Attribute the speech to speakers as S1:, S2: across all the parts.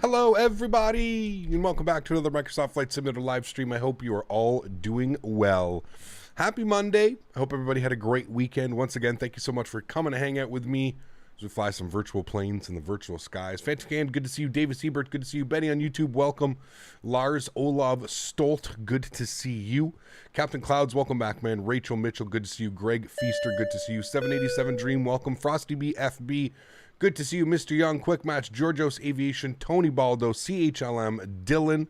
S1: Hello, everybody, and welcome back to another Microsoft Flight Simulator live stream. I hope you are all doing well. Happy Monday. I hope everybody had a great weekend. Once again, thank you so much for coming to hang out with me as we fly some virtual planes in the virtual skies. Faten, good to see you. Davis Ebert, good to see you. Benny on YouTube, welcome. Lars Olav Stolt, good to see you. Captain Clouds, welcome back, man. Rachel Mitchell, good to see you. Greg Feaster, good to see you. 787 Dream, welcome. Frosty B, FB, good to see you. Mr. Young, Quick Match, Georgios Aviation, Tony Baldo, CHLM, Dylan,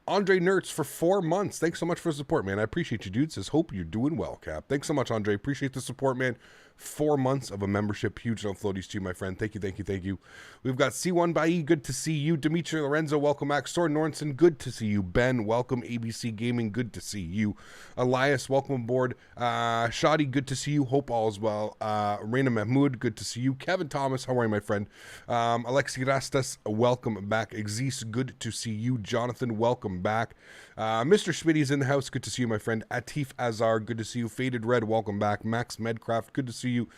S1: Andre Nertz for 4 months. Thanks so much for the support, man. I appreciate you, dude. Says, hope you're doing well, Cap. Thanks so much, Andre. Appreciate the support, man. 4 months of a membership. Huge no floaties to you, my friend. Thank you, thank you, thank you. We've got C1 Bailly, good to see you. Dimitri Lorenzo, welcome back. Soren Nornson, good to see you. Ben, welcome. ABC Gaming, good to see you. Elias, welcome aboard. Shadi, good to see you. Hope all is well. Reina Mahmoud, good to see you. Kevin Thomas, how are you, my friend? Alexi Rastas, welcome back. Exis, good to see you. Jonathan, welcome back. Mr. Smitty's in the house, good to see you, my friend. Atif Azar, good to see you. Faded Red, welcome back. Max Medcraft, good to see you.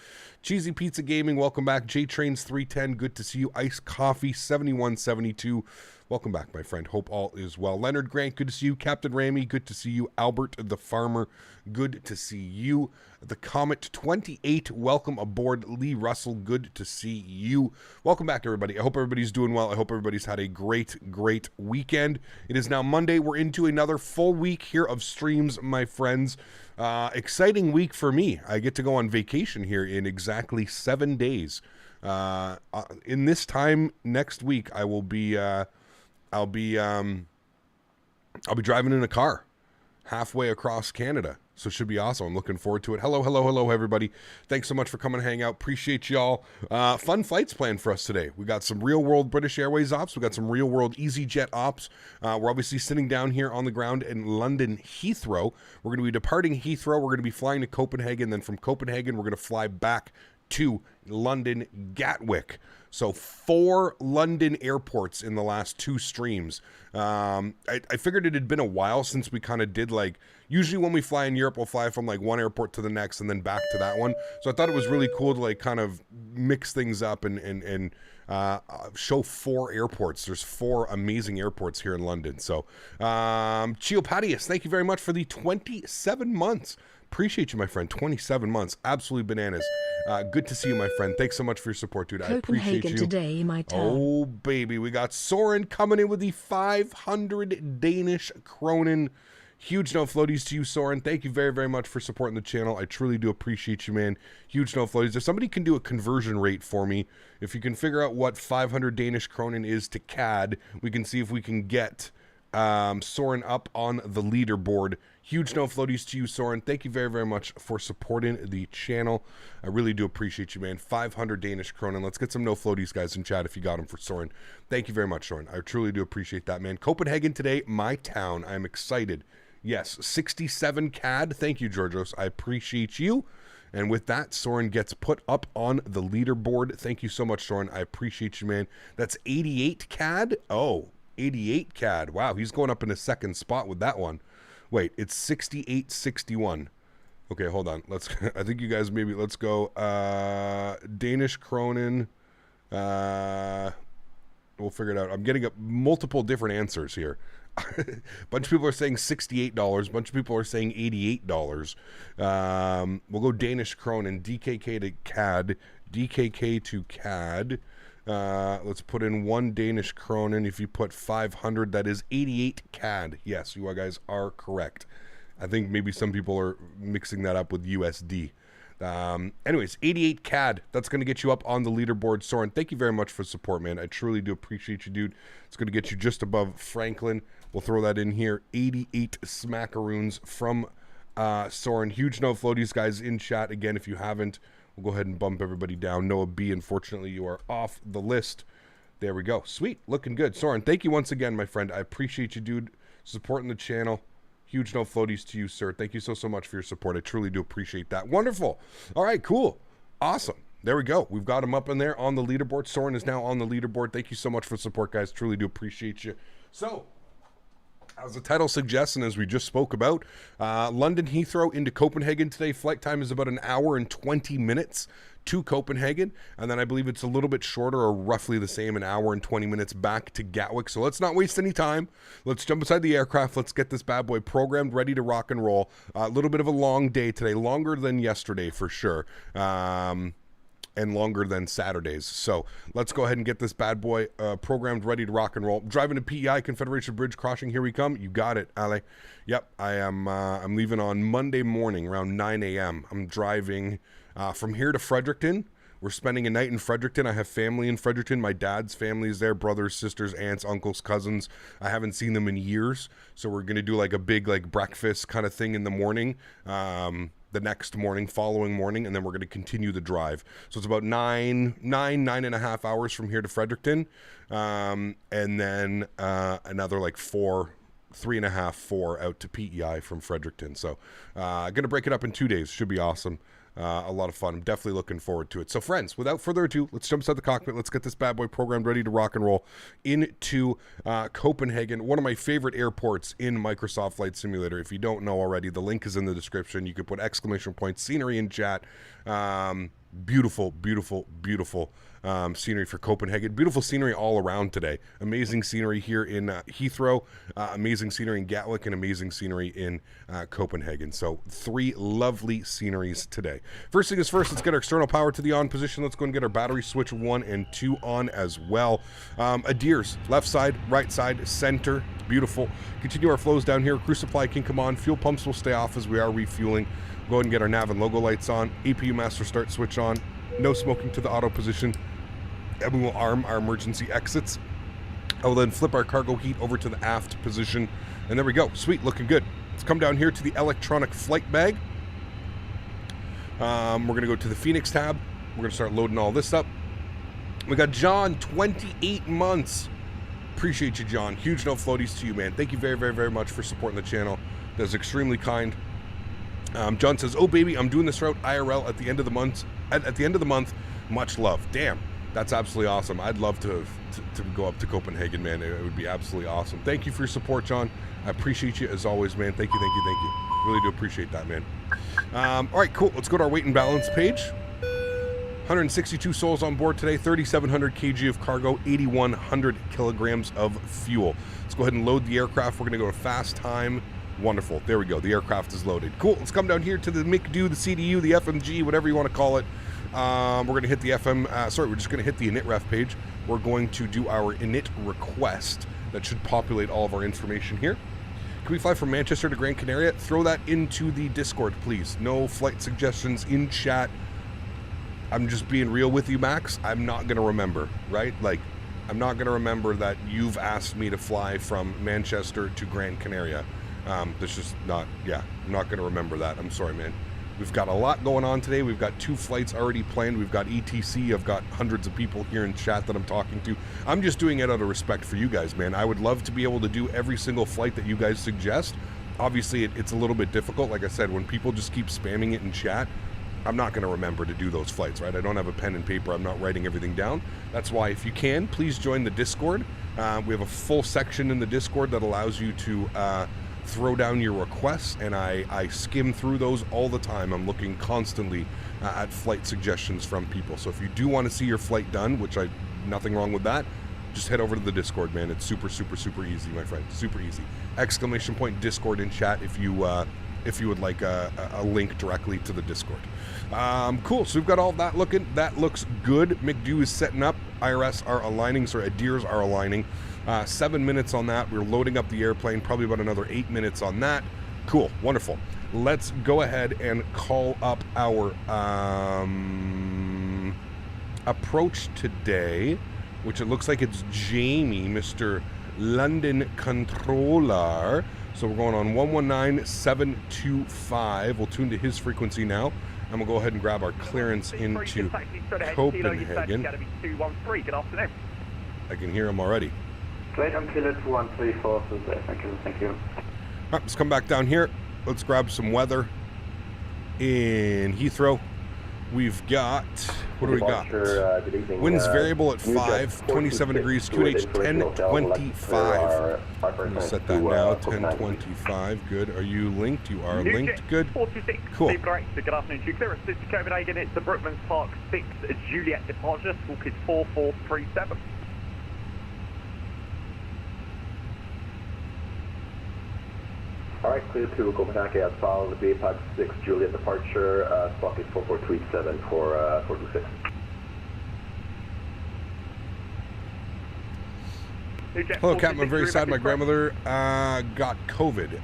S1: Cheesy Pizza Gaming, welcome back. J Trains 310, good to see you. Ice Coffee 7172, welcome back, my friend. Hope all is well. Leonard Grant, good to see you. Captain Ramy, good to see you. Albert the Farmer, good to see you. The Comet 28, welcome aboard. Lee Russell, good to see you. Welcome back, everybody. I hope everybody's doing well. I hope everybody's had a great weekend. It is now Monday. We're into another full week here of streams, my friends. Exciting week for me. I get to go on vacation here in exactly 7 days. In this time next week, I'll be driving in a car halfway across Canada. So it should be awesome. I'm looking forward to it. Hello, everybody. Thanks so much for coming to hang out. Appreciate y'all. Fun flights planned for us today. We got some real-world British Airways ops. We got some real-world EasyJet ops. We're obviously sitting down here on the ground in London Heathrow. We're going to be departing Heathrow. We're going to be flying to Copenhagen. Then from Copenhagen, we're going to fly back to London Gatwick. So 4 London airports in the last 2 streams. I figured it had been a while since we kind of did, like, usually when we fly in Europe, we'll fly from like one airport to the next and then back to that one. So I thought it was really cool to like kind of mix things up and show 4 airports. There's 4 amazing airports here in London. So Chiopatius, thank you very much for the 27 months. Appreciate you, my friend. 27 months. Absolutely bananas. Good to see you, my friend. Thanks so much for your support, dude. I appreciate you.
S2: Today, my turn.
S1: Oh, baby. We got Soren coming in with the 500 Danish kronen. Huge no floaties to you, Soren. Thank you very, very much for supporting the channel. I truly do appreciate you, man. Huge no floaties. If somebody can do a conversion rate for me, if you can figure out what 500 Danish kronen is to CAD, we can see if we can get Soren up on the leaderboard. Huge no floaties to you, Soren. Thank you very, very much for supporting the channel. I really do appreciate you, man. 500 Danish kronen. Let's get some no floaties, guys, in chat if you got them for Soren. Thank you very much, Soren. I truly do appreciate that, man. Copenhagen today, my town. I'm excited. Yes, 67 CAD. Thank you, Georgios. I appreciate you. And with that, Soren gets put up on the leaderboard. Thank you so much, Soren. I appreciate you, man. That's 88 CAD. Oh, 88 CAD. Wow, he's going up in a second spot with that one. Wait, it's 68.61. Okay, hold on. Let's. I think you guys maybe let's go. Danish kronen. We'll figure it out. I'm getting multiple different answers here. A bunch of people are saying $68. A bunch of people are saying $88. We'll go Danish kronen. DKK to CAD. DKK to CAD. Let's put in 1 Danish kronen. If you put 500, that is 88 CAD. Yes, you guys are correct. I think maybe some people are mixing that up with USD. Anyways, 88 CAD. That's going to get you up on the leaderboard. Soren, thank you very much for support, man. I truly do appreciate you, dude. It's going to get you just above Franklin. We'll throw that in here. 88 smackaroons from Soren. Huge no floaties, guys, in chat. Again, if you haven't, we'll go ahead and bump everybody down. Noah B, unfortunately, you are off the list. There we go. Sweet. Looking good. Soren, thank you once again, my friend. I appreciate you, dude, supporting the channel. Huge no floaties to you, sir. Thank you so much for your support. I truly do appreciate that. Wonderful. All right, cool. Awesome. There we go. We've got him up in there on the leaderboard. Soren is now on the leaderboard. Thank you so much for support, guys. Truly do appreciate you. So, as the title suggests, and as we just spoke about, London Heathrow into Copenhagen today. Flight time is about 1 hour and 20 minutes. to Copenhagen, and then I believe it's a little bit shorter, or roughly the same, an hour and 20 minutes back to Gatwick. So let's not waste any time. Let's jump inside the aircraft. Let's get this bad boy programmed, ready to rock and roll. A little bit of a long day today, longer than yesterday for sure. And longer than Saturdays. So let's go ahead and get this bad boy programmed, ready to rock and roll. Driving to PEI, Confederation Bridge crossing. Here we come. You got it, Ale. Yep, I am. I'm leaving on Monday morning around 9 a.m. I'm driving from here to Fredericton. We're spending a night in Fredericton. I have family in Fredericton. My dad's family is there, brothers, sisters, aunts, uncles, cousins. I haven't seen them in years. So we're going to do like a big like breakfast kind of thing in the morning. The next morning, following morning, and then we're going to continue the drive. So it's about nine and a half hours from here to Fredericton, and then another like 3.5, 4 out to PEI from Fredericton. So going to break it up in 2 days. Should be awesome. A lot of fun. I'm definitely looking forward to it. So friends, without further ado, let's jump inside the cockpit. Let's get this bad boy programmed, ready to rock and roll into Copenhagen, one of my favorite airports in Microsoft Flight Simulator. If you don't know already, the link is in the description. You can put exclamation point scenery in chat. Beautiful, beautiful, beautiful scenery for Copenhagen. Beautiful scenery all around today. Amazing scenery here in Heathrow, amazing scenery in Gatwick, and amazing scenery in Copenhagen. So 3 lovely sceneries today. First thing is first, let's get our external power to the on position. Let's go and get our battery switch 1 and 2 on as well. Adheres, left side, right side, center. Beautiful. Continue our flows down here. Crew supply can come on. Fuel pumps will stay off as we are refueling. Go ahead and get our nav and logo lights on. APU master start switch on. No smoking to the auto position. And we will arm our emergency exits. I will then flip our cargo heat over to the aft position. And there we go. Sweet, looking good. Let's come down here to the electronic flight bag. We're going to go to the Phoenix tab. We're going to start loading all this up. We got John, 28 months. Appreciate you, John. Huge no floaties to you, man. Thank you very, very, very much for supporting the channel. That's extremely kind. John says, "Oh baby, I'm doing this route IRL at the end of the month. At the end of the month, much love." Damn, that's absolutely awesome. I'd love to go up to Copenhagen, man. It would be absolutely awesome. Thank you for your support, John. I appreciate you as always, man. Thank you, thank you, thank you. Really do appreciate that, man. All right, cool. Let's go to our weight and balance page. 162 souls on board today, 3,700 kg of cargo, 8,100 kilograms of fuel. Let's go ahead and load the aircraft. We're going to go to fast time. Wonderful. There we go. The aircraft is loaded. Cool. Let's come down here to the MICDO, the CDU, the FMG, whatever you want to call it. We're going to hit the we're just going to hit the init ref page. We're going to do our init request. That should populate all of our information here. Can we fly from Manchester to Gran Canaria? Throw that into the Discord, please. No flight suggestions in chat. I'm just being real with you, Max. I'm not going to remember, right? Like, I'm not going to remember that you've asked me to fly from Manchester to Gran Canaria. That's just not, yeah, I'm not going to remember that. I'm sorry, man. We've got a lot going on today. We've got 2 flights already planned. We've got ETC. I've got hundreds of people here in chat that I'm talking to. I'm just doing it out of respect for you guys, man. I would love to be able to do every single flight that you guys suggest. Obviously, it's a little bit difficult. Like I said, when people just keep spamming it in chat, I'm not going to remember to do those flights, right? I don't have a pen and paper. I'm not writing everything down. That's why, if you can, please join the Discord. We have a full section in the Discord that allows you to throw down your requests, and I skim through those all the time. I'm looking constantly at flight suggestions from people. So if you do want to see your flight done, which nothing wrong with that, just head over to the Discord, man. It's super, super, super easy, my friend. Super easy. Exclamation point Discord in chat if you would like a link directly to the Discord. Cool. So we've got all that looking. That looks good. MICDO is setting up. IRS are aligning, so adheres are aligning. 7 minutes on that. We're loading up the airplane. Probably about another 8 minutes on that. Cool. Wonderful. Let's go ahead and call up our approach today, which it looks like it's Jamie, Mr. London Controller. So we're going on 119.725. We'll tune to his frequency now. And we'll go ahead and grab our clearance into Copenhagen.
S2: Good afternoon.
S1: I can hear him already.
S3: Great, I'm Kilo 2134, thank you, thank you.
S1: All right, let's come back down here. Let's grab some weather in Heathrow. We've got What do we got?
S3: Good evening.
S1: Winds variable at 5,
S3: 426,
S1: 27 degrees, QNH
S3: information hotel,
S1: 1025.
S3: our
S1: I'm going to
S3: person
S1: set
S3: to,
S1: that now,
S3: Copenhagen.
S1: 1025. Good. Are you linked? You are
S2: EasyJet
S1: linked. Good.
S2: 426.
S1: Cool.
S2: Steve Correct. Good afternoon to you. Clearance to Copenhagen. It's the Brookmans Park 6 Juliet departure. Squawk is 4437.
S3: Alright, clear to Copenhagen as follows. The BA Park 6 Juliet departure, squawk is 4437 for 426.
S1: Hello, Captain. I'm very sad my grandmother got COVID.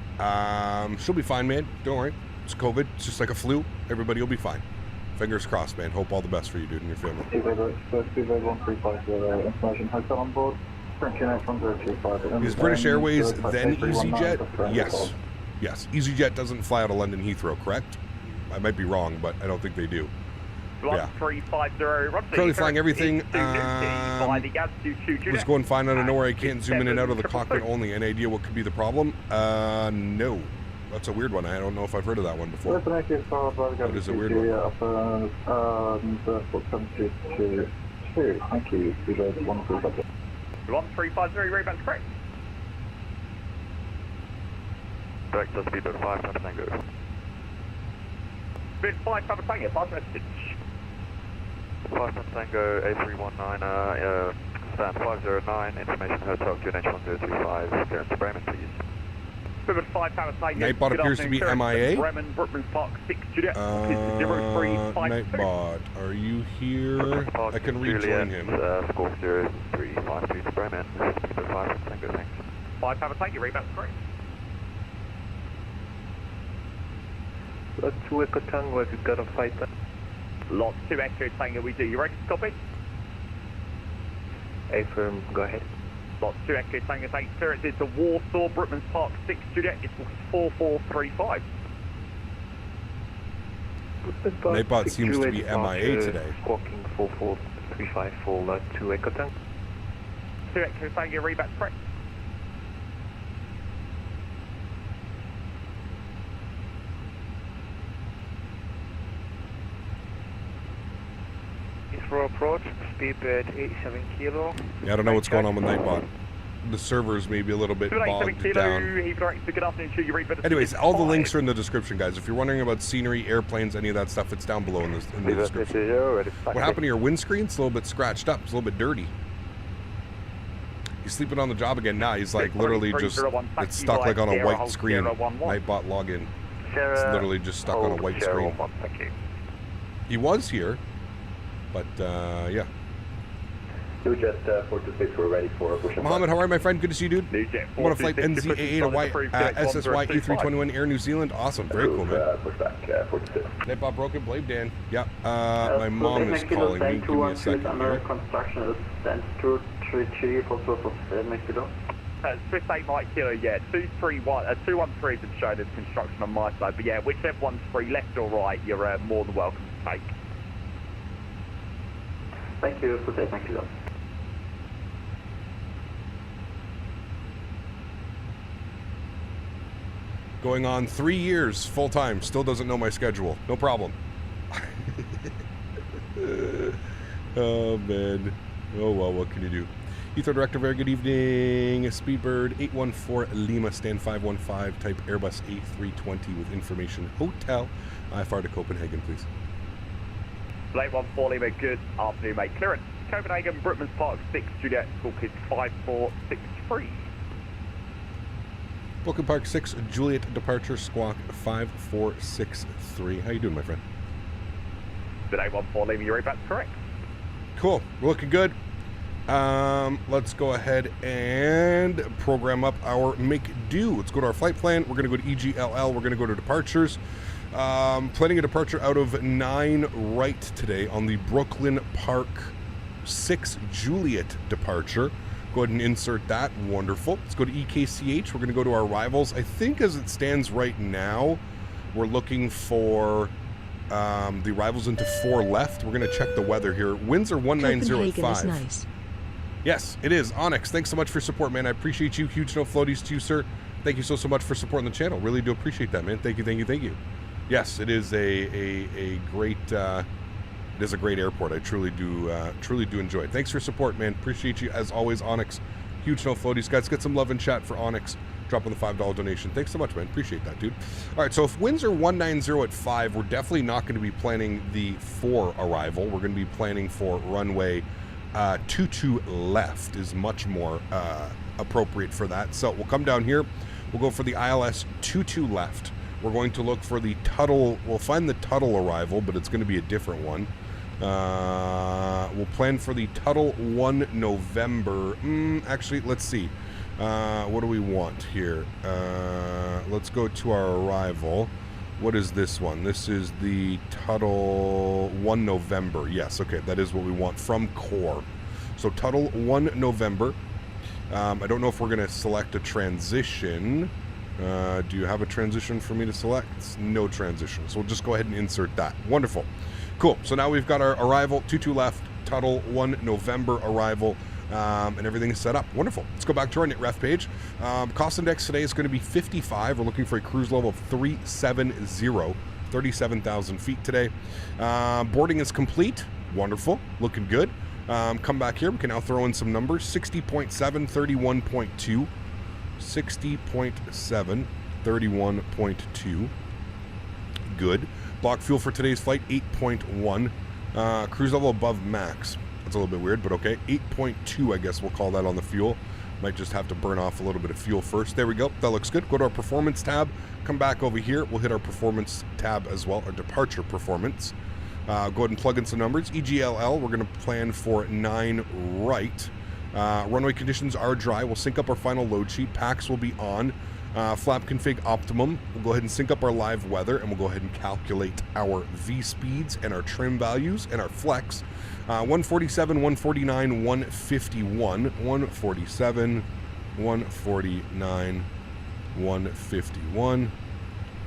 S1: She'll be fine, man. Don't worry. It's COVID. It's just like a flu. Everybody will be fine. Fingers crossed, man. Hope all the best for you, dude, and your family.
S4: Information hotel on board.
S1: Is British Airways then EasyJet? Yes. Yes. EasyJet doesn't fly out of London Heathrow, correct? I might be wrong, but I don't think they do. Yeah.
S2: 1350.
S1: Currently flying everything. Was going fine out of nowhere. I can't zoom in and out of the cockpit only. Any idea what could be the problem? No. That's a weird one. I don't know if I've heard of that one before. That is a weird one.
S4: Thank you.
S2: 1350, rebound correct.
S5: Direct to speed at 5 Papa Tango.
S2: Speed 5 Papa Tango, fast message.
S5: 5 Papa Tango, A319, stand 509, information hotel, QNH 1035, clearance to Bremen, please.
S2: Speed 5 Papa Tango.
S1: Nightbot appears to be MIA.
S2: Bremen, Brookmans Park 6 Juliet, 0352.
S1: Nightbot, are you here? I can rejoin him.
S5: Score 0352 to Bremen, speed at 5 Papa Tango, thanks.
S2: 5 Papa Tango, rebound correct.
S3: Lot 2 Echo Tango, if you've got a fight.
S2: Lot 2 Echo Tango, we do. You ready to copy?
S3: Affirm, go ahead.
S2: Lot 2 Echo Tango, thanks. Clearance is to Warsaw, Brookmans Park 6 Juliet. It's 4435.
S1: Nightbot seems to be MIA today.
S3: Squawking 4435 for Lot 2 Echo Tango.
S2: 2 Echo Tango, rebound correct.
S3: For approach, speed at 87 kilo.
S1: Yeah, I don't know what's going on with Nightbot. The servers may be a little bit bogged down. Anyways, all the links are in the description, guys. If you're wondering about scenery, airplanes, any of that stuff, it's down below in the description. What happened to your windscreen? It's a little bit scratched up. It's a little bit dirty. He's sleeping on the job again. Nah, he's like literally just, it's stuck like on a white screen. Nightbot login. It's literally just stuck on a white screen. He was here. But, yeah.
S3: EasyJet 426, we're ready for push.
S1: Mohammed, how are you, my friend? Good to see you, dude. I'm on a flight NZA8 to SSY A321 Air New Zealand. Awesome. Very cool, man.
S3: Push back, 426.
S1: Nightbot broken. Blade Dan. Yeah. My mom is calling me. Give me a second
S3: under
S1: here.
S3: construction is stands 233 for source of Mexico.
S2: Swiss 8 Mike Kilo, yeah. 213 has shown as construction on my side. But yeah, whichever one's free, left or right, you're more than welcome to take.
S3: Thank you, Swiss 8 Mexico.
S1: Going on 3 years full time. Still doesn't know my schedule. No problem. Oh, man. Oh, well, what can you do? Heathrow Director, very good evening. Speedbird 814 Lima, stand 515, type Airbus A320 with information hotel. IFR to Copenhagen, please.
S2: Late 14 Lima, good afternoon, mate. Clearance, Copenhagen, Brookmans Park 6 Juliet, squawk is 5463.
S1: Brookmans Park 6 Juliet departure, squawk 5463. How you doing, my friend?
S2: Good 814 Lima, you're about correct.
S1: Cool, we're looking good. Let's go ahead and program up our make do. Let's go to our flight plan. We're going to go to EGLL. We're going to go to departures. Planning a departure out of 9 right today on the Brooklyn Park 6 Juliet departure. Go ahead and insert that. Wonderful. Let's go to EKCH. We're going to go to our arrivals. I think as it stands right now, we're looking for the arrivals into 4 left. We're going to check the weather here. Winds are 190 at 5.
S6: Nice.
S1: Yes, it is. Onyx, thanks so much for support, man. I appreciate you. Huge no floaties to you, sir. Thank you so much for supporting the channel. Really do appreciate that, man. Thank you, thank you, thank you. Yes, it is a great It is a great airport. I truly do enjoy it. Thanks for your support, man. Appreciate you as always, Onyx. Huge no floaties, guys. Get some love in chat for Onyx. Drop in the $5 donation. Thanks so much, man. Appreciate that, dude. All right, so if winds are 190 at 5, we're definitely not going to be planning the 4 arrival. We're going to be planning for runway 22 left is much more appropriate for that. So we'll come down here. We'll go for the ILS 22 left. We're going to look for the Tuttle. We'll find the Tuttle arrival, but it's going to be a different one. We'll plan for the Tuttle 1 November. Actually, let's see. What do we want here? Let's go to our arrival. What is this one? This is the Tuttle 1 November. Yes, okay, that is what we want from core. So Tuttle 1 November. I don't know if we're going to select a transition. Do you have a transition for me to select? No transition. So we'll just go ahead and insert that. Wonderful. Cool. So now we've got our arrival, 22 left, Tuttle 1 November arrival. And everything is set up. Wonderful. Let's go back to our NitRef page. Cost index today is going to be 55. We're looking for a cruise level of 370, 37,000 feet today. Boarding is complete. Wonderful. Looking good. Come back here. We can now throw in some numbers. 60.7, 31.2. 60.7, 31.2. Good. Block fuel for today's flight, 8.1. Cruise level above max. That's a little bit weird, but okay. 8.2, I guess we'll call that on the fuel. Might just have to burn off a little bit of fuel first. There we go. That looks good. Go to our performance tab. Come back over here. We'll hit our performance tab as well, our departure performance. Go ahead and plug in some numbers. EGLL, we're going to plan for 9 right. Runway conditions are dry. We'll sync up our final load sheet. PAX will be on. Flap config optimum. We'll go ahead and sync up our live weather, and we'll go ahead and calculate our V speeds and our trim values and our flex. 147, 149, 151, 147, 149, 151.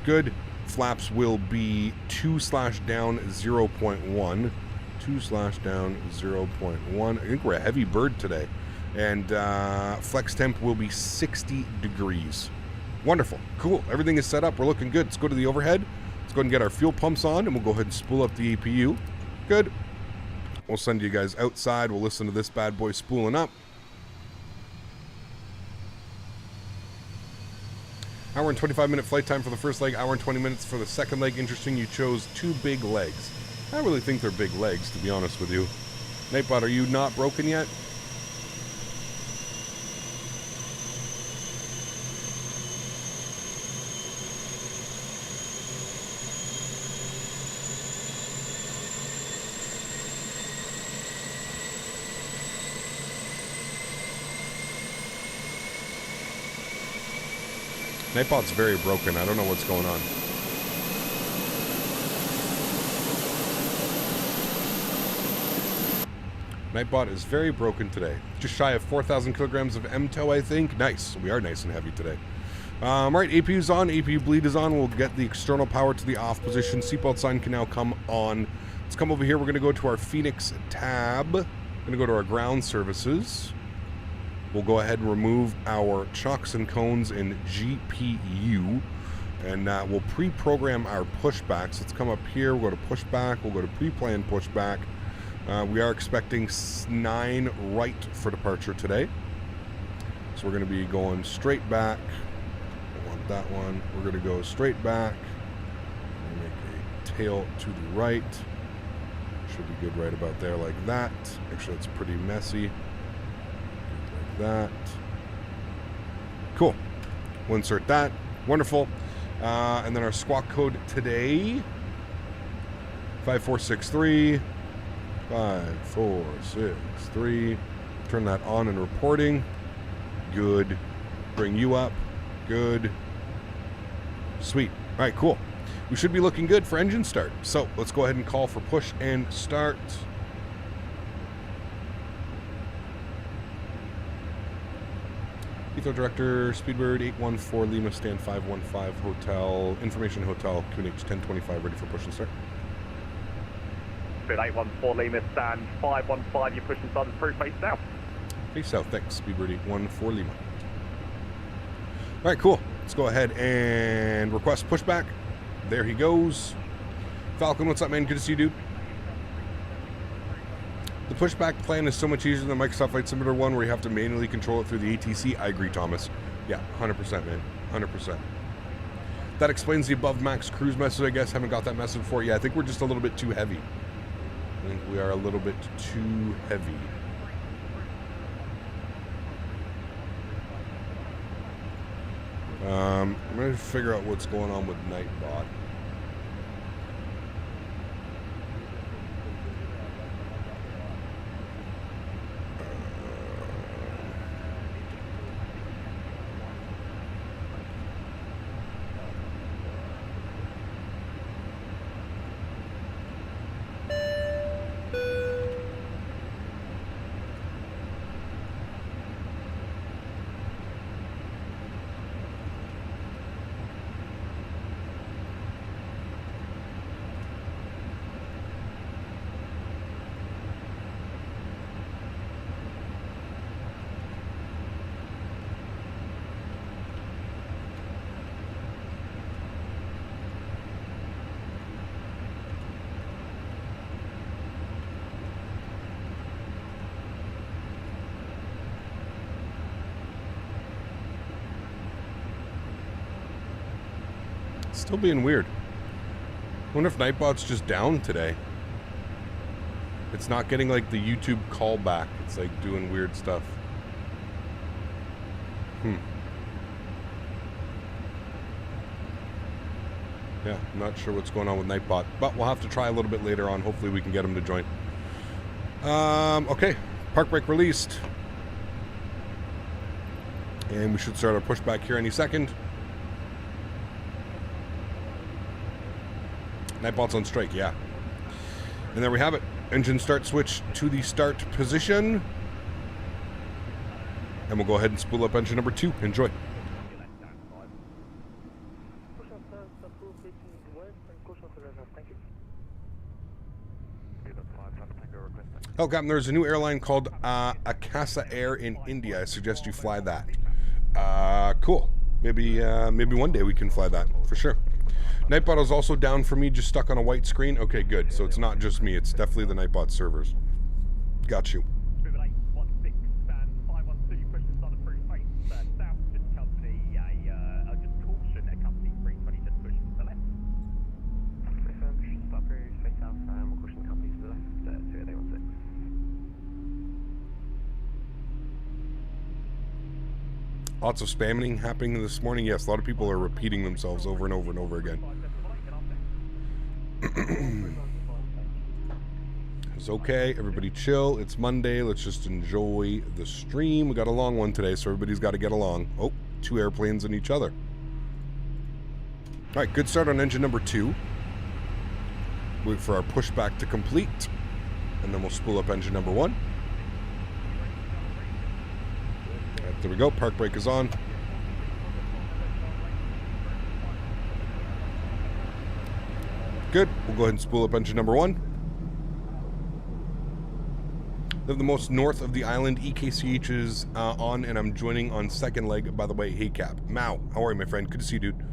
S1: Good. Flaps will be 2/down 0.1. 2/down 0.1. I think we're a heavy bird today. And flex temp will be 60 degrees. Wonderful. Cool. Everything is set up. We're looking good. Let's go to the overhead. Let's go ahead and get our fuel pumps on, and we'll go ahead and spool up the APU. Good. We'll send you guys outside. We'll listen to this bad boy spooling up. Hour and 25-minute flight time for the first leg. Hour and 20 minutes for the second leg. Interesting, you chose 2 big legs. I really think they're big legs, to be honest with you. Nightbot, are you not broken yet? Nightbot's very broken. I don't know what's going on. Nightbot is very broken today. Just shy of 4,000 kilograms of MTOW, I think. Nice. We are nice and heavy today. All right, APU's on. APU bleed is on. We'll get the external power to the off position. Seatbelt sign can now come on. Let's come over here. We're going to go to our Phoenix tab. We're going to go to our ground services. We'll go ahead and remove our chocks and cones in GPU, and we'll pre-program our pushbacks. Let's come up here. We'll go to pushback. We'll go to pre-plan pushback. We are expecting 9 right for departure today. So we're going to be going straight back. I want that one. We're going to go straight back. Make a tail to the right. Should be good right about there like that. Actually, that's pretty messy. That. Cool. We'll insert that. Wonderful. And then our squawk code today, 5463. 5463. Turn that on and reporting. Good. Bring you up. Good. Sweet. All right, cool. We should be looking good for engine start. So let's go ahead and call for push and start. Heathrow Director, Speedbird 814 Lima, stand 515 Hotel, Information Hotel, QNH 1025, ready for push and start.
S2: Speed 814 Lima, stand 515, you're pushing inside the through face south.
S1: Face south, thanks, Speedbird 814 Lima. Alright, cool. Let's go ahead and request pushback. There he goes. Falcon, what's up, man? Good to see you, dude. pushback plan is so much easier than the Microsoft Flight Simulator one where you have to manually control it through the ATC. I agree, Thomas. Yeah, 100%, man. 100%. That explains the above max cruise message, I guess. Haven't got that message before. Yeah, I think we're just a little bit too heavy. I think we are a little bit too heavy. I'm going to figure out what's going on with Nightbot. Still being weird. I wonder if Nightbot's just down today. It's not getting like the YouTube callback. It's like doing weird stuff. Yeah, I'm not sure what's going on with Nightbot, but we'll have to try a little bit later on. Hopefully we can get him to join. Okay, park brake released. And we should start our pushback here any second. Nightbot's on strike, yeah. And there we have it. Engine start switch to the start position. And we'll go ahead and spool up engine number 2. Enjoy. Oh, Captain, there's a new airline called Lacasse Air in India. I suggest you fly that. Cool. Maybe one day we can fly that, for sure. Nightbot is also down for me, just stuck on a white screen. Okay, good. So it's not just me. It's definitely the Nightbot servers. Got you. Lots of spamming happening this morning. Yes, a lot of people are repeating themselves over and over and over again. It's okay. Everybody chill. It's Monday. Let's just enjoy the stream. We got a long one today, so everybody's got to get along. Oh, 2 airplanes in each other. All right, good start on engine number 2. Wait for our pushback to complete, and then we'll spool up engine number 1. There we go. Park brake is on. Good. We'll go ahead and spool up engine number 1. Live the most north of the island. EKCH is on, and I'm joining on second leg. By the way, hey Cap. Mao, how are you, my friend? Good to see you, dude.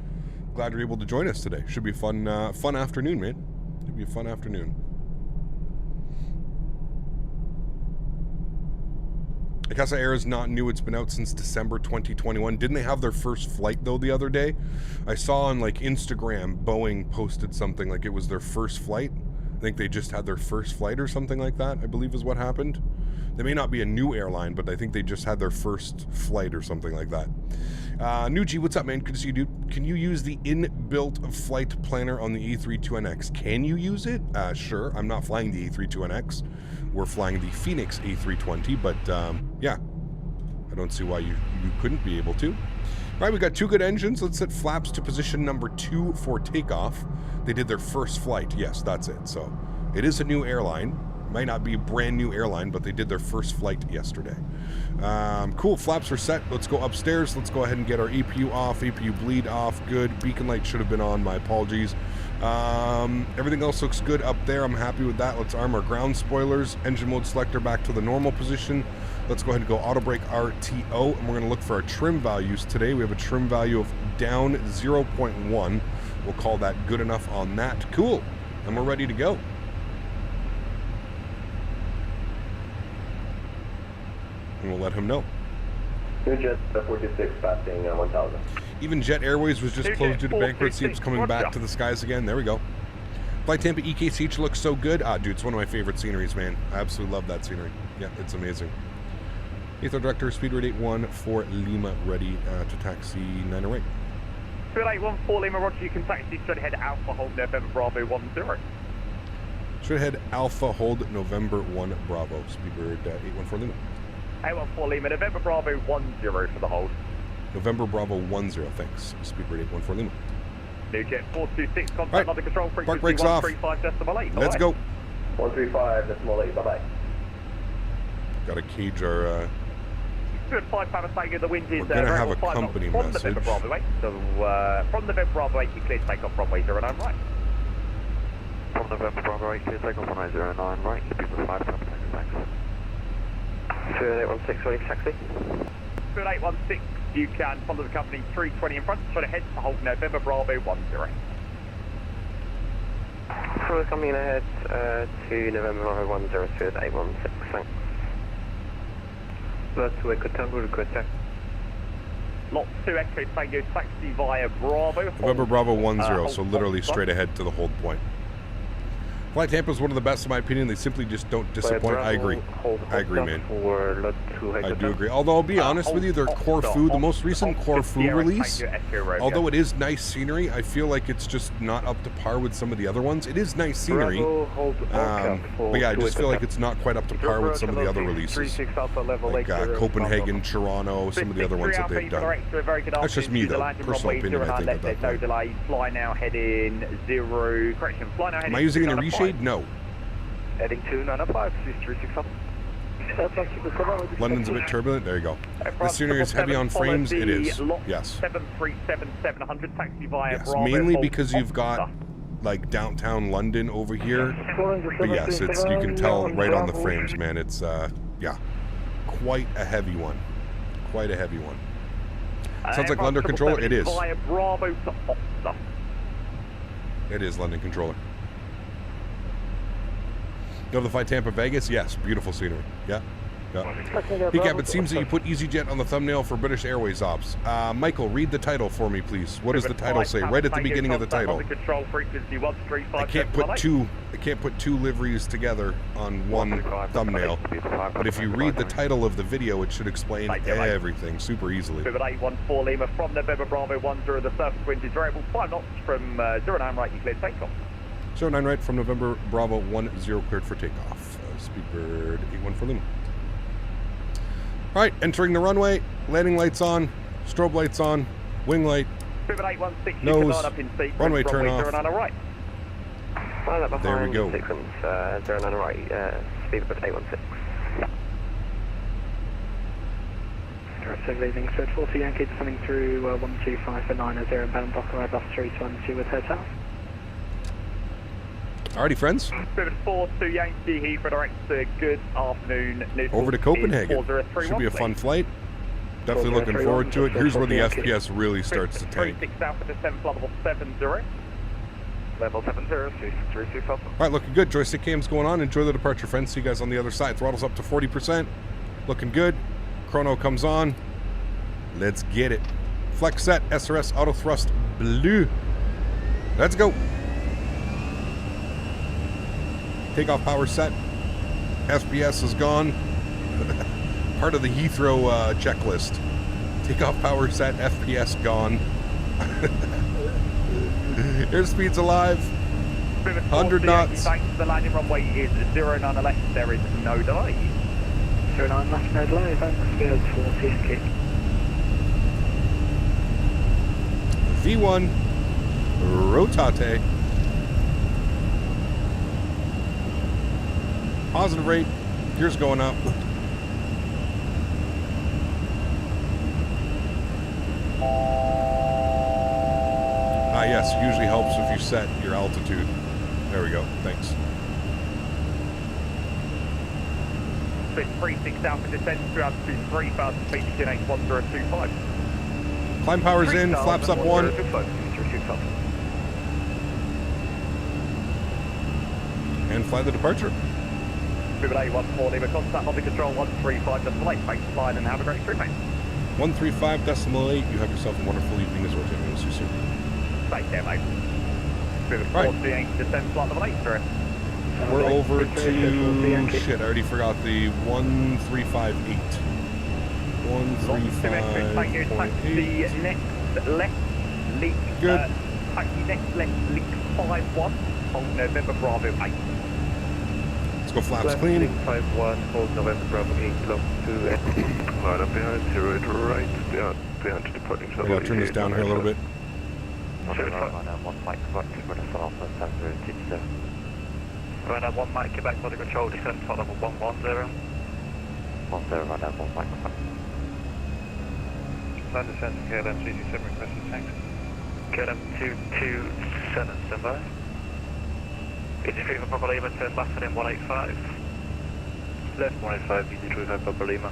S1: Glad you're able to join us today. Should be a fun afternoon, man. Should be a fun afternoon. Lacasse Air is not new. It's been out since December 2021. Didn't they have their first flight, though, the other day? I saw on, like, Instagram, Boeing posted something like it was their first flight. I think they just had their first flight or something like that, I believe is what happened. They may not be a new airline, but I think they just had their first flight or something like that. Nuji, what's up, man? Good to see you, dude. Can you use the inbuilt flight planner on the A320X? Can you use it? Sure. I'm not flying the A320X. We're flying the Phoenix A320, but yeah, I don't see why you couldn't be able to. All right, we got 2 good engines. Let's set flaps to position number 2 for takeoff. They did their first flight. Yes, that's it. So it is a new airline. Might not be a brand new airline, but they did their first flight yesterday. Cool, flaps are set. Let's go upstairs. Let's go ahead and get our APU off, APU bleed off. Good. Beacon light should have been on. My apologies. Everything else looks good up there. I'm happy with that. Let's arm our ground spoilers. Engine mode selector back to the normal position. Let's go ahead and go auto brake RTO, and we're going to look for our trim values today. We have a trim value of down 0.1. We'll call that good enough on that. Cool. And we're ready to go. and we'll let him know.
S3: EasyJet 46 passing 1000.
S1: Even Jet Airways was just closed due to bankruptcy. It's coming back to the skies again. There we go. Flight Tampa EKCH looks so good. Ah, dude, it's one of my favorite sceneries, man. I absolutely love that scenery. Yeah, it's amazing. Heathrow Director, speed rate 81 for Lima, ready to taxi 908.
S2: Speed 814 Lima, roger, you can taxi straight ahead Alpha, hold November Bravo 10.
S1: Straight ahead Alpha, hold November 1 Bravo, speed bird 814 Lima.
S2: 814 Lima, November Bravo 10 for the hold.
S1: November Bravo 10, thanks. Speed rate 814 Lima.
S2: New Jet 426, contact
S1: right.
S2: under control
S1: Park
S2: frequency
S1: brakes off.
S2: 135.8.
S1: Let's go.
S3: 135.8, bye-bye.
S1: Got to cage our...
S2: Good 5 power staying in the wind is...
S1: We're going to have a company
S2: from
S1: message.
S2: November Bravo 8. So from November Bravo 8, you clear takeoff runway 09 right.
S5: From November Bravo 8, clear takeoff runway 09 right, speed with 5 power staying, thanks.
S3: 2816, ready for taxi.
S2: Good 816, you can follow the company 320 in front, straight ahead to hold November Bravo 10.
S3: Follow the company ahead to November Bravo 10, speed 816, thanks. Lot 2 Echo Tango, request taxi.
S2: Lot 2 Echo Tango, taxi via Bravo.
S1: November Bravo 10, so literally straight ahead to the hold point. Flight Tampa is one of the best in my opinion. They simply just don't disappoint. I agree. I agree, man. I do agree. Although I'll be honest with you, their Corfu, the most recent Corfu release, although it is nice scenery, I feel like it's just not up to par with some of the other ones. It is nice scenery, but yeah, I just feel like it's not quite up to par with some of the other releases, like Copenhagen, Toronto, some of the other ones that they've done. That's just me, though. Personal opinion, I think, at that point.
S2: Fly now heading 0. Correction. Fly now heading.
S1: Am I using it in a reshade? No.
S3: Heading 2905, 367.
S1: London's a bit turbulent. There you go. This scenery is heavy on frames. It is. Yes.
S2: 737-700 taxi via
S1: Yes.
S2: Bravo.
S1: Mainly because you've got like downtown London over here. But yes, it's you can tell right on the frames, man. It's yeah, quite a heavy one. Quite a heavy one. Sounds like London controller. It is.
S2: Via Bravo to Oxford.
S1: It is London controller. Go to the Flight Tampa Vegas? Yes, beautiful scenery. Yeah. Hey Cap, it seems that you put EasyJet on the thumbnail for British Airways ops. Michael, read the title for me, please. What does the title say? Right at the beginning of the title. I can't put two liveries together on one thumbnail. But if you read the title of the video, it should explain everything super easily.
S2: 814 Lima from November Bravo 10, the surface wind is variable 5 knots from 09 right, you clear takeoff.
S1: 09 right from November Bravo 10 cleared for takeoff. Speedbird 814 Lima. All right, entering the runway. Landing lights on, strobe lights on, wing light, nose, runway turn off.
S2: Right.
S1: There we go.
S3: Sequence 09 right, speedbird 816.
S4: Director leaving Thread 40 Yankee descending through 125 for 9 0 inbound Docker Airbus 320 with hotel.
S1: Alrighty, friends.
S2: 742 Yankee Heathrow direct. Good afternoon.
S1: Over to Copenhagen. Should be a fun flight. Definitely looking forward to it. Here's where the FPS really starts to tank.
S2: 36 Alpha descent level 70.
S5: Level 70, 365.
S1: All right, looking good. Joystick cam's going on. Enjoy the departure, friends. See you guys on the other side. Throttle's up to 40%. Looking good. Chrono comes on. Let's get it. Flex set, SRS, auto thrust, blue. Let's go. Takeoff power set. SPS is gone. Part of the Heathrow checklist. Takeoff power set, FPS gone. Airspeed's alive. 100 knots.
S2: The landing runway is 09 left. There is no delay.
S4: 09 left, no delay. Thanks. Good 40 Yankee.
S1: V1. Rotate. Positive rate, gears going up. Yes, it usually helps if you set your altitude. There we go, thanks.
S2: 36 Alpha descent through altitude 3,000 feet, begin 1025.
S1: Climb power's in, flaps up 1. And fly the departure.
S2: Spirit 814, Lima, contact lobby control 135.8, thanks for flying and have a great trip, mate.
S1: 135.8, you have yourself a wonderful evening as well, gentlemen. See you soon.
S2: Take care, mate. Spirit
S1: Right.
S2: 48, descend flight level 8, sir.
S1: We're over to, shit, I already forgot the 1358.
S2: Thank you. Taxi
S1: 135.8.
S2: next left leak.
S1: Good.
S2: Taxi next left leak 51 on November Bravo 8.
S1: Let's go flaps clean.
S5: 51, hold November Bravo 8, look to line up behind, 0 to right, behind departing.
S1: I gotta turn this down here a little bit.
S4: Right now, 1 Mike, Quebec, body control, descent for level 110.
S5: 10, right now, 1 microphone.
S4: Land descent, KLM 327, requested, thanks. KLM 227, stand by. EasyJet Papa Lima, turn left and in 185.
S5: Left 185, EasyJet Papa Lima.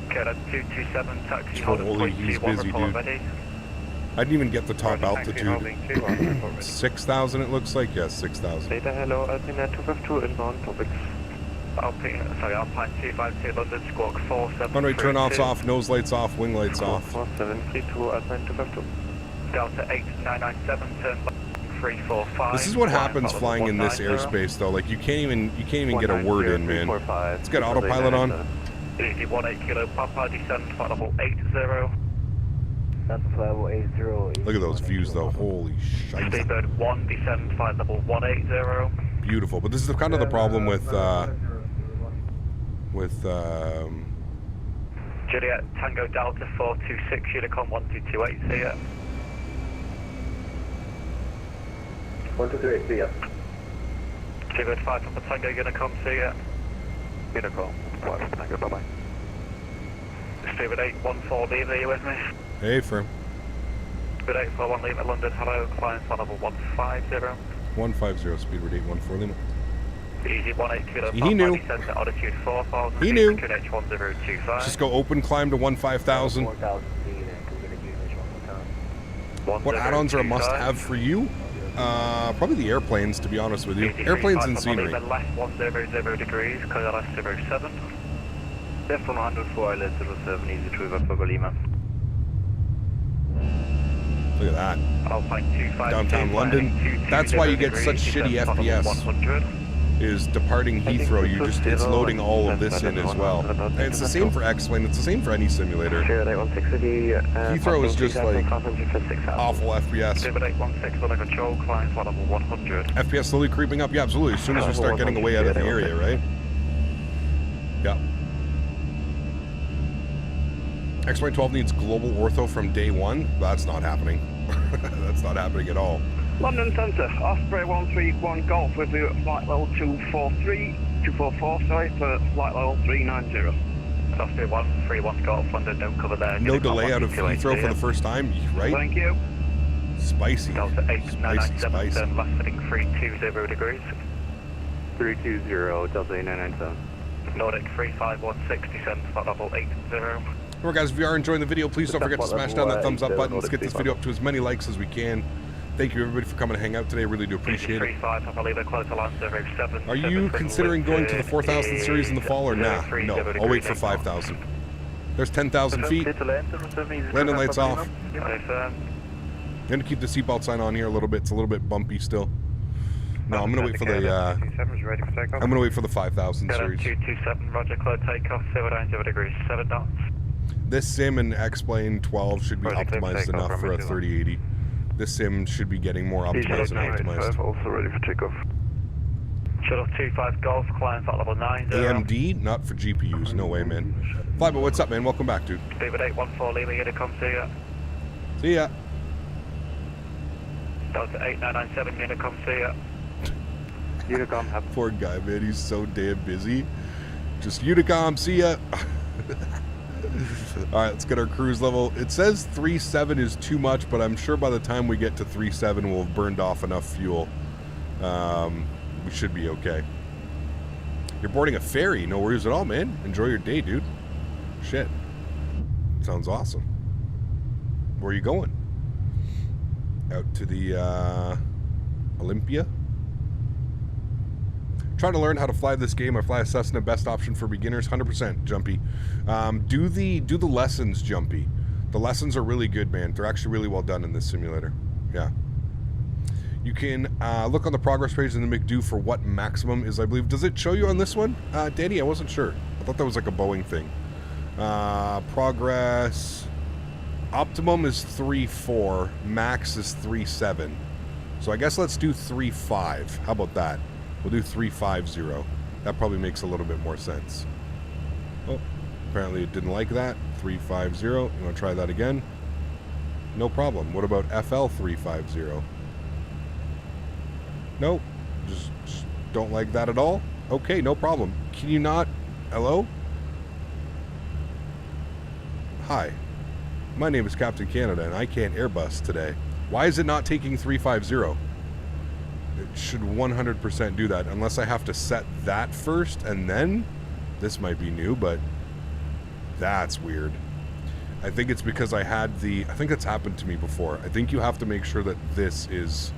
S4: KLM 227, taxi, hold
S1: Holy,
S4: at
S1: he's
S4: 0.21,
S1: busy,
S4: report
S1: dude.
S4: ready.
S1: I didn't even get the top
S4: Taxi
S1: altitude.
S4: holding 2,
S1: 6,000 it looks like? Yes, 6,000.
S5: Data, hello, Alpine 252, inbound topics.
S4: Alpine 252, London, squawk 47.
S1: Runway turn offs off, nose lights off, wing lights off.
S5: 4732, Alpine 252.
S4: Delta 8997, turn left 345.
S1: This is what happens flying in this airspace though. Like you can't even get a word in, man. Let's get autopilot on.
S4: Easy 18 kilo Papa, descend flight level 80.
S1: Look at those views though. Holy shit.
S4: Speedbird 1, descend flight level 180.
S1: Beautiful. But this is kind of the problem with
S4: Juliet Tango Delta 426, Unicom 1228, see ya.
S3: 123, see ya.
S4: Speedbird 5 Papa Tango Unicom, see ya.
S5: Unicom, 5, Tango, bye-bye.
S4: Speedbird 814, Lima, are you with me?
S1: Hey, firm.
S4: Speedbird 841, Lima, London, hello, climb flight level 150.
S1: 150, speedbird 814 Lima.
S4: Easy 18 kilo
S1: He
S4: Papa,
S1: knew.
S4: descend to altitude 4000.
S1: He knew.
S4: H1025.
S1: Just go open climb to 15,000. What add-ons are a must-have for you? Probably the airplanes, to be honest with you. Airplanes and scenery.
S4: Left 100 degrees, clear left 07.
S5: Left 104, left 07, EasyJet Papa Lima.
S1: Look at that.
S4: Alpine 252,
S1: Downtown London. That's why you get such shitty FPS.
S4: 100.
S1: Is departing Heathrow, it's loading all of this in as well. And it's the same for X-Plane, it's the same for any simulator. Heathrow is just like awful FPS.
S4: Speedbird 816 under control, climb flight level 100.
S1: FPS slowly creeping up, yeah, absolutely. As soon as we start getting away out of the area, right? Yeah. X-Plane 12 needs global ortho from day one. That's not happening. That's not happening at all.
S6: London Centre, Osprey 131 Golf with you at flight level 244, sorry, for flight level 390.
S4: Osprey 131 Golf, London, no cover there.
S1: No delay out of Heathrow for the first time, right?
S6: Thank you.
S1: Spicy.
S4: Delta
S1: Spicy,
S4: 8997,
S1: spicy.
S4: turn left heading 320 degrees.
S5: 320, Delta 8997.
S4: Nordic 3516, descend flight level 80.
S1: Alright guys, if you are enjoying the video, please don't forget to smash down that thumbs up button. Let's get this video up to as many likes as we can. Thank you everybody for coming to hang out today. Really do appreciate it. Are you considering going to the 4,000 series in the fall or nah? No, I'll wait for 5,000. There's 10,000 feet. Landing lights off. I'm going to keep the seatbelt sign on here a little bit. It's a little bit bumpy still. No, I'm going to wait for the I'm going to wait for the 5,000 series.
S4: 227, Roger, clear takeoff, 090 degrees, 7 knots.
S1: This sim and X-Plane 12 should be optimized enough for a 3080. This sim should be getting more optimized and optimized.
S5: Also ready for takeoff.
S4: Shuttle 25 Golf, climb flight level 90.
S1: AMD, not for GPUs. No way, man. Fly, but what's up, man? Welcome back, dude.
S4: Speedbird 814, Lima, Unicom, see ya.
S1: See ya.
S4: Delta 8997, Unicom, see ya.
S5: Unicom, have
S1: Poor guy, man. He's so damn busy. Just Unicom, see ya. Alright, let's get our cruise level. It says 3.7 is too much, but I'm sure by the time we get to 3.7 we'll have burned off enough fuel. We should be okay. You're boarding a ferry. No worries at all, man. Enjoy your day, dude. Shit. Sounds awesome. Where are you going? Out to the Olympia? Trying to learn how to fly this game. I fly a Cessna, best option for beginners. 100% Jumpy. Do the lessons, Jumpy. The lessons are really good, man. They're actually really well done in this simulator. Yeah. You can look on the progress page in the McDo for what maximum is, I believe. Does it show you on this one? Danny, I wasn't sure. I thought that was like a Boeing thing. Progress. Optimum is 3.4. Max is 3.7. So I guess let's do 3.5. How about that? We'll do 3.50. That probably makes a little bit more sense. Oh, apparently it didn't like that. 3.50. You want to try that again? No problem. What about FL 3.50? Nope. Just don't like that at all? Okay, no problem. Can you not... Hello? Hi. My name is Captain Canada, and I can't Airbus today. Why is it not taking 3.50? It should 100% do that, unless I have to set that first, and then... This might be new, but... That's weird. I think it's because I had the... I think that's happened to me before. I think you have to make sure that this is...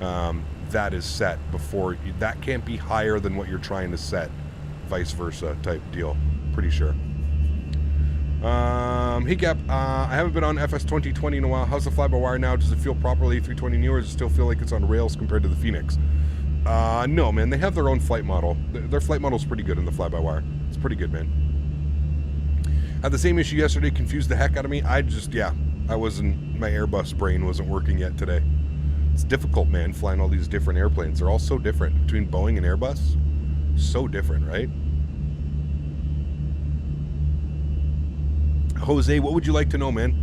S1: that is set before... That can't be higher than what you're trying to set. Vice versa type deal. Pretty sure. Hey Cap, I haven't been on FS 2020 in a while. How's the fly-by-wire now? Does it feel properly A320 new, or does it still feel like it's on rails compared to the Phoenix? No, man. They have their own flight model. Their flight model's pretty good in the fly-by-wire. It's pretty good, man. Had the same issue yesterday. Confused the heck out of me. I wasn't... My Airbus brain wasn't working yet today. It's difficult, man, flying all these different airplanes. They're all so different. Between Boeing and Airbus. So different, right? Jose, what would you like to know, man?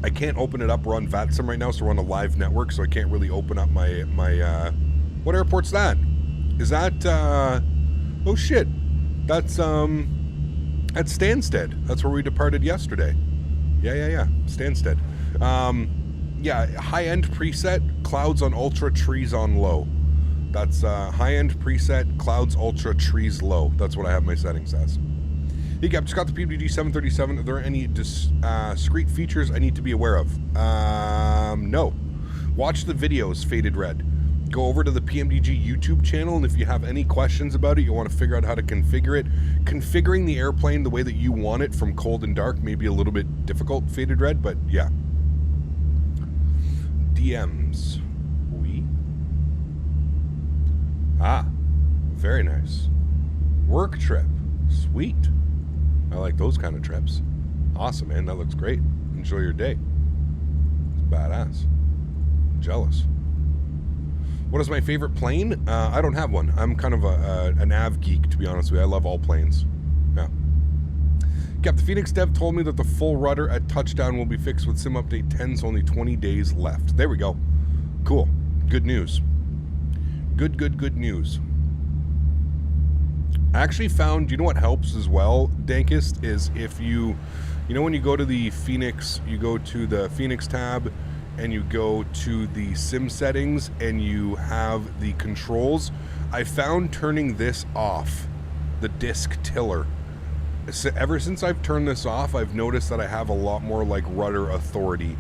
S1: I can't open it up. We're on VATSIM right now, so we're on a live network, so I can't really open up my what airport's that? Is that, oh shit. That's Stansted. That's where we departed yesterday. Yeah. Stansted. Yeah, high-end preset, clouds on ultra, trees on low. That's high-end preset, clouds ultra, trees low. That's what I have my settings as. Hey, Cap, just got the PMDG 737. Are there any discrete features I need to be aware of? No. Watch the videos, Faded Red. Go over to the PMDG YouTube channel, and if you have any questions about it, you want to figure out how to configure it. Configuring the airplane the way that you want it from cold and dark may be a little bit difficult, Faded Red, but yeah. DMs. Oui. Ah, very nice. Work trip. Sweet. I like those kind of trips. Awesome, man. That looks great. Enjoy your day. It's badass. I'm jealous. What is my favorite plane? I don't have one. I'm kind of a nav geek, to be honest with you. I love all planes. Yeah. Cap, the Phoenix dev told me that the full rudder at touchdown will be fixed with Sim Update 10, so only 20 days left. There we go. Cool. Good news. Good news. I actually found, you know what helps as well, Dankest, is if you know when you go to the Phoenix, you go to the Phoenix tab and you go to the sim settings and you have the controls. I found turning this off, the disc tiller. Ever since I've turned this off, I've noticed that I have a lot more like rudder authority.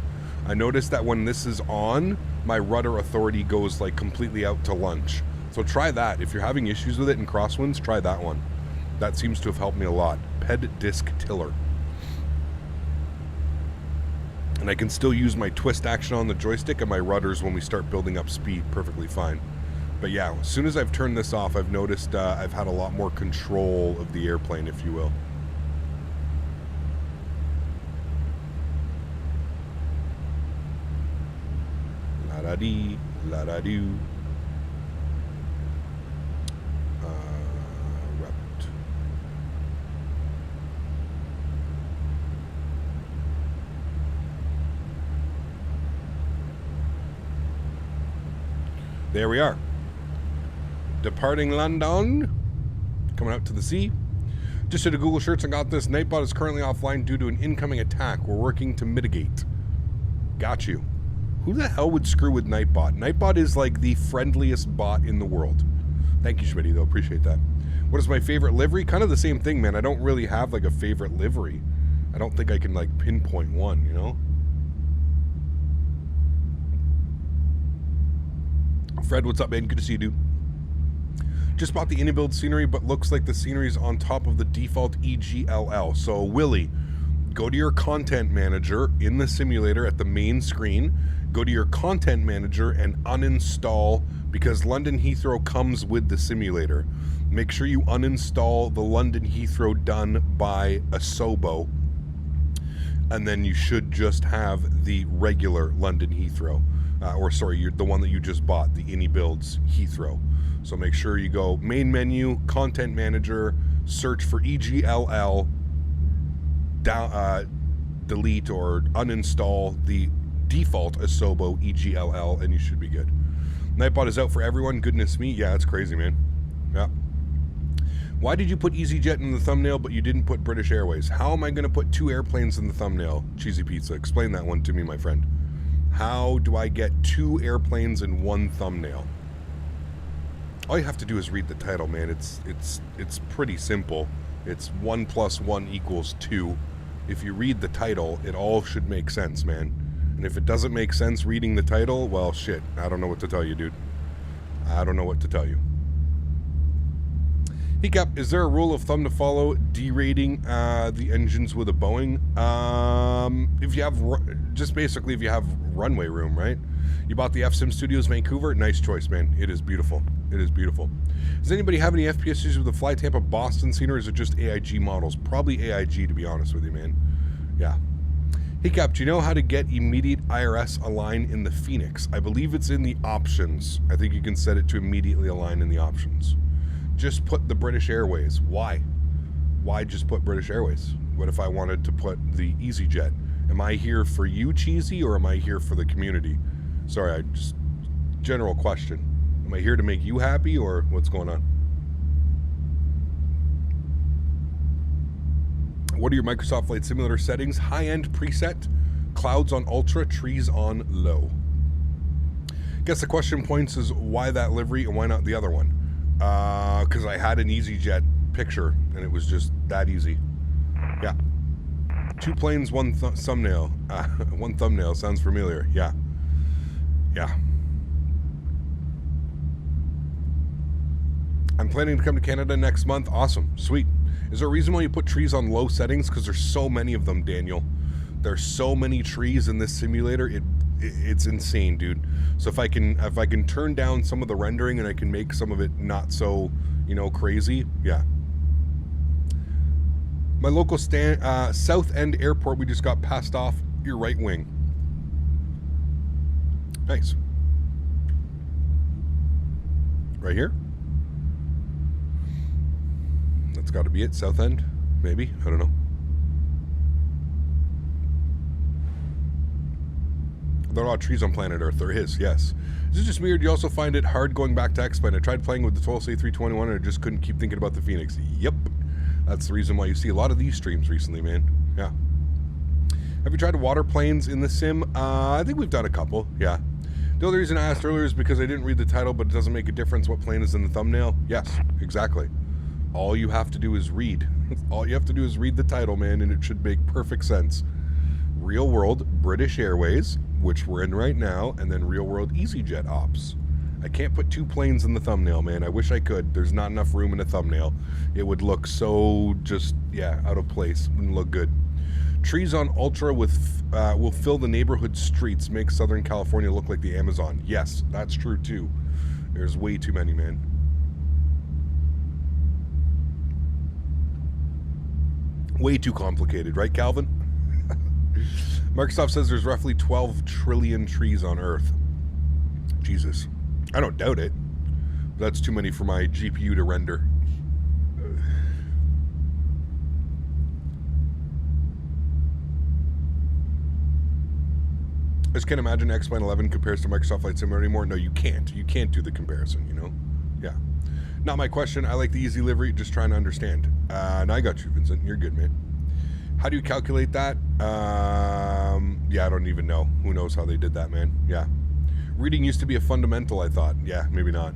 S1: I noticed that when this is on, my rudder authority goes like completely out to lunch. So try that. If you're having issues with it in crosswinds, try that one. That seems to have helped me a lot. Ped disc tiller. And I can still use my twist action on the joystick and my rudders when we start building up speed perfectly fine. But yeah, as soon as I've turned this off, I've noticed I've had a lot more control of the airplane, if you will. La-da-dee, la-da-doo. There we are. Departing London. Coming out to the sea. Just did a Google search and got this. Nightbot is currently offline due to an incoming attack. We're working to mitigate. Got you. Who the hell would screw with Nightbot? Nightbot is like the friendliest bot in the world. Thank you, Smitty, though. Appreciate that. What is my favorite livery? Kind of the same thing, man. I don't really have like a favorite livery. I don't think I can like pinpoint one, you know? Fred, what's up, man? Good to see you, dude. Just bought the in-build scenery, but looks like the scenery's on top of the default EGLL. So, Willie, go to your content manager in the simulator at the main screen. Go to your content manager and uninstall, because London Heathrow comes with the simulator. Make sure you uninstall the London Heathrow done by Asobo, and then you should just have the regular London Heathrow. The one that you just bought, the in-builds Heathrow. So make sure you go main menu, content manager, search for EGLL, delete or uninstall the default Asobo EGLL, and you should be good. Nightbot is out for everyone. Goodness me. Yeah, it's crazy, man. Yeah. Why did you put EasyJet in the thumbnail, but you didn't put British Airways? How am I going to put 2 airplanes in the thumbnail? Cheesy Pizza. Explain that one to me, my friend. How do I get 2 airplanes in one thumbnail? All you have to do is read the title, man. It's pretty simple. It's 1 + 1 = 2. If you read the title, it all should make sense, man. And if it doesn't make sense reading the title, well, shit. I don't know what to tell you, dude. I don't know what to tell you. Hiccup, is there a rule of thumb to follow derating the engines with a Boeing? If you have, if you have runway room, right? You bought the FSIM Studios Vancouver? Nice choice, man. It is beautiful. It is beautiful. Does anybody have any FPS issues with the Fly Tampa Boston scene, or is it just AIG models? Probably AIG, to be honest with you, man. Yeah. Hiccup, do you know how to get immediate IRS align in the Phoenix? I believe it's in the options. I think you can set it to immediately align in the options. Just put the British Airways. Why? Why just put British Airways? What if I wanted to put the EasyJet? Am I here for you, Cheesy, or am I here for the community? Sorry, general question. Am I here to make you happy, or what's going on? What are your Microsoft Flight Simulator settings? High-end preset, clouds on ultra, trees on low. Guess the question points is why that livery and why not the other one? Because I had an EasyJet picture and it was just that easy. Yeah. 2 planes, one thumbnail. One thumbnail sounds familiar. Yeah. Yeah. I'm planning to come to Canada next month. Awesome. Sweet. Is there a reason why you put trees on low settings? Because there's so many of them, Daniel. There's so many trees in this simulator. It's insane, dude. So if I can turn down some of the rendering and I can make some of it not so, crazy, yeah. My local South End Airport, we just got passed off your right wing. Nice. Right here? That's got to be it. South End? Maybe? I don't know. There are a lot of trees on planet Earth. There is, yes. Is it just me, or do you also find it hard going back to X-Plane? I tried playing with the Tulsa A321 and I just couldn't keep thinking about the Phoenix. Yep. That's the reason why you see a lot of these streams recently, man. Yeah. Have you tried water planes in the sim? I think we've done a couple, yeah. The only reason I asked earlier is because I didn't read the title, but it doesn't make a difference what plane is in the thumbnail. Yes, exactly. All you have to do is read. All you have to do is read the title, man, and it should make perfect sense. Real World British Airways, which we're in right now, and then Real World EasyJet Ops. I can't put 2 planes in the thumbnail, man. I wish I could. There's not enough room in a thumbnail. It would look so just, yeah, out of place. Wouldn't look good. Trees on Ultra will fill the neighborhood streets, make Southern California look like the Amazon. Yes, that's true too. There's way too many, man. Way too complicated, right, Calvin? Microsoft says there's roughly 12 trillion trees on Earth. Jesus. I don't doubt it. That's too many for my GPU to render. I just can't imagine X-Plane 11 compares to Microsoft Flight Simulator anymore. No, you can't. You can't do the comparison, Yeah. Not my question. I like the easy livery. Just trying to understand. And I got you, Vincent. You're good, man. How do you calculate that? Yeah, I don't even know. Who knows how they did that, man? Yeah. Reading used to be a fundamental, I thought. Yeah, maybe not.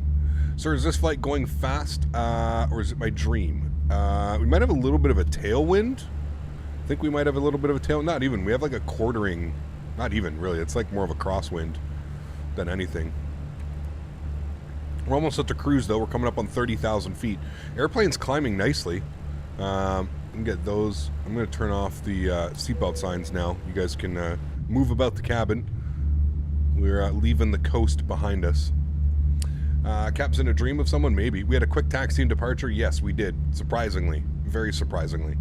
S1: Sir, is this flight going fast, or is it my dream? We might have a little bit of a tailwind. I think we might have a little bit of a tail. Not even. We have like a quartering. Not even, really. It's like more of a crosswind than anything. We're almost at the cruise, though. We're coming up on 30,000 feet. Airplane's climbing nicely. You can get those. I'm going to turn off the seatbelt signs now. You guys can move about the cabin. We're leaving the coast behind us. Cap's in a dream of someone? Maybe. We had a quick taxi and departure? Yes, we did. Surprisingly. Very surprisingly.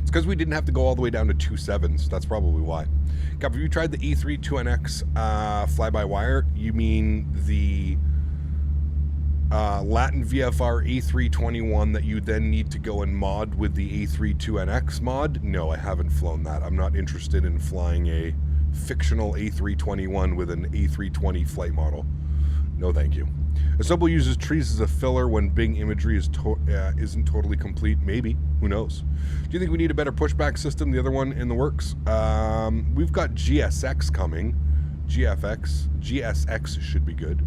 S1: It's because we didn't have to go all the way down to 2.7s. That's probably why. Cap, have you tried the E3-2NX fly-by-wire? You mean the Latin VFR A321 that you then need to go and mod with the A3-2NX mod? No, I haven't flown that. I'm not interested in flying a fictional A321 with an A320 flight model. No, thank you. Assemble uses trees as a filler when Bing imagery isn't totally complete. Maybe. Who knows? Do you think we need a better pushback system? The other one in the works? We've got GSX coming. GSX should be good.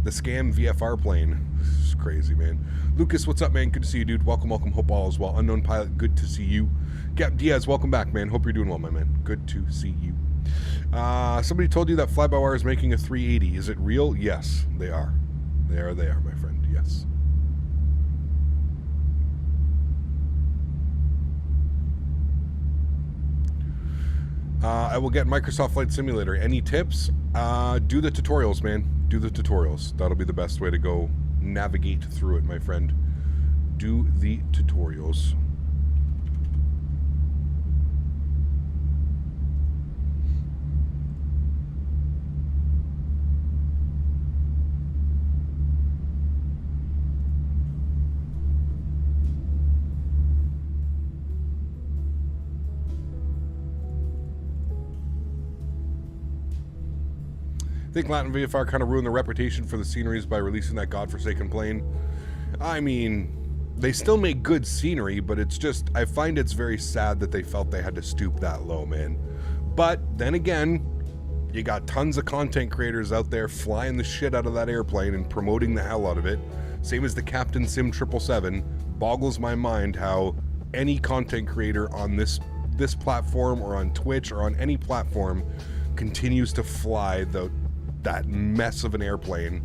S1: The Scam VFR plane. This is crazy, man. Lucas, what's up, man? Good to see you, dude. Welcome. Hope all is well. Unknown pilot, good to see you. Cap Diaz, welcome back, man. Hope you're doing well, my man. Good to see you. Somebody told you that fly-by-wire is making a 380. Is it real? Yes, they are. They are, my friend. Yes. I will get Microsoft Flight Simulator. Any tips? Do the tutorials, man. Do the tutorials. That'll be the best way to go navigate through it, my friend. Do the tutorials. I think Latin VFR kind of ruined the reputation for the sceneries by releasing that godforsaken plane. I mean, they still make good scenery, but it's just, I find it's very sad that they felt they had to stoop that low, man. But then again, you got tons of content creators out there flying the shit out of that airplane and promoting the hell out of it. Same as the Captain Sim 777. Boggles my mind how any content creator on this platform or on Twitch or on any platform continues to fly that mess of an airplane.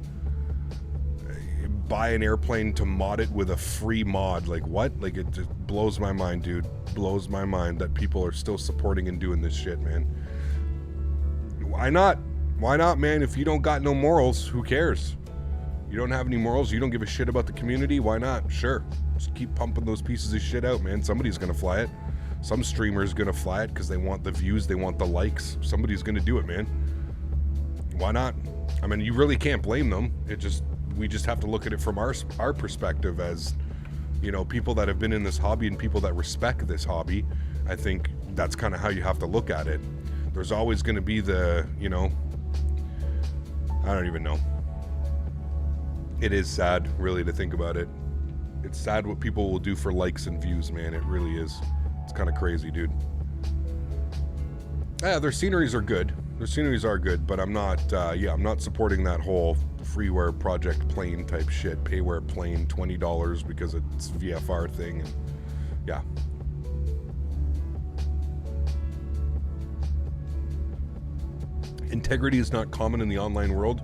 S1: Buy an airplane to mod it with a free mod. Like, what? Like, it just blows my mind, dude. Blows my mind that people are still supporting and doing this shit, man. Why not? Why not, man? If you don't got no morals, who cares? You don't have any morals, you don't give a shit about the community, why not? Sure. Just keep pumping those pieces of shit out, man. Somebody's gonna fly it. Some streamer's gonna fly it because they want the views, they want the likes. Somebody's gonna do it, man. Why not? I mean, you really can't blame them. We just have to look at it from our perspective as, you know, people that have been in this hobby and people that respect this hobby. I think that's kind of how you have to look at it. There's always going to be the, you know, I don't even know. It is sad, really, to think about it. It's sad what people will do for likes and views, man. It really is. It's kind of crazy, dude. Yeah, their sceneries are good. Their sceneries are good, but I'm not, I'm not supporting that whole freeware project plane type shit. Payware plane, $20 because it's VFR thing, and yeah. Integrity is not common in the online world.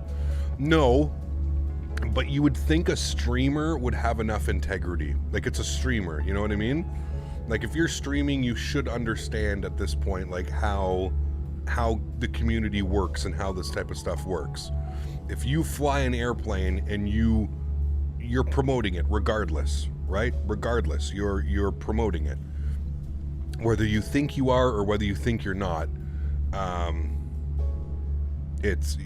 S1: No, but you would think a streamer would have enough integrity. Like, it's a streamer, you know what I mean? Like, if you're streaming, you should understand at this point, like, how the community works and how this type of stuff works. If you fly an airplane and you're promoting it regardless, right? Regardless, you're promoting it. Whether you think you are or whether you think you're not,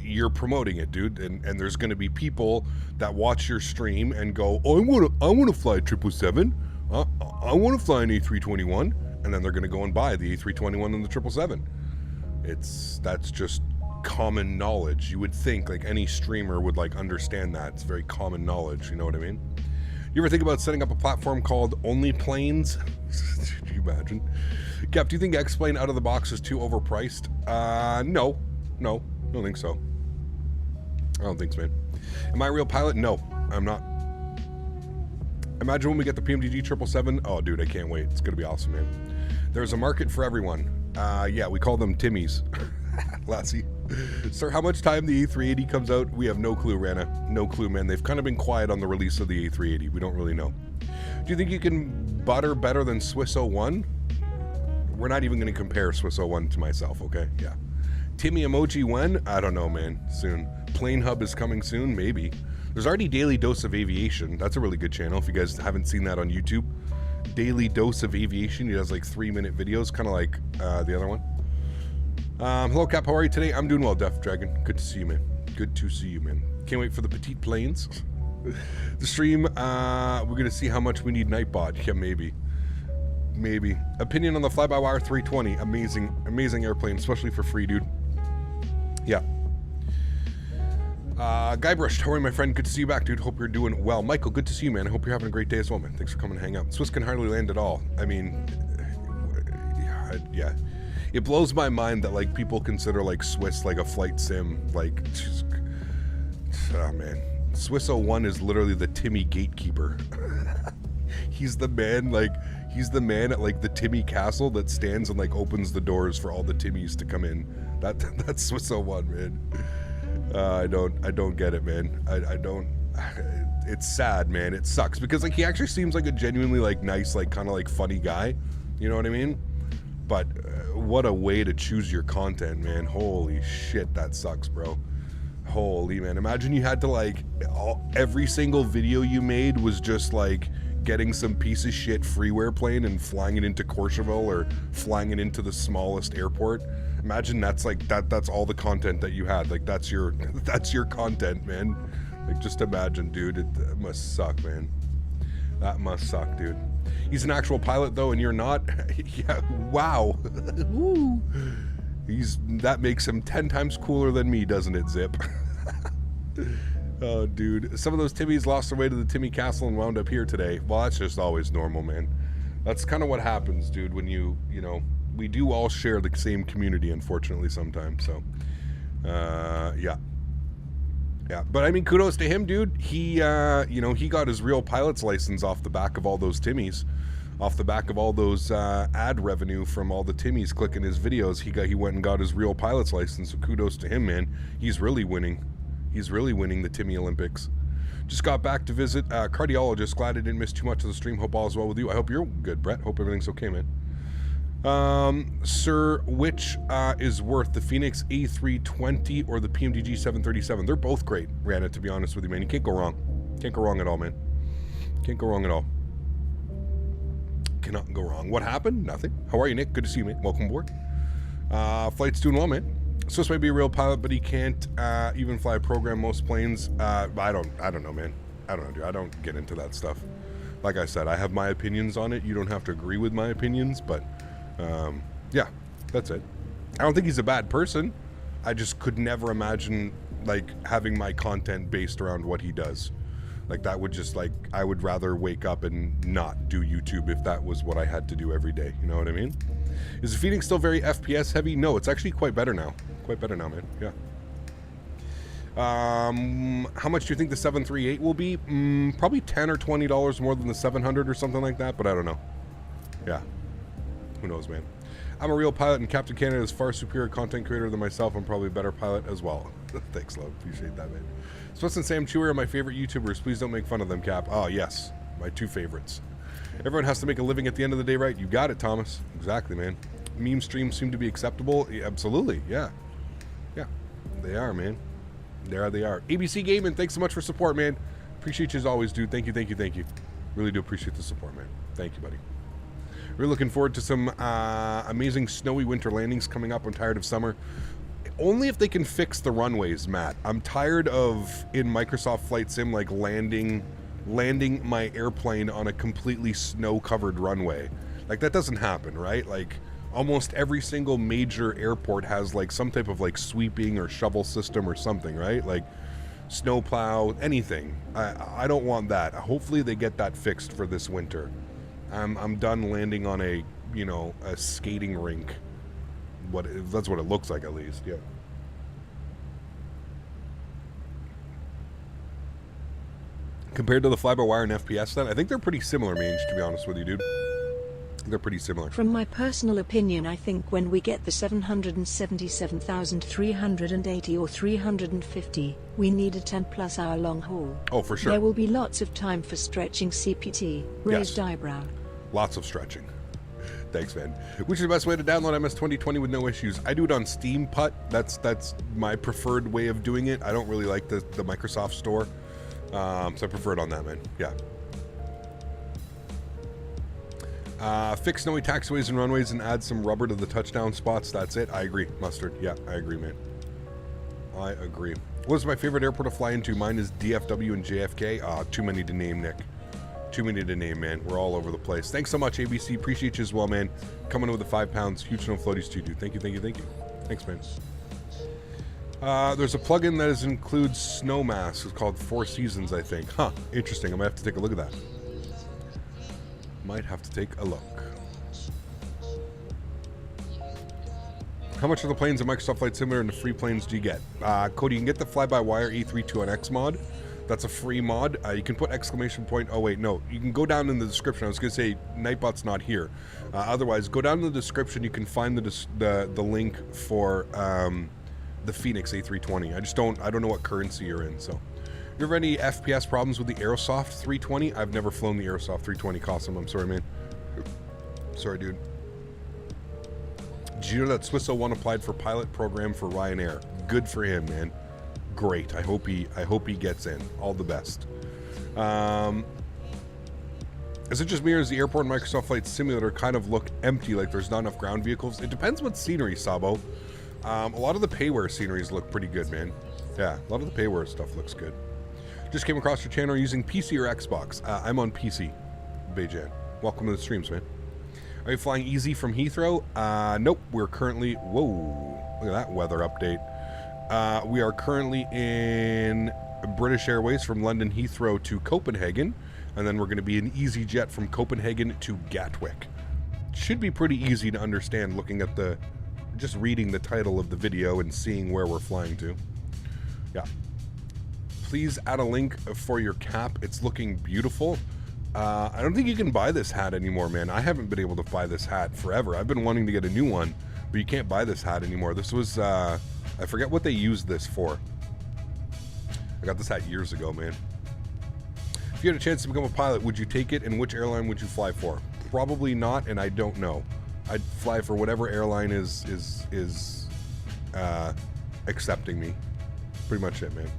S1: you're promoting it, dude. And there's going to be people that watch your stream and go, oh, I want to fly a 777. I want to fly an A321, and then they're going to go and buy the A321 and the 777. That's just common knowledge. You would think like any streamer would like understand that. It's very common knowledge, you know what I mean? You ever think about setting up a platform called Only Planes? Could you imagine? Cap, do you think X-Plane out of the box is too overpriced? No, I don't think so. I don't think so, man. Am I a real pilot? No, I'm not. Imagine when we get the PMDG 777. Oh, dude, I can't wait. It's gonna be awesome, man. There's a market for everyone. Yeah, we call them Timmies. Lassie. Sir, how much time the A380 comes out? We have no clue, Rana. No clue, man. They've kind of been quiet on the release of the A380. We don't really know. Do you think you can butter better than Swiss 01? We're not even going to compare Swiss 01 to myself, okay? Yeah. Timmy emoji when? I don't know, man. Soon. Plane Hub is coming soon? Maybe. There's already Daily Dose of Aviation. That's a really good channel if you guys haven't seen that on YouTube. Daily Dose of Aviation. He does like 3-minute videos, kind of like the other one. Hello, Cap. How are you today? I'm doing well, Def Dragon. Good to see you, man. Good to see you, man. Can't wait for the petite planes. The stream, we're going to see how much we need Nightbot. Yeah, maybe. Maybe. Opinion on the fly-by-wire 320. Amazing, amazing airplane, especially for free, dude. Yeah. Guybrush, how are you, my friend? Good to see you back, dude. Hope you're doing well. Michael, good to see you, man. I hope you're having a great day as well, man. Thanks for coming to hang out. Swiss can hardly land at all. I mean, yeah. It blows my mind that, like, people consider, like, Swiss, like, a flight sim. Like, just, oh, man. Swiss 01 is literally the Timmy gatekeeper. He's the man, like, he's the man at, like, the Timmy castle that stands and, like, opens the doors for all the Timmys to come in. That's Swiss 01, man. I don't get it, man. I don't. It's sad, man. It sucks because, like, he actually seems like a genuinely, like, nice, like, kind of, like, funny guy. You know what I mean? But what a way to choose your content, man. Holy shit, that sucks, bro. Holy, man. Imagine you had to, like, every single video you made was just, like, getting some piece of shit freeware plane and flying it into Courchevel or flying it into the smallest airport. Imagine that's, like, that's all the content that you had. Like, that's your content, man. Like, just imagine, dude. It must suck, man. That must suck, dude. He's an actual pilot, though, and you're not? Yeah, wow. Woo. That makes him 10 times cooler than me, doesn't it, Zip? Oh, dude. Some of those Timmys lost their way to the Timmy Castle and wound up here today. Well, that's just always normal, man. That's kind of what happens, dude, when you know, we do all share the same community, unfortunately, sometimes, so, yeah. Yeah, but I mean, kudos to him, dude. He, you know, he got his real pilot's license off the back of all those Timmys, off the back of all those ad revenue from all the Timmys clicking his videos. He went and got his real pilot's license. So kudos to him, man. He's really winning. He's really winning the Timmy Olympics. Just got back to visit cardiologist. Glad I didn't miss too much of the stream. Hope all is well with you. I hope you're good, Brett. Hope everything's okay, man. Sir, which is worth the Phoenix A320 or the PMDG 737? They're both great, Rana, to be honest with you, man. You can't go wrong. Can't go wrong at all, man. Can't go wrong at all. Cannot go wrong. What happened? Nothing. How are you, Nick? Good to see you, man. Welcome aboard. Flight's doing well, man. Swiss may be a real pilot, but he can't even fly a program most planes. I don't know, man. I don't know, dude. I don't get into that stuff. Like I said, I have my opinions on it. You don't have to agree with my opinions, but yeah, that's it. I don't think he's a bad person. I just could never imagine, like, having my content based around what he does. Like, that would just, like, I would rather wake up and not do YouTube if that was what I had to do every day. You know what I mean? Is the Phoenix still very FPS heavy? No, it's actually quite better now. Quite better now, man. Yeah. How much do you think the 738 will be? Probably $10 or $20 more than the 700 or something like that, but I don't know. Yeah. Who knows, man? I'm a real pilot, and Captain Canada is far superior content creator than myself. I'm probably a better pilot as well. Thanks, love. Appreciate that, man. Swiss and Sam Chewy are my favorite YouTubers. Please don't make fun of them, Cap. Oh, yes. My two favorites. Everyone has to make a living at the end of the day, right? You got it, Thomas. Exactly, man. Meme streams seem to be acceptable. Yeah, absolutely. Yeah. Yeah. They are, man. There they are. ABC Gaming, thanks so much for support, man. Appreciate you as always, dude. Thank you, thank you, thank you. Really do appreciate the support, man. Thank you, buddy. We're looking forward to some amazing snowy winter landings coming up. I'm tired of summer. Only if they can fix the runways, Matt. I'm tired of, in Microsoft Flight Sim, like landing my airplane on a completely snow-covered runway. Like, that doesn't happen, right? Like, almost every single major airport has, like, some type of, like, sweeping or shovel system or something, right? Like, snowplow, anything. I don't want that. Hopefully they get that fixed for this winter. I'm done landing on a, you know, a skating rink. That's what it looks like, at least. Yeah. Compared to the fly-by-wire and FPS, then I think they're pretty similar, Mange, to be honest with you, dude. They're pretty similar.
S7: From my personal opinion, I think when we get the 777,380 or 350, we need a 10+ hour long haul.
S1: Oh, for sure.
S7: There will be lots of time for stretching CPT, raised eyebrow.
S1: Lots of stretching. Thanks, man. Which is the best way to download MS 2020 with no issues? I do it on Steam Putt. That's my preferred way of doing it. I don't really like the Microsoft Store, so I prefer it on that, man. Yeah. Fix snowy taxiways and runways and add some rubber to the touchdown spots. That's it. I agree. Mustard. Yeah, I agree, man. I agree. What's my favorite airport to fly into? Mine is DFW and JFK. Too many to name, Nick. Too many to name, man. We're all over the place. Thanks so much, ABC. Appreciate you as well, man. Coming in with the 5 pounds. Huge no floaties to you, dude. Thank you, thank you, thank you. Thanks, man. There's a plugin that includes snow masks. It's called Four Seasons, I think. Huh. Interesting. I might have to take a look at that. Might have to take a look. How much of the planes in Microsoft Flight Simulator and the free planes do you get? Cody, you can get the fly-by-wire A321X mod. That's a free mod. You can put exclamation point. Oh, wait, no. You can go down in the description. I was going to say Nightbot's not here. Otherwise, go down in the description. You can find the link for the Phoenix A320. I don't know what currency you're in, so. You ever any FPS problems with the Aerosoft 320? I've never flown the Aerosoft 320 Cosm. I'm sorry, man. Sorry, dude. Did you know that Swiss 01 applied for pilot program for Ryanair? Good for him, man. Great. I hope he gets in. All the best. Is it just me or does the airport and Microsoft Flight Simulator kind of look empty, like there's not enough ground vehicles? It depends what scenery, Sabo. A lot of the payware sceneries look pretty good, man. Yeah, a lot of the payware stuff looks good. Just came across your channel using PC or Xbox. I'm on PC, Bejan. Welcome to the streams, man. Are you flying easy from Heathrow? Nope. We're currently... Whoa. Look at that weather update. We are currently in British Airways from London Heathrow to Copenhagen. And then we're going to be in EasyJet from Copenhagen to Gatwick. Should be pretty easy to understand looking at the... Just reading the title of the video and seeing where we're flying to. Yeah. Please add a link for your cap. It's looking beautiful. I don't think you can buy this hat anymore, man. I haven't been able to buy this hat forever. I've been wanting to get a new one, but you can't buy this hat anymore. This was, I forget what they used this for. I got this hat years ago, man. If you had a chance to become a pilot, would you take it, and which airline would you fly for? Probably not, and I don't know. I'd fly for whatever airline is accepting me. Pretty much it, man.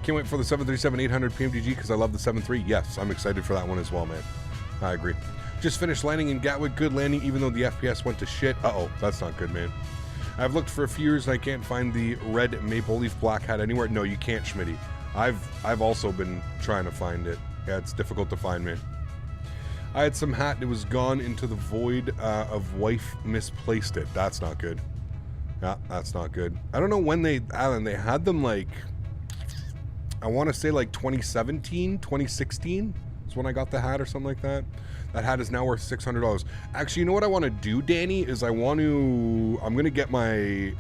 S1: Can't wait for the 737-800 PMDG because I love the 7.3. Yes, I'm excited for that one as well, man. I agree. Just finished landing in Gatwick. Good landing, even though the FPS went to shit. Uh-oh, that's not good, man. I've looked for a few years and I can't find the red maple leaf black hat anywhere. No, you can't, Smitty. I've also been trying to find it. Yeah, it's difficult to find, man. I had some hat. It was gone into the void of wife misplaced it. That's not good. Yeah, that's not good. I don't know when they had them, like... I want to say like 2017, 2016 is when I got the hat or something like that. That hat is now worth $600. Actually, you know what I want to do, Danny, is I'm going to get I'm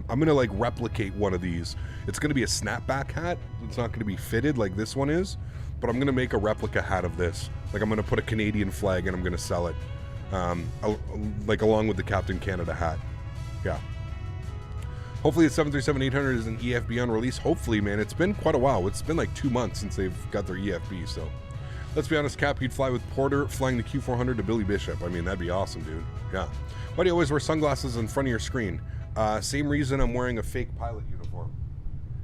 S1: going to like replicate one of these. It's going to be a snapback hat. It's not going to be fitted like this one is, but I'm going to make a replica hat of this. Like I'm going to put a Canadian flag and I'm going to sell it, like along with the Captain Canada hat. Yeah. Hopefully the 737-800 is an EFB on release. Hopefully, man. It's been quite a while. It's been like 2 months since they've got their EFB, so. Let's be honest, Cap, you'd fly with Porter flying the Q400 to Billy Bishop. I mean, that'd be awesome, dude. Yeah. Why do you always wear sunglasses in front of your screen? Same reason I'm wearing a fake pilot uniform.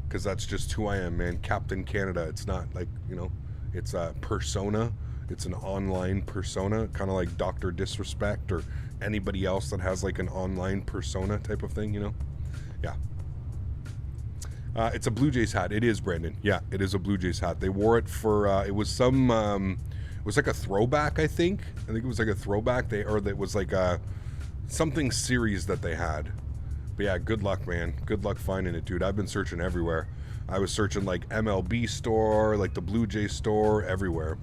S1: Because that's just who I am, man. Captain Canada. It's not like, you know, it's a persona. It's an online persona, kind of like Dr. Disrespect or anybody else that has like an online persona type of thing, you know? Yeah. It's a Blue Jays hat. It is, Brandon. Yeah, it is a Blue Jays hat. They wore it for, it was some, it was like a throwback, I think. I think it was like a throwback. It was like a, something series that they had. But yeah, good luck, man. Good luck finding it, dude. I've been searching everywhere. I was searching like MLB store, like the Blue Jays store, everywhere.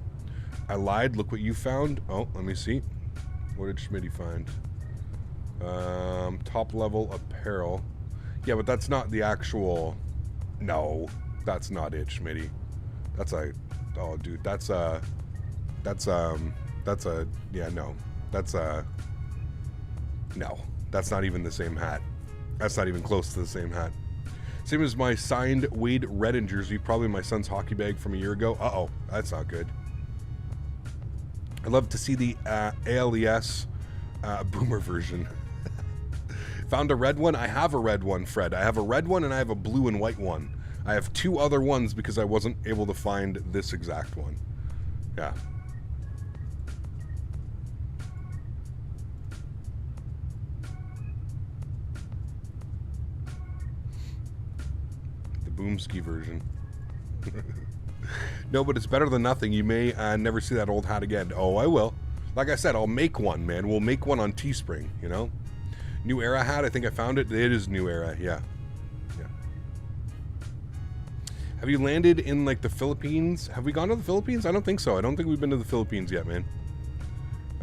S1: I lied. Look what you found. Oh, let me see. What did Smitty find? Top level apparel. Yeah, but that's not the actual... No, that's not it, Smitty. That's a... Oh, dude, that's a... Yeah, no. That's a... No. That's not even the same hat. That's not even close to the same hat. Same as my signed Wade Redden jersey, probably my son's hockey bag from a year ago. Uh-oh, that's not good. I'd love to see the ALES boomer version. Found a red one? I have a red one, Fred. I have a red one and I have a blue and white one. I have 2 other ones because I wasn't able to find this exact one. Yeah. Boomski version. No, but it's better than nothing. You may never see that old hat again. Oh, I will. Like I said, I'll make one, man. We'll make one on Teespring, you know? New Era hat, I think I found it. It is New Era, yeah. Yeah. Have you landed in, like, the Philippines? Have we gone to the Philippines? I don't think so. I don't think we've been to the Philippines yet, man.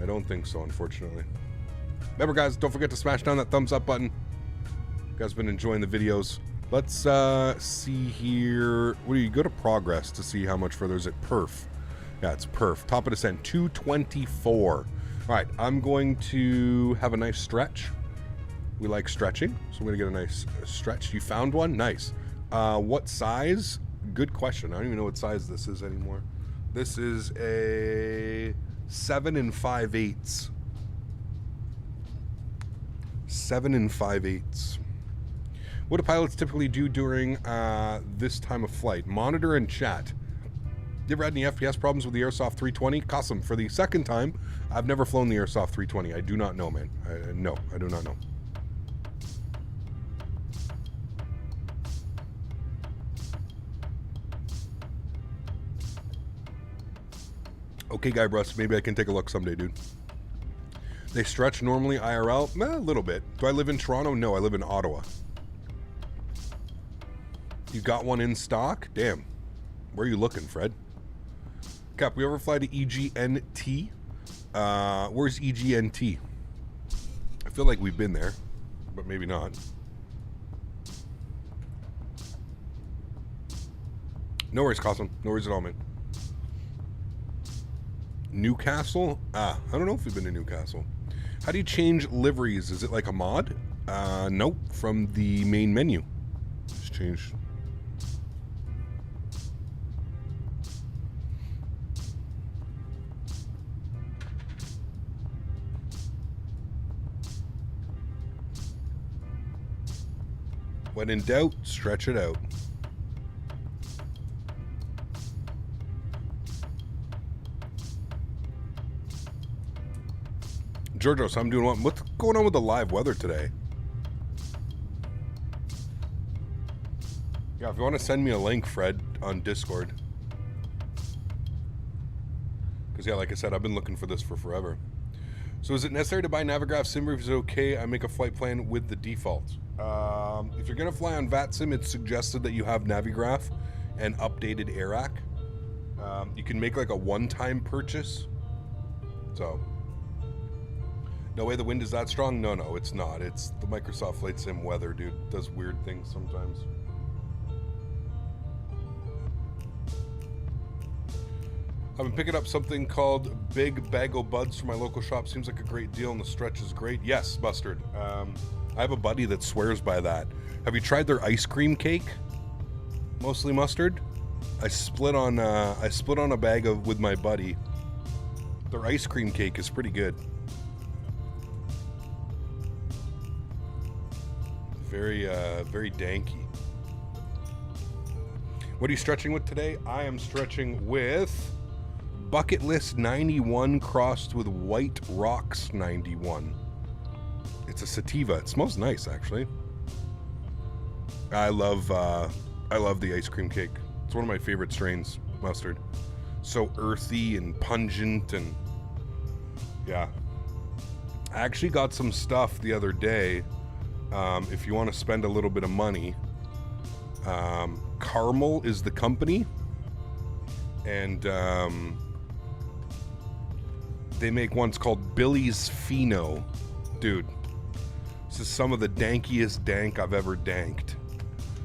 S1: I don't think so, unfortunately. Remember, guys, don't forget to smash down that thumbs up button. You guys have been enjoying the videos. Let's see here. What do you go to progress to see how much further is it? Perf. Yeah, it's perf. Top of descent, 224. All right, I'm going to have a nice stretch. We like stretching, so I'm going to get a nice stretch. You found one? Nice. What size? Good question. I don't even know what size this is anymore. This is a 7 5/8. 7 5/8. What do pilots typically do during this time of flight? Monitor and chat. You ever had any FPS problems with the Airsoft 320? Qasim, for the second time, I've never flown the Airsoft 320. I do not know, man. No, I do not know. Okay, Guy Bruss, maybe I can take a look someday, dude. They stretch normally IRL? A little bit. Do I live in Toronto? No, I live in Ottawa. You got one in stock? Damn. Where are you looking, Fred? Cap, we ever fly to EGNT? Where's EGNT? I feel like we've been there, but maybe not. No worries, Cosmo. No worries at all, man. Newcastle? I don't know if we've been to Newcastle. How do you change liveries? Is it like a mod? Nope. From the main menu. Just change. When in doubt, stretch it out. Georgios, I'm doing what? What's going on with the live weather today? Yeah, if you want to send me a link, Fred, on Discord. Because, yeah, like I said, I've been looking for this for forever. So is it necessary to buy Navigraph SimBrief? Is it okay I make a flight plan with the default? If you're going to fly on VATSIM, it's suggested that you have Navigraph and updated AirAC. You can make like a one-time purchase. So, no way the wind is that strong? No, no, it's not. It's the Microsoft Flight Sim weather, dude. It does weird things sometimes. I've been picking up something called Big Bag O' Buds from my local shop. Seems like a great deal and the stretch is great. Yes, Mustard. I have a buddy that swears by that. Have you tried their ice cream cake? Mostly Mustard. I split on a bag with my buddy. Their ice cream cake is pretty good. Very danky. What are you stretching with today? I am stretching with Bucket List 91 crossed with White Rocks 91. It's a sativa. It smells nice, actually. I love the ice cream cake. It's one of my favorite strains, Mustard. So earthy and pungent and yeah. I actually got some stuff the other day. If you want to spend a little bit of money, Caramel is the company, and they make ones called Billy's Pheno. Dude, this is some of the dankiest dank I've ever danked.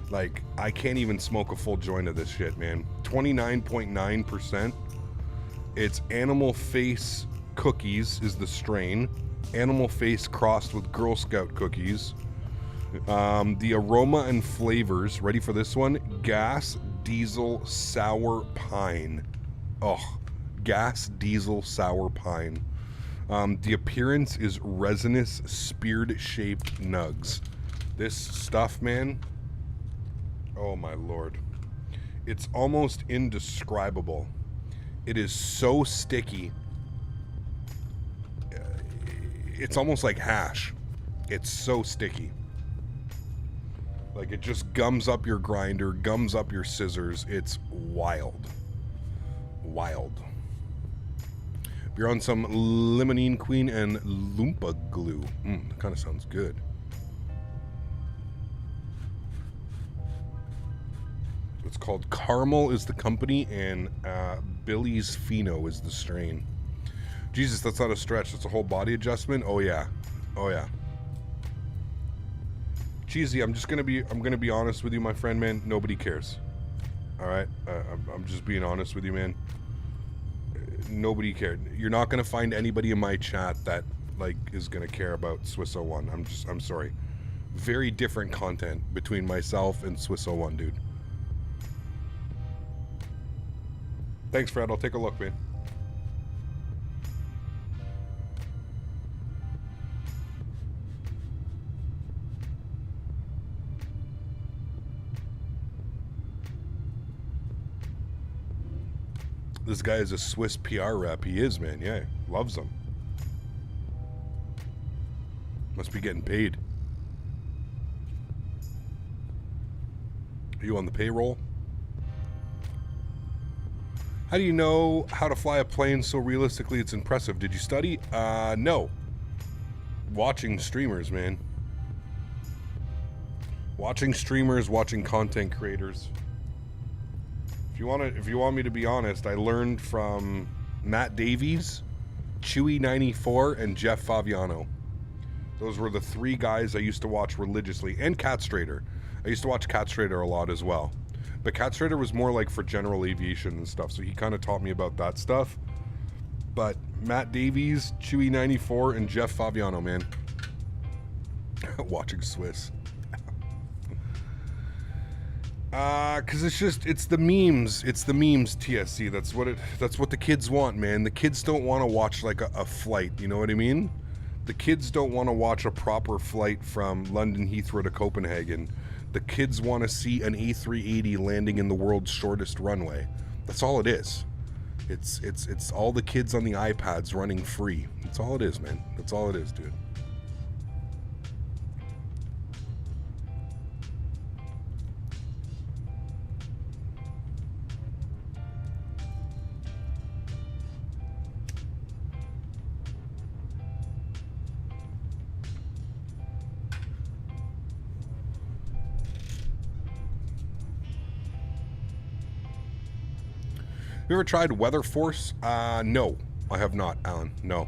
S1: Like, I can't even smoke a full joint of this shit, man. 29.9%. It's Animal Face Cookies is the strain. Animal Face crossed with Girl Scout cookies. The aroma and flavors, ready for this one? Gas, diesel, sour pine. Oh, gas, diesel, sour pine. The appearance is resinous, speared-shaped nugs. This stuff, man, oh my lord. It's almost indescribable. It is so sticky. It's almost like hash. It's so sticky. Like, it just gums up your grinder, gums up your scissors. It's wild. Wild. You're on some Limonene Queen and Loompa Glue. That kind of sounds good. It's called Caramel is the company, and Billy's Pheno is the strain. Jesus, that's not a stretch. That's a whole body adjustment. Oh yeah. Oh yeah. Cheesy, I'm gonna be honest with you, my friend, man. Nobody cares. All right, I'm just being honest with you, man. Nobody cared. You're not gonna find anybody in my chat that like is gonna care about Swiss 01. I'm sorry. Very different content between myself and Swiss 01, dude. Thanks, Fred. I'll take a look, man. This guy is a Swiss PR rep. He is, man. Yeah, loves them. Must be getting paid. Are you on the payroll? How do you know how to fly a plane so realistically it's impressive? Did you study? No. Watching streamers, man. Watching streamers, watching content creators. If you want me to be honest, I learned from Matt Davies, Chewy94, and Jeff Favignano. Those were the three guys I used to watch religiously, and Cat Strader. I used to watch Cat Strader a lot as well. But Cat Strader was more like for general aviation and stuff, so he kind of taught me about that stuff. But Matt Davies, Chewy94, and Jeff Favignano, man. Watching Swiss. Cause it's the memes, TSC. That's what the kids want, man. The kids don't want to watch like a flight, you know what I mean? The kids don't want to watch a proper flight from London Heathrow to Copenhagen. The kids want to see an A380 landing in the world's shortest runway. That's all it is. It's all the kids on the iPads running free. That's all it is, man. That's all it is, dude. You ever tried Weather Force? No, I have not, Alan. No.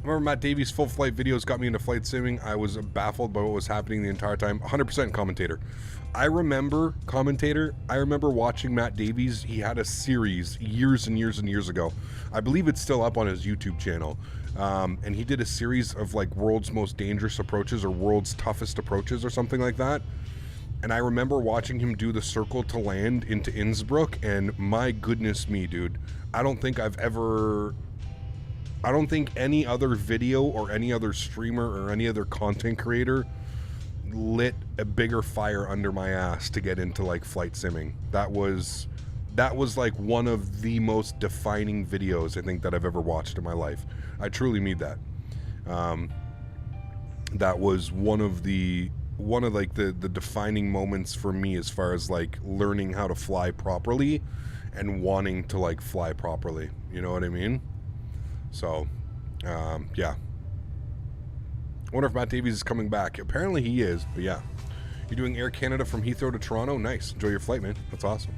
S1: Remember Matt Davies' full flight videos got me into flight simming. I was baffled by what was happening the entire time. 100% commentator. I remember watching Matt Davies. He had a series years and years and years ago. I believe it's still up on his YouTube channel. And he did a series of like world's most dangerous approaches or world's toughest approaches or something like that. And I remember watching him do the circle to land into Innsbruck, and my goodness me, dude. I don't think any other video or any other streamer or any other content creator lit a bigger fire under my ass to get into like flight simming. That was like one of the most defining videos I think that I've ever watched in my life. I truly mean that. That was one of the defining moments for me as far as like learning how to fly properly and wanting to like fly properly. You know what I mean? So, yeah. I wonder if Matt Davies is coming back. Apparently he is, but yeah. You're doing Air Canada from Heathrow to Toronto? Nice. Enjoy your flight, man. That's awesome.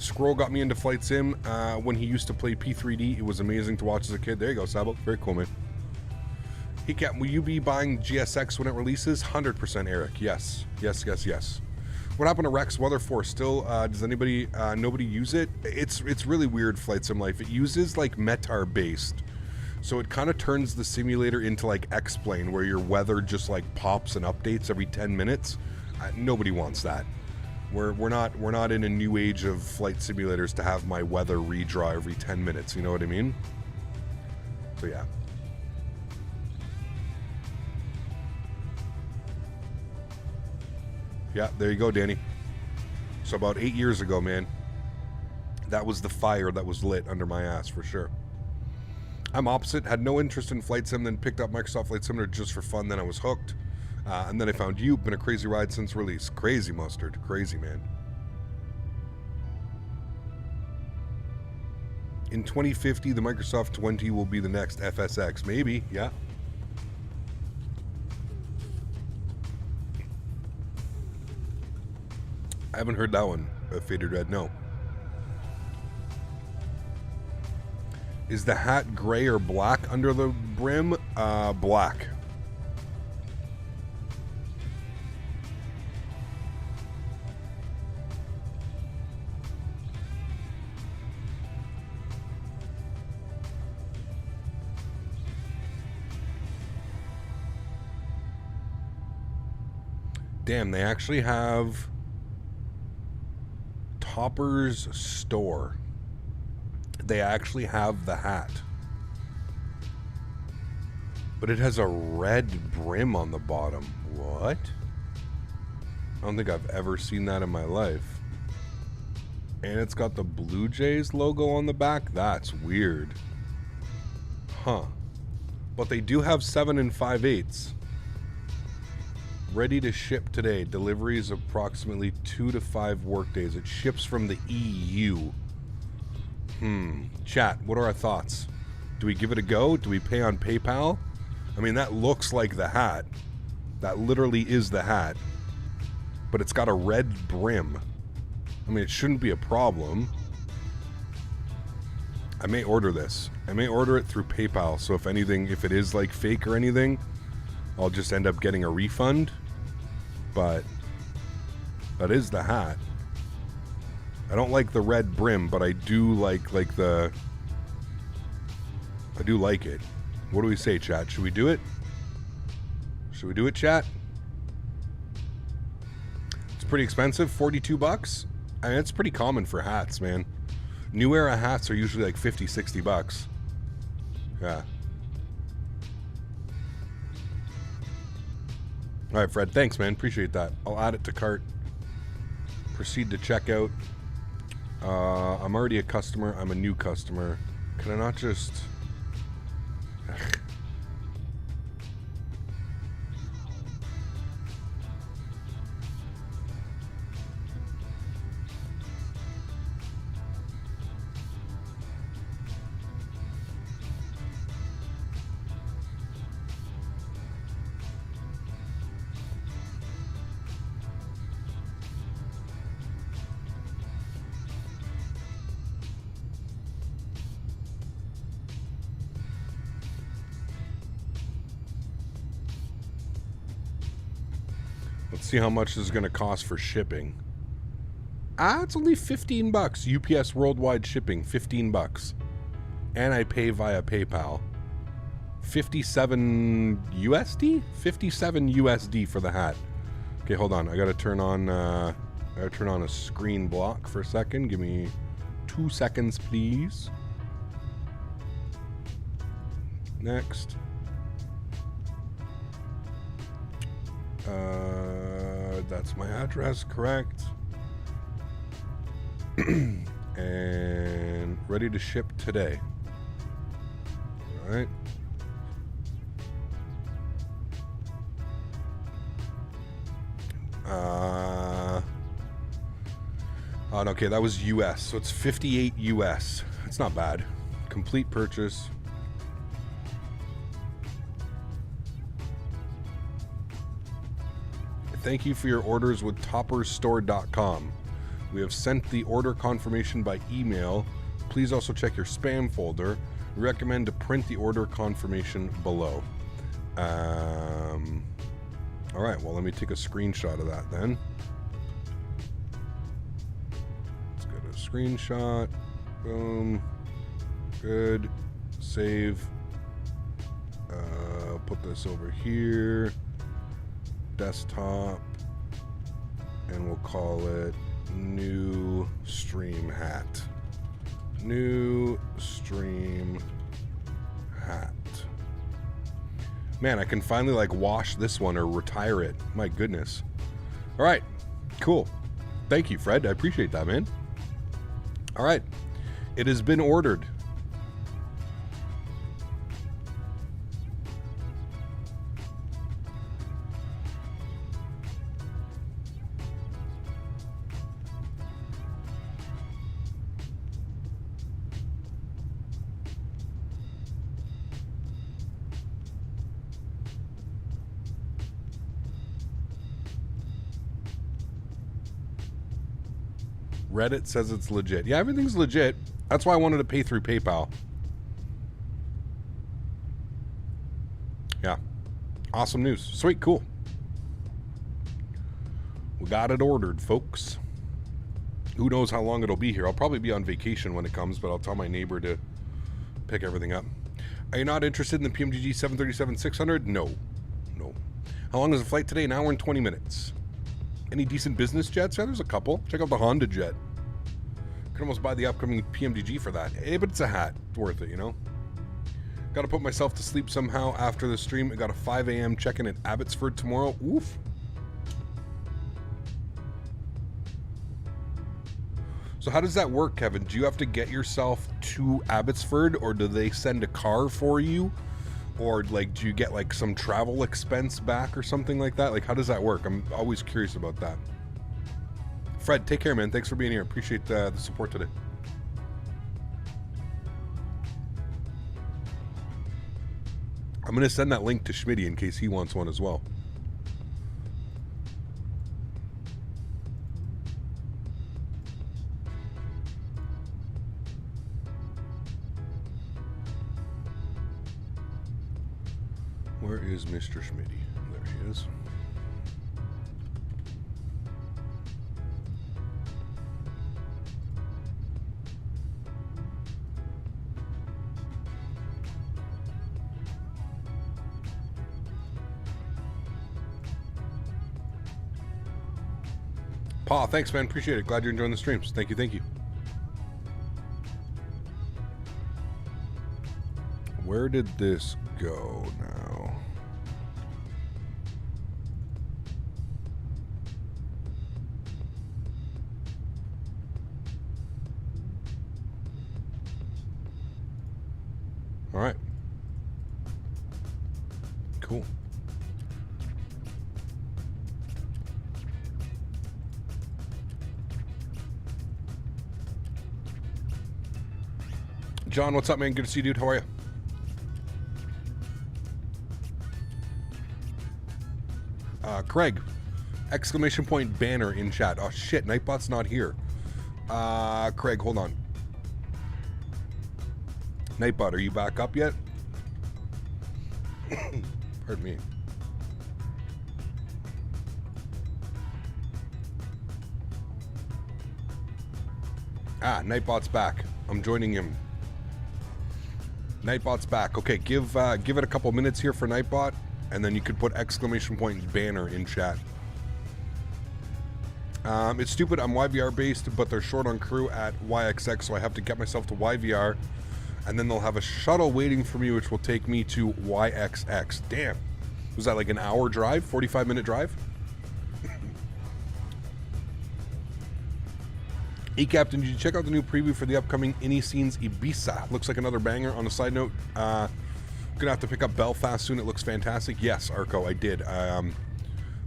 S1: Scroll got me into flight sim when he used to play P3D. It was amazing to watch as a kid. There you go, Sabo. Very cool, man. He kept, will you be buying GSX when it releases? 100%, Eric. Yes. Yes, yes, yes. What happened to Rex Weatherforce? Still, does anybody, nobody use it? It's really weird, Flight Sim Life. It uses, like, METAR-based. So it kind of turns the simulator into, like, X-Plane, where your weather just, like, pops and updates every 10 minutes. Nobody wants that. We're not in a new age of flight simulators to have my weather redraw every 10 minutes, you know what I mean? So, yeah. Yeah, there you go, Danny. So about 8 years ago, man, that was the fire that was lit under my ass for sure. I'm opposite, had no interest in flight sim, then picked up Microsoft Flight Simulator just for fun, then I was hooked. And then I found you, been a crazy ride since release. Crazy, Mustard, crazy, man. In 2050, the Microsoft 20 will be the next FSX. Maybe, yeah. I haven't heard that one, Faded Red, no. Is the hat gray or black under the brim? Black. Damn, they actually have Topper's store. They actually have the hat. But it has a red brim on the bottom. What? I don't think I've ever seen that in my life. And it's got the Blue Jays logo on the back? That's weird. Huh. But they do have 7 5/8. Ready to ship today. Delivery is approximately 2 to 5 work days. It ships from the EU. Chat, what are our thoughts? Do we give it a go? Do we pay on PayPal? I mean, that looks like the hat. That literally is the hat. But it's got a red brim. I mean, it shouldn't be a problem. I may order this. I may order it through PayPal, so if anything, if it is like fake or anything, I'll just end up getting a refund. But that is the hat. I don't like the red brim, but I do like the... I do like it. What do we say, chat? Should we do it? Should we do it, chat? It's pretty expensive, 42 bucks. I mean, it's pretty common for hats, man. New era hats are usually like 50, 60 bucks. Yeah. All right, Fred. Thanks, man. Appreciate that. I'll add it to cart. Proceed to checkout. I'm already a customer. I'm a new customer. Can I not just... Let's see how much this is going to cost for shipping. It's only 15 bucks. UPS worldwide shipping, 15 bucks. And I pay via PayPal. 57 USD? 57 USD for the hat. Okay, hold on. I got to turn on a screen block for a second. Give me 2 seconds, please. Next. That's my address, correct. And ready to ship today. All right. Oh, okay, that was US, so it's 58 US. It's not bad. Complete purchase. Thank you for your orders with topperstore.com. We have sent the order confirmation by email. Please also check your spam folder. We recommend to print the order confirmation below. All right, well, let me take a screenshot of that then. Let's get a screenshot. Boom. Good. Save. Put this over here. Desktop. And we'll call it new stream hat. New stream hat. Man, I can finally like wash this one or retire it. My goodness. All right, cool. Thank you, Fred. I appreciate that, man. All right, it has been ordered. Reddit says it's legit. Yeah, everything's legit. That's why I wanted to pay through PayPal. Yeah. Awesome news. Sweet, cool. We got it ordered, folks. Who knows how long it'll be here. I'll probably be on vacation when it comes, but I'll tell my neighbor to pick everything up. Are you not interested in the PMGG 737-600? No. No. How long is the flight today? An hour and 20 minutes. Any decent business jets? Yeah, there's a couple. Check out the Honda jet. Could almost buy the upcoming PMDG for that. Hey, but it's a hat. It's worth it, you know? Got to put myself to sleep somehow after the stream. I got a 5 a.m. check-in at Abbotsford tomorrow. Oof. So how does that work, Kevin? Do you have to get yourself to Abbotsford, or do they send a car for you? Or, like, do you get, like, some travel expense back or something like that? Like, how does that work? I'm always curious about that. Fred, take care, man. Thanks for being here. Appreciate the support today. I'm going to send that link to Smitty in case he wants one as well. Where is Mr. Smitty? There he is. Paul, thanks, man. Appreciate it. Glad you're enjoying the streams. Thank you, thank you. Where did this go now? All right. Cool. John, what's up, man? Good to see you, dude. How are you? Craig, exclamation point banner in chat. Oh shit, Nightbot's not here. Craig, hold on. Nightbot, are you back up yet? Pardon me. Ah, Nightbot's back. I'm joining him. Nightbot's back. Okay, give it a couple minutes here for Nightbot, and then you could put exclamation point banner in chat. It's stupid. I'm YVR based, but they're short on crew at YXX, so I have to get myself to YVR, and then they'll have a shuttle waiting for me, which will take me to YXX. Damn. Was that like an hour drive? 45-minute drive? Hey, Captain, did you check out the new preview for the upcoming Any Scenes Ibiza? Looks like another banger. On a side note, gonna have to pick up Belfast soon. It looks fantastic. Yes, Arco, I did.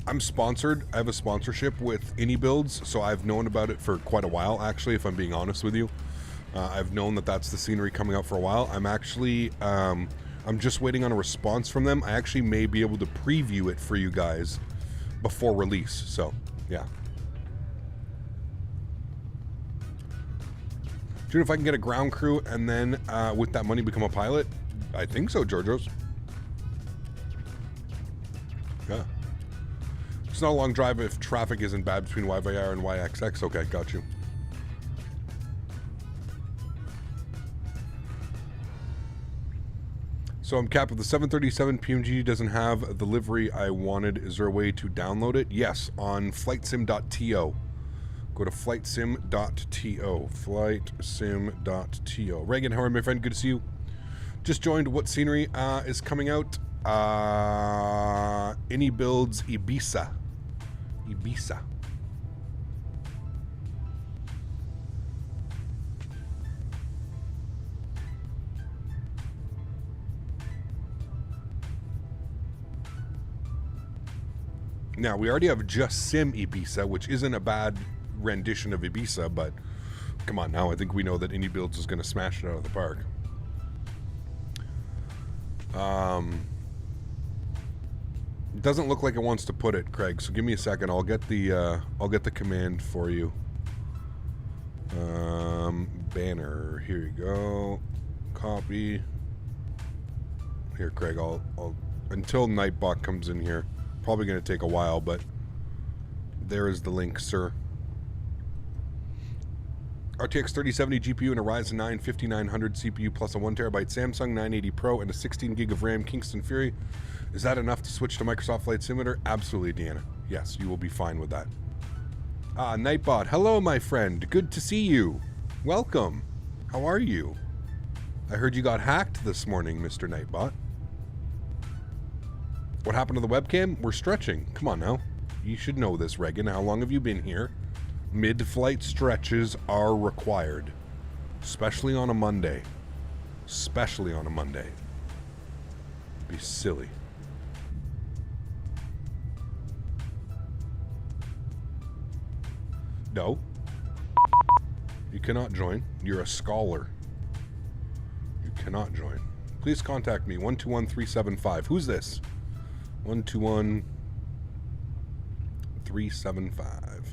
S1: I'm sponsored. I have a sponsorship with AnyBuilds, so I've known about it for quite a while, actually, if I'm being honest with you. I've known that that's the scenery coming out for a while. I'm actually, I'm just waiting on a response from them. I actually may be able to preview it for you guys before release, so, yeah. Do you know if I can get a ground crew and then with that money become a pilot? I think so, Georgios. Yeah. It's not a long drive if traffic isn't bad between YVR and YXX. Okay, got you. So I'm capped with the 737 PMG doesn't have the livery I wanted. Is there a way to download it? Yes, on flightsim.to. Go to flightsim.to. Flightsim.to. Reagan, how are you, my friend? Good to see you. Just joined. What scenery is coming out? Any builds Ibiza. Ibiza. Now, we already have Just Sim Ibiza, which isn't a bad rendition of Ibiza, but come on now, I think we know that Indie Builds is going to smash it out of the park. It doesn't look like it wants to put it, Craig, so give me a second. I'll get the command for you. Banner, here you go. Copy. Here, Craig, I'll until Nightbot comes in here. Probably going to take a while, but there is the link, sir. RTX 3070 GPU and a Ryzen 9 5900 CPU plus a 1TB Samsung 980 Pro and a 16 gig of RAM Kingston Fury. Is that enough to switch to Microsoft Flight Simulator? Absolutely, Deanna. Yes, you will be fine with that. Nightbot. Hello, my friend. Good to see you. Welcome. How are you? I heard you got hacked this morning, Mr. Nightbot. What happened to the webcam? We're stretching. Come on now. You should know this, Reagan. How long have you been here? Mid-flight stretches are required. Especially on a Monday. Especially on a Monday. Be silly. No. You cannot join. You're a scholar. You cannot join. Please contact me. 121-375. Who's this? 121-375.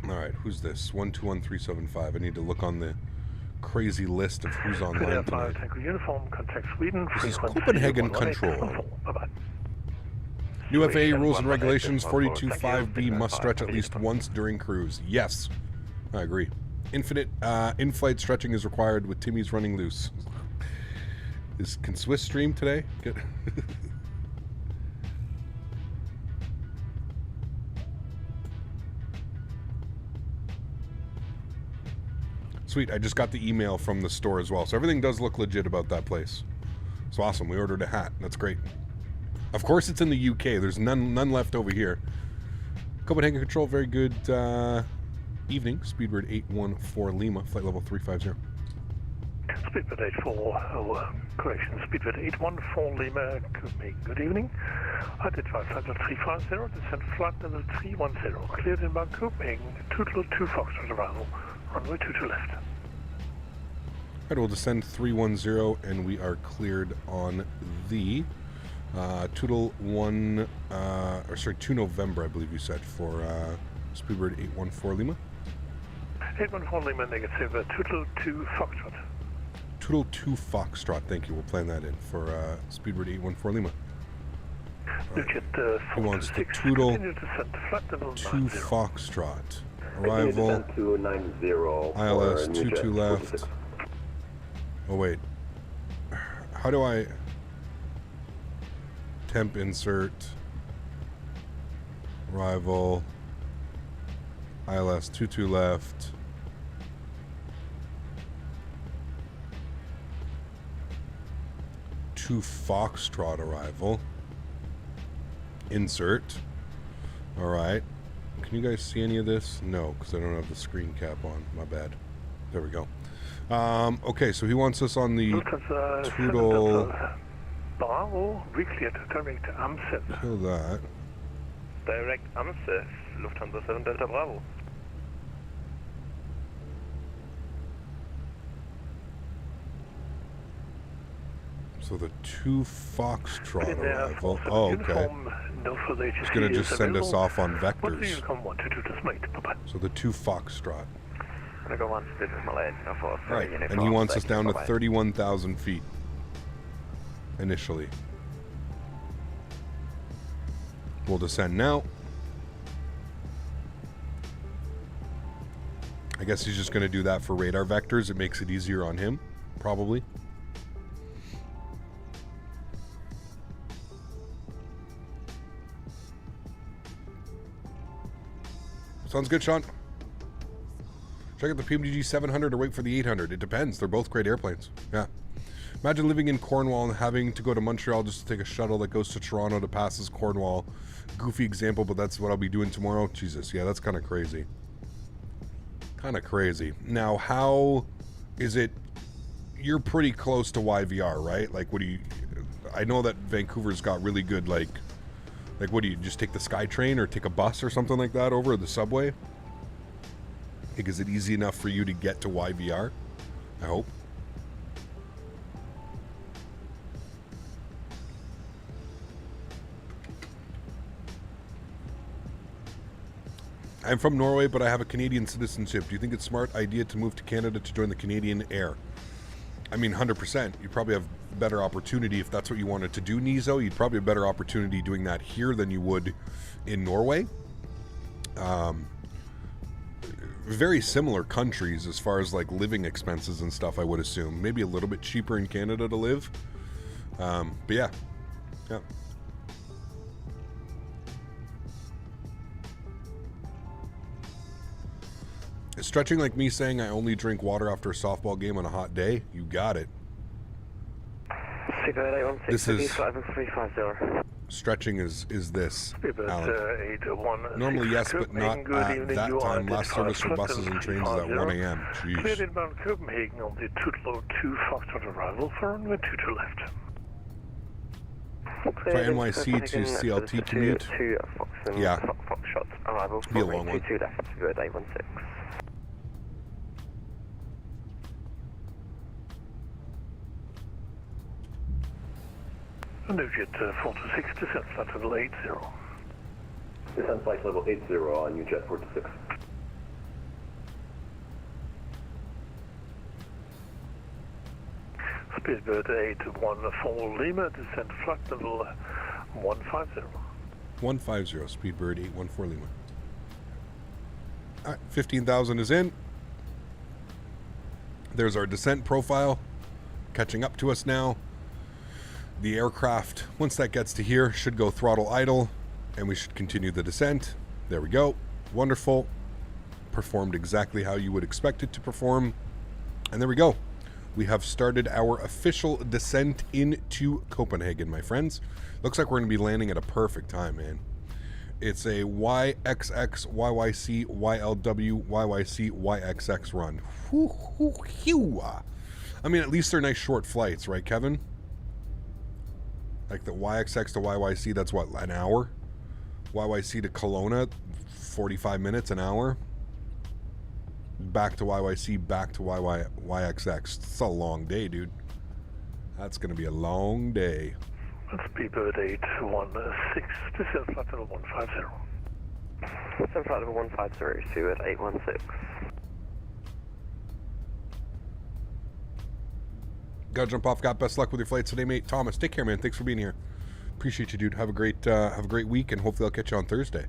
S1: All right, who's this? 121-375. I need to look on the crazy list of who's online tonight.
S8: Uniform, contact Sweden.
S1: This is Copenhagen Control.
S8: Bye-bye.
S1: New FAA rules and regulations, 42.5B must stretch at least once during cruise. Yes, I agree. Infinite in-flight stretching is required with Timmy's running loose. Can Swiss stream today? Sweet, I just got the email from the store as well. So everything does look legit about that place. It's awesome. We ordered a hat. That's great. Of course, it's in the UK. There's none left over here. Copenhagen Control, very good evening. Speedbird 814 Lima, flight level 350.
S8: Speedbird 84, correction, Speedbird 814 Lima, good evening. Identified flight level 350, descent flight level 310. Cleared inbound Copenhagen, 2 Foxtrot arrival, runway 22 left.
S1: Alright, we'll descend 310 and we are cleared on the Toodle 2 November, I believe you said, for Speedbird 814 Lima.
S8: 814 Lima, negative, Toodle 2 Foxtrot.
S1: Toodle 2 Foxtrot, thank you. We'll plan that in for Speedbird 814 Lima.
S8: Right.
S1: He wants the Toodle 2 Foxtrot. Arrival. ILS 22 left. Oh wait. How do I... Temp insert, arrival, ILS 22 left, to Foxtrot arrival, insert. All right, can you guys see any of this? No, because I don't have the screen cap on. My bad. There we go. Okay, so he wants us on the Toodle.
S8: Bravo, we cleared direct AMSEF.
S1: Kill that.
S9: Direct AMSEF, Lufthansa 7 Delta Bravo.
S1: So the 2 Foxtrot
S8: In there,
S1: arrival.
S8: for
S1: Oh,
S8: the
S1: okay.
S8: uniform, no further
S1: It's
S8: HC
S1: going to
S8: is
S1: just send us
S8: available.
S1: off on
S8: What do you
S1: vectors.
S8: come 122 to Smitty? Bye-bye.
S1: So the 2 Foxtrot.
S9: Gonna go 1 speed with Malay, no force.
S1: Right. And he wants us down to 31,000 feet initially. We'll descend now. I guess he's just going to do that for radar vectors. It makes it easier on him, probably. Sounds good, Sean. Check out the PMDG 700 or wait for the 800. It depends. They're both great airplanes. Yeah. Imagine living in Cornwall and having to go to Montreal just to take a shuttle that goes to Toronto to pass as Cornwall. Goofy example, but that's what I'll be doing tomorrow. Jesus, yeah, that's kind of crazy. Kind of crazy. Now, how is it? You're pretty close to YVR, right? Like, what do you? I know that Vancouver's got really good, like what do you just take the SkyTrain or take a bus or something like that over the subway? Like, is it easy enough for you to get to YVR? I hope. I'm from Norway, but I have a Canadian citizenship. Do you think it's a smart idea to move to Canada to join the Canadian Air? I mean, 100%. You probably have a better opportunity if that's what you wanted to do, Nizo. You'd probably have a better opportunity doing that here than you would in Norway. Very similar countries as far as like living expenses and stuff, I would assume. Maybe a little bit cheaper in Canada to live. But yeah. Yeah. Is stretching like me saying I only drink water after a softball game on a hot day? You got it. This is stretching is this, Alan. Normally yes, but not at that time. Last service for buses and trains is at 1 a.m.
S8: Cleared
S1: Jeez.
S8: inbound Copenhagen on the Tutlo 2 Foxtrot arrival for runway 22 left.
S1: For NYC to CLT commute. Yeah.
S9: Foxtrot arrival
S1: Be a
S9: for
S1: long one.
S9: 22 left, good 816.
S8: And EasyJet 426, descent flight level 80.
S3: Descent flight level 80 on EasyJet 426.
S8: Speedbird 814 Lima, descent flight level 150.
S1: 150, Speedbird 814 Lima. All right, 15,000 is in. There's our descent profile catching up to us now. The aircraft, once that gets to here, should go throttle idle, and we should continue the descent. There we go. Wonderful. Performed exactly how you would expect it to perform. And there we go. We have started our official descent into Copenhagen, my friends. Looks like we're going to be landing at a perfect time, man. It's a YXX, YYC, YLW, YYC, YXX run. I mean, at least they're nice short flights, right, Kevin? Like the YXX to YYC, that's what, an hour? YYC to Kelowna, 45 minutes, an hour? Back to YYC, back to YXX. It's a long day, dude. That's going to be a long day.
S8: Speedbird 816, descent flight level 150.
S9: Descent flight level 150, Stewart 816.
S1: Gotta jump off. Got best luck with your flights today, mate. Thomas, take care, man. Thanks for being here. Appreciate you, dude. Have a great week, and hopefully I'll catch you on Thursday.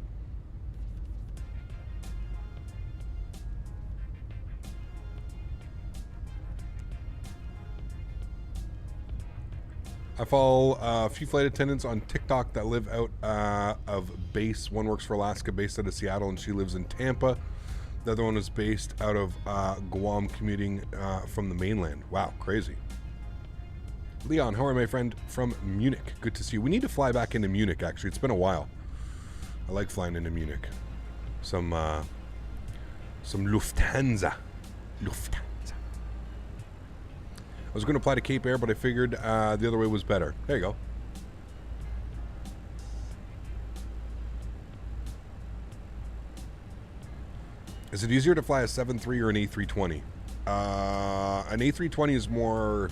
S1: I follow a few flight attendants on TikTok that live out of base. One works for Alaska, based out of Seattle, and she lives in Tampa. The other one is based out of Guam, commuting from the mainland. Wow, crazy. Leon, how are you, my friend? From Munich. Good to see you. We need to fly back into Munich, actually. It's been a while. I like flying into Munich. Some Lufthansa. I was going to apply to Cape Air, but I figured the other way was better. There you go. Is it easier to fly a 7.3 or an A320? An A320 is more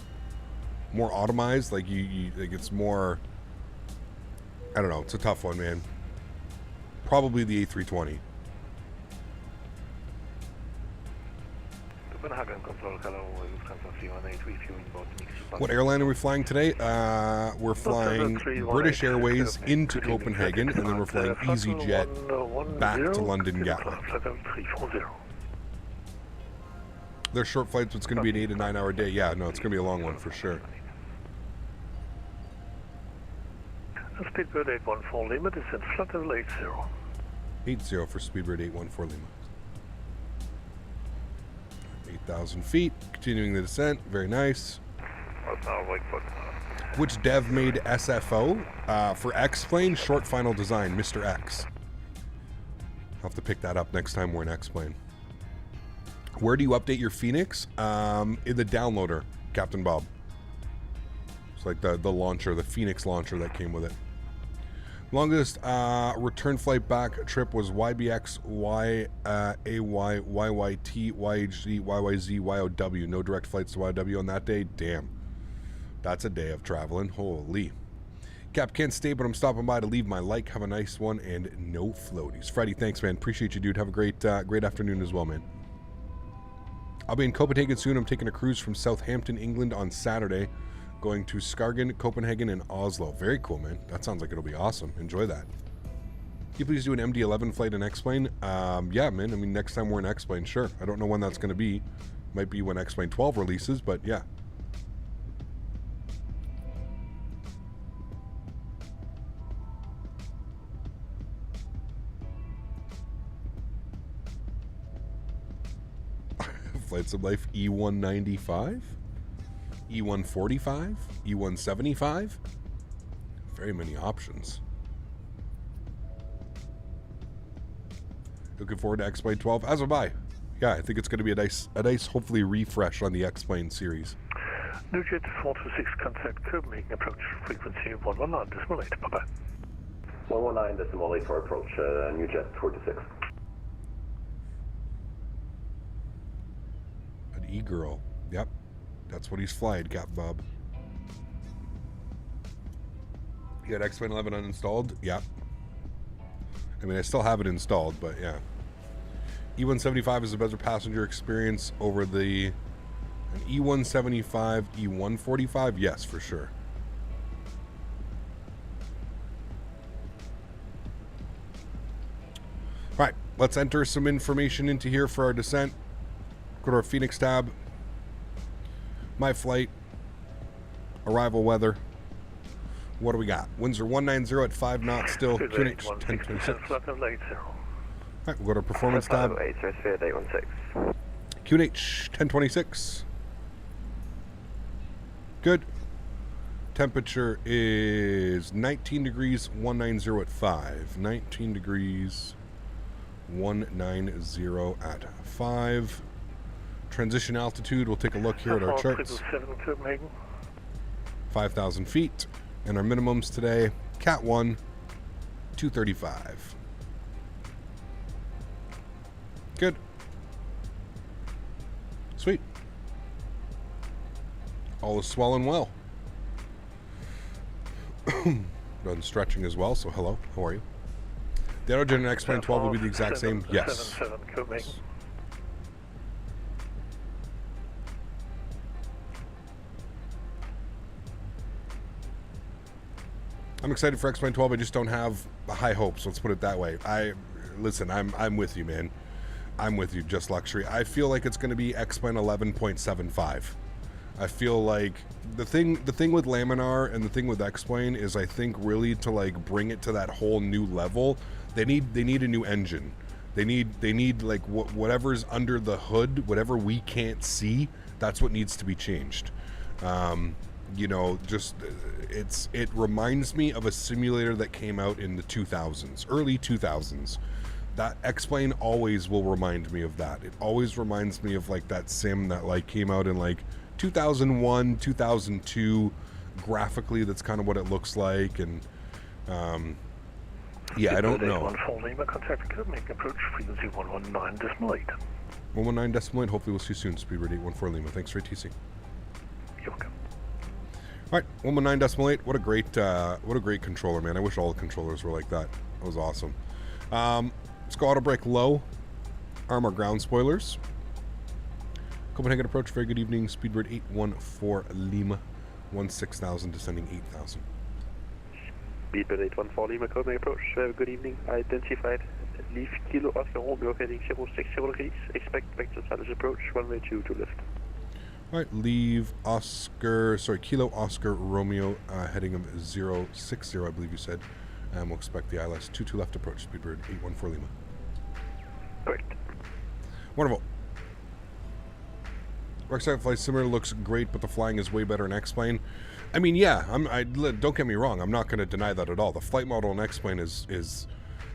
S1: more automized. Like like it's more. I don't know. It's a tough one, man. Probably the A320. What airline are we flying today? We're flying British Airways into Copenhagen, and then we're flying EasyJet back to London Gatwick. They're short flights, but it's going to be an 8 to 9 hour day. Yeah, no, it's going to be a long one for sure.
S8: Speedbird 814 Lima, descent flight level 80.
S1: 80 for Speedbird 814 Lima. 8,000 feet, continuing the descent. Very nice. Which dev made SFO? For X-Plane, short final design, Mr. X. I'll have to pick that up next time we're in X-Plane. Where do you update your Phoenix? In the downloader, Captain Bob. It's like the launcher, the Phoenix launcher that came with it. Longest return flight back trip was YBX, AY, YYT, YHZ, YYZ, YOW. No direct flights to YOW on that day. Damn. That's a day of traveling. Holy. Cap, can't stay, but I'm stopping by to leave my like. Have a nice one and no floaties. Freddie, thanks, man. Appreciate you, dude. Have a great afternoon as well, man. I'll be in Copenhagen soon. I'm taking a cruise from Southampton, England on Saturday, going to Skagen, Copenhagen, and Oslo. Very cool, man. That sounds like it'll be awesome. Enjoy that. Can you please do an MD-11 flight in X-Plane? Yeah, man. I mean, next time we're in X-Plane, sure. I don't know when that's going to be. Might be when X-Plane 12 releases, but yeah. Flights of Life E195? E145? E175? Very many options. Looking forward to X-Plane 12. As am I. Yeah, I think it's going to be a nice, hopefully, refresh on the X-Plane series.
S8: NewJet 426, contact Copenhagen, approach frequency 119.8. Bye-bye.
S3: 119.8 for approach, NewJet 426.
S1: An E-Girl. Yep. That's what he's flying, Captain Bob. You got X-Plane 11 uninstalled? Yep. I mean, I still have it installed, but yeah. E175 is a better passenger experience over the... An E175, E145? Yes, for sure. All right, let's enter some information into here for our descent. Go to our Phoenix tab. My flight. Arrival weather. What do we got? Winds are 190 at 5 knots still. QNH 1026. Alright, we'll go to our performance tab. QNH 1026. Good. Temperature is 19 degrees, 190 at 5. 19 degrees, 190 at 5. Transition altitude, we'll take a look here at our charts. 5,000 feet. And our minimums today, Cat 1, 235. Good. Sweet. All is swelling well. Done stretching as well, so hello, how are you? The autogen and X-Plane 12 will be the exact same? Yes. I'm excited for X-Plane 12. I just don't have high hopes. Let's put it that way. Listen, I'm with you, man. I'm with you, Just Luxury. I feel like it's going to be X-Plane 11.75. I feel like the thing with Laminar and the thing with X-Plane is I think really to like bring it to that whole new level, they need a new engine. They need like whatever's under the hood, whatever we can't see, that's what needs to be changed. You know, just it reminds me of a simulator that came out in the 2000s, early 2000s. That X-Plane always will remind me of that. It always reminds me of like that sim that like came out in like 2001, 2002. Graphically, that's kind of what it looks like, and yeah, I don't know. 119.8. Hopefully we'll see you soon. Speedbird 814 Lima. Thanks for ATC.
S8: You're welcome.
S1: All right, 119.8. What a great controller, man. I wish all the controllers were like that. That was awesome. Let's go auto brake low. Arm our ground spoilers. Copenhagen approach. Very good evening. Speedbird 814 Lima. 16,000 descending 8,000.
S9: Speedbird 814 Lima, Copenhagen approach. Very good evening. Identified. Leave Kilo Oscar Romeo heading 06 degrees. Expect vector status approach. Runway 2 to lift.
S1: All right, leave Kilo Oscar Romeo heading of 060, I believe you said. And we'll expect the ILS 22 left approach. Speedbird 814 Lima.
S9: Correct.
S1: Wonderful. Rockstar Flight Simulator looks great, but the flying is way better in X-Plane. I mean, yeah, don't get me wrong. I'm not going to deny that at all. The flight model in X-Plane is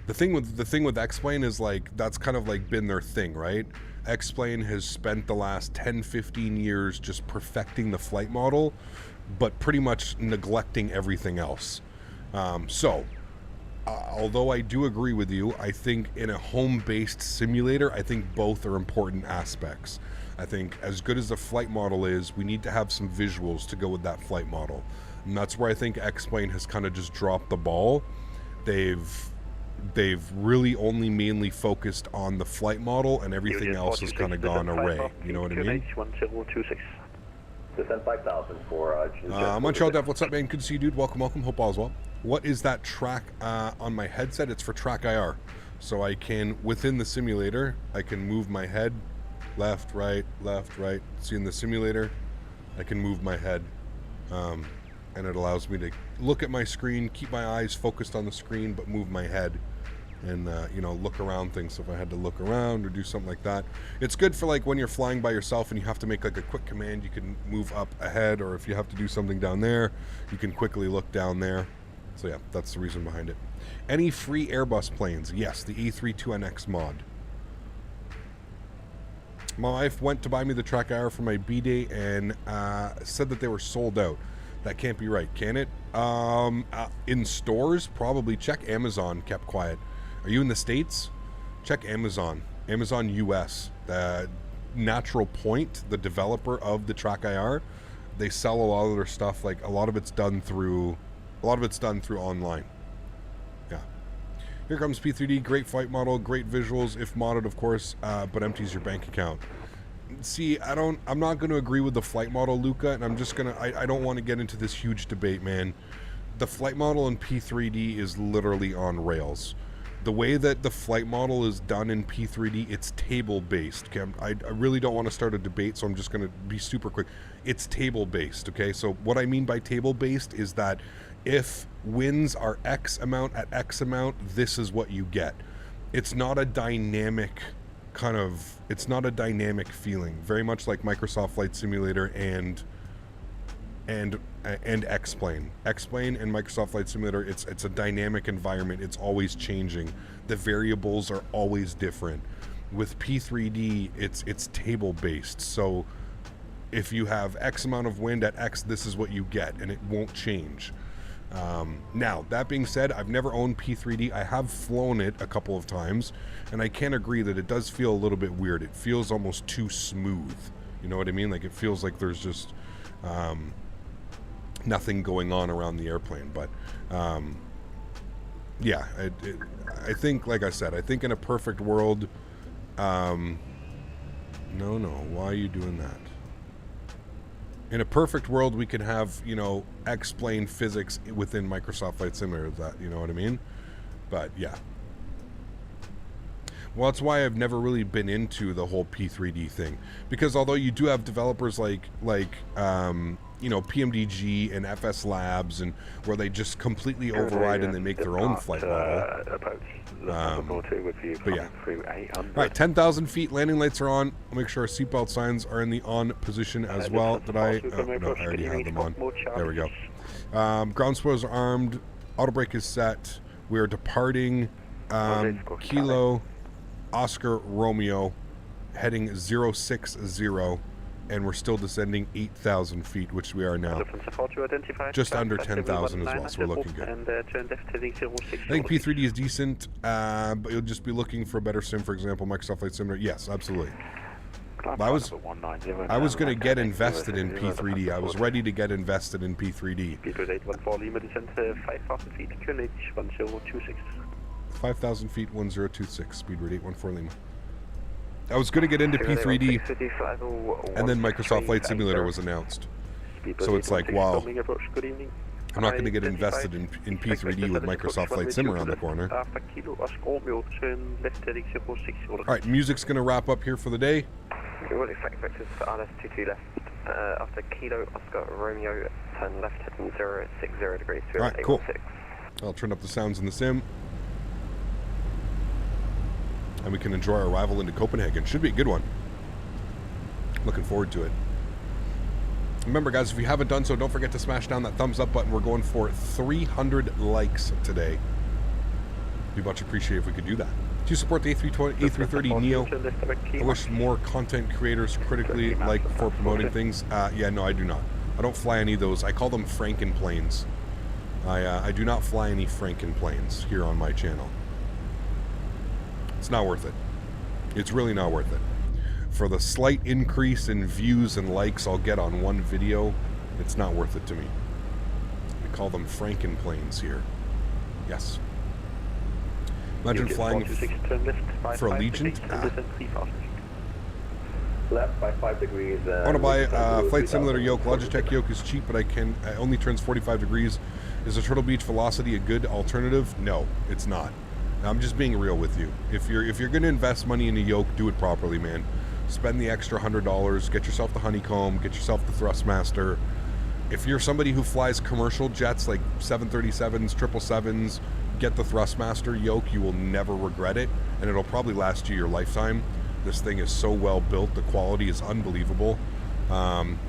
S1: the thing with X-Plane is like that's kind of like been their thing, right? X-Plane has spent the last 10-15 years just perfecting the flight model, but pretty much neglecting everything else. Although I do agree with you, I think in a home-based simulator, I think both are important aspects. I think as good as the flight model is, we need to have some visuals to go with that flight model. And that's where I think X-Plane has kind of just dropped the ball. They've really only mainly focused on the flight model, and everything else has kind of gone away. You know what I mean?
S9: 1026.
S3: Descend 5,000 for
S1: Montreal Dev, what's up, man? Good to see you, dude. Welcome. Hope all is well. What is that track on my headset? It's for track IR. So I can, within the simulator, I can move my head left, right. See, in the simulator, I can move my head. And it allows me to look at my screen, keep my eyes focused on the screen, but move my head and, look around things. So if I had to look around or do something like that. It's good for like when you're flying by yourself and you have to make like a quick command, you can move up ahead, or if you have to do something down there, you can quickly look down there. So yeah, that's the reason behind it. Any free Airbus planes? Yes, the A320 mod. My wife went to buy me the track IR for my B-Day and said that they were sold out. That can't be right, can it? In stores, probably. Check Amazon, kept quiet. Are you in the States? Check Amazon. Amazon US. Natural Point, the developer of the track IR, they sell a lot of their stuff. Like a lot of it's done through online. Yeah. Here comes P3D. Great flight model, great visuals, if modded, of course, but empties your bank account. See, I'm not going to agree with the flight model, Luca, and I don't want to get into this huge debate, man. The flight model in P3D is literally on rails. The way that the flight model is done in P3D, it's table-based. Okay? I really don't want to start a debate, so I'm just going to be super quick. It's table-based, okay? So what I mean by table-based is that if winds are X amount at X amount, this is what you get. It's not a dynamic feeling, very much like Microsoft Flight Simulator and X-Plane. X-Plane and Microsoft Flight Simulator, it's a dynamic environment. It's always changing. The variables are always different. With P3D, it's table-based. So if you have X amount of wind at X, this is what you get, and it won't change. Now, that being said, I've never owned P3D. I have flown it a couple of times, and I can agree that it does feel a little bit weird. It feels almost too smooth. You know what I mean? Like, it feels like there's just nothing going on around the airplane. But, yeah, I think, like I said, I think in a perfect world... No, why are you doing that? In a perfect world, we could have, X-Plane physics within Microsoft Flight Simulator. That, you know what I mean? But, yeah. Well, that's why I've never really been into the whole P3D thing. Because although you do have developers like PMDG and FS Labs, and where they just completely override and they make their own flight model. But yeah. All right, 10,000 feet, landing lights are on. I'll make sure our seatbelt signs are in the on position as well. Did I? Oh, no, I already have them on. There we go. Ground spoilers are armed. Auto brake is set. We are departing Kilo Oscar Romeo, heading 060, and we're still descending 8,000 feet, which we are now. Just under 10,000 as well, so we're looking good. I think P3D is decent, but you'll just be looking for a better sim, for example, Microsoft Flight Simulator. Yes, absolutely. I was going to get invested in P3D. I was ready to get invested in P3D.
S9: Speedbird 814 Lima, descent 5,000 feet, QNH 1026.
S1: 5,000 feet, 1026, Speedbird 814 Lima. I was going to get into P3D, and then Microsoft Flight Simulator was announced. So it's like, wow, I'm not going to get invested in P3D with Microsoft Flight Sim around the corner. Alright, music's going to wrap up here for the day.
S10: We'll expect vectors for RS22 left. After Kilo Oscar Romeo, turn left heading 060 degrees.
S1: Alright, cool. I'll turn up the sounds in the sim. And we can enjoy our arrival into Copenhagen. Should be a good one. Looking forward to it. Remember, guys, if you haven't done so, don't forget to smash down that thumbs up button. We're going for 300 likes today. Be much appreciated if we could do that. Do you support the A330 Neo? I wish more content creators critically like for promoting things. Yeah, no, I do not. I don't fly any of those. I call them Frankenplanes. I do not fly any Frankenplanes here on my channel. It's not worth it. It's really not worth it. For the slight increase in views and likes I'll get on one video, it's not worth it to me. We call them Frankenplanes here. Yes. Imagine flying for Allegiant.
S3: Left by 5 degrees.
S1: I want to buy a Flight Simulator yoke. Logitech yoke is cheap, but it only turns 45 degrees. Is a Turtle Beach Velocity a good alternative? No, it's not. I'm just being real with you. If you're going to invest money in a yoke, do it properly, man. Spend the extra $100. Get yourself the Honeycomb. Get yourself the Thrustmaster. If you're somebody who flies commercial jets like 737s, 777s, get the Thrustmaster yoke. You will never regret it, and it'll probably last you your lifetime. This thing is so well built. The quality is unbelievable.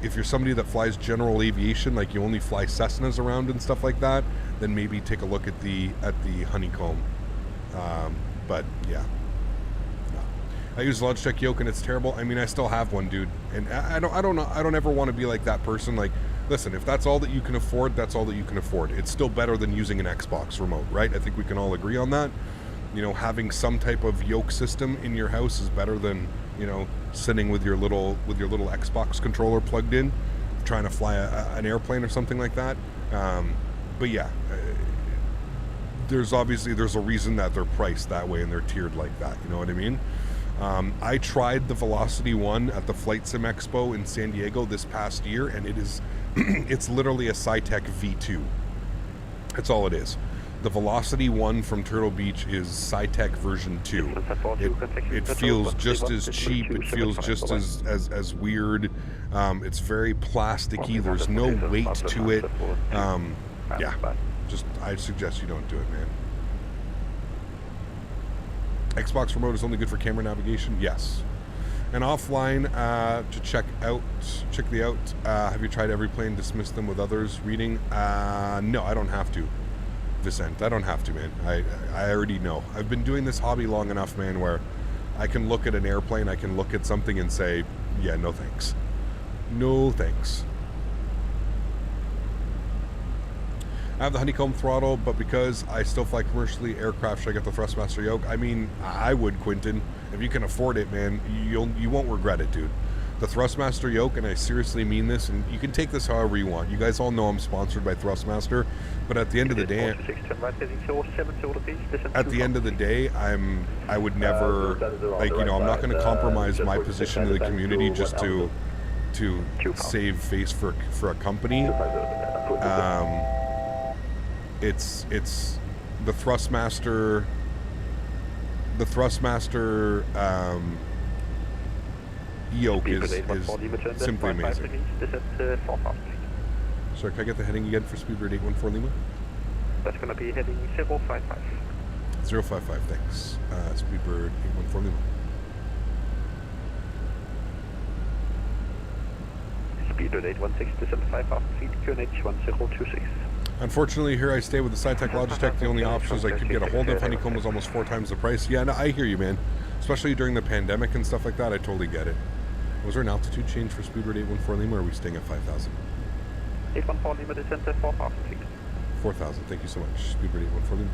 S1: If you're somebody that flies general aviation, like you only fly Cessnas around and stuff like that, then maybe take a look at the Honeycomb. But yeah, no. I use Logitech yoke and it's terrible. I mean, I still have one, dude, and I don't ever want to be like that person. Like, listen, if that's all that you can afford, that's all that you can afford. It's still better than using an Xbox remote, right? I think we can all agree on that. You know, having some type of yoke system in your house is better than, you know, sitting with your little Xbox controller plugged in, trying to fly an airplane or something like that. But yeah. There's a reason that they're priced that way and they're tiered like that, you know what I mean? I tried the Velocity 1 at the Flight Sim Expo in San Diego this past year, and it is it's literally a Sci-Tech V2. That's all it is. The Velocity 1 from Turtle Beach is Sci-Tech version 2. It feels just as cheap, it feels just as weird. It's very plasticky, there's no weight to it. Yeah. I suggest you don't do it, man. Xbox remote is only good for camera navigation? Yes. And offline, to check the out. Have you tried every plane, dismiss them with others? Reading? No, I don't have to. Vicent, I don't have to, man. I already know. I've been doing this hobby long enough, man, where I can look at an airplane, I can look at something and say, yeah, no thanks. No thanks. I have the Honeycomb throttle, but because I still fly commercially aircraft, should I get the Thrustmaster yoke? I mean, I would, Quentin. If you can afford it, man, you won't regret it, dude. The Thrustmaster yoke, and I seriously mean this, and you can take this however you want. You guys all know I'm sponsored by Thrustmaster, but at the end of the day, I would never, like, you know, I'm not going to compromise my position in the community just to save face for a company. It's the Thrustmaster. The Thrustmaster yoke is simply amazing. Sorry, can I get the heading again for Speedbird 814 Lima?
S9: That's going to be heading 055.
S1: 055, thanks. Speedbird 814 Lima.
S9: Speedbird 816, descent 5,000 feet, QNH 1026.
S1: Unfortunately, here I stay with the Sci-Tech Logitech. The only options I could get a hold of Honeycomb was almost 4 times the price. Yeah, no, I hear you, man. Especially during the pandemic and stuff like that, I totally get it. Was there an altitude change for Speedbird 814 Lima, or are we staying at 5,000?
S9: 814 Lima, descent 4,000 feet.
S1: 4,000, thank you so much. Speedbird 814 Lima.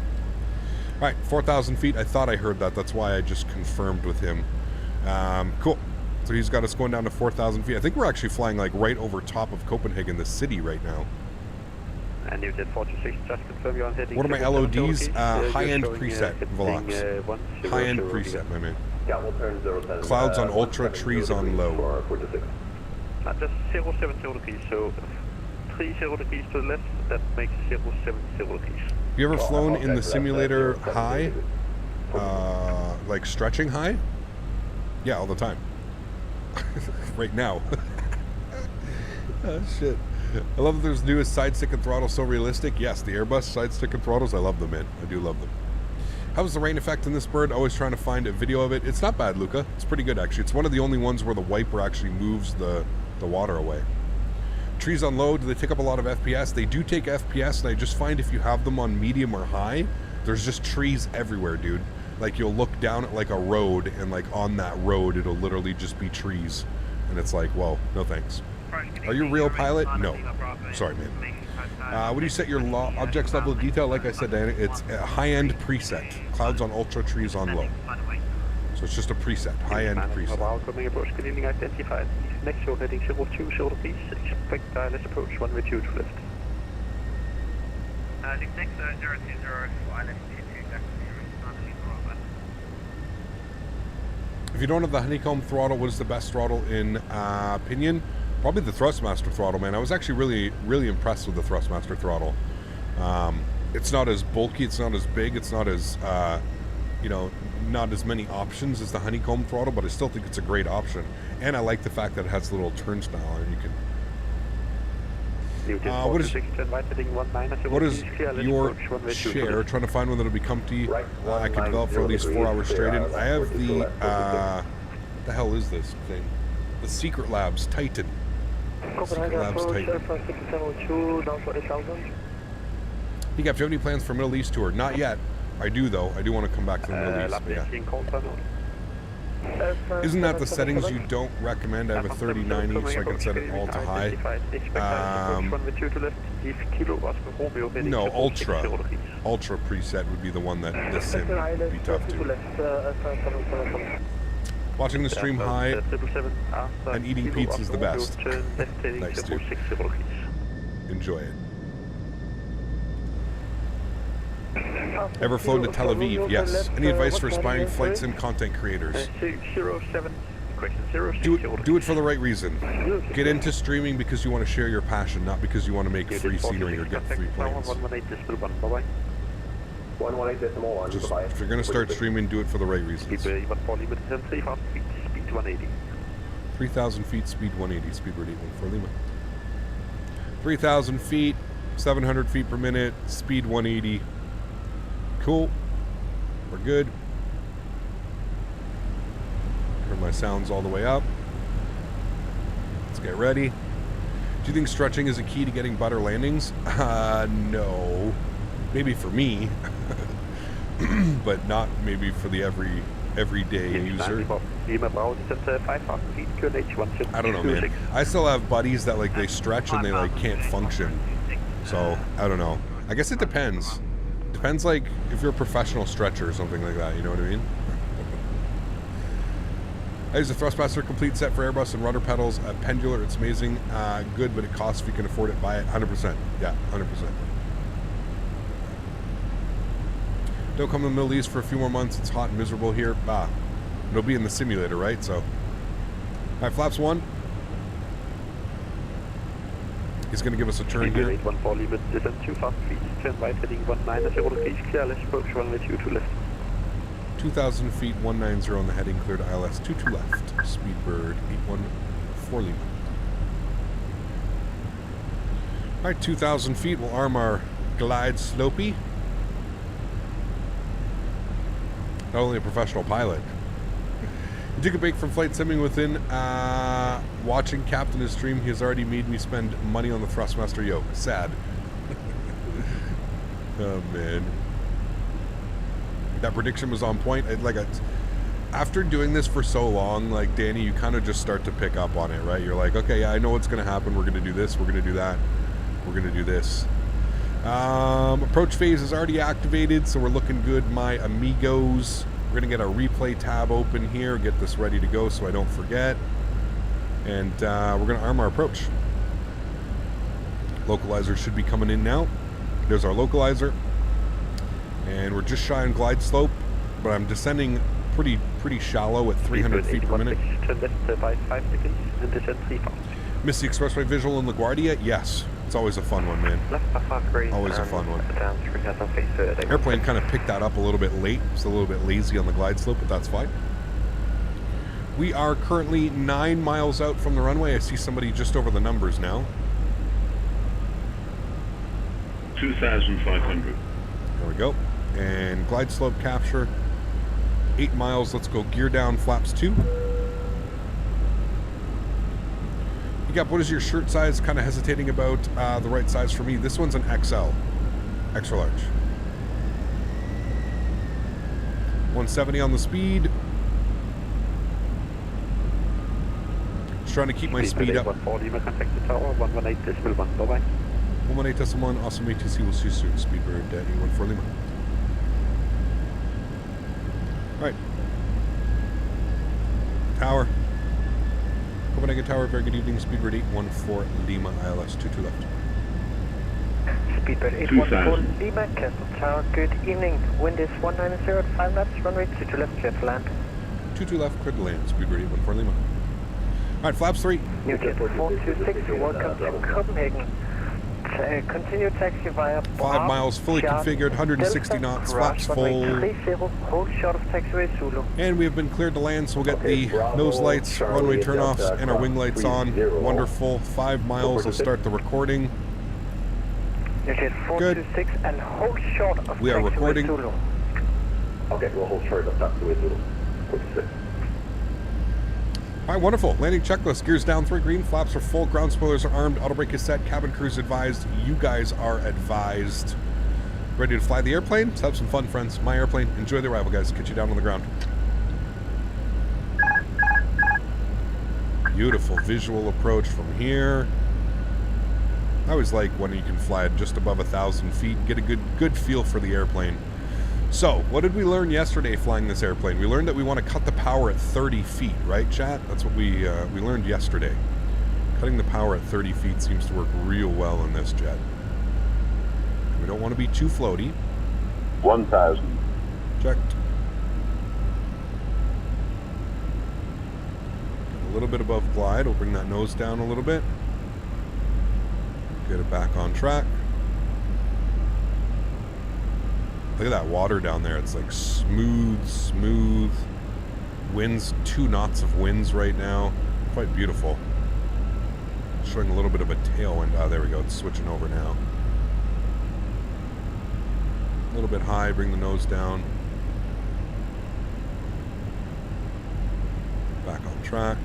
S1: Alright, 4,000 feet. I thought I heard that. That's why I just confirmed with him. Cool. So he's got us going down to 4,000 feet. I think we're actually flying like right over top of Copenhagen, the city right now.
S9: And EasyJet 426, just confirm you're on heading.
S1: What are my LODs? High-end preset, Velox. High-end preset, my man. Clouds on ultra, trees on low.
S9: Just 070 degrees, so 30 degrees to the left, that makes 070 degrees.
S1: Have you ever flown in the simulator high? Like stretching high? Yeah, all the time. Right now. Oh, shit. I love that there's newest side stick and throttle so realistic. Yes, the Airbus side stick and throttles, I love them, man. I do love them. How's the rain effect in this bird? Always trying to find a video of it. It's not bad, Luca. It's pretty good, actually. It's one of the only ones where the wiper actually moves the water away. Trees on low, do they take up a lot of FPS? They do take FPS, and I just find if you have them on medium or high, there's just trees everywhere, dude. Like, you'll look down at, like, a road, and, like, on that road, it'll literally just be trees. And it's like, whoa, no thanks. Are you a real pilot? No. Sorry, man. What do you set your objects level of detail? Like I said, Diana, it's a high-end preset. Clouds on ultra, trees on low. So it's just a preset, high-end preset.
S9: Coming approach, good evening, identified. Next, you're heading 02, please. Expect ILS approach, 1-2 to left.
S11: Next, 020, ILS 22,
S1: If you don't have the honeycomb throttle, what is the best throttle in opinion? Probably the Thrustmaster throttle, man. I was actually really impressed with the Thrustmaster throttle. It's not as bulky, it's not as big, it's not as, you know, not as many options as the honeycomb throttle, but I still think it's a great option. And I like the fact that it has a little turnstile, and you can... what is your share? Trying to find one that'll be comfy. I can develop for at least 4 hours straight. And I have the the hell is this thing? The Secret Labs Titan. Secret Labs Titan. Hey, Gap, do you have any plans for Middle East tour? Not yet. I do though. I do want to come back to the Middle East. Yeah. Isn't that the settings you don't recommend? I have a 3090, so I can set it all to high. No, Ultra. Ultra preset would be the one that this sim would be tough to. Watching the stream high and eating pizza is the best. Nice, dude. Enjoy it. Ever flown to Tel Aviv? Yes. Any advice for aspiring flight sim content creators? Do it for the right reason. Get into streaming because you want to share your passion, not because you want to make free scenery or get free planes. Just, if you're going to start streaming, do it for the right reasons. 3,000 feet, speed 180, speedbird 814 Lima. 3,000 feet, 700 feet per minute, speed 180. Cool. We're good. Turn my sounds all the way up. Let's get ready. Do you think stretching is a key to getting better landings? No. Maybe for me, but not maybe for the everyday user. I don't know, man. I still have buddies that like they stretch and they like can't function. So I don't know. I guess it depends. Depends like if you're a professional stretcher or something like that. You know what I mean? I use a Thrustmaster complete set for Airbus and rudder pedals. Pendular, it's amazing. Good, but it costs if you can afford it. Buy it. 100%. Yeah, 100%. Don't come to the Middle East for a few more months. It's hot and miserable here. It'll be in the simulator, right? So, all right, flaps 1. He's going to give us a turn here. 2,000 feet, 190 on the heading, clear to ILS 22 left. Speedbird 814 Lima. All right, 2,000 feet. We'll arm our glide slopey. Not only a professional pilot. I took a break from flight simming within watching Captain' stream. He has already made me spend money on the Thrustmaster yoke. Sad. Oh, man. That prediction was on point. After doing this for so long, like, Danny, you kind of just start to pick up on it, right? You're like, okay, yeah, I know what's going to happen. We're going to do this. We're going to do that. We're going to do this. Approach phase is already activated, so we're looking good, my amigos. We're going to get our replay tab open here, get this ready to go so I don't forget. And we're going to arm our approach. Localizer should be coming in now. There's our localizer. And we're just shy on glide slope, but I'm descending pretty shallow at 300 feet per minute. Missed the expressway visual in LaGuardia? Yes. It's always a fun one, man. Always a fun one. Airplane kind of picked that up a little bit late. It's a little bit lazy on the glide slope, but that's fine. We are currently 9 miles out from the runway. I see somebody just over the numbers now.
S12: 2,500.
S1: There we go. And glide slope capture. 8 miles. Let's go gear down, flaps 2. Yep, what is your shirt size? Kind of hesitating about the right size for me. This one's an XL. Extra large. 170 on the speed. Just trying to keep my speed up. 118.1, awesome ATC, we'll see you soon. Speedbird 814 Lima. Alright. Tower. Copenhagen Tower, very good evening. Speedbird 814 Lima, ILS 22 left.
S4: Speedbird 814 Lima, Castle Tower, good evening. Wind is 190 at 5 knots, runway 22 left, clear to land.
S1: 22 left, clear to land. Speedbird 814 Lima. Alright, flaps 3.
S4: New Jet 426, welcome to Copenhagen. Continue taxi via
S1: 5 miles, fully configured, 160 knots, flaps full.
S4: Hold short of taxiway Zulu.
S1: And we have been cleared to land, so we'll get the nose lights, runway turnoffs, and our wing lights on. Wonderful. 5 miles, I'll start the recording.
S4: Good. 426 and hold short of
S1: we are recording.
S4: Zulu.
S3: Okay, we'll hold short of taxiway Zulu. 46.
S1: Alright, wonderful. Landing checklist. Gears down 3 green. Flaps are full. Ground spoilers are armed. Auto brake is set. Cabin crew's advised. You guys are advised. Ready to fly the airplane? Let's have some fun, friends. My airplane. Enjoy the arrival, guys. Get you down on the ground. Beautiful visual approach from here. I always like when you can fly at just above 1,000 feet. Get a good feel for the airplane. So, what did we learn yesterday flying this airplane? We learned that we want to cut the power at 30 feet, right, chat? That's what we learned yesterday. Cutting the power at 30 feet seems to work real well in this jet. We don't want to be too floaty.
S12: 1,000.
S1: Checked. A little bit above glide. We'll bring that nose down a little bit. Get it back on track. Look at that water down there. It's like smooth. Winds, 2 knots of winds right now. Quite beautiful. Showing a little bit of a tailwind. Ah, there we go. It's switching over now. A little bit high. Bring the nose down. Back on track.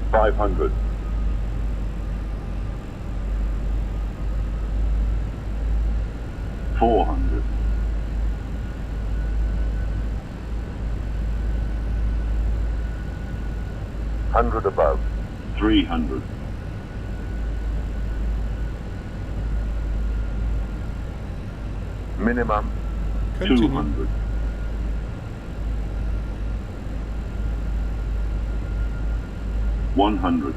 S12: 500. 400. 100 above. 300. Minimum. 200. 100.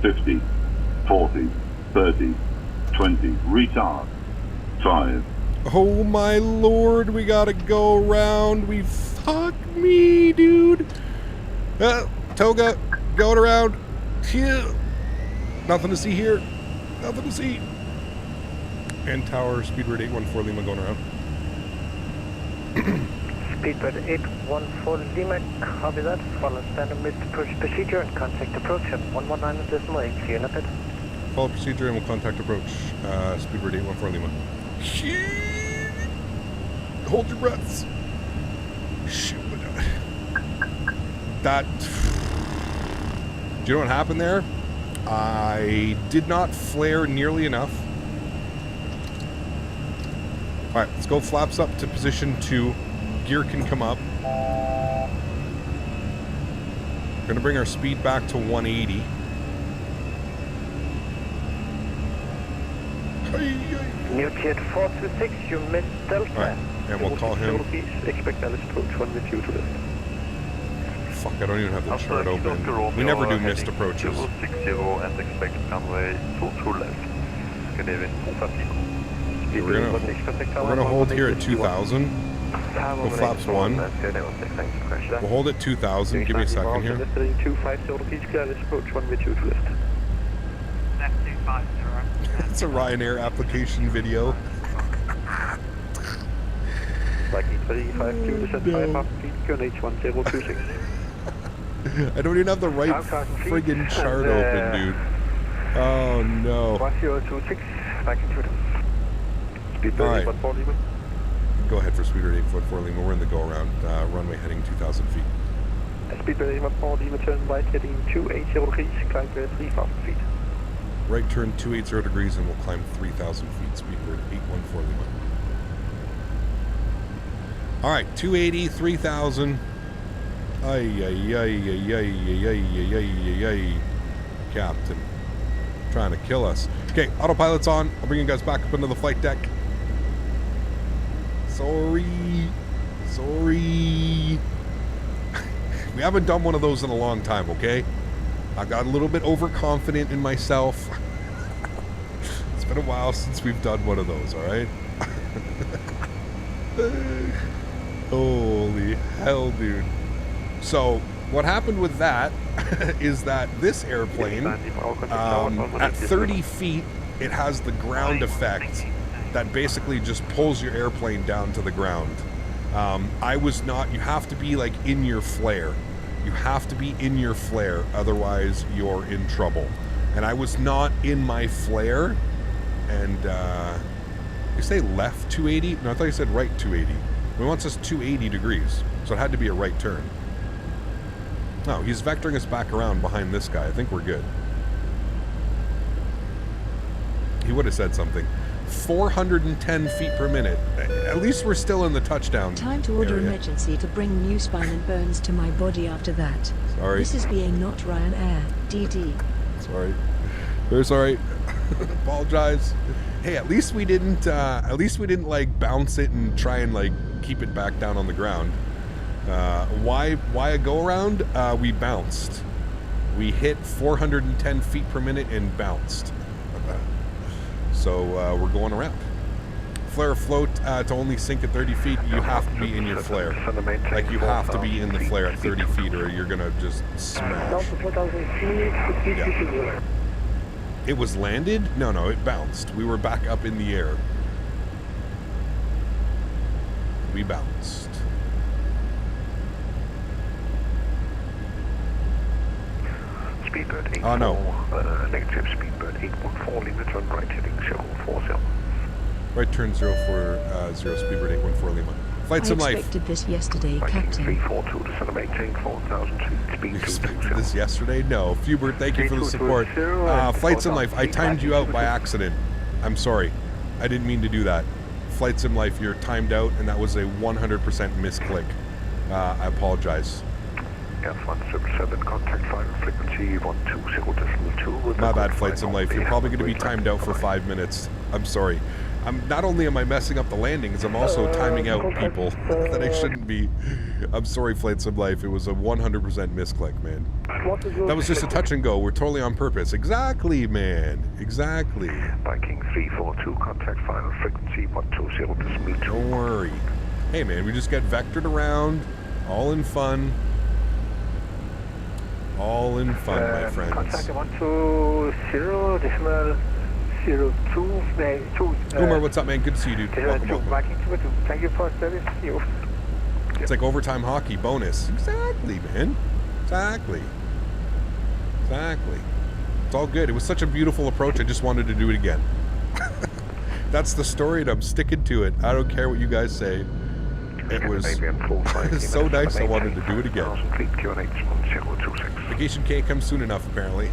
S12: 50. 40. 30, 20, retard, 5.
S1: Oh my lord, we gotta go around. Fuck me, dude. Toga, going around. Phew. Nothing to see here. Nothing to see. And tower, Speedbird 814 Lima going around.
S4: Speedbird 814 Lima, copy that. Follow standard missed push procedure and contact approach at 119.8. See you in a bit.
S1: Follow procedure and we'll contact approach. Speedbird 814 Lima. Hold your breaths. Shoot. That. Do you know what happened there? I did not flare nearly enough. Alright, let's go flaps up to position 2. Gear can come up. We're going to bring our speed back to 180.
S6: New Jet 426, you missed Delta.
S1: Alright, and we'll call him.
S9: Expect Alice approach 1 to left.
S1: Fuck, I don't even have the chart open. We never do missed approaches.
S5: 060 and expect runway 22 left. Castevens 450.
S1: We're gonna hold here at 2,000. Go flaps 1. We'll hold at 2,000. Give me a second here.
S9: 250, clear Alice approach 1 to left.
S11: Left 250.
S1: It's a Ryanair application video.
S9: Viking 352, descent 5 feet, QNH 1026.
S1: I don't even have the right friggin' chart open, dude. Oh no.
S6: 1026, Viking 2.
S1: Alright. Go ahead for Speedbird 814 Lima. We're in the go around. Runway heading 2,000 feet.
S9: Speedbird 814 Lima, turn right heading 280 degrees, climb 3,000 feet.
S1: Right turn 280 degrees and we'll climb 3,000 feet. Speedbird 814 Lima. Alright, 280, 3,000. Captain. Trying to kill us. Okay, autopilot's on. I'll bring you guys back up into the flight deck. Sorry. We haven't done one of those in a long time, okay? I got a little bit overconfident in myself. It's been a while since we've done one of those, alright? Holy hell, dude. So, what happened with that is that this airplane, at 30 feet, it has the ground effect that basically just pulls your airplane down to the ground. I was not, you have to be like in your flare. You have to be in your flare, otherwise you're in trouble. And I was not in my flare, and you say left 280? No, I thought you said right 280. He wants us 280 degrees, so it had to be a right turn. No, he's vectoring us back around behind this guy. I think we're good. He would have said something. 410 feet per minute. At least we're still in the touchdown
S7: Time to order
S1: area.
S7: emergency to bring new spine and bones to my body after that.
S1: Sorry.
S7: This is being not Ryanair. DD.
S1: Sorry. Very sorry. Apologize. Hey, at least we didn't like bounce it and try and like keep it back down on the ground. Why a go around? We bounced. We hit 410 feet per minute and bounced. So we're going around. Flare float to only sink at 30 feet. You have to be in your flare. Like you have to be in the flare at 30 feet, or you're gonna just smash. Yeah. It was landed? No, it bounced. We were back up in the air. We bounced.
S6: Speedbird 84,
S1: oh no.
S6: Negative Speedbird 814, Lima, turn right heading 040.
S1: Right turn 040, Speedbird 814 Lima. Flight Sim Life.
S7: I expected this yesterday, Captain.
S6: 342, descend and maintain 4,000 feet, speed
S1: You expected this yesterday? No. Fubert, thank you for the support. Flight Sim Life, I timed you out by accident. I'm sorry. I didn't mean to do that. Flight Sim Life, you're timed out, and that was a 100% misclick. I apologize.
S6: F177, contact final frequency 120.2.
S1: My bad, Flight Sim Life. You're probably going to be timed out for 5 minutes. I'm sorry. Not only am I messing up the landings, I'm also timing out people that I shouldn't be. I'm sorry, Flight Sim Life. It was a 100% misclick, man. That was just a touch and go. We're totally on purpose. Exactly, man. Exactly.
S6: Viking 342, contact final frequency 120.2.
S1: Don't worry. Hey, man, we just get vectored around. All in fun. All in fun, my friends.
S6: Contact 120, decimal 02.
S1: Umar, what's up, man? Good to see you, dude. Welcome.
S6: Thank you for service.
S1: It's like overtime hockey bonus. Exactly, man. Exactly. It's all good. It was such a beautiful approach. I just wanted to do it again. That's the story, and I'm sticking to it. I don't care what you guys say. It was so nice. I wanted to do it again. Vacation can't come soon enough, apparently.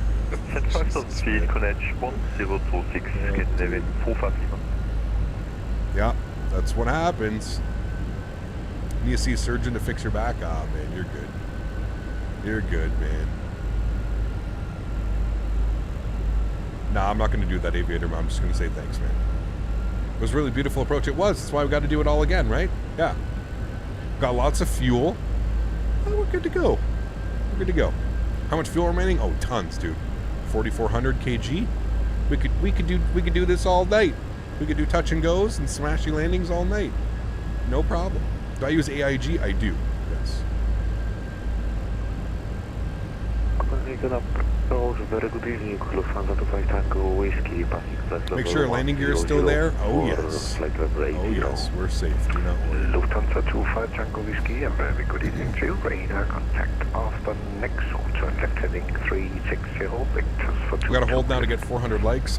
S1: Yeah, that's what happens. You need to see a surgeon to fix your back. Ah, man, you're good. You're good, man. Nah, I'm not going to do that, Aviator. I'm just going to say thanks, man. It was a really beautiful approach. It was. That's why we got to do it all again, right? Yeah. Got lots of fuel. Oh, we're good to go. We're good to go. How much fuel remaining? Oh, tons, dude. 4,400 kg. We could do this all night. We could do touch and goes and smashy landings all night. No problem. Do I use AIG? I do. Yes.
S9: Very good evening, Lufthansa 25 Tango Whiskey, passing flight
S1: Make sure landing gear is still there. Oh yes. Oh yes, we're safe. Do not worry.
S8: Lufthansa 25 Tango Whiskey, and very good evening to you. Radar contact after next turn left heading 360 vectors for 2.
S1: We gotta hold now to get 400 likes.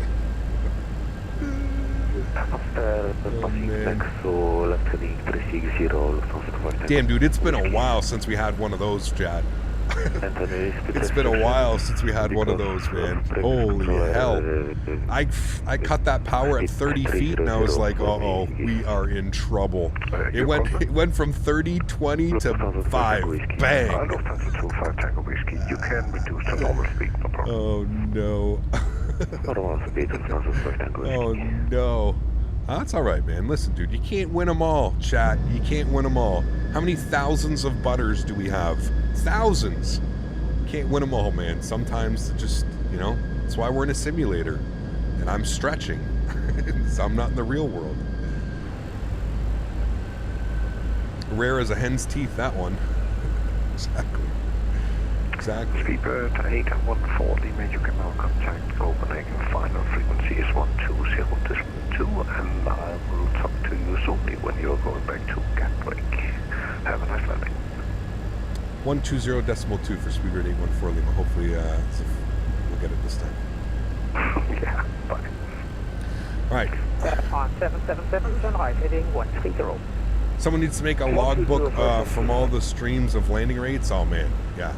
S1: Damn, dude, it's been a while since we had one of those, Chad. It's been a while since we had one of those, man. Holy hell. I cut that power at 30 feet and I was like, uh-oh, we are in trouble. It went from 30, 20 to 5. Bang. Oh no. Oh no. That's all right, man. Listen, dude, you can't win them all, chat. You can't win them all. How many thousands of butters do we have? Thousands. Can't win them all, man. Sometimes just, you know, that's why we're in a simulator. And I'm stretching. So I'm not in the real world. Rare as a hen's teeth, that one. Exactly. Exactly.
S8: Speedbird 814 Lima, you can now contact Copenhagen. Final frequency is 120.2, and I will talk to you shortly when you're going back to Gatwick. Have a nice landing.
S1: 120.2 for Speedbird 814 Lima. Hopefully we'll get it this time.
S8: Yeah, bye.
S1: Alright.
S13: On 777, turn right, heading 130.
S1: Someone needs to make a logbook from all the streams of landing rates. Oh man, yeah.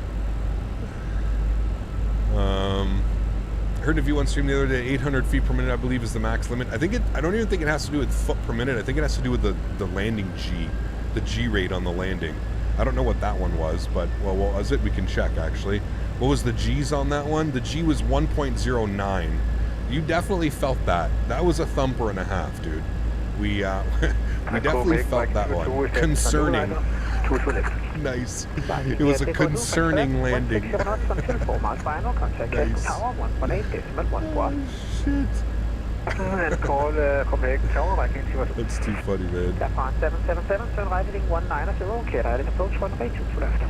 S1: I heard a view on stream the other day, 800 feet per minute I believe is the max limit. I don't even think it has to do with foot per minute. I think it has to do with the landing G, the G rate on the landing. I don't know what that one was, but well, what was it? We can check actually. What was the G's on that one? The G was 1.09. You definitely felt that. That was a thumper and a half, dude. We definitely felt that one. Concerning. Nice. It was a concerning landing. Nice. Shit. That's too funny, man.
S13: 777, turn right heading 190, clear right approach 182 to left.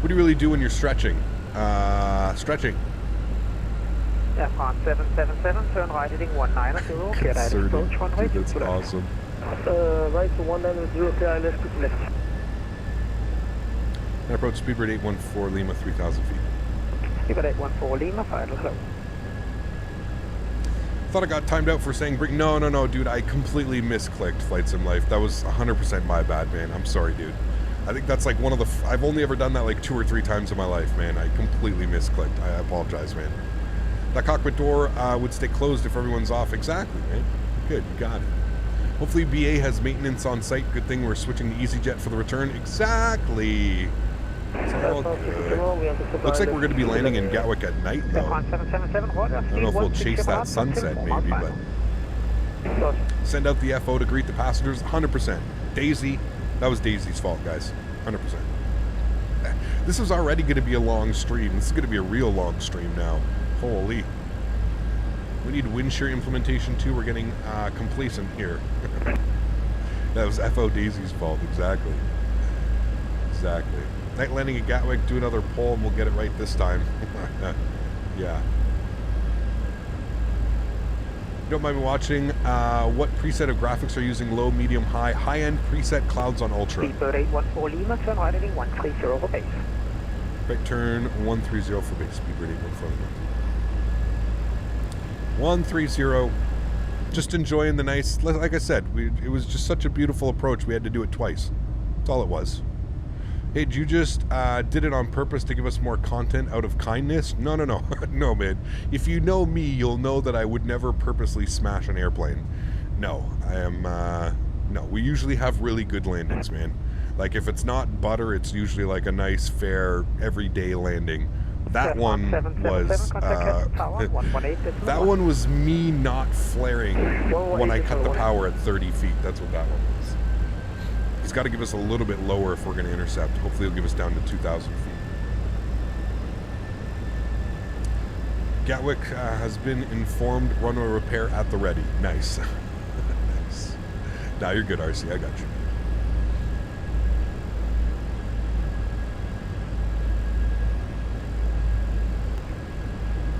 S1: What do you really do when you're stretching? Stretching.
S13: On 777, turn right heading 190, clear right approach 182
S1: That's
S13: to left.
S1: awesome.
S13: Right to 190, clear left to left.
S1: Approach Speedbird 814 Lima, 3,000 feet.
S13: Speedbird 814 Lima, final hello.
S1: Thought I got timed out for saying bring. No, dude. I completely misclicked Flight Sim Life. That was 100% my bad, man. I'm sorry, dude. I think that's like one of the. I've only ever done that like 2 or 3 times in my life, man. I completely misclicked. I apologize, man. That cockpit door would stay closed if everyone's off. Exactly, man. Good, you got it. Hopefully BA has maintenance on site. Good thing we're switching to EasyJet for the return. Exactly. It's all good. Looks like we're going to be landing in Gatwick at night, though. I don't know if we'll chase that sunset, maybe, but... Send out the FO to greet the passengers. 100%. Daisy. That was Daisy's fault, guys. 100%. This is already going to be a long stream. This is going to be a real long stream now. Holy. We need wind shear implementation, too. We're getting complacent here. That was FO Daisy's fault. Exactly. Exactly. Night landing at Gatwick, do another poll and we'll get it right this time. Yeah. You don't mind me watching, what preset of graphics are you using? Low, medium, high? High-end preset, clouds on ultra.
S13: Speedbird 814 Lima, turn right heading 130 for base.
S1: Right turn 130 for base. Speedbird 814 Lima. 130. Just enjoying the nice, like I said, it was just such a beautiful approach. We had to do it twice. That's all it was. Hey, did you just did it on purpose to give us more content out of kindness? No. No, man. If you know me, you'll know that I would never purposely smash an airplane. No, I am, no. We usually have really good landings, man. Like, if it's not butter, it's usually like a nice, fair, everyday landing. that one was that one was me not flaring when I cut the power at 30 feet. That's what that one was. He's got to give us a little bit lower if we're going to intercept. Hopefully he'll give us down to 2,000 feet. Gatwick has been informed. Runway repair at the ready. Nice. Nice. Now you're good, RC. I got you.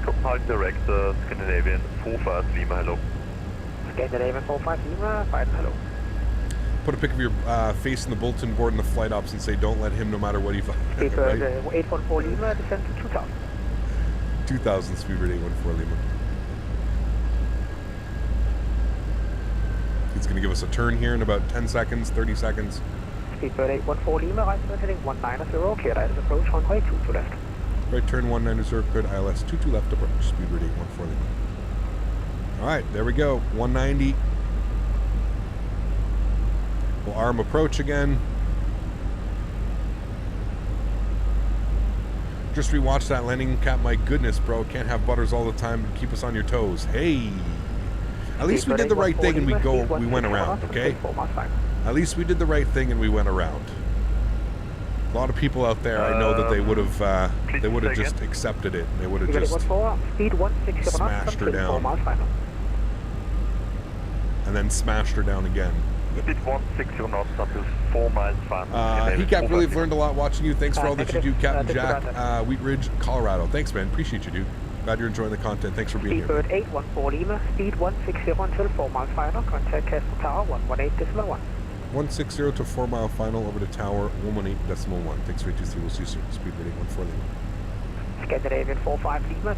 S5: Copenhagen direct, Scandinavian 45 Lima, hello.
S13: Scandinavian 45 Lima, 5, hello.
S1: Put a pic of your face in the bulletin board in the flight ops and say, don't let him no matter what he finds.
S13: Speedbird 814 Lima, descend to 2,000.
S1: 2,000, Speedbird 814 Lima. He's going to give us a turn here in about 10 seconds, 30 seconds.
S13: Speedbird 814 Lima, right turn heading 190, cleared ILS approach, runway 22 left.
S1: Right turn 190, cleared ILS 22 left approach, Speedbird 814 Lima. Alright, there we go, 190. We'll arm approach again. Just rewatched that landing cap. My goodness, bro. Can't have butters all the time and keep us on your toes. Hey. At least we did the right thing and we went around, okay? At least we did the right thing and we went around. A lot of people out there, I know that they would have just accepted it. They would have just smashed her down. And then smashed her down again.
S5: Speed 160 knots up to 4 miles final.
S1: Hecat, really have learned a lot watching you. Thanks for all that you do, Captain Jack. Wheat Ridge, Colorado. Thanks, man. Appreciate you, dude. Glad you're enjoying the content. Thanks for being here.
S13: Speedbird 814 Lima, speed 160 until 4 miles final. Contact Castle Tower 118.1.
S1: 160 to 4 mile final over to Tower 118.1. Thanks for 2-3. We'll see you soon. Speedbird 814 Lima.
S13: Scandinavian 45 Lima.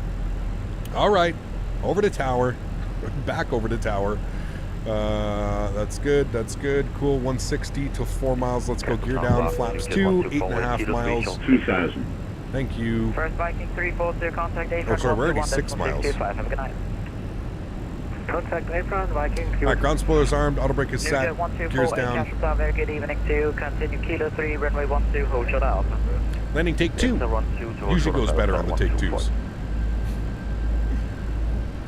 S1: All right, over to Tower. Back over to Tower. That's good, cool. 160 to 4 miles, let's go gear down, flaps 2, 8.5 miles.
S12: 2,000.
S1: Thank you.
S11: First Viking 340, contact A320.
S1: Oh, sorry, we're already 6 miles.
S11: Have a good night.
S13: Contact A320, Viking.
S1: Alright, ground spoilers armed, auto brake is set, gears down.
S11: Very good evening to continue Kilo 3, runway 12, hold shut out.
S1: Landing take 2. Usually goes better on the take 2s.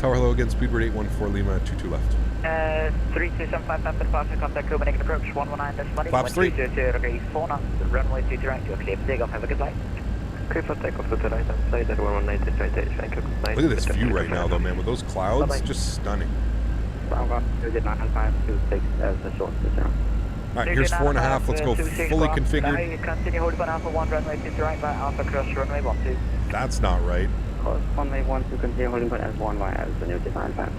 S1: Tower hello again, Speedbird 814 Lima, 22 left.
S11: 3275 after departure, contact Copenhagen approach 119.20.
S1: Flaps 3.
S11: degrees 4 knots, runway 22 right, you're clear for takeoff, have a good flight.
S10: Clear for takeoff to the right hand side at 119 straight edge, thank you.
S1: Look at this view right now though, man, with those clouds, just stunning.
S13: Alright,
S1: here's 4.5, let's go fully configured.
S11: Continue holding on Alpha 1, runway 22 right by Alpha cross runway 12.
S1: That's not right.
S13: Runway 12, continue holding on S1 by as the new design path.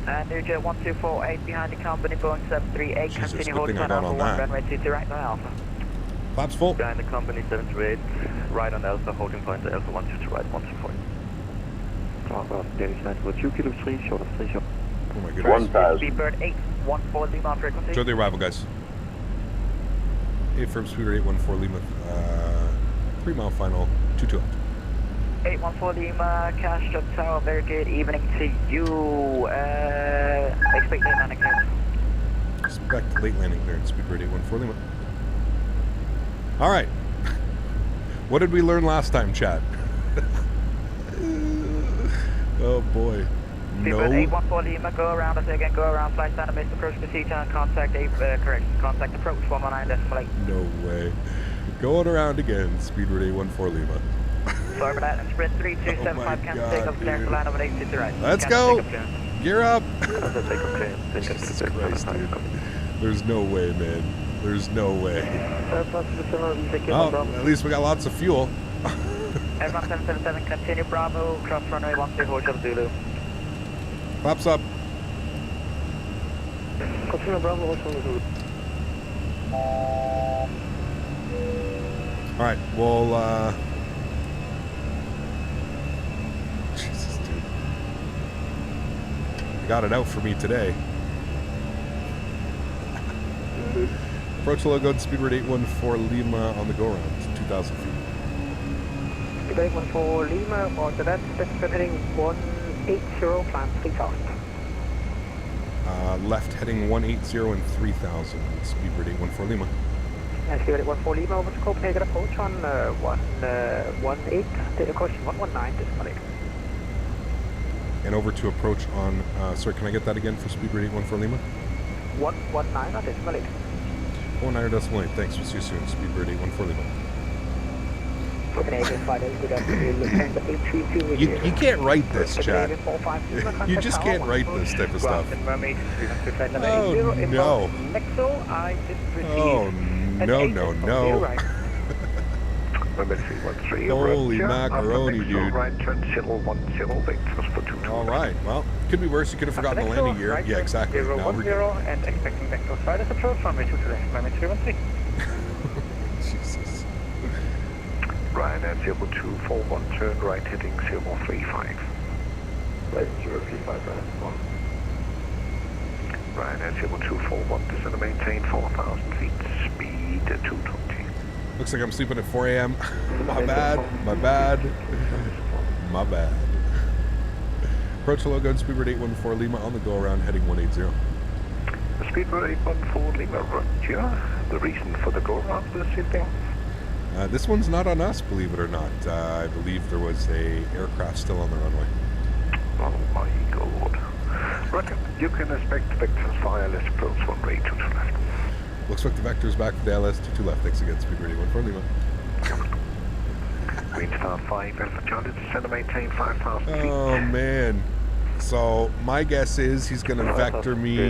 S11: EasyJet 1248 behind the company, Boeing 738,
S1: Jesus,
S11: continue
S1: good
S11: holding
S1: thing I
S11: on
S1: got
S11: Alpha
S1: on
S11: 1,
S1: that.
S11: runway 22 right by Alpha.
S1: Flaps full.
S5: Behind the company 738, right on Alpha, holding point to Alpha 122 right, 124.
S9: Denis 2 kilo 3, short of 3 short.
S1: Oh my goodness.
S12: 1,000.
S11: Speedbird 814 Lima on frequency.
S1: Enjoy the arrival, guys. 8 firm, Speedbird 814 Lima, 3 mile final, 22 left.
S11: 814 Lima, Cash Truck Tower, very good evening to you. Expect late landing clearance.
S1: Expect late landing clearance, Speedbird 814 Lima. Alright. What did we learn last time, chat? Oh boy.
S11: Speedbird 814 Lima, go around us again, go around, flight center, missed approach to Seatown, contact contact approach 119.8.
S1: No way. Going around again, Speedbird 814 Lima.
S11: Sorry about that, sprint 3275, cancel takeoff, clearance to line over 860 right.
S1: Let's go! Gear up! Jesus Christ, dude. There's no way, man. There's no way. Oh, at least we got lots of fuel.
S11: Airborne 777, continue Bravo, cross runway 12, Hotel Zulu.
S1: Flaps up.
S13: Continue Bravo, Hotel Zulu.
S1: Alright, well, Jesus, dude. Got it out for me today. Approach the logo to Speedbird 814 Lima on the go-around, 2,000 feet.
S13: Speedbird 814 Lima, roger that, heading 180, climb 3,000.
S1: Left heading 180 and 3,000, Speedbird 814 Lima.
S13: Sierra 14 Lima over to Copenhagen approach on 118, question 119.8.
S1: And over to approach on, sorry, can I get that again for speed rate 814 Lima?
S13: 119.8.
S1: 19.8, thanks, we'll see you soon. Speed rate 814 Lima.
S13: Copenhagen, Flite, good afternoon, Lufthansa 832.
S1: You can't write this, Chad. You just can't write this type of stuff. Oh, no. Oh, no. Holy macaroni, dude. All right, well, could be worse. You could have forgotten the landing gear. Yeah, exactly. Now we're good.
S13: And expecting vector side as approach, runway 2 to left, runway 313.
S1: Jesus.
S8: Ryanair 0241, turn right heading 035.
S3: Right, 035, right.
S8: Ryanair 0241, descend and maintain 4,000 feet, speed 220.
S1: Looks like I'm sleeping at 4 a.m. My bad. Approach to logo and speedbird 814 Lima on the go around heading 180.
S8: Speedbird 814 Lima, roger. The reason for the go around for the seatbelt?
S1: This one's not on us, believe it or not. I believe there was a aircraft still on the runway.
S8: Oh my god. Roger. You can expect vectors via left approach 1 2 to left.
S1: Looks like the vector's back to the LS to left. Thanks again, speed ready 140 Lima.
S8: Green Star 5, Alpha Charlie, descend and maintain 5,000 feet.
S1: Oh man. So my guess is he's going to vector me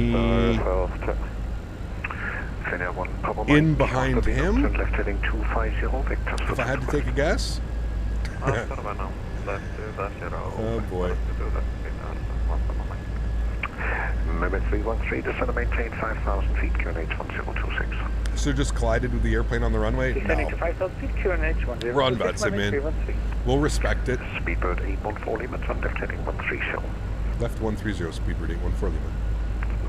S1: in behind him.
S8: Left heading 250 vectors.
S1: If I had to take a guess. Oh boy.
S8: Limit 313, descend and maintain 5,000 feet, QNH 1026.
S1: So just collided with the airplane on the runway?
S13: Descending to 5,000 feet, QNH 1026.
S1: Run, Vatsim, man. We'll respect it.
S8: Speedbird 814 Lima, turn left heading 130.
S1: Left 130, speedbird 814 Lima.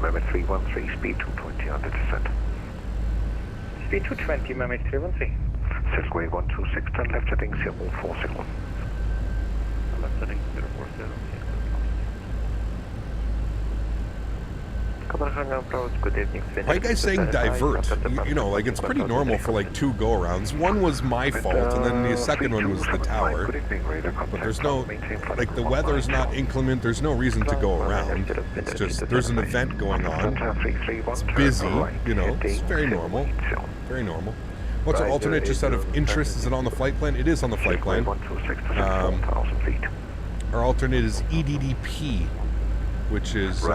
S8: Limit 313, speed 220 under descent.
S13: Speed 220, Limit 313.
S8: Silkway 126, turn left heading 040.
S5: Left heading 040. Good evening.
S1: Why are you guys saying divert? You know, like it's pretty normal for like 2 go-arounds. One was my fault, and then the second one was the tower. But there's no, like the weather's not inclement, there's no reason to go around. It's just, there's an event going on. It's busy, you know, it's very normal. Very normal. What's our alternate just out of interest? Is it on the flight plan? It is on the flight plan. Our alternate is EDDP. Which is, what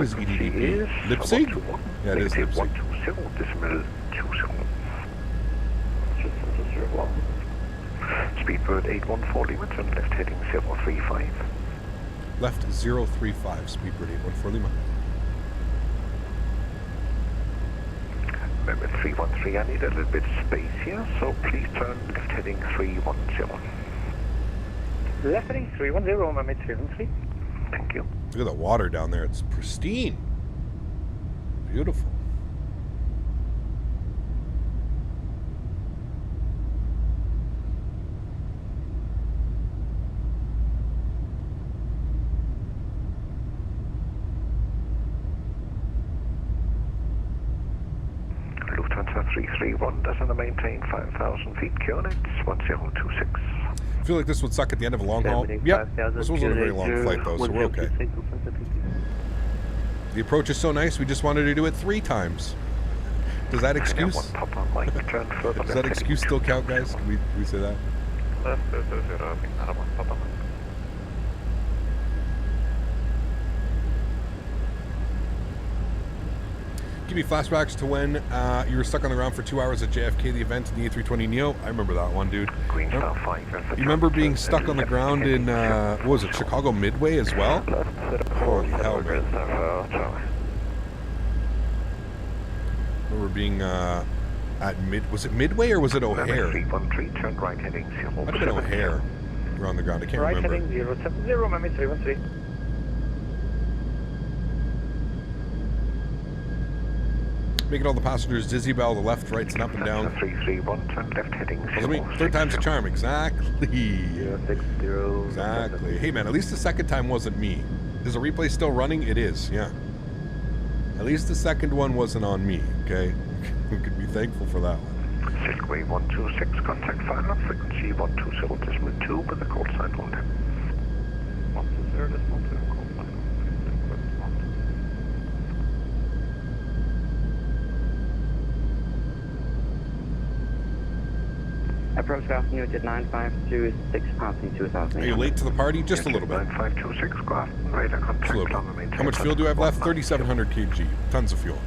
S1: is EDDP? Leipzig? Yeah, it is Leipzig.
S8: Speedbird 814 Lima, turn left heading 035.
S1: Left 035, Speedbird 814 Lima.
S8: Limit 313, I need a little bit of space here, so please turn left heading 310.
S13: Left heading 310, Limit 313.
S8: Thank you.
S1: Look at the water down there. It's pristine. Beautiful.
S8: Lufthansa 331, descend and maintain 5,000 feet, QNH 1026.
S1: I feel like this would suck at the end of a long haul. Yep, this wasn't a very long flight though, so we're okay. The approach is so nice, we just wanted to do it 3 times. Does that excuse? Does that excuse still count, guys? Can we say that? Give me flashbacks to when you were stuck on the ground for 2 hours at JFK, the event in the A320 Neo. I remember that one, dude. You remember being stuck on the ground in, what was it, Chicago Midway as well? Holy hell, man. I remember being at was it Midway or was it O'Hare? Might have been O'Hare. We're on the ground, I can't remember.
S13: Right heading 070, Miami 313.
S1: Making all the passengers dizzy by all the left, rights, and up and down.
S8: 331, turn left heading
S1: 3rd time's a charm, exactly. 060. Exactly. Hey man, at least the second time wasn't me. Is the replay still running? It is, yeah. At least the second one wasn't on me, okay? We could be thankful for that one.
S8: Silkway 126, contact final, frequency 120.2 with the call sign on.
S5: 120.2, call sign on.
S10: Approach Grafton, unit 9526, passing 2008.
S1: Are you late to the party? Just a little bit.
S8: 9526, Grafton, radar contact on the main.
S1: How much fuel do I have left? 3,700 kg. Tons of fuel.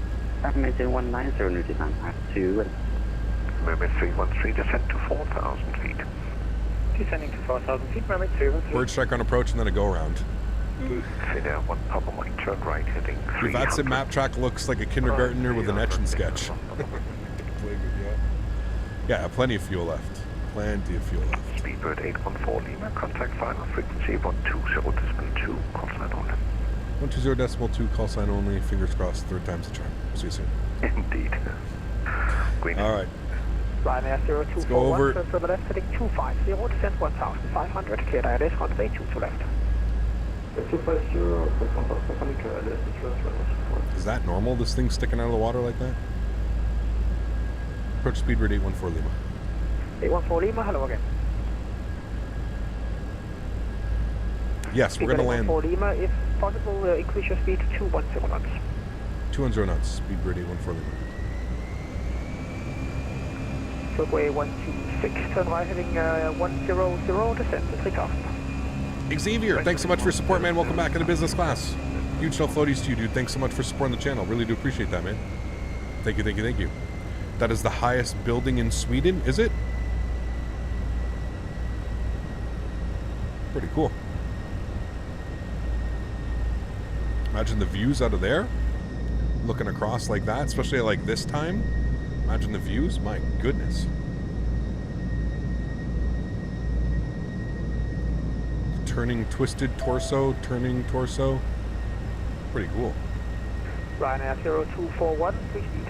S10: Maintain 190, unit 952.
S8: Mermaid 313, descent to 4,000 feet.
S4: Descending to 4,000 feet, Mermaid 313.
S1: Bird strike on approach and then a go around.
S8: Finnair 1 Papa Mike, turn right, heading 300.
S1: Your VATSIM map track looks like a kindergartner with an etch and sketch. Yeah, plenty of fuel left. Plenty of fuel left.
S8: Speedbird 814 Lima, contact final, frequency 120.2, call sign only.
S1: 120.2, call sign only, fingers crossed, third time's the charm. See you soon.
S8: Indeed. Green.
S1: All right.
S4: Ryanair 0241, turn to the left, heading 250, descent 1,500, clear ILS, runway 22 left.
S1: Is that normal, this thing sticking out of the water like that? Approach Speedbird 814 Lima.
S4: 814 Lima, hello again.
S1: Yes, we're going to land.
S4: 814 Lima, if possible, increase your speed to 210 knots.
S1: 210 knots, Speedbird 814 Lima.
S4: Silkway 126, turn right, heading 100, descent to 3,000.
S1: Xavier, thanks so much for your support, man. Welcome back into business class. Huge no floaties to you, dude. Thanks so much for supporting the channel. Really do appreciate that, man. Thank you, thank you, thank you. That is the highest building in Sweden, is it? Pretty cool. Imagine the views out of there. Looking across like that, especially at like this time. Imagine the views. My goodness. Turning twisted torso, turning torso. Pretty cool.
S4: Ryanair 0241, free speed.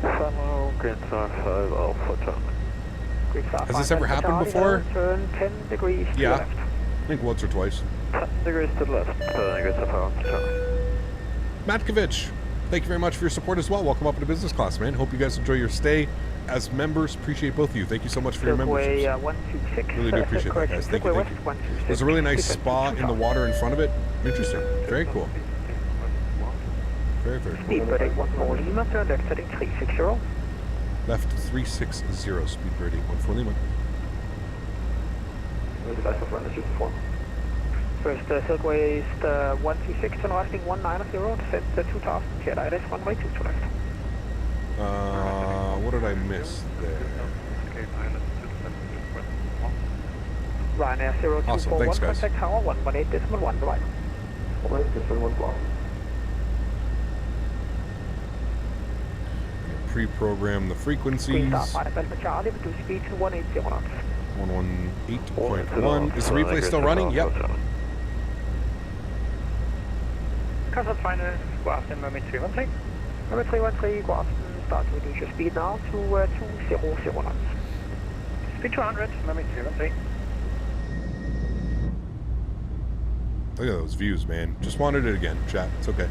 S5: Follow Green Star 5 Alpha Charlie.
S1: Has this ever happened before?
S4: Turn 10 degrees to the
S1: Yeah.
S4: left.
S1: I think once or twice.
S5: 10 degrees to the left, degrees to Alpha Charlie.
S1: Matkovich, thank you very much for your support as well. Welcome up into business class, man. Hope you guys enjoy your stay as members. Appreciate both of you. Thank you so much for your memberships.
S4: 126.
S1: Really do appreciate that, guys. Thank you, thank you. There's a really nice spa in the water in front of it. Interesting. Very cool. Very, very cool.
S4: Speedbird 814 Lima, turn left, heading 360.
S1: Left 360, Speedbird 814 Lima.
S4: First Silkway is 126, turn right, heading 190, descent to 2,000, clear ILS, runway 22 left.
S1: What did I miss there?
S4: Ryanair 0241,
S1: Awesome, thanks, guys.
S4: contact tower 118.1 right.
S1: Pre-program the frequencies.
S4: Green Star 5 Alpha Charlie, reduce speed to 180 knots.
S1: 118.1. Is the replay still running? Yep.
S4: Contact final, Grafton, Mermaid 313. Mermaid 313, Grafton, start to reduce your speed now to 200 knots. Speed 200, Mermaid 313.
S1: Look at those views, man. Just wanted it again, chat. It's okay.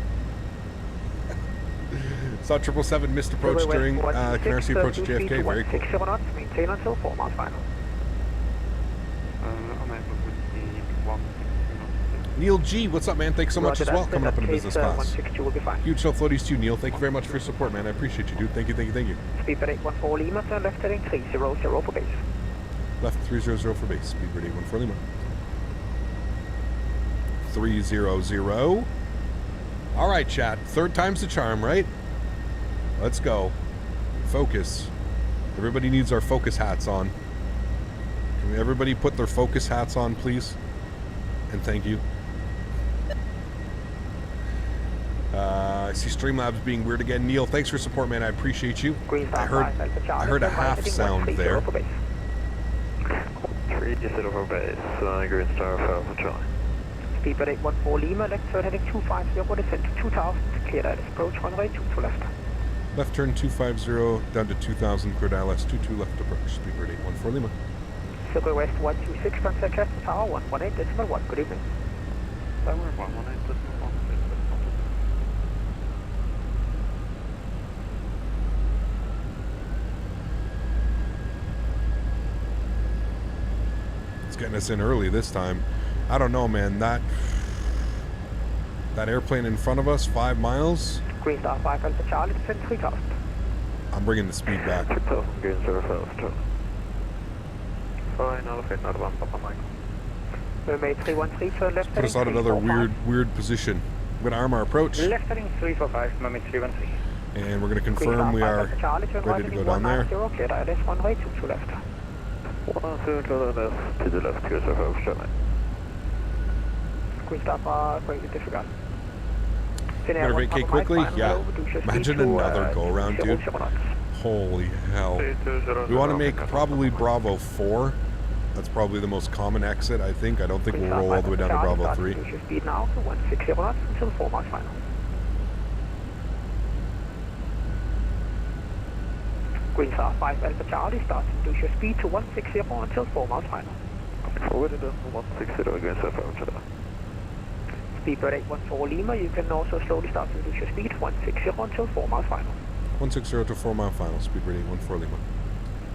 S1: Saw 777 missed approach during Canarsie approach to JFK. Very cool.
S4: 60 knots, maintain until 4 miles final.
S1: Neil G, what's up, man? Thanks so much as well. Coming up in a business class.
S4: 162 will be fine.
S1: Huge no floaties to you, Neil. Thank you very much for your support, man. I appreciate you, dude. Thank you, thank you, thank you.
S4: Speedbird 814 Lima, turn left heading 300 for base.
S1: Left 300 for base. Speedbird 814 Lima. 300. All right, chat. Third time's the charm, right? Let's go. Focus. Everybody needs our focus hats on. Can everybody put their focus hats on, please? And thank you. I see Streamlabs being weird again. Neil, thanks for your support, man. I appreciate you. I heard a half sound there.
S5: 3 for base, Green Star 5 Alpha Charlie.
S4: Speedbird 814 Lima, left turn heading 250, descent to 2,000, clear ILS approach, runway 22 left.
S1: Left turn 250, down to 2,000, cleared ILS 22 left approach, Speedbird 814 Lima.
S4: Silkway West 126, contact Castle Tower 118.1, good evening.
S5: Tower 118.1.
S1: getting us in early this time. I don't know, man. That airplane in front of us, 5 miles.
S13: Green Star 5 Alpha Charlie, descend 3000.
S1: I'm bringing the speed back.
S5: 3000 gain 0 Final, fit not 1 Papa Mike.
S13: Mermaid 313, turn left.
S1: Put us on another weird position. We're going to arm our approach.
S4: Left heading 345, Mermaid 313.
S1: And we're going to confirm we are ready to go down there.
S13: Cleared ILS 1 right, 2 left.
S5: 1 to the left, to the left, here's our house, German.
S13: Green Star greatly disregard.
S1: Better vacate quickly? Yeah. Imagine another go-around, dude. Holy hell. We want to make probably Bravo 4. That's probably the most common exit, I think. I don't think we'll roll all the way down to Bravo 3.
S13: Speed now to 160 knots until 4 miles final. Green Star 5 Alpha Charlie, start to reduce your speed to 160 until 4 miles final.
S5: Forward it 160 against our approach.
S13: Speedbird 814 Lima, you can also slowly start to reduce your speed 160 until 4 miles final.
S1: 160 to 4 mile final, speedbird 814 Lima.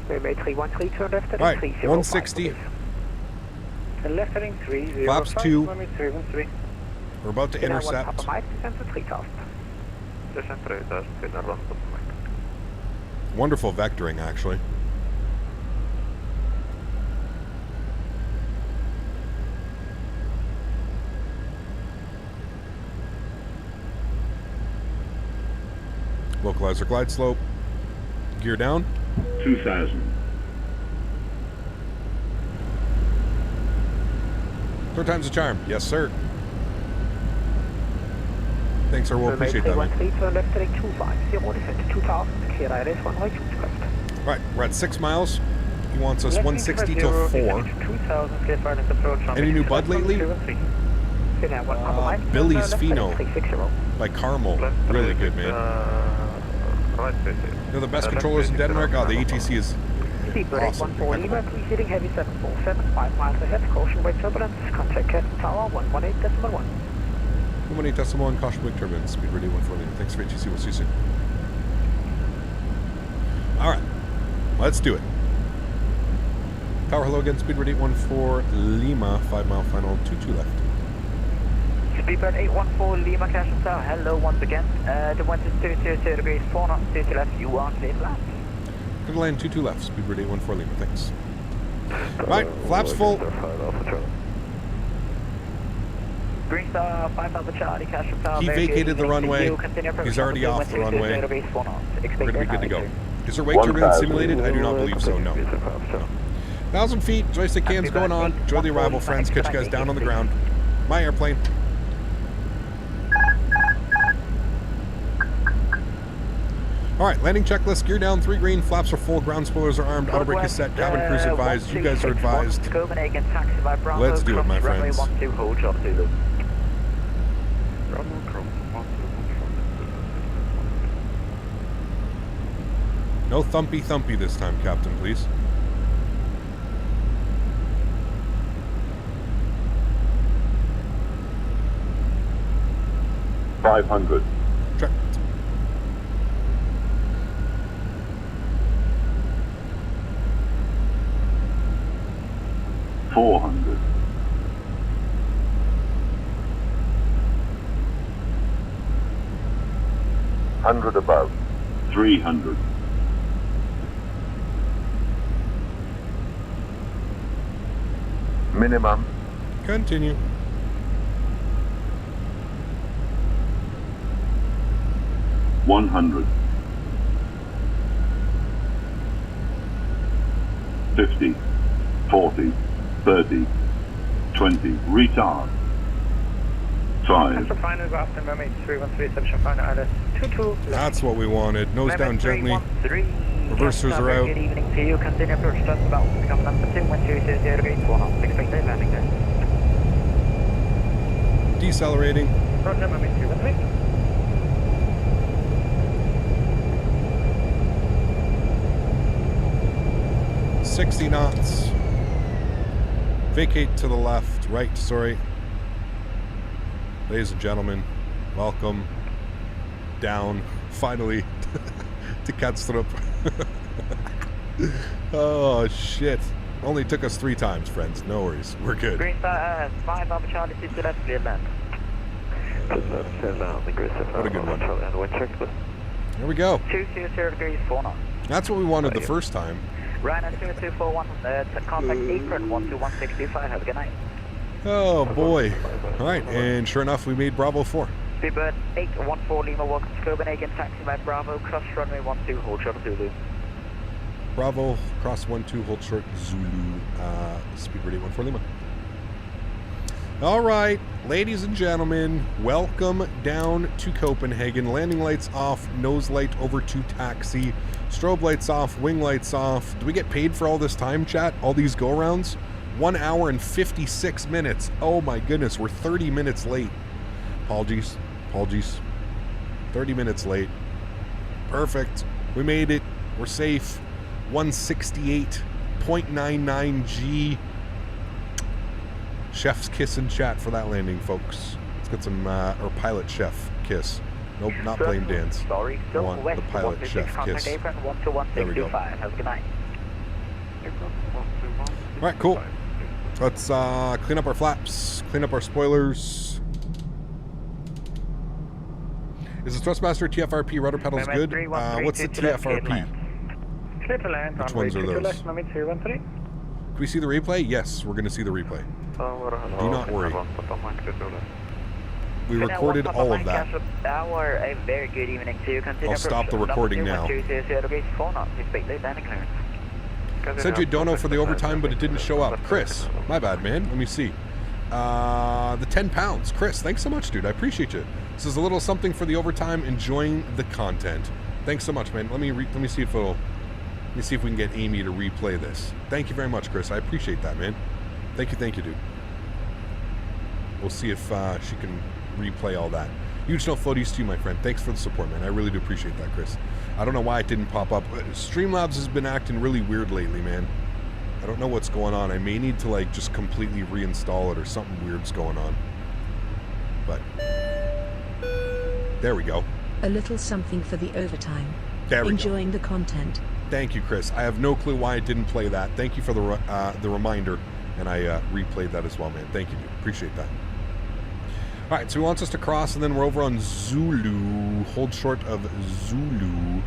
S13: Mermaid 313, turn left heading
S1: Alright,
S13: 305.
S1: 160.
S4: And left heading 305,
S1: Flaps 2.
S4: Mermaid 313.
S1: We're about to intercept.
S13: Papa Mike, descend to 3000.
S5: Descend 3000, fit not 1 Papa Mike.
S1: Wonderful vectoring, actually. Localizer glide slope. Gear down.
S12: 2000.
S1: Third time's a charm. Yes, sir. Thanks, sir. We'll appreciate that, man.
S13: 313, turn left heading 250, descend to 2000, cleared ILS 1 right, 2 left.
S1: Right, we're at 6 miles. He wants us 160 till 4. Any new bud lately? Billy's Pheno by Carmel. Really good, man. They're the best controllers in Denmark. Oh, the ETC is awesome.
S13: 814 Lima, preceding heavy 747, 5 miles ahead, caution wake turbulence, contact Captain Tower 118.1.
S1: 118.1, caution wake turbulence, speed ready 140. Thanks for ATC, we'll see you soon. Alright, let's do it. Tower, hello again, speed ready 814 Lima, 5 mile final, 22 left.
S11: Speedbird 814 Lima, Castle Tower, hello once again. The wind is 220 degrees, 4 knots, 2 left, you are clear flat.
S1: Good land, 22 left, speedbird 814 Lima, thanks. Right, flaps full.
S11: Green Star 5 Alpha Charlie, Castle Tower.
S1: He vacated the runway. He's already off the runway. We're going to be good to go. Is there wake turbulence simulated? I do not believe so, no. 1,000 feet, joystick cams going on. Enjoy the arrival, friends. Catch you guys down on the ground. My airplane. Alright, landing checklist, gear down, 3 green, flaps are full, ground spoilers are armed, auto brake is set, cabin crew's advised, you guys are advised. Let's do it, my friends. No thumpy this time, Captain, please.
S12: $500.
S1: Check.
S12: $400. $100 above. $300. Minimum.
S1: Continue.
S12: $100. 50, 40, 30, 20, retard. 5.
S1: That's what we wanted. Nose down gently. Reversers are out.
S11: Good evening to you. Continue approach just about to become number 2, 120 degrees, 4 knots. Expected landing there.
S1: Decelerating.
S4: Roger, Mermaid 313.
S1: 60 knots. Vacate to the left, right, sorry. Ladies and gentlemen, welcome down, finally, to Kastrup. Oh, shit. Only took us 3 times, friends. No worries. We're good.
S11: Green star, 5 Alpha Charlie, 2 to left, clear land.
S1: What a good one. There we go.
S11: 220 degrees, 4 knots.
S1: That's what we wanted the first time.
S11: Ryanair 0241, contact apron 121625. Have a good night.
S1: Oh boy. Alright, and sure enough, we made Bravo 4.
S11: Speedbird 814 Lima, welcome to Copenhagen, taxi by Bravo, cross runway 12, hold short Zulu.
S1: Bravo, cross 12, hold short Zulu, Speedbird 814 Lima. Alright, ladies and gentlemen, welcome down to Copenhagen. Landing lights off, nose light over to taxi, strobe lights off, wing lights off. Do we get paid for all this time, chat? All these go-rounds? 1 hour and 56 minutes. Oh my goodness, we're 30 minutes late. Apologies. 30 minutes late. Perfect. We made it. We're safe. 168.99 G. Chef's kiss in chat for that landing, folks. Let's get some, or pilot chef kiss. Nope, not plane dance.
S11: Sorry,
S1: I want the pilot chef kiss. There we go.
S11: Have a good night.
S1: Alright, cool. Let's clean up our flaps, clean up our spoilers. Is the Thrustmaster TFRP rudder pedals good? What's the TFRP? Which ones are those? Can we see the replay? Yes, we're going to see the replay. Do not worry. We recorded all of that.
S11: A very good evening to you.
S1: I'll stop the recording now. Sent you dono for the overtime, but it didn't show up. Chris, my bad, man. Let me see. The 10 pounds. Chris, thanks so much, dude. I appreciate you. This is a little something for the overtime, enjoying the content. Thanks so much, man. Let me see if it'll. Let me see if we can get Amy to replay this. Thank you very much, Chris. I appreciate that, man. Thank you, dude. We'll see if she can replay all that. Huge no floaties to you, my friend. Thanks for the support, man. I really do appreciate that, Chris. I don't know why it didn't pop up. Streamlabs has been acting really weird lately, man. I don't know what's going on. I may need to, like, just completely reinstall it or something weird's going on. But there we go.
S7: A little something for the overtime.
S1: There we go.
S7: Enjoying the content.
S1: Thank you, Chris. I have no clue why it didn't play that. Thank you for the reminder, and I replayed that as well, man. Thank you, dude. Appreciate that. All right, so he wants us to cross, and then we're over on Zulu. Hold short of Zulu.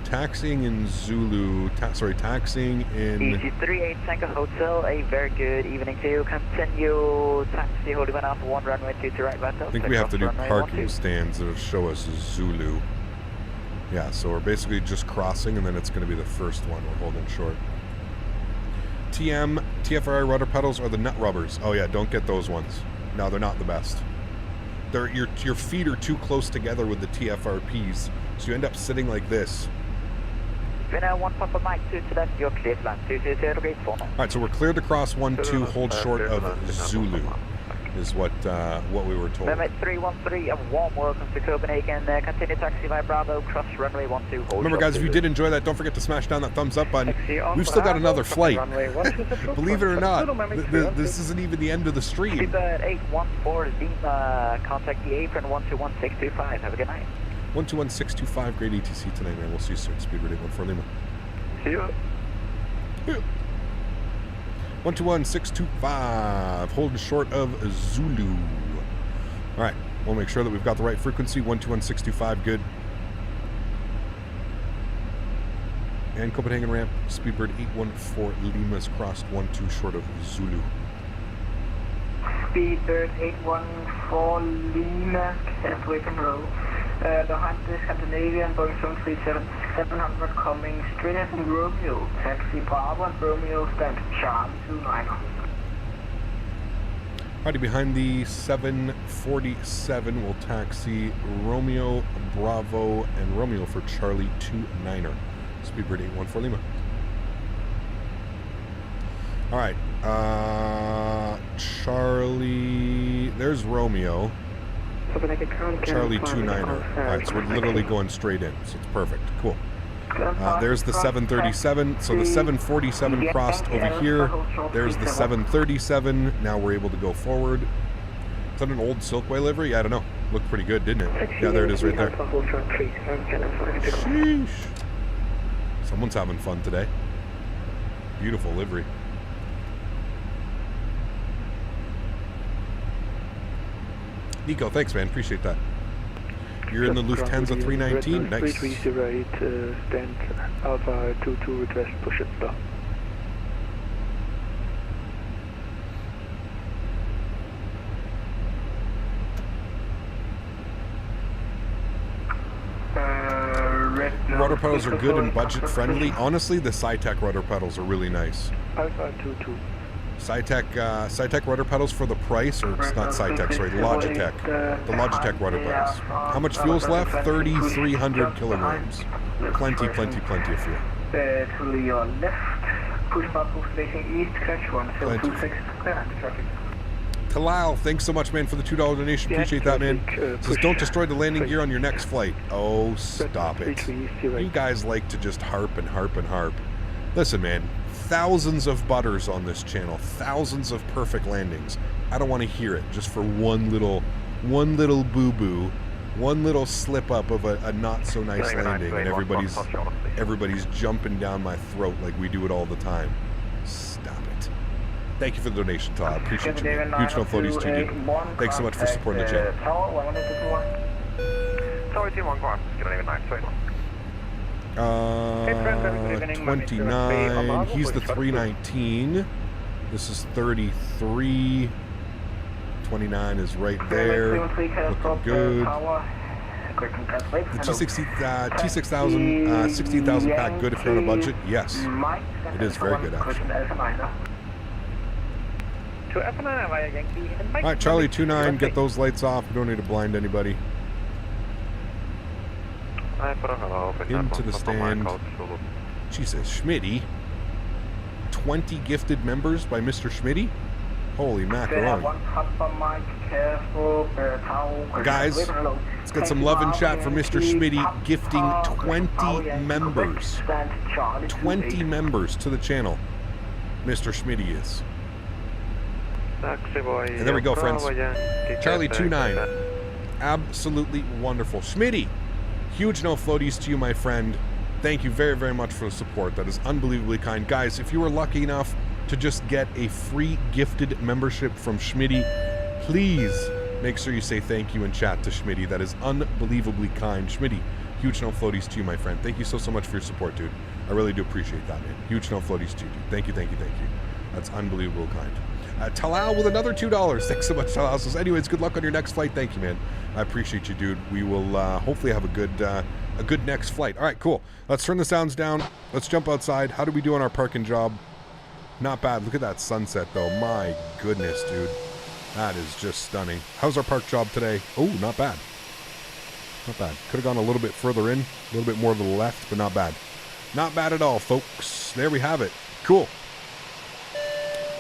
S1: Taxiing in Zulu. Taxiing in...
S11: EC38 Tango Hotel. A very good evening to you. Continue taxi holding one Alpha 1 runway 2 to right Vato.
S1: I think we have to do parking stands that'll show us Zulu. Yeah, so we're basically just crossing, and then it's going to be the first one we're holding short. TFRI rudder pedals are the nut rubbers. Oh yeah, don't get those ones. No, they're not the best. Your feet are too close together with the TFRPs, so you end up sitting like this.
S11: One Papa Mike 2 to left, you're clear flat 200 4.
S1: Alright, so we're cleared to cross 12, hold short of Zulu, is what we were told.
S11: Limit 313, a warm welcome to Copenhagen. Continue taxi by Bravo, cross runway 12, hold.
S1: Remember, guys, if you did enjoy that, don't forget to smash down that thumbs up button. We've still got another flight. Believe it or not, this isn't even the end of the stream.
S11: Speedbird 814 Lima, contact the apron 121625. Have a good night.
S1: 121625, great ATC tonight, man. We'll see you soon. Speedbird 814 Lima.
S6: See you.
S1: 121625, holding short of Zulu. All right, we'll make sure that we've got the right frequency. 121625, good. And Copenhagen ramp, Speedbird 814 Lima's crossed 12 short of Zulu.
S13: Speedbird 814 Lima, Gatwick and row. Behind this Scandinavian Boeing 737-700 coming straight in from Romeo. Taxi Bravo and Romeo stand Charlie 29.
S1: Alrighty, behind the 747 we'll taxi Romeo, Bravo, and Romeo for Charlie 29er. Speedbird 814 Lima. Alright, Charlie, there's Romeo. Charlie 29er. Alright, so we're literally going straight in, so it's perfect. Cool. There's the 737. So the 747 crossed over here. There's the 737. Now we're able to go forward. Is that an old Silkway livery? I don't know. Looked pretty good, didn't it? Yeah, there it is right there. Sheesh. Someone's having fun today. Beautiful livery. Nico, thanks, man. Appreciate that. You're in the Lufthansa 319. Nice.
S8: 308, stand Alpha 22 request push it stop.
S1: Rudder pedals are good and budget friendly. Honestly, the Sitec rudder pedals are really nice.
S8: Alpha 22.
S1: Sitec rudder pedals for the price, or it's not Sitec, sorry, Logitech. The Logitech rudder pedals. How much fuel's left? 3,300 kilograms. Plenty of fuel.
S13: To your left, push button facing east, catch 1026, clear traffic.
S1: Talal, thanks so much, man, for the $2 donation. Appreciate that, man. Says, don't destroy the landing gear on your next flight. Oh, stop it. You guys like to just harp and harp and harp. Listen, man, thousands of butters on this channel, thousands of perfect landings. I don't want to hear it just for one little boo-boo, one little slip up of a not so nice landing, and everybody's jumping down my throat like we do it all the time. Stop it. Thank you for the donation, Todd. Appreciate you, man. Huge no floaties to you. Thanks so much for supporting the channel.
S4: Tower 21, go on. Get an even
S1: 29. He's the 319. This is 33. 29 is right there. Looking good. The T6000, 16,000 pack good if you're on a budget? Yes. It is very good, actually. Alright, Charlie 29, get those lights off. We don't need to blind anybody. Into the stand. Jesus, Smitty. 20 gifted members by Mr. Smitty? Holy macaroni. Guys, let's get some love and chat for Mr. Smitty gifting 20 members. 20 members to the channel. Mr. Smitty is. And there we go, friends. Charlie 29. Absolutely wonderful. Smitty, huge no floaties to you, my friend. Thank you very, very much for the support. That is unbelievably kind. Guys, if you were lucky enough to just get a free gifted membership from Smitty, please make sure you say thank you in chat to Smitty. That is unbelievably kind. Smitty, huge no floaties to you, my friend. Thank you so much for your support, dude. I really do appreciate that, man. Huge no floaties to you, dude. Thank you, thank you, thank you. That's unbelievable kind. Talal with another $2. Thanks so much, Talal. Says, anyways, good luck on your next flight. Thank you, man. I appreciate you, dude. We will hopefully have a good next flight. All right, cool. Let's turn the sounds down. Let's jump outside. How do we do on our parking job? Not bad. Look at that sunset, though. My goodness, dude. That is just stunning. How's our park job today? Oh, not bad. Not bad. Could have gone a little bit further in, a little bit more to the left, but not bad. Not bad at all, folks. There we have it. Cool.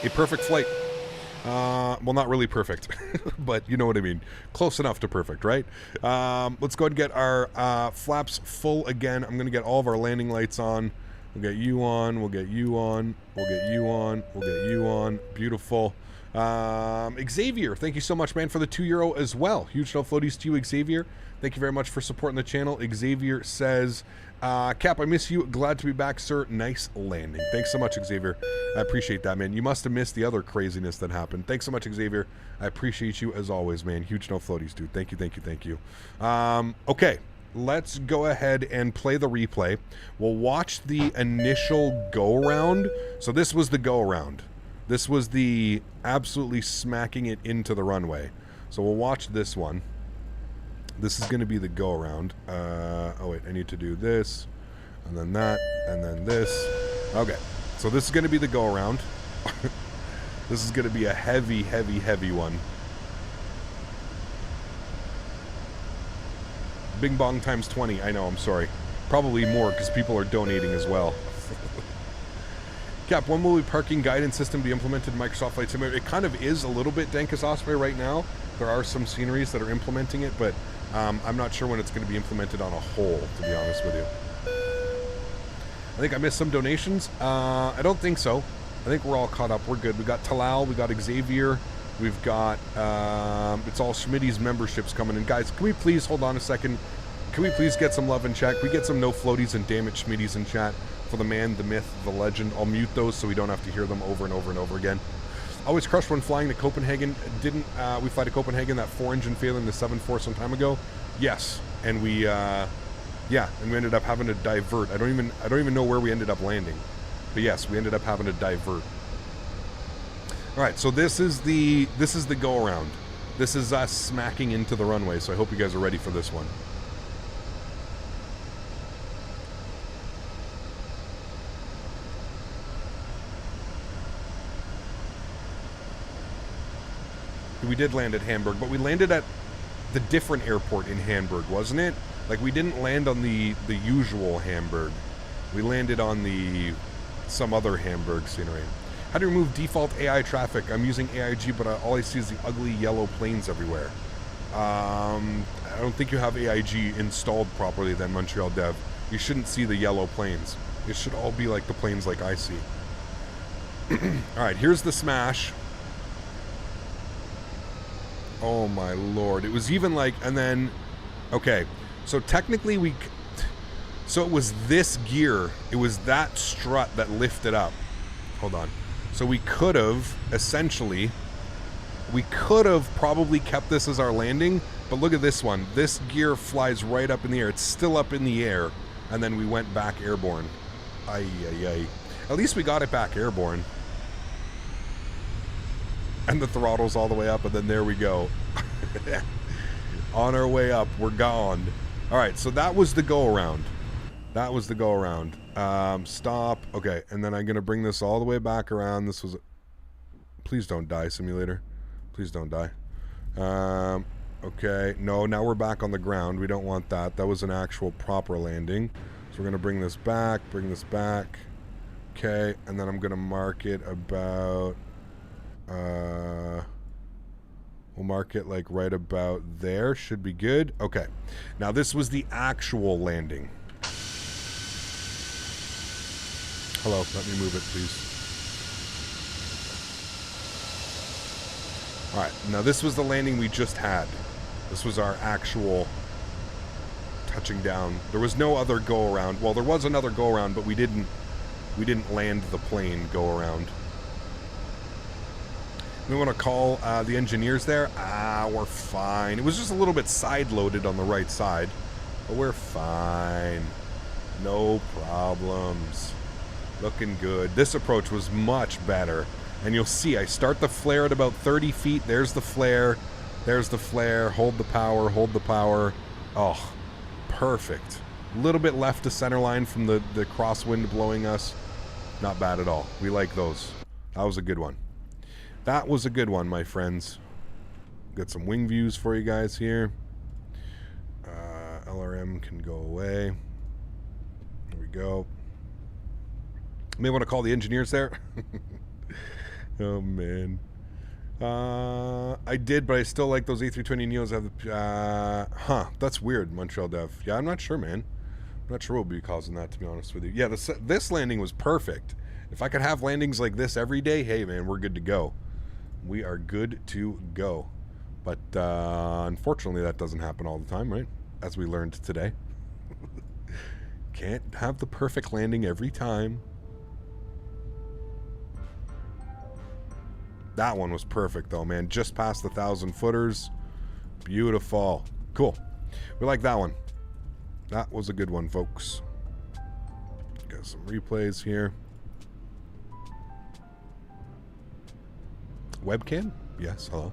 S1: A perfect flight. Well, not really perfect, but you know what I mean. Close enough to perfect, right? Let's go ahead and get our flaps full again. I'm going to get all of our landing lights on. We'll get you on. We'll get you on. We'll get you on. We'll get you on. Beautiful. Xavier, thank you so much, man, for the €2 as well. Huge no floaties to you, Xavier. Thank you very much for supporting the channel. Xavier says, Cap, I miss you. Glad to be back, sir. Nice landing. Thanks so much, Xavier. I appreciate that, man. You must have missed the other craziness that happened. Thanks so much, Xavier. I appreciate you as always, man. Huge no floaties, dude. Thank you, thank you, thank you. Okay, let's go ahead and play the replay. We'll watch the initial go-around. So this was the go-around. This was the absolutely smacking it into the runway. So we'll watch this one. This is going to be the go-around. Oh, wait, I need to do this, and then that, and then this. Okay, so this is going to be the go-around. This is going to be a heavy, heavy, heavy one. Bing bong times 20. I know, I'm sorry. Probably more, because people are donating as well. Cap, when will the parking guidance system be implemented in Microsoft Flight Simulator? It kind of is a little bit Denkus Osprey right now. There are some sceneries that are implementing it, but I'm not sure when it's going to be implemented on a whole, to be honest with you. I think I missed some donations. I don't think so. I think we're all caught up. We're good. We got Talal, we got Xavier, we've got, it's all Schmitty's memberships coming in. Guys, can we please hold on a second? Can we please get some love in chat? Can we get some no floaties and damaged Smitties in chat for the man, the myth, the legend? I'll mute those so we don't have to hear them over and over and over again. Always crushed when flying to Copenhagen. Didn't we fly to Copenhagen, that 4-engine failing the 7-4 some time ago? Yes, and we and we ended up having to divert. I don't even know where we ended up landing, but yes, we ended up having to divert. All right, so this is the go around. This is us smacking into the runway. So I hope you guys are ready for this one. We did land at Hamburg, but we landed at the different airport in Hamburg, wasn't it? Like, we didn't land on the usual Hamburg. We landed on some other Hamburg scenery. How do you remove default AI traffic? I'm using AIG, but all I see is the ugly yellow planes everywhere. I don't think you have AIG installed properly then, Montreal Dev. You shouldn't see the yellow planes. It should all be like the planes like I see. Alright, here's the smash. Oh my lord. It was even like, and then, okay, so technically so it was this gear, it was that strut that lifted up. Hold on. So we could have, essentially, probably kept this as our landing, but look at this one. This gear flies right up in the air. It's still up in the air, and then we went back airborne. Ay, ay, ay. At least we got it back airborne. And the throttle's all the way up, and then there we go. On our way up, we're gone. Alright, so that was the go-around. That was the go-around. Stop. Okay, and then I'm going to bring this all the way back around. This was... Please don't die, simulator. Please don't die. Okay, no, now we're back on the ground. We don't want that. That was an actual proper landing. So we're going to bring this back, Okay, and then I'm going to mark it about... we'll mark it like right about there. Should be good. Okay. Now this was the actual landing. Hello, let me move it, please. Alright, now this was the landing we just had. This was our actual touching down. There was no other go-around. Well, there was another go-around, but we didn't land the plane go-around. We want to call the engineers there. We're fine. It was just a little bit side-loaded on the right side, but we're fine. No problems. Looking good. This approach was much better. And you'll see, I start the flare at about 30 feet. There's the flare. There's the flare. Hold the power. Hold the power. Oh, perfect. A little bit left to center line from the crosswind blowing us. Not bad at all. We like those. That was a good one. That was a good one, my friends. Got some wing views for you guys here. LRM can go away. There we go. May want to call the engineers there. Oh, man. I did, but I still like those A320 Neos have the... that's weird, Montreal Dev. Yeah, I'm not sure, man. I'm not sure what will be causing that, to be honest with you. Yeah, this landing was perfect. If I could have landings like this every day, hey, man, we're good to go. We are good to go. But unfortunately, that doesn't happen all the time, right? As we learned today. Can't have the perfect landing every time. That one was perfect, though, man. Just past the 1,000 footers. Beautiful. Cool. We like that one. That was a good one, folks. Got some replays here. Webcam? Yes, hello.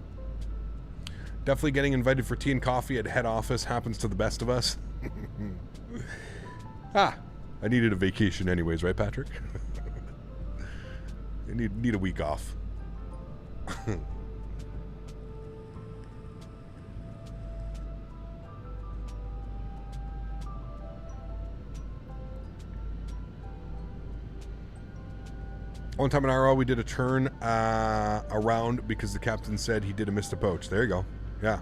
S1: Definitely getting invited for tea and coffee at head office. Happens to the best of us. I needed a vacation anyways, right, Patrick? I need a week off. One time in RO, we did a turn around because the captain said he did a missed approach. There you go. Yeah.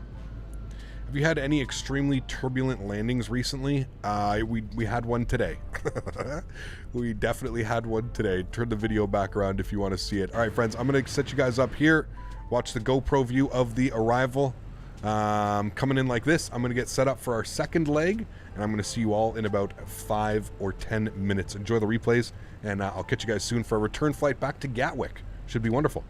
S1: Have you had any extremely turbulent landings recently? We had one today. We definitely had one today. Turn the video back around if you want to see it. All right, friends, I'm going to set you guys up here. Watch the GoPro view of the arrival. Coming in like this, I'm going to get set up for our second leg, and I'm going to see you all in about 5 or 10 minutes. Enjoy the replays, and I'll catch you guys soon for a return flight back to Gatwick. Should be wonderful.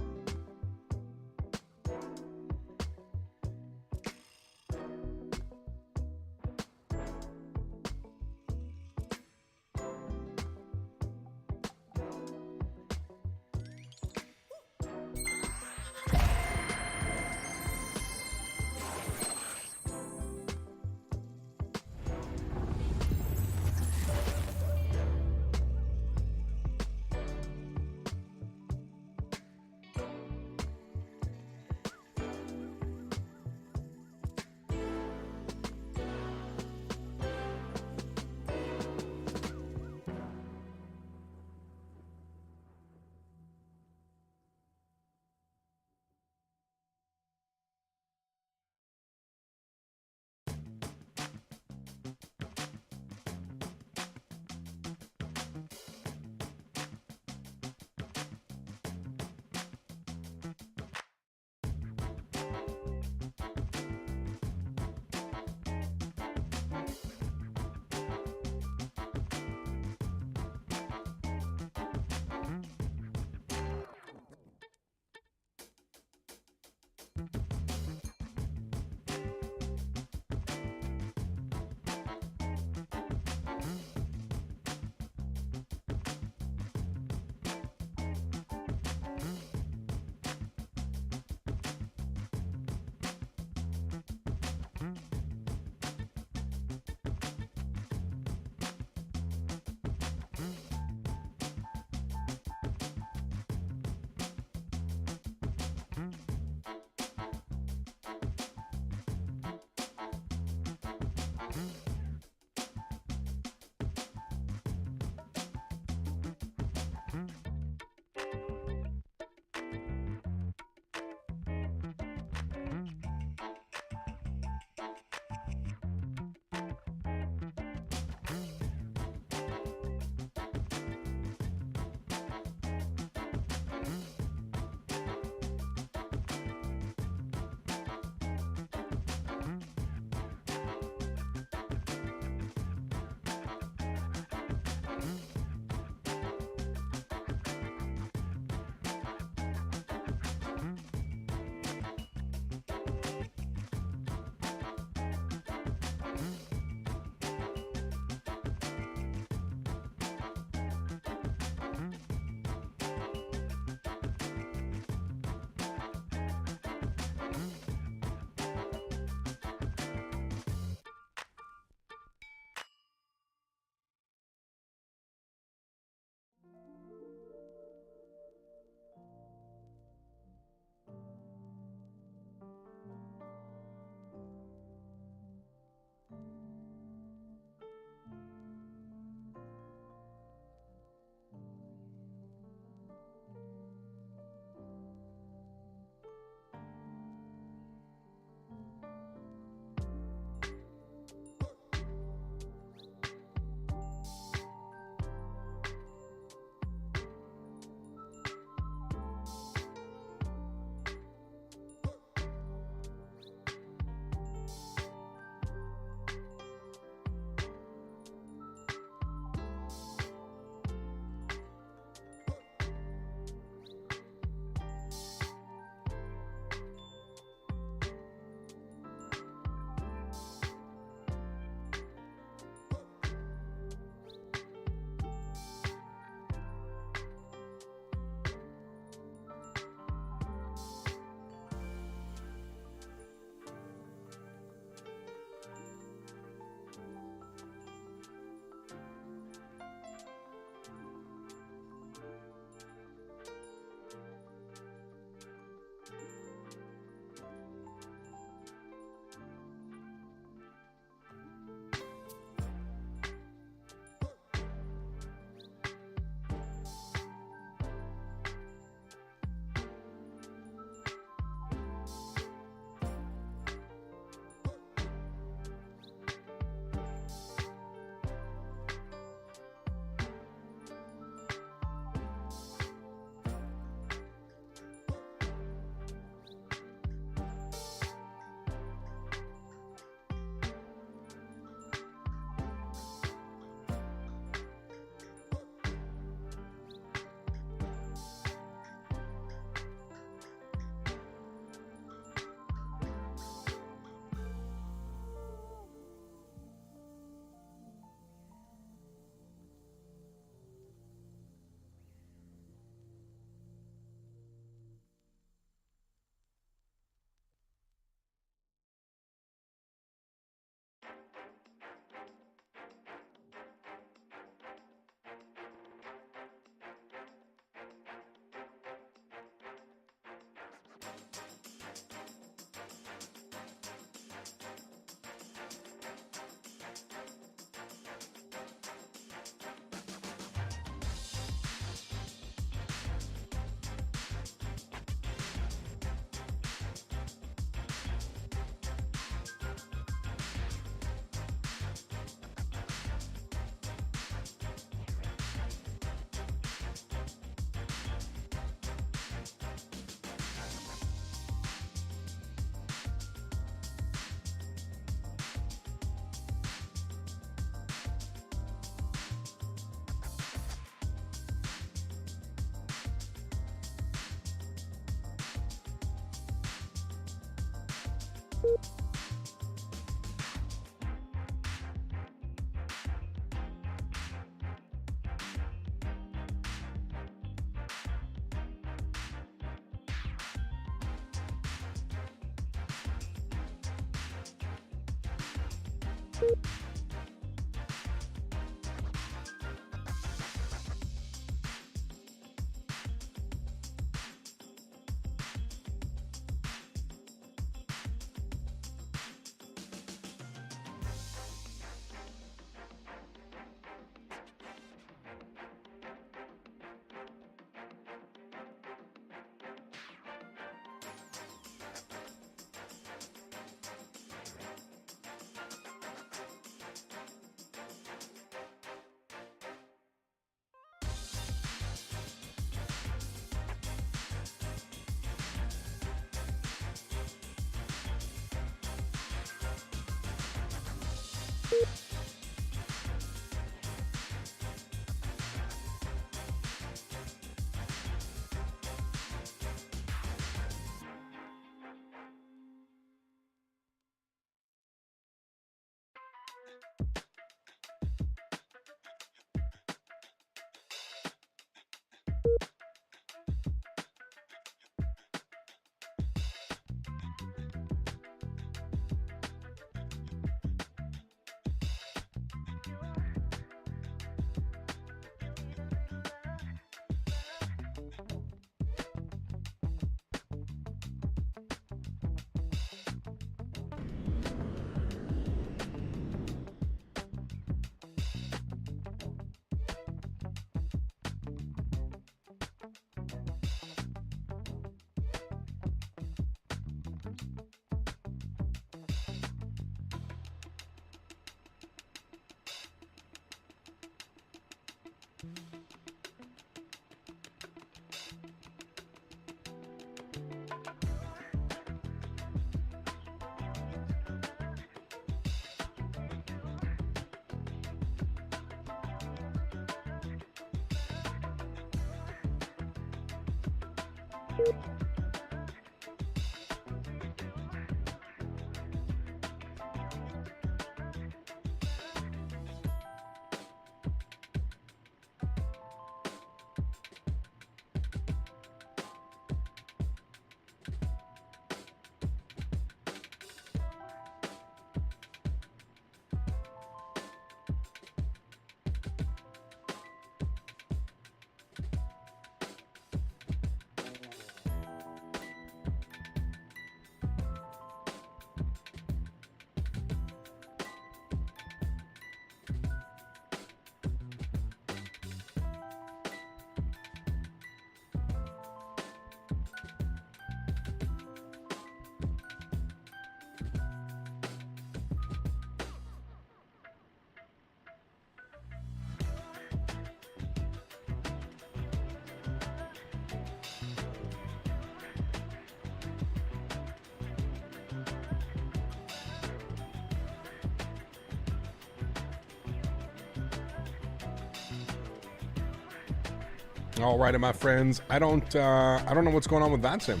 S1: All right, my friends. I don't know what's going on with VATSIM.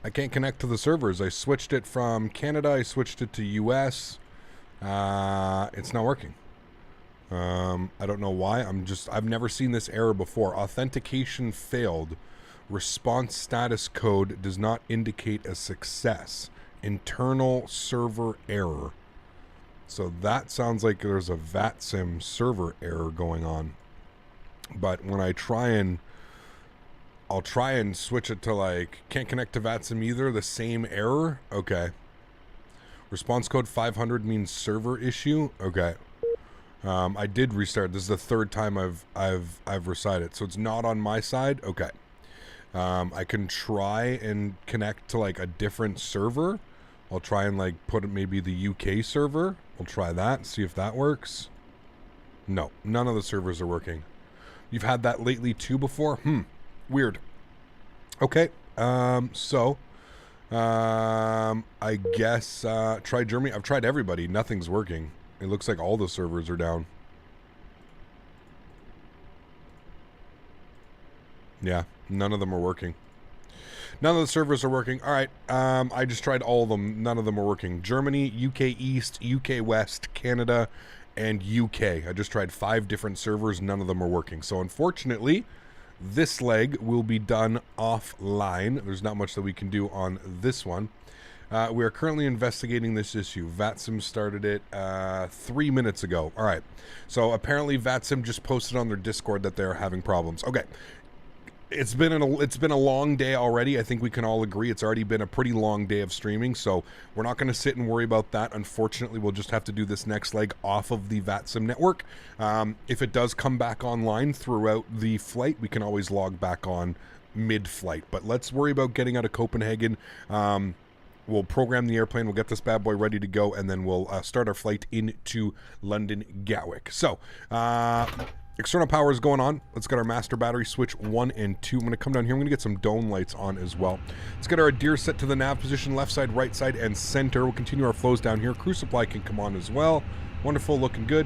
S1: I can't connect to the servers. I switched it from Canada. I switched it to US. It's not working. I don't know why. I've never seen this error before. Authentication failed. Response status code does not indicate a success. Internal server error. So that sounds like there's a VATSIM server error going on. But when I I'll try and switch it to like, can't connect to VATSIM either, the same error. Okay. Response code 500 means server issue. Okay. I did restart. This is the third time I've restarted, so it's not on my side. Okay. I can try and connect to like a different server. I'll try and like put maybe the UK server. We'll try that, see if that works. No, none of the servers are working. You've had that lately too before? Weird. Okay. I guess try Germany. I've tried everybody. Nothing's working. It looks like all the servers are down. Yeah, none of them are working. None of the servers are working. All right, I just tried all of them. None of them are working. Germany, UK East, UK West, Canada, and UK. I just tried 5 different servers. None of them are working. So unfortunately, this leg will be done offline. There's not much that we can do on this one. We are currently investigating this issue. VATSIM started it 3 minutes ago. All right. So apparently VATSIM just posted on their Discord that they're having problems. Okay. It's been a long day already. I think we can all agree it's already been a pretty long day of streaming. So we're not going to sit and worry about that. Unfortunately, we'll just have to do this next leg off of the VATSIM network. If it does come back online throughout the flight, we can always log back on mid-flight. But let's worry about getting out of Copenhagen. We'll program the airplane, we'll get this bad boy ready to go, and then we'll start our flight into London Gatwick. So, external power is going on. Let's get our master battery switch 1 and 2. I'm going to come down here. I'm going to get some dome lights on as well. Let's get our ADIR set to the nav position, left side, right side, and center. We'll continue our flows down here. Crew supply can come on as well. Wonderful, looking good.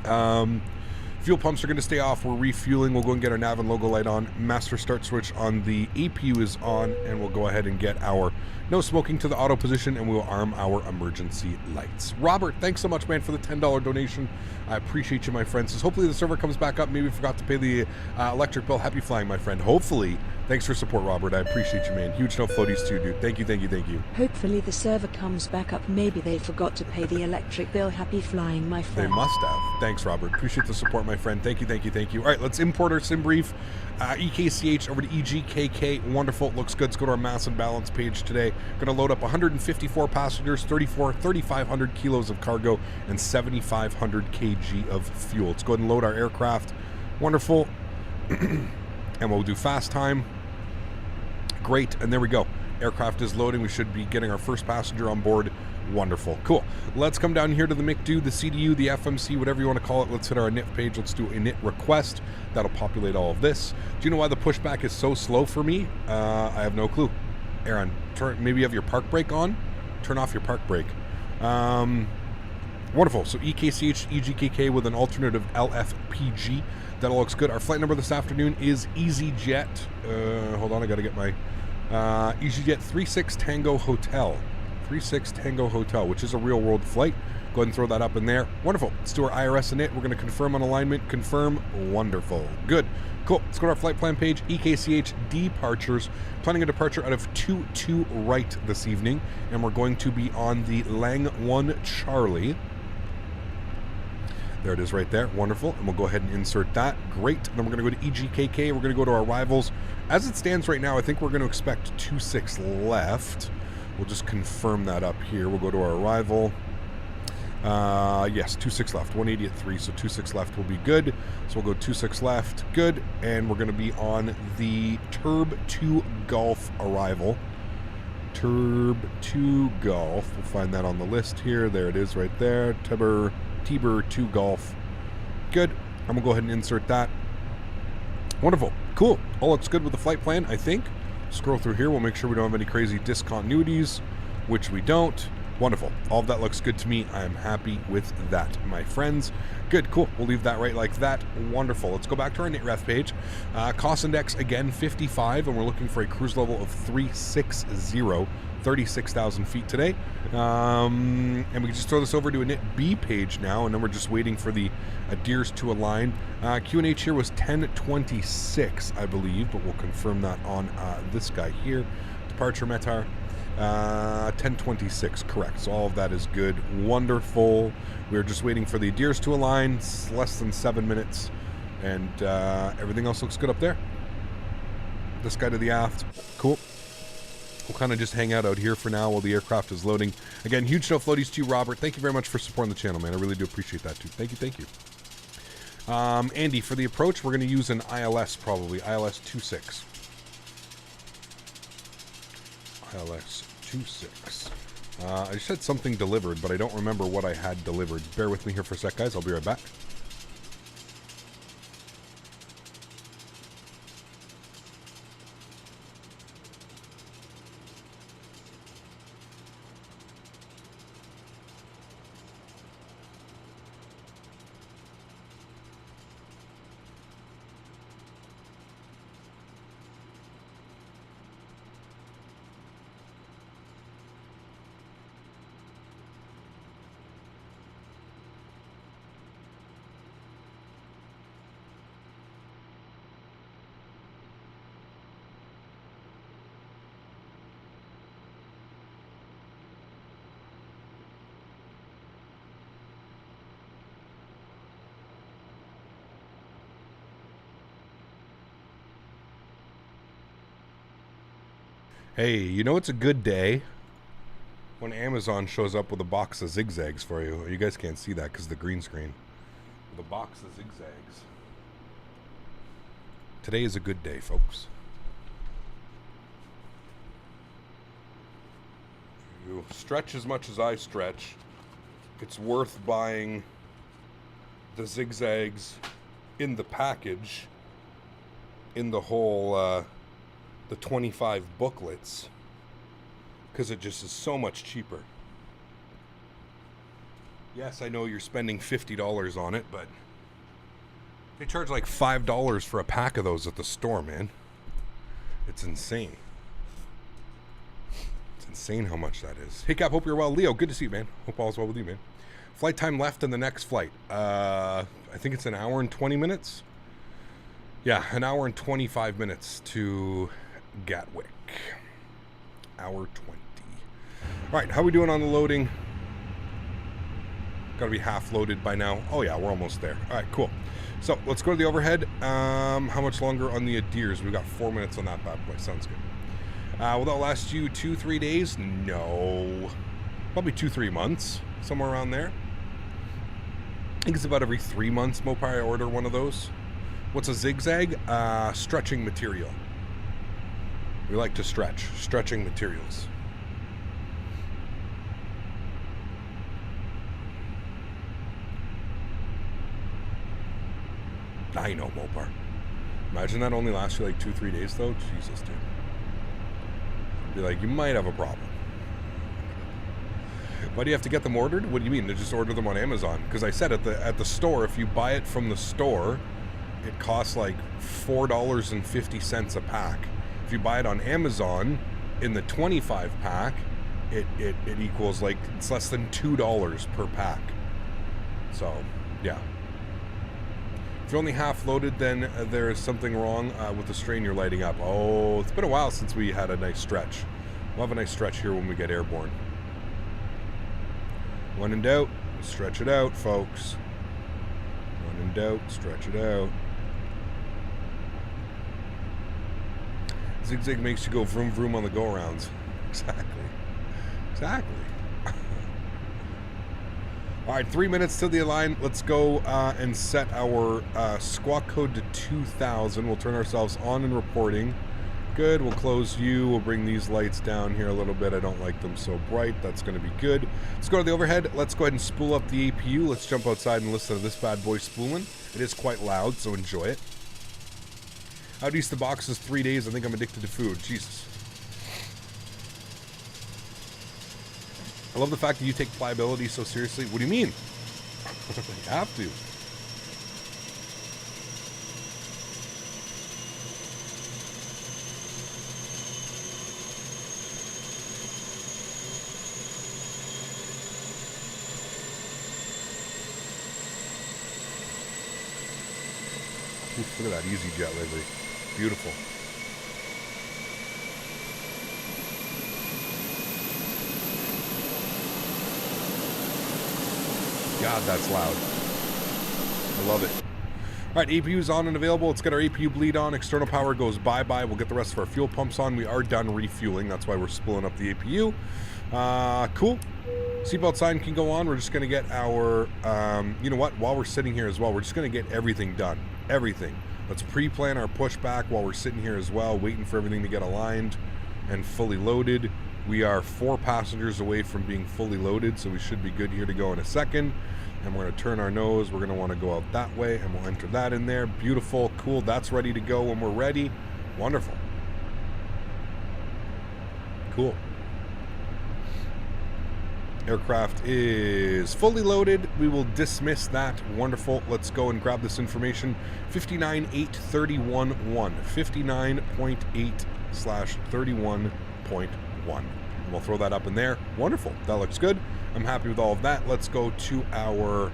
S1: Fuel pumps are going to stay off. We're refueling. We'll go and get our nav and logo light on. Master start switch on the APU is on, and we'll go ahead and get our no smoking to the auto position, and we will arm our emergency lights. Robert, thanks so much, man, for the $10 donation. I appreciate you, my friend. Says hopefully the server comes back up. Maybe we forgot to pay the electric bill. Happy flying, my friend. Hopefully. Thanks for support, Robert. I appreciate you, man. Huge no floaties too, dude. Thank you, thank you, thank you.
S7: Hopefully the server comes back up. Maybe they forgot to pay the electric bill. Happy flying, my friend.
S1: They must have. Thanks, Robert. Appreciate the support, my friend. Thank you, thank you, thank you. All right, let's import our sim brief. EKCH over to EGKK. Wonderful. Looks good. Let's go to our mass and balance page today. Going to load up 154 passengers, 3,500 kilos of cargo, and 7,500 kg of fuel. Let's go ahead and load our aircraft. Wonderful. And we'll do fast time. Great. And there we go. Aircraft is loading. We should be getting our first passenger on board. Wonderful. Cool. Let's come down here to the MICDO, the CDU, the FMC, whatever you want to call it. Let's hit our init page. Let's do init request. That'll populate all of this. Do you know why the pushback is so slow for me? I have no clue. Erin, maybe you have your park brake on? Turn off your park brake. Wonderful. So EKCH, EGKK with an alternative LFPG. That all looks good. Our flight number this afternoon is EasyJet. Hold on, I got to get my EasyJet 36 Tango Hotel. 36 Tango Hotel, which is a real world flight. Go ahead and throw that up in there. Wonderful. Let's do our IRS init. We're going to confirm on alignment. Confirm. Wonderful. Good. Cool. Let's go to our flight plan page. EKCH departures. Planning a departure out of 22 right this evening. And we're going to be on the Lang 1 Charlie. There it is right there. Wonderful. And we'll go ahead and insert that. Great. Then we're going to go to EGKK. We're going to go to our arrivals. As it stands right now, I think we're going to expect 26 left. We'll just confirm that up here. We'll go to our arrival. Yes, 26 left. 180 at 3, so 26 left will be good. So we'll go 26 left. Good. And we're going to be on the Turb 2 Golf arrival. Turb 2 Golf. We'll find that on the list here. There it is right there. Tiber 2 Golf. Good. I'm going to go ahead and insert that. Wonderful. Cool. All looks good with the flight plan, I think. Scroll through here. We'll make sure we don't have any crazy discontinuities, which we don't. Wonderful. All of that looks good to me. I am happy with that, my friends. Good. Cool. We'll leave that right like that. Wonderful. Let's go back to our NITREF page. Cost index, again, 55, and we're looking for a cruise level of 360. 36,000 feet today. And we can just throw this over to a NIT-B page now, and then we're just waiting for the ADIRs to align. QNH here was 1026, I believe, but we'll confirm that on this guy here. Departure METAR, 1026, correct. So all of that is good. Wonderful. We're just waiting for the ADIRs to align. It's less than 7 minutes, and everything else looks good up there. This guy to the aft. Cool. We'll kind of just hang out here for now while the aircraft is loading. Again, huge no floaties to you, Robert. Thank you very much for supporting the channel, man. I really do appreciate that, too. Thank you, thank you. Andy, for the approach, we're going to use an ILS, probably. ILS 26. ILS 26. I just had something delivered, but I don't remember what I had delivered. Bear with me here for a sec, guys. I'll be right back. Hey, you know it's a good day when Amazon shows up with a box of zigzags for you. You guys can't see that because of the green screen. With a box of zigzags. Today is a good day, folks. You stretch as much as I stretch. It's worth buying the zigzags in the package, in the whole, the 25 booklets, because it just is so much cheaper. Yes, I know you're spending $50 on it, but they charge like $5 for a pack of those at the store, man. It's insane. It's insane how much that is. Hey, Cap, hope you're well. Leo, good to see you, man. Hope all's well with you, man. Flight time left in the next flight. I think it's an hour and 20 minutes. Yeah, an hour and 25 minutes to Gatwick. Hour 20. All right, how are we doing on the loading? Got to be half loaded by now. Oh yeah, we're almost there. All right, cool. So let's go to the overhead. How much longer on the Adirs? We've got 4 minutes on that bad boy. Sounds good. Will that last you 2-3 days? No. Probably 2-3 months. Somewhere around there. I think it's about every 3 months, Mopar, I order one of those. What's a zigzag? Stretching material. We like to stretch. Stretching materials. I know, Mopar. Imagine that only lasts you like 2-3 days, though. Jesus, dude. Be like, you might have a problem. Why do you have to get them ordered? What do you mean? To just order them on Amazon? Because I said at the store, if you buy it from the store, it costs like $4.50 a pack. If you buy it on Amazon in the 25 pack, it equals like, it's less than $2 per pack. So, yeah. If you're only half loaded, then there is something wrong with the strain you're lighting up. Oh, it's been a while since we had a nice stretch. We'll have a nice stretch here when we get airborne. When in doubt, stretch it out, folks. When in doubt, stretch it out. Zigzag makes you go vroom vroom on the go-arounds. Exactly. Exactly. All right, 3 minutes to the line. Let's go and set our squawk code to 2000. We'll turn ourselves on and reporting. Good, we'll close you. We'll bring these lights down here a little bit. I don't like them so bright. That's going to be good. Let's go to the overhead. Let's go ahead and spool up the APU. Let's jump outside and listen to this bad boy spooling. It is quite loud, so enjoy it. I've used the boxes 3 days. I think I'm addicted to food. Jesus. I love the fact that you take pliability so seriously. What do you mean? You have to. Oof, look at that EasyJet lately. Beautiful. God, that's loud. I love it. All right, APU's on and available. Let's get our APU bleed on. External power goes bye-bye. We'll get the rest of our fuel pumps on. We are done refueling. That's why we're spooling up the APU. Cool. Seatbelt sign can go on. We're just going to get our, you know what? While we're sitting here as well, we're just going to get everything done. Everything. Let's pre-plan our pushback while we're sitting here as well, waiting for everything to get aligned and fully loaded. We are 4 passengers away from being fully loaded, so we should be good here to go in a second. And we're going to turn our nose. We're going to want to go out that way, and we'll enter that in there. Beautiful. Cool. That's ready to go when we're ready. Wonderful. Cool. Aircraft is fully loaded. We will dismiss that. Wonderful. Let's go and grab this information. 59.831.1. 59.8/31.1. We'll throw that up in there. Wonderful. That looks good. I'm happy with all of that. Let's go to our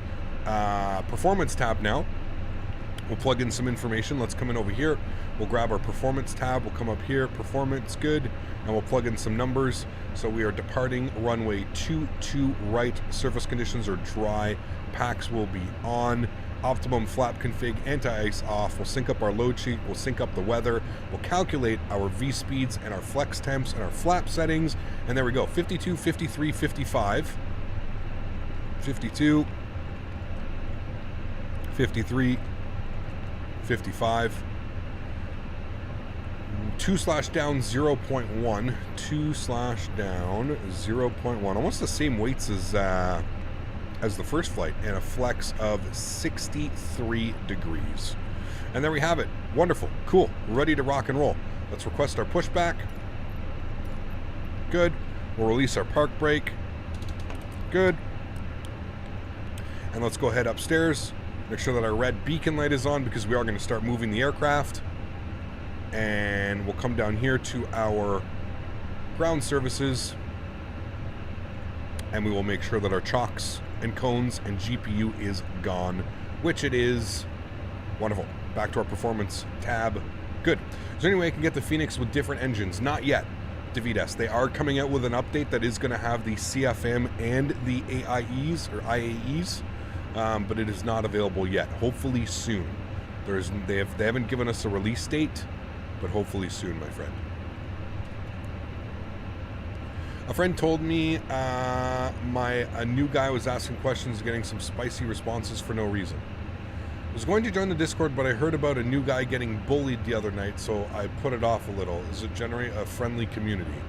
S1: performance tab now. We'll plug in some information. Let's come in over here. We'll grab our performance tab. We'll come up here. Performance, good. And we'll plug in some numbers. So we are departing runway 22 right. Surface conditions are dry. Packs will be on. optimum flap config, anti-ice off. We'll sync up our load sheet. We'll sync up the weather. We'll calculate our V-speeds and our flex temps and our flap settings. And there we go. 52, 53, 55. 52, 53, 55. 2/down 0.1. 2/down 0.1. Almost the same weights as the first flight, and a flex of 63 degrees. And there we have it. Wonderful. Cool. Ready to rock and roll. Let's request our pushback. Good. We'll release our park brake. Good. And let's go ahead upstairs. Make sure that our red beacon light is on because we are going to start moving the aircraft. And we'll come down here to our ground services. And we will make sure that our chocks and cones and GPU is gone, which it is. Wonderful. Back to our performance tab. Good. Is there any way I can get the Phoenix with different engines? Not yet, Davides. They are coming out with an update that is going to have the CFM and the AIEs or IAEs, but it is not available yet. Hopefully soon. They haven't given us a release date, but hopefully soon, my friend. A friend told me a new guy was asking questions, getting some spicy responses for no reason. I was going to join the Discord, but I heard about a new guy getting bullied the other night, so I put it off a little. Does it generate a friendly community?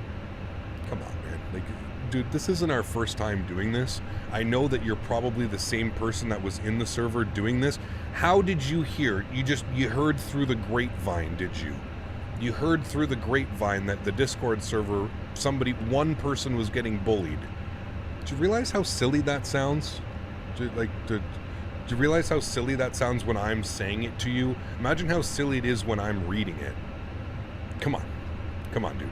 S1: Come on, man. Like, dude, this isn't our first time doing this. I know that you're probably the same person that was in the server doing this. How did you hear? You heard through the grapevine, did you? You heard through the grapevine that the Discord server, one person was getting bullied. Do you realize how silly that sounds? Do you realize how silly that sounds when I'm saying it to you? Imagine how silly it is when I'm reading it. Come on. Come on, dude.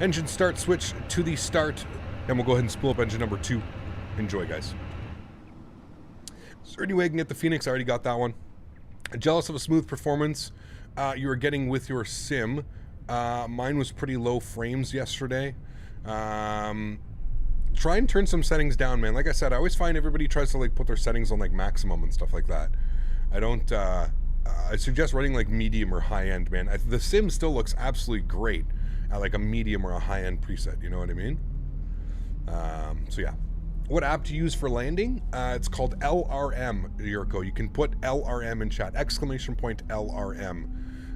S1: Engine start, switch to the start, and we'll go ahead and spool up engine number 2. Enjoy, guys. Is there any way I can get the Phoenix? I already got that one. Jealous of a smooth performance you were getting with your sim. Mine was pretty low frames yesterday. Try and turn some settings down, man. Like I said, I always find everybody tries to like put their settings on like maximum and stuff like that. I don't, I suggest running like medium or high end, man. The sim still looks absolutely great at like a medium or a high end preset, you know what I mean? So yeah. What app to use for landing? It's called LRM, Yurko. You can put LRM in chat, ! LRM,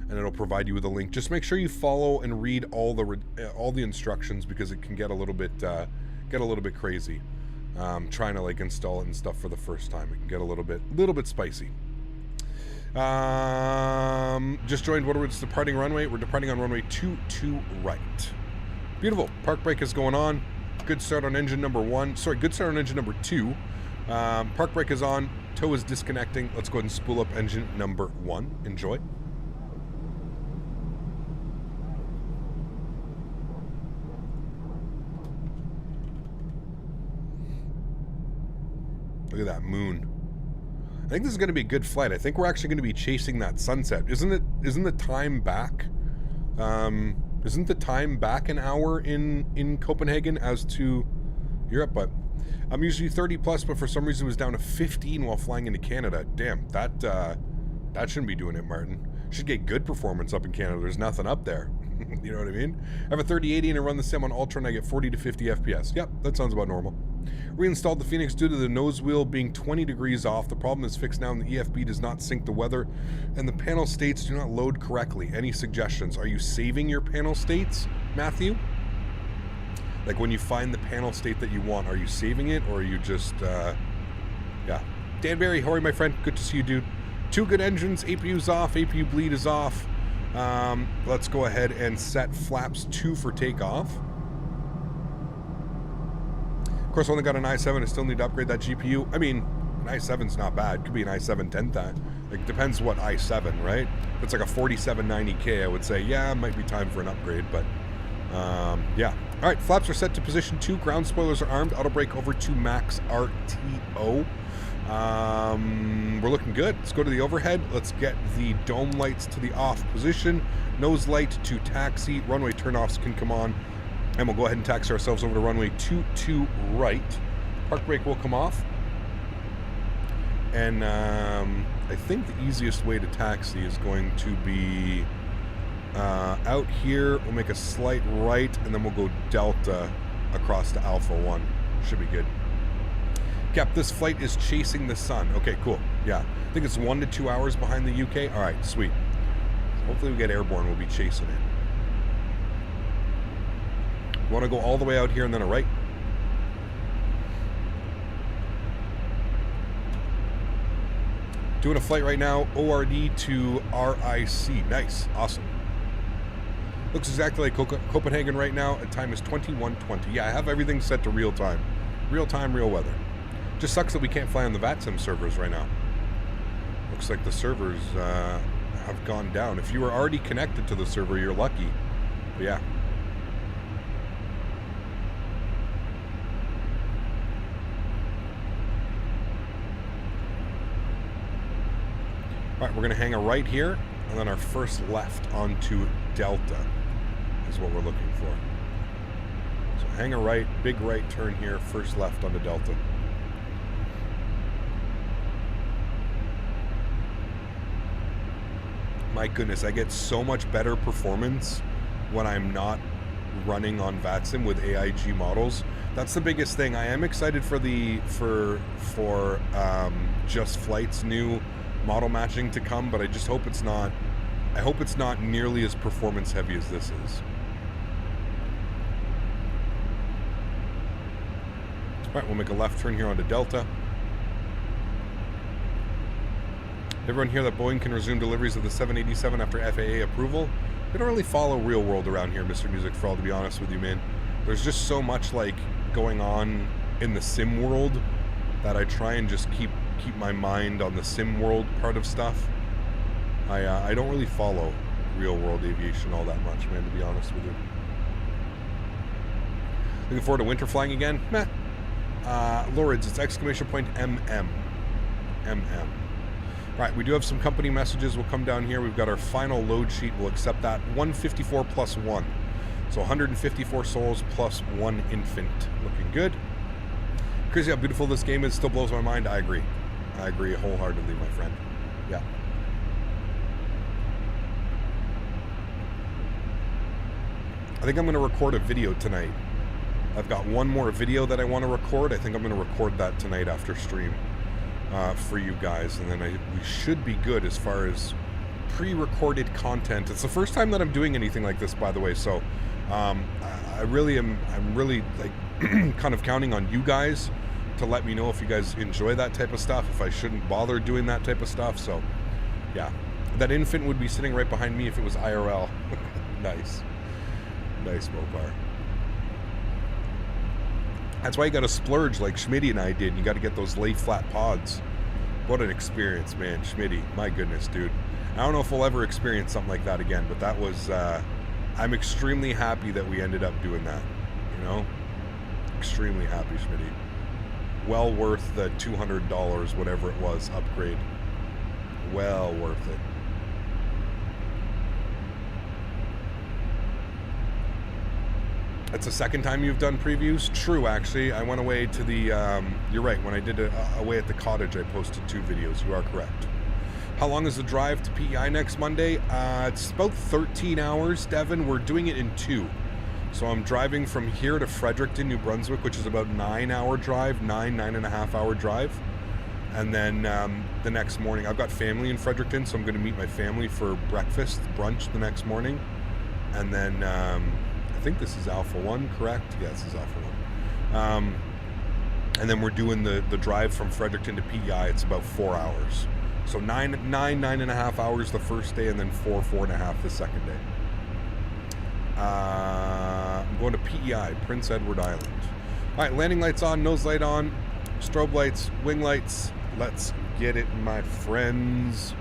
S1: and it'll provide you with a link. Just make sure you follow and read all the instructions because it can get a little bit crazy. Trying to like install it and stuff for the first time, it can get a little bit spicy. Just joined. What are we departing runway? We're departing on runway 22 right. Beautiful. Park brake is going on. Good start on engine number 1. Sorry, good start on engine number 2. Park brake is on. Tow is disconnecting. Let's go ahead and spool up engine number 1. Enjoy. Look at that moon. I think this is going to be a good flight. I think we're actually going to be chasing that sunset. Isn't the time back? Isn't the time back an hour in Copenhagen as to Europe? But I'm usually 30 plus, but for some reason it was down to 15 while flying into Canada. Damn, that shouldn't be doing it, Martin. Should get good performance up in Canada. There's nothing up there. You know what I mean? I have a 3080 and I run the sim on Ultra and I get 40 to 50 FPS. Yep, that sounds about normal. Reinstalled the Phoenix due to the nose wheel being 20 degrees off. The problem is fixed now and the EFB does not sync the weather and the panel states do not load correctly. Any suggestions? Are you saving your panel states, Matthew? Like when you find the panel state that you want, are you saving it or are you just, yeah. Danbury, how are you, my friend? Good to see you, dude. 2 good engines, APU's off, APU bleed is off. Let's go ahead and set flaps 2 for takeoff. Of course, I only got an i7. I still need to upgrade that GPU. I mean, an i7's not bad. Could be an i7 10th. Like, depends what i7, right? If it's like a 4790K, I would say, yeah, it might be time for an upgrade, but, yeah. All right, flaps are set to position 2. Ground spoilers are armed. Auto brake over to max RTO. We're looking good. Let's go to the overhead. Let's get the dome lights to the off position. Nose light to taxi. Runway turnoffs can come on. And we'll go ahead and taxi ourselves over to runway 22 right. Park brake will come off. And I think the easiest way to taxi is going to be out here. We'll make a slight right, and then we'll go Delta across to Alpha 1. Should be good. Cap, this flight is chasing the sun. Okay, cool. Yeah, I think it's 1 to 2 hours behind the UK. All right, sweet. So hopefully we get airborne. We'll be chasing it. Want to go all the way out here and then a right? Doing a flight right now, ORD to RIC. Nice, awesome. Looks exactly like Copenhagen right now. And time is 21:20. Yeah, I have everything set to real time. Real time, real weather. Just sucks that we can't fly on the VATSIM servers right now. Looks like the servers have gone down. If you were already connected to the server, you're lucky. But yeah. All right, we're going to hang a right here, and then our first left onto Delta is what we're looking for. So hang a right, big right turn here, first left onto Delta. My goodness, I get so much better performance when I'm not running on VATSIM with AIG models. That's the biggest thing. I am excited for the Just Flight's new model matching to come, but I just hope it's not. I hope it's not nearly as performance heavy as this is. All right, we'll make a left turn here onto Delta. Everyone hear that Boeing can resume deliveries of the 787 after FAA approval? We don't really follow real world around here, Mr. Music for All, to be honest with you, man. There's just so much like going on in the sim world that I try and just keep my mind on the sim world part of stuff. I don't really follow real world aviation all that much, man, to be honest with you. Looking forward to winter flying again? Meh. Lords, it's exclamation point MM. MM. Right, we do have some company messages. We'll come down here. We've got our final load sheet. We'll accept that. 154 plus 1. So 154 souls plus 1 infant. Looking good. Crazy how beautiful this game is. Still blows my mind. I agree. I agree wholeheartedly, my friend. Yeah. I think I'm going to record a video tonight. I've got one more video that I want to record. I think I'm going to record that tonight after stream for you guys. And then we should be good as far as pre-recorded content. It's the first time that I'm doing anything like this, by the way. So I'm really like kind of counting on you guys to let me know if you guys enjoy that type of stuff, if I shouldn't bother doing that type of stuff. So yeah, that infant would be sitting right behind me if it was IRL. Nice Mopar. That's why you got to splurge like Smitty and I did. You got to get those lay flat pods. What an experience, man. Smitty, my goodness, dude. I don't know if we'll ever experience something like that again, but that was I'm extremely happy that we ended up doing that, you know. Extremely happy, Smitty. Well worth the $200, whatever it was, upgrade. Well worth it. It's the second time you've done previews? True, actually. I went away to the, you're right, when I did away at the cottage, I posted 2 videos. You are correct. How long is the drive to PEI next Monday? It's about 13 hours, Devin. We're doing it in 2. So I'm driving from here to Fredericton, New Brunswick, which is about 9-hour drive, 9.5-hour drive. And then the next morning, I've got family in Fredericton, so I'm going to meet my family for breakfast, brunch the next morning. And then I think this is Alpha 1, correct? Yeah, this is Alpha 1. And then we're doing the drive from Fredericton to PEI. It's about 4 hours. So 9.5 hours the first day, and then 4.5 the second day. I'm going to PEI, Prince Edward Island. All right, landing lights on, nose light on, strobe lights, wing lights. Let's get it, my friends.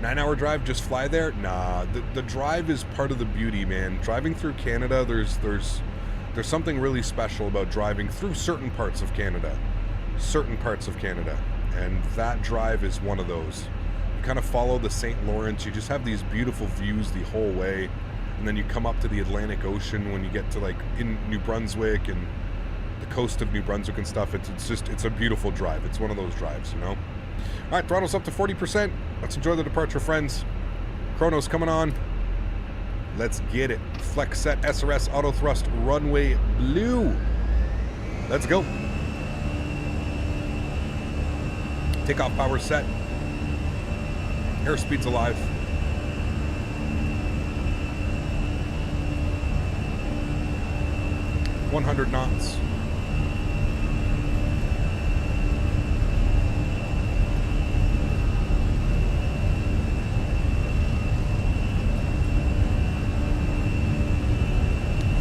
S1: 9-hour drive, just fly there? Nah, the drive is part of the beauty, man. Driving through Canada, there's something really special about driving through certain parts of Canada. And that drive is one of those. You kind of follow the St. Lawrence. You just have these beautiful views the whole way. And then you come up to the Atlantic Ocean when you get to like in New Brunswick, and the coast of New Brunswick and stuff. It's a beautiful drive. It's one of those drives, you know. All right, throttle's up to 40%. Let's enjoy the departure, friends. Chrono's coming on. Let's get it. Flex set, SRS, auto thrust, runway blue. Let's go. Takeoff power set. Airspeed's alive. .100 knots.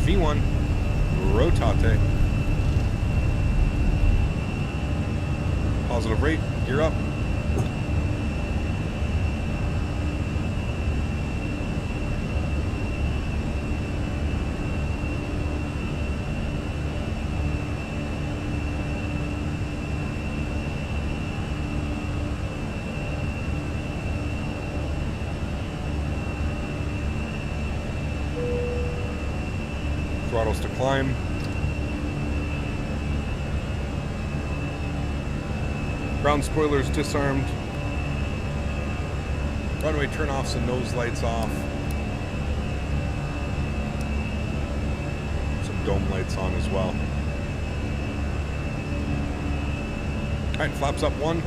S1: V1 rotate. Positive rate, gear up. Throttles to climb. Ground spoilers disarmed. Runway turnoffs and nose lights off. Some dome lights on as well. Alright, flaps up 1.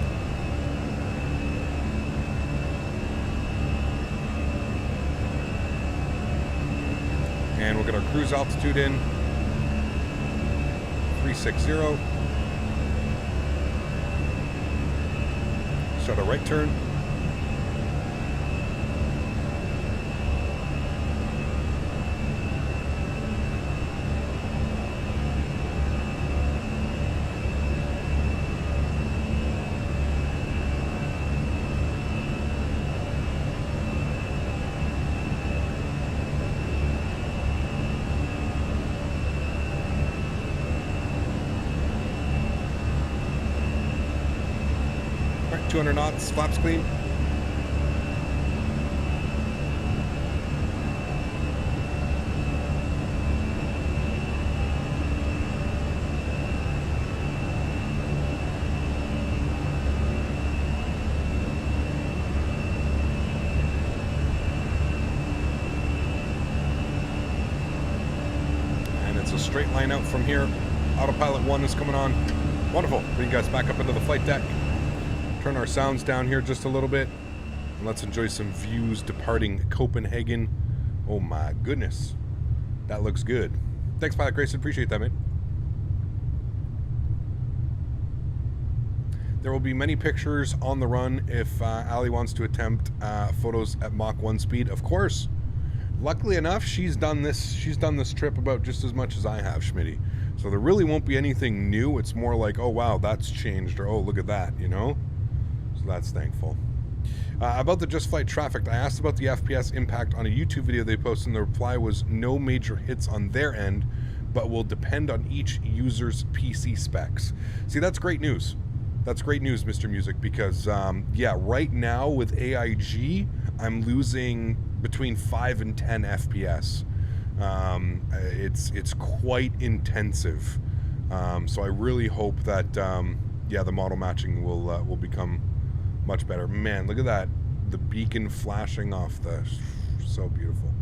S1: And we'll get our cruise altitude in. 360. Start a right turn. All right, 200 knots, flaps clean. Straight line out from here. Autopilot 1 is coming on. Wonderful. Bring you guys back up into the flight deck. Turn our sounds down here just a little bit. And let's enjoy some views departing Copenhagen. Oh my goodness. That looks good. Thanks, Pilot Grayson. Appreciate that, mate. There will be many pictures on the run if Ali wants to attempt photos at Mach 1 speed. Of course. Luckily enough, she's done this trip about just as much as I have, Smitty. So there really won't be anything new. It's more like, oh wow, that's changed, or oh look at that, you know? So that's thankful. About the Just Flight traffic, I asked about the FPS impact on a YouTube video they posted, and the reply was no major hits on their end, but will depend on each user's PC specs. See, that's great news. That's great news, Mr. Music, because yeah, right now with AIG, I'm losing between 5 and 10 FPS. It's quite intensive. So I really hope that yeah, the model matching will become much better. Man, look at that, the beacon flashing off the, so beautiful.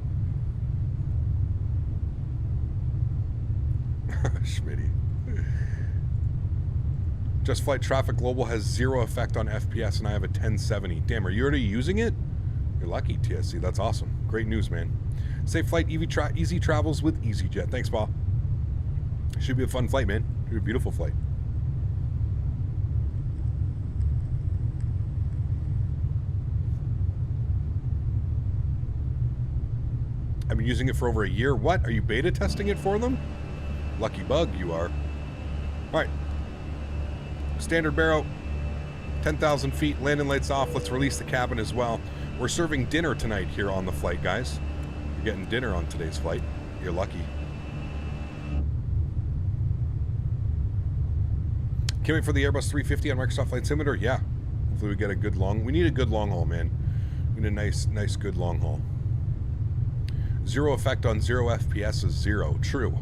S1: Smitty. Just Flight Traffic Global has 0 effect on FPS, and I have a 1070. Damn, are you already using it? You're lucky, TSC. That's awesome. Great news, man. Safe flight, easy travels with EasyJet. Thanks, Paul. Should be a fun flight, man. Should be a beautiful flight. I've been using it for over a year. What? Are you beta testing it for them? Lucky bug, you are. All right. Standard barrow, 10,000 feet, landing lights off. Let's release the cabin as well. We're serving dinner tonight here on the flight, guys. You're getting dinner on today's flight. You're lucky. Can't wait for the Airbus 350 on Microsoft Flight Simulator. Yeah. Hopefully we get a good long... We need a good long haul, man. We need a nice good long haul. Zero effect on 0 FPS is 0. True.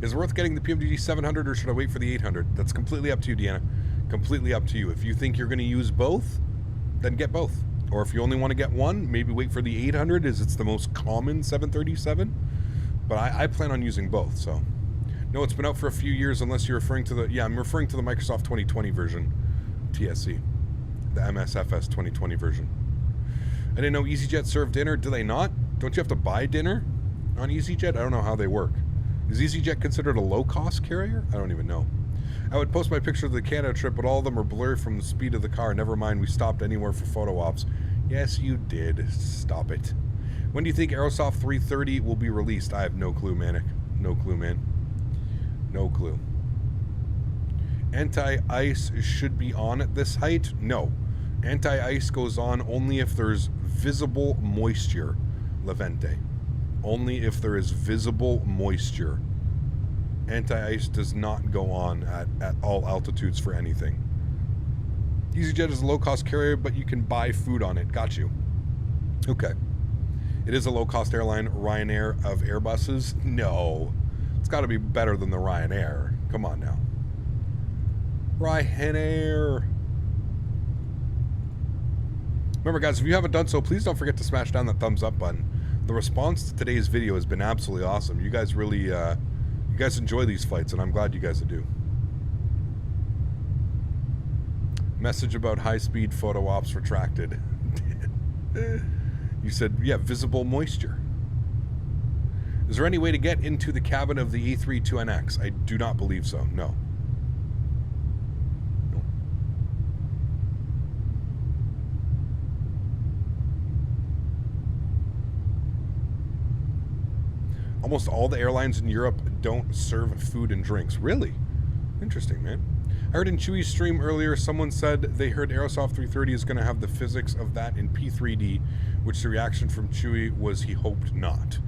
S1: Is it worth getting the PMDG 700 or should I wait for the 800? That's completely up to you, Deanna. Completely up to you. If you think you're going to use both, then get both. Or if you only want to get one, maybe wait for the 800 as it's the most common 737. But I plan on using both, so. No, it's been out for a few years unless you're referring to the... Yeah, I'm referring to the Microsoft 2020 version. TSC. The MSFS 2020 version. I didn't know EasyJet served dinner. Do they not? Don't you have to buy dinner on EasyJet? I don't know how they work. Is EasyJet considered a low-cost carrier? I don't even know. I would post my picture of the Canada trip, but all of them are blurry from the speed of the car. Never mind, we stopped anywhere for photo ops. Yes, you did. Stop it. When do you think Aerosoft 330 will be released? I have no clue, Manic. No clue, man. No clue. Anti-ice should be on at this height? No. Anti-ice goes on only if there's visible moisture, Levente. Only if there is visible moisture. Anti-ice does not go on at all altitudes for anything. EasyJet is a low-cost carrier, but you can buy food on it. Got you. Okay. It is a low-cost airline, Ryanair of Airbuses? No. It's got to be better than the Ryanair. Come on now. Ryanair. Remember, guys, if you haven't done so, please don't forget to smash down that thumbs up button. The response to today's video has been absolutely awesome. You guys really, you guys enjoy these flights, and I'm glad you guys do. Message about high-speed photo ops retracted. You said, yeah, visible moisture. Is there any way to get into the cabin of the A320nx? I do not believe so, no. No. Almost all the airlines in Europe don't serve food and drinks. Really? Interesting, man. I heard in Chewy's stream earlier, someone said they heard Aerosoft 330 is going to have the physics of that in P3D, which the reaction from Chewy was he hoped not.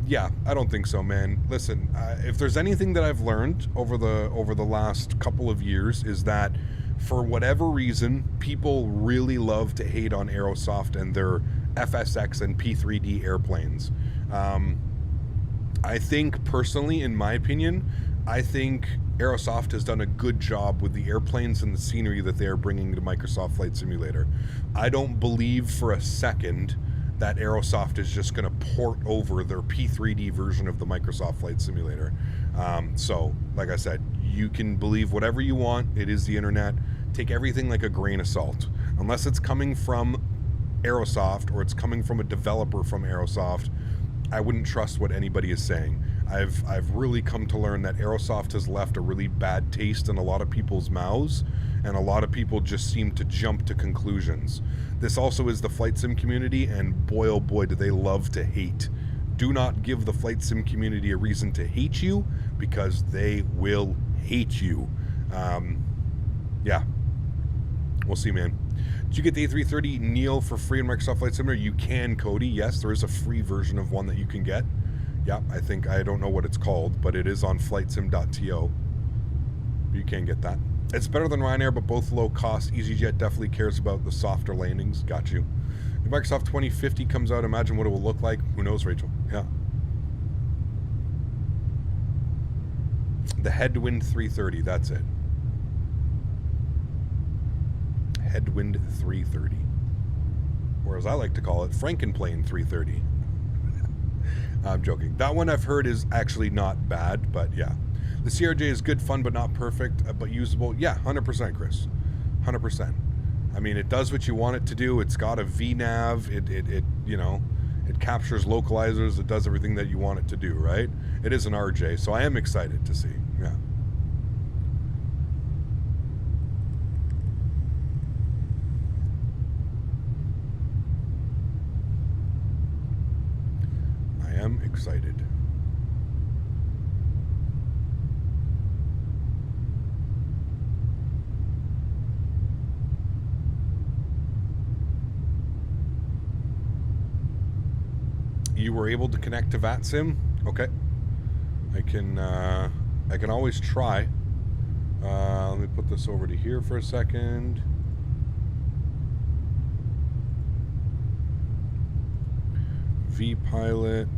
S1: Yeah, I don't think so, man. Listen, if there's anything that I've learned over the last couple of years is that for whatever reason, people really love to hate on Aerosoft and their FSX and P3D airplanes. I think personally, in my opinion, I think Aerosoft has done a good job with the airplanes and the scenery that they are bringing to Microsoft Flight Simulator. I don't believe for a second that Aerosoft is just going to port over their P3D version of the Microsoft Flight Simulator. So, like I said, you can believe whatever you want. It is the internet. Take everything like a grain of salt. Unless it's coming from Aerosoft or it's coming from a developer from Aerosoft, I wouldn't trust what anybody is saying. I've really come to learn that Aerosoft has left a really bad taste in a lot of people's mouths, and a lot of people just seem to jump to conclusions. This also is the flight sim community, and boy oh boy do they love to hate. Do not give the flight sim community a reason to hate you, because they will hate you. Yeah, we'll see, man. Did you get the A330 Neo for free in Microsoft Flight Simulator? You can, Cody. Yes, there is a free version of one that you can get. Yeah, I don't know what it's called, but it is on flightsim.to. You can get that. It's better than Ryanair, but both low cost. EasyJet definitely cares about the softer landings. Got you. If Microsoft 2050 comes out, imagine what it will look like. Who knows, Rachel? Yeah. The Headwind 330, that's it. Headwind 330. Or as I like to call it, Frankenplane 330. I'm joking. That one I've heard is actually not bad, but yeah. The CRJ is good fun, but not perfect, but usable. Yeah, 100%, Chris. 100%. I mean, it does what you want it to do. It's got a VNav. It you know, it captures localizers. It does everything that you want it to do, right? It is an RJ, so I am excited to see. Yeah. I am excited. You were able to connect to VATSIM? Okay. I can always try. Let me put this over to here for a second. V-Pilot.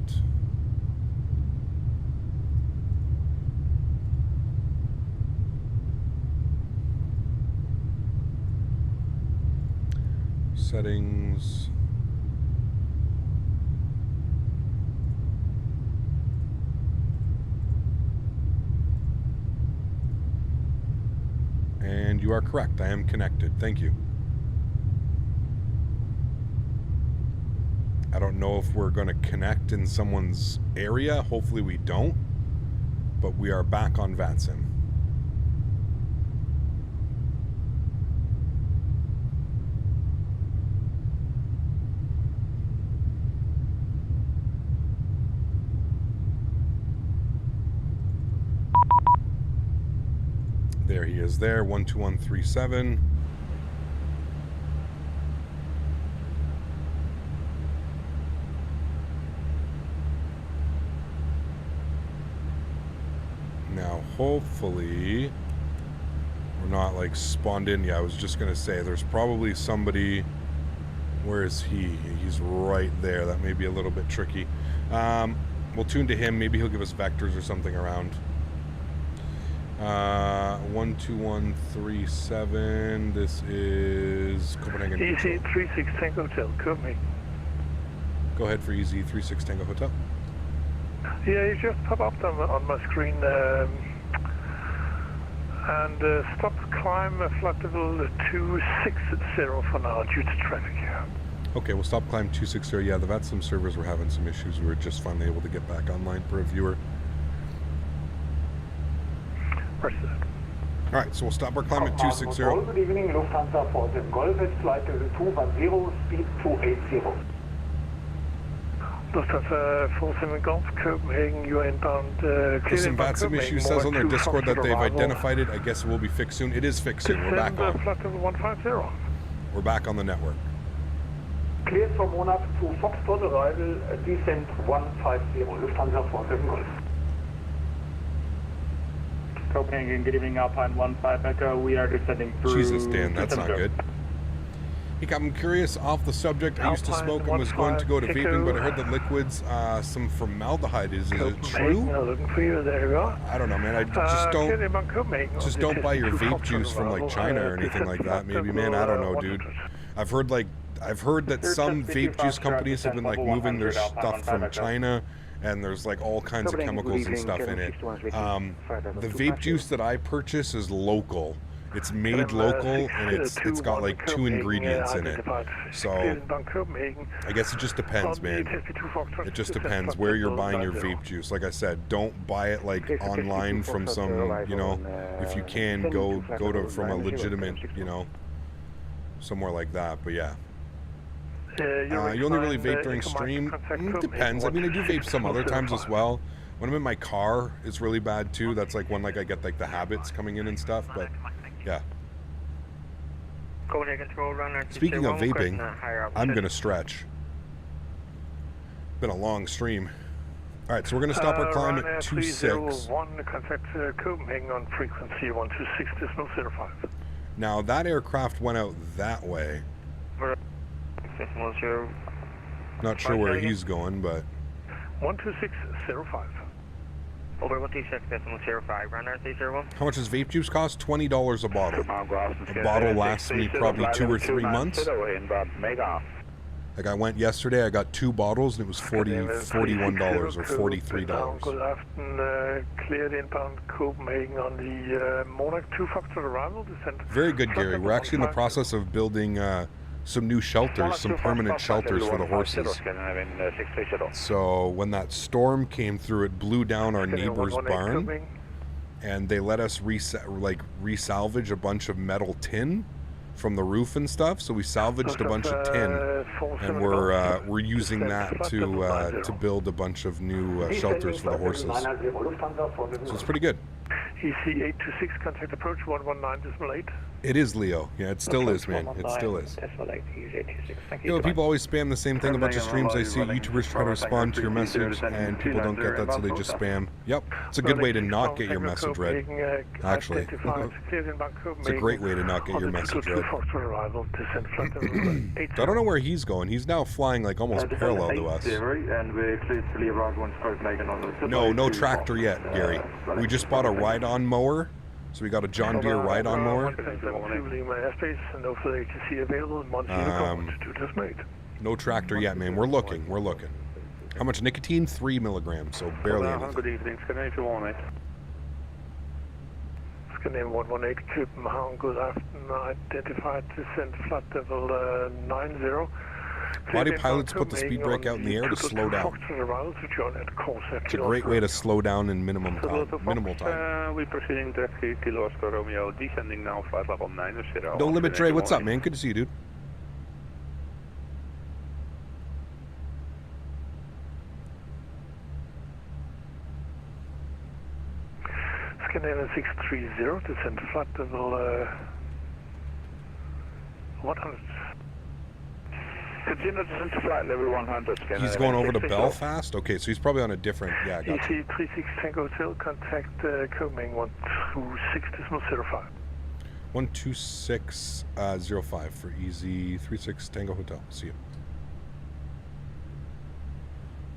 S1: Settings. And you are correct. I am connected. Thank you. I don't know if we're going to connect in someone's area. Hopefully we don't. But we are back on VATSIM. There he is there, 12137. Now, hopefully, we're not like spawned in. Yeah, I was just going to say, there's probably somebody. Where is he? He's right there. That may be a little bit tricky. We'll tune to him. Maybe he'll give us vectors or something around. 12137. This is Copenhagen.
S8: Easy 36 Tango Hotel, Copenhagen.
S1: Go ahead for Easy 36 Tango Hotel.
S8: Yeah, you just pop up on my screen and stop climb flight level 260 for now due to traffic here.
S1: Okay, we'll stop climb 260. Yeah, the VATSIM servers were having some issues. We were just finally able to get back online for a viewer. Alright, so we'll stop our climb at 260.
S14: Good evening, Lufthansa for the Golf at flight level 210, speed 280.
S8: Lufthansa 47 Golf, Copenhagen, you are inbound.
S1: There's some VATSIM issues. Says on their Discord that they've identified it. I guess it will be fixed soon. It is fixed soon. We're back on.
S8: Flight level 150.
S1: We're back on the network.
S14: Cleared for Monarch to Foxtrot arrival, descent 150, Lufthansa 47 Golf.
S15: Copenhagen, good evening, Alpine 15 Echo. We are descending through.
S1: Jesus, Dan, that's not good. Hey, I'm curious, off the subject, I used to smoke and was going to go to vaping, but I heard that liquids, some formaldehyde. Is it true?
S8: Looking for you, there you go.
S1: I don't know, man. I just don't buy your vape juice from like China or anything like that. Maybe, man. I don't know, dude. I've heard that some vape juice companies have been like moving their stuff from China. And there's like all kinds of chemicals and stuff in it. The vape juice that I purchase is local. It's made local, and it's got like 2 ingredients in it. So I guess it just depends, man. It just depends where you're buying your vape juice. Like I said, don't buy it like online from some, you know, if you can go to from a legitimate, you know, somewhere like that. But yeah. You only really vape during stream? Depends. I mean, I do vape some other times as well. When I'm in my car, it's really bad too. That's like when like I get like the habits coming in and stuff. But yeah. Speaking of vaping, I'm gonna stretch. Been a long stream. All right, so we're gonna stop our climb at 26.
S8: Contact Copenhagen on frequency 126.05.
S1: Now that aircraft went out that way. Not sure where he's going, but
S8: 126.05.
S10: Over 126.05, runner 301.
S1: How much does vape juice cost? $20 a bottle. A bottle lasts me probably 2 or 3 months. Like I went yesterday, I got 2 bottles and it was $41 or $43.
S8: Good afternoon, cleared inbound Copenhagen on the Monarch 2 Foxtrot arrival.
S1: Very good, Gary. We're actually in the process of building some new shelters, some permanent shelters for the horses. So when that storm came through, it blew down our neighbor's barn, and they let us resalvage a bunch of metal tin from the roof and stuff. So we salvaged a bunch of tin, and we're using that to build a bunch of new shelters for the horses. So it's pretty good.
S8: EC826, contact approach 119.8.
S1: It is Leo. Yeah, it still is, man. It still is. You know, people always spam the same thing a bunch of streams. I see YouTubers try to respond to your message, and people don't get that, so they just spam. Yep, it's a good way to not get your message read. Actually, it's a great way to not get your message read. I don't know where he's going. He's now flying like almost parallel to us. No, no tractor yet, Gary. We just bought a ride-on mower. So we got a John Deere ride-on mower. No tractor yet, man. We're looking. We're looking. How much nicotine? 3 milligrams, so barely anything.
S8: Good evening. Scandinavian 118. Scandinavian 118, Copenhagen. Good afternoon. Identified descent flight level 90.
S1: Why do pilots put the speed brake out in the air to slow down? It's a great way to slow down in minimal time.
S9: We're proceeding to Kilo Oscar Romeo, descending now flight level 90.
S1: No limit, Trey. What's up, man? Good to see you, dude.
S8: Scandinavian 630, descent flight level 100. Continue descent to flight level 100.
S1: He's going over to Belfast? Okay, so he's probably on a different... Yeah, I got you.
S8: EC36 Tango Hotel, contact Copenhagen 126.05.
S1: 126.05 for EZ36 Tango Hotel. See you.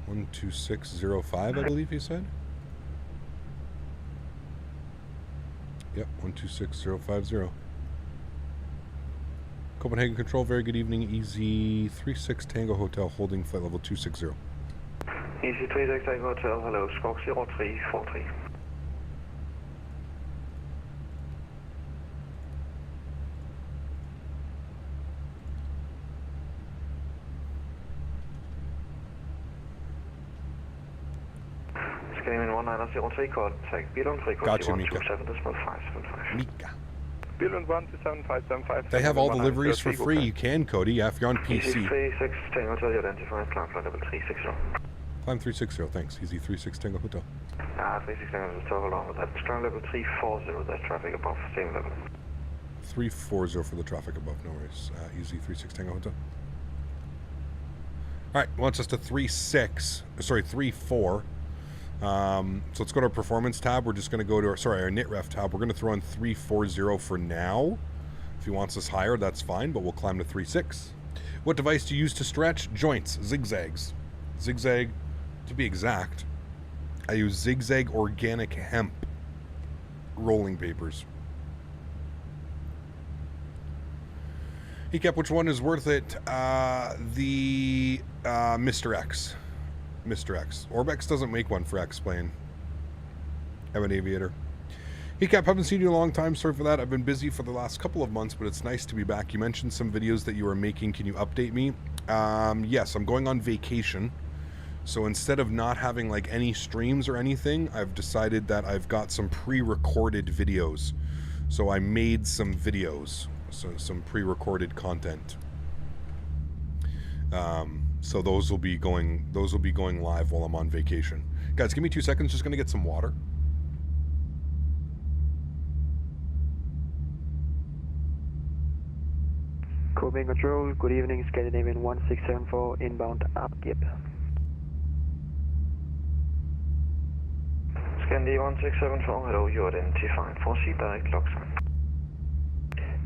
S1: 126.05, I believe he said? Yep, 126.050. Copenhagen Control, very good evening. EZ36 Tango Hotel, holding flight level 260.
S10: EZ36 Tango Hotel, hello, squawk 0343. Scandinavian 1903, contact Billund, frequency 127.575.
S1: Mika.
S9: Billund 127.575.
S1: They have all deliveries for free. You can, Cody, yeah, if you're on PC.
S10: EZ36 Tango Hotel, you identify climb flight level 360.
S1: Climb 360, thanks. EZ36 Tango Hotel.
S10: 36 Tango Hotel, along with that. Climb level 340, that's traffic above, same level.
S1: 340 for the traffic above, no worries. EZ36 Tango Hotel. Alright, wants us to 34. So let's go to our performance tab. We're just going to go to our NitRef tab. We're going to throw in 340 for now. If he wants us higher, that's fine, but we'll climb to 36. What device do you use to stretch? Joints, zigzags. Zigzag, to be exact, I use zigzag organic hemp rolling papers. He kept which one is worth it? The Mr. X. Mr. X. Orbex doesn't make one for X-Plane. I'm an aviator. He kept, haven't seen you in a long time. Sorry for that. I've been busy for the last couple of months, but it's nice to be back. You mentioned some videos that you were making. Can you update me? Yes, I'm going on vacation. So instead of not having like any streams or anything, I've decided that I've got some pre-recorded videos. So I made some videos, so some pre-recorded content. So those will be going live while I'm on vacation. Guys, give me 2 seconds. Just gonna get some water.
S10: Copenhagen Control, good evening. Scandinavian 1674 inbound Abgib. Scandinavian 1674, hello, you identified. Foresee direct Luxor.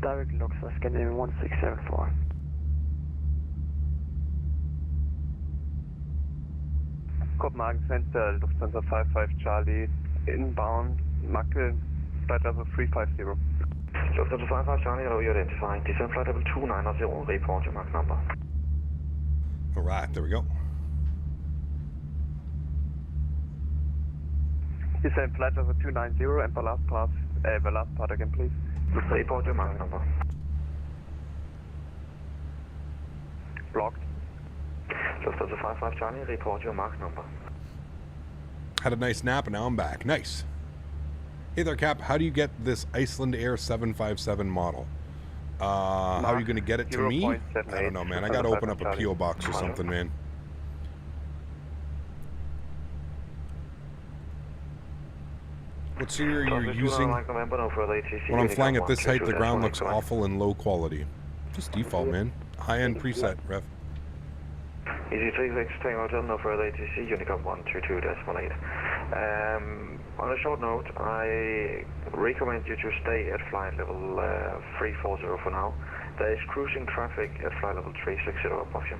S10: Direct Luxor, Scandinavian 1674.
S9: Copenhagen Center, Lufthansa 55 Charlie, inbound, Macke, flight level 350.
S10: Lufthansa 55 Charlie, hello, you identified. Descent flight level 290, report your Mach number.
S1: Alright, there we go.
S9: Descent flight level 290 and the last part again, please.
S10: Report your Mach number.
S9: Blocked.
S10: Lufthansa 55 Charlie, report your Mach number.
S1: Had a nice nap and now I'm back. Nice. Hey there, Cap. How do you get this Iceland Air 757 model? How are you going to get it to me? I don't know, man. I got to open up a P.O. box or something, man. What scenery you're using? When I'm flying at this height, the ground looks awful and low quality. Just default, man. High-end preset, Rev.
S10: EasyJet staying hotel, no further ATC, Unicom 122.8. On a short note, I recommend you to stay at flight level 340 for now. There is cruising traffic at flight level 360 above you.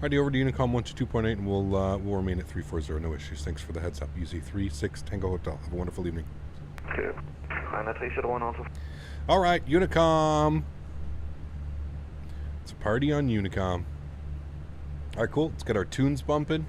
S1: Alrighty, over to Unicom 122.8, and we'll remain at 340. No issues. Thanks for the heads up. Easy 36 Tango Hotel. Have a wonderful evening.
S10: Good. I'm at 301 also.
S1: All right, Unicom. It's a party on Unicom. All right, cool. Let's get our tunes bumping.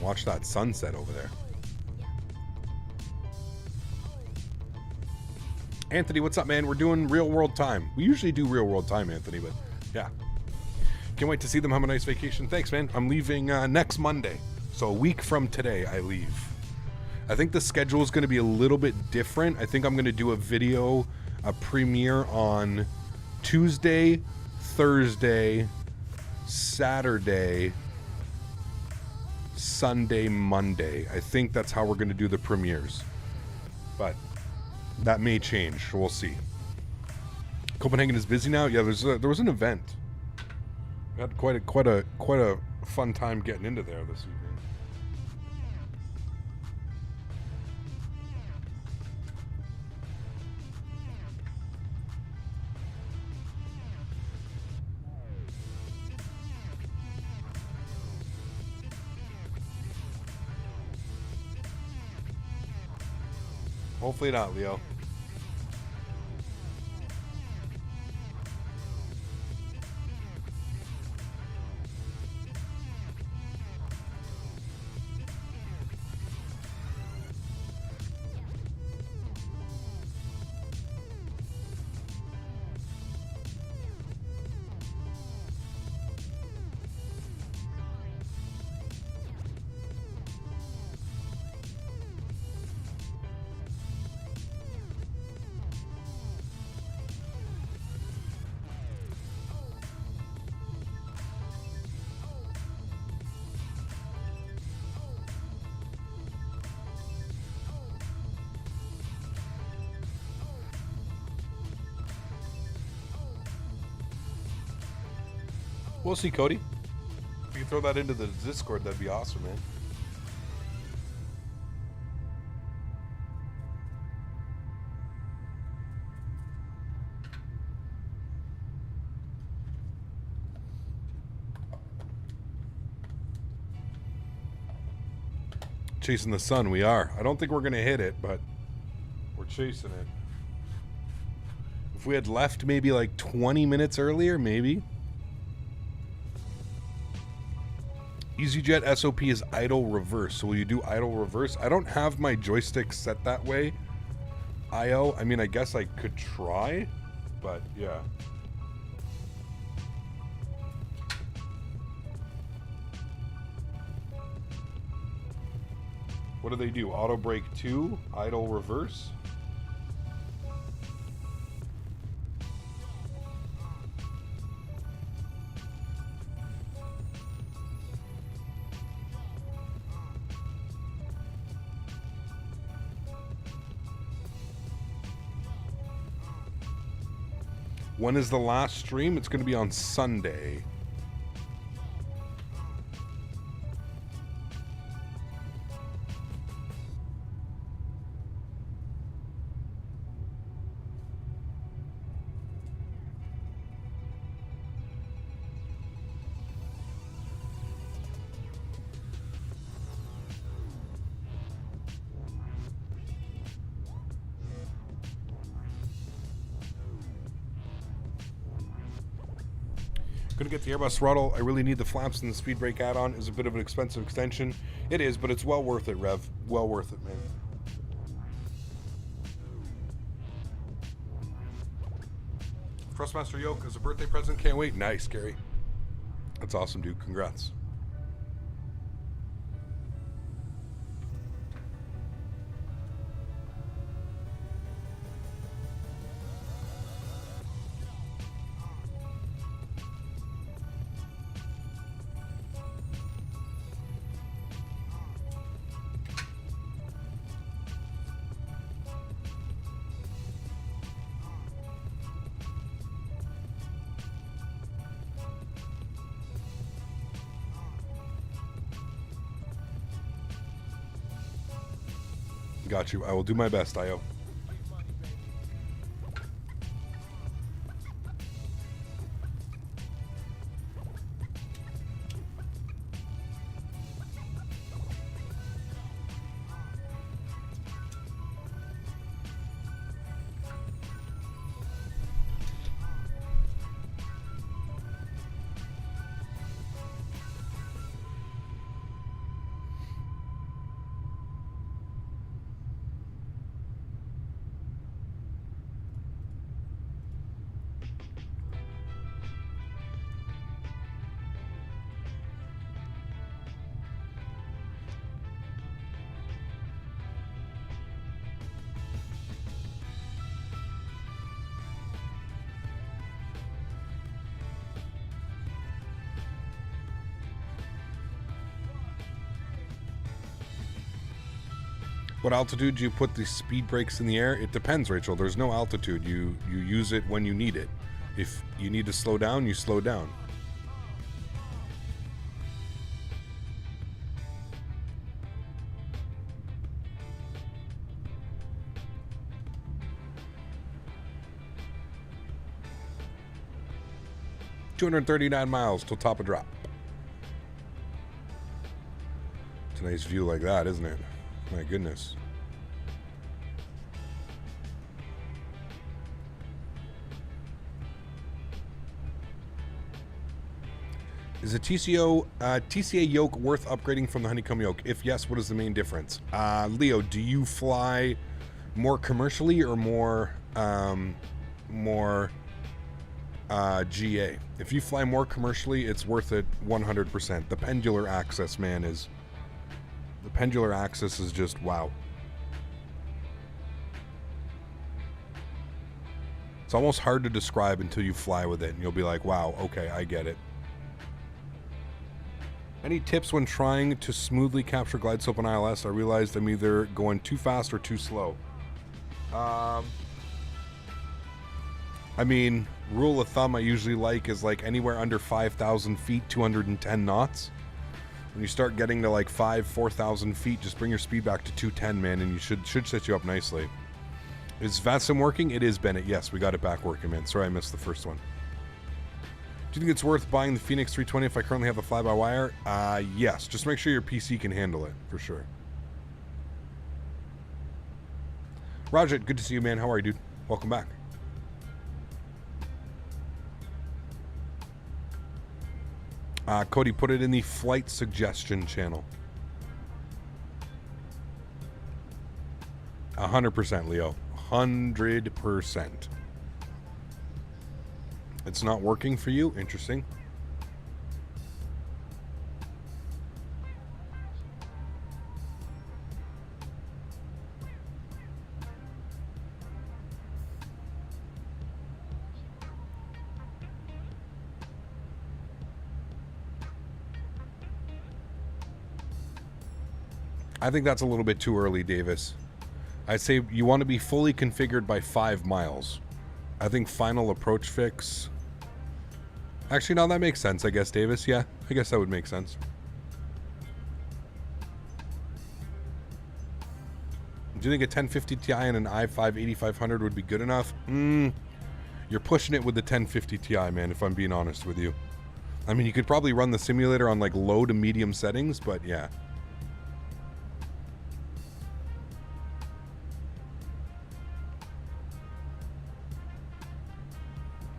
S1: Watch that sunset over there. Anthony, what's up, man? We're doing real world time. We usually do real world time, Anthony, but yeah. Can't wait to see them. Have a nice vacation. Thanks, man. I'm leaving next Monday. So a week from today, I leave. I think the schedule is going to be a little bit different. I think I'm going to do a video, a premiere on Tuesday, Thursday, Saturday, Sunday, Monday. I think that's how we're going to do the premieres. But that may change. We'll see. Copenhagen is busy now. Yeah, there was an event. We had quite a fun time getting into there this evening. Hopefully not, Leo. We'll see, Cody. If you throw that into the Discord, that'd be awesome, man. Chasing the sun, we are. I don't think we're going to hit it, but we're chasing it. If we had left maybe like 20 minutes earlier, maybe. EasyJet SOP is idle reverse. So will you do idle reverse? I don't have my joystick set that way. IO, I mean, I guess I could try, but yeah. What do they do? Auto brake 2, idle reverse? When is the last stream? It's going to be on Sunday. Gonna get the Airbus throttle. I really need the flaps, and the speed brake add-on is a bit of an expensive extension. It is, but it's well worth it, Rev. Well worth it, man. Thrustmaster yoke as a birthday present. Can't wait. Nice, Gary. That's awesome, dude. Congrats. Got you. I will do my best, Io. What altitude do you put the speed brakes in the air? It depends, Rachel. There's no altitude. You use it when you need it. If you need to slow down, you slow down. $239 miles till top of drop. It's a nice view like that, isn't it? My goodness. Is a TCA yoke worth upgrading from the honeycomb yoke? If yes, what is the main difference? Leo, do you fly more commercially or more GA? If you fly more commercially, it's worth it 100%. The pendular axis, man, is... The pendular axis is just wow. It's almost hard to describe until you fly with it, and you'll be like, wow, okay, I get it. Any tips when trying to smoothly capture glide slope on ILS? I realized I'm either going too fast or too slow. I mean, rule of thumb I usually like is like anywhere under 5,000 feet, 210 knots. When you start getting to like 4,000 feet, just bring your speed back to 210, man, and you should set you up nicely. Is VATSIM working? It is, Bennett. Yes, we got it back working, man. Sorry I missed the first one. Do you think it's worth buying the Phoenix 320 if I currently have a fly-by-wire? Yes. Just make sure your PC can handle it, for sure. Rajat, good to see you, man. How are you, dude? Welcome back. Cody, put it in the flight suggestion channel. 100%, Leo. 100%. It's not working for you? Interesting. I think that's a little bit too early, Davis. I'd say you want to be fully configured by 5 miles. I think final approach fix... Actually, no, that makes sense, I guess, Davis. Yeah, I guess that would make sense. Do you think a 1050 Ti and an i5 8500 would be good enough? You're pushing it with the 1050 Ti, man, if I'm being honest with you. I mean, you could probably run the simulator on like low to medium settings, but yeah.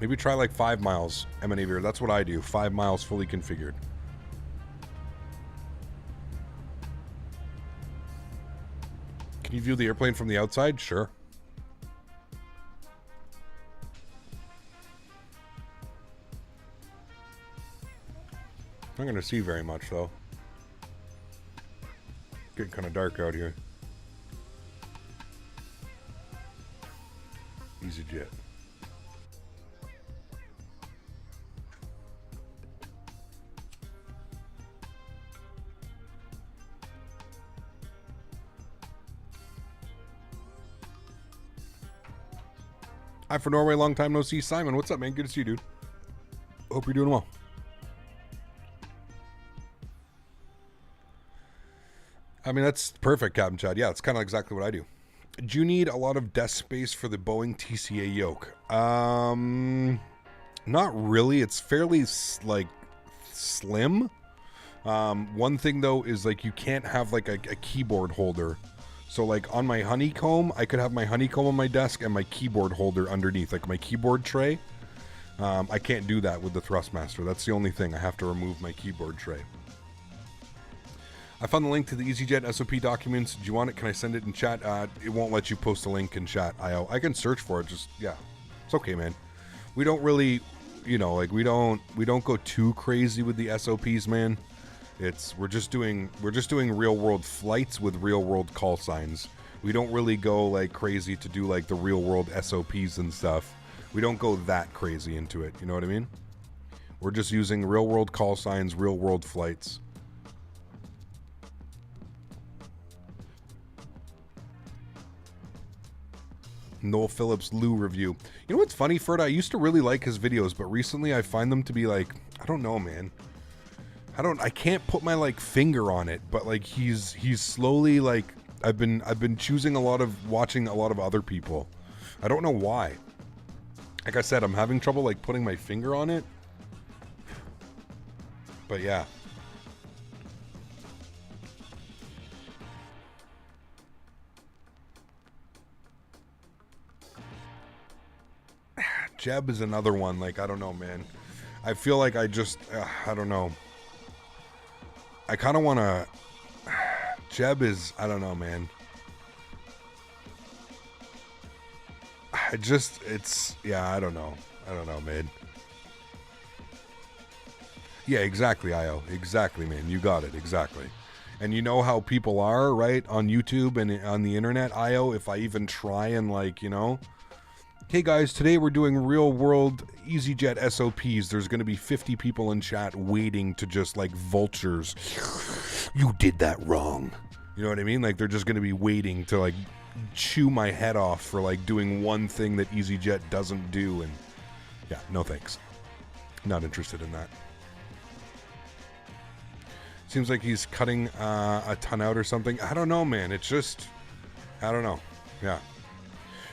S1: Maybe try like 5 miles, Eminavier. That's what I do. 5 miles fully configured. Can you view the airplane from the outside? Sure. Not going to see very much, though. Getting kind of dark out here. EasyJet. Hi for Norway, long time no see. Simon, what's up, man? Good to see you, dude. Hope you're doing well. I mean, that's perfect, Captain Chad. Yeah, it's kind of exactly what I do. Do you need a lot of desk space for the Boeing TCA yoke? Not really. It's fairly like slim. One thing though is like you can't have like a keyboard holder. So like on my honeycomb, I could have my honeycomb on my desk and my keyboard holder underneath, like my keyboard tray. I can't do that with the Thrustmaster. That's the only thing. I have to remove my keyboard tray. I found the link to the EasyJet SOP documents. Do you want it? Can I send it in chat? It won't let you post a link in chat, IO. I can search for it. Just, yeah. It's okay, man. We don't really, you know, like we don't go too crazy with the SOPs, man. We're just doing real world flights with real world call signs. We don't really go like crazy to do like the real world SOPs and stuff. We don't go that crazy into it. You know what I mean? We're just using real world call signs, real world flights. Noel Phillips Lou review. You know what's funny, Ferda? I used to really like his videos, but recently I find them to be like, I don't know, man. I can't put my like finger on it, but like he's slowly like I've been watching a lot of other people. I don't know why. Like I said, I'm having trouble like putting my finger on it. But yeah. Jeb is another one. Like, I don't know, man. I feel like I don't know. I kind of want to... Jeb is... I don't know, man. Yeah, I don't know. I don't know, man. Yeah, exactly, IO. Exactly, man. You got it. Exactly. And you know how people are, right? On YouTube and on the internet, IO, if I even try and, like, you know... Hey guys, today we're doing real world EasyJet SOPs. There's going to be 50 people in chat waiting to just like vultures. You did that wrong. You know what I mean? Like they're just going to be waiting to like chew my head off for like doing one thing that EasyJet doesn't do. And yeah, no thanks. Not interested in that. Seems like he's cutting a ton out or something. I don't know, man. It's just, I don't know. Yeah.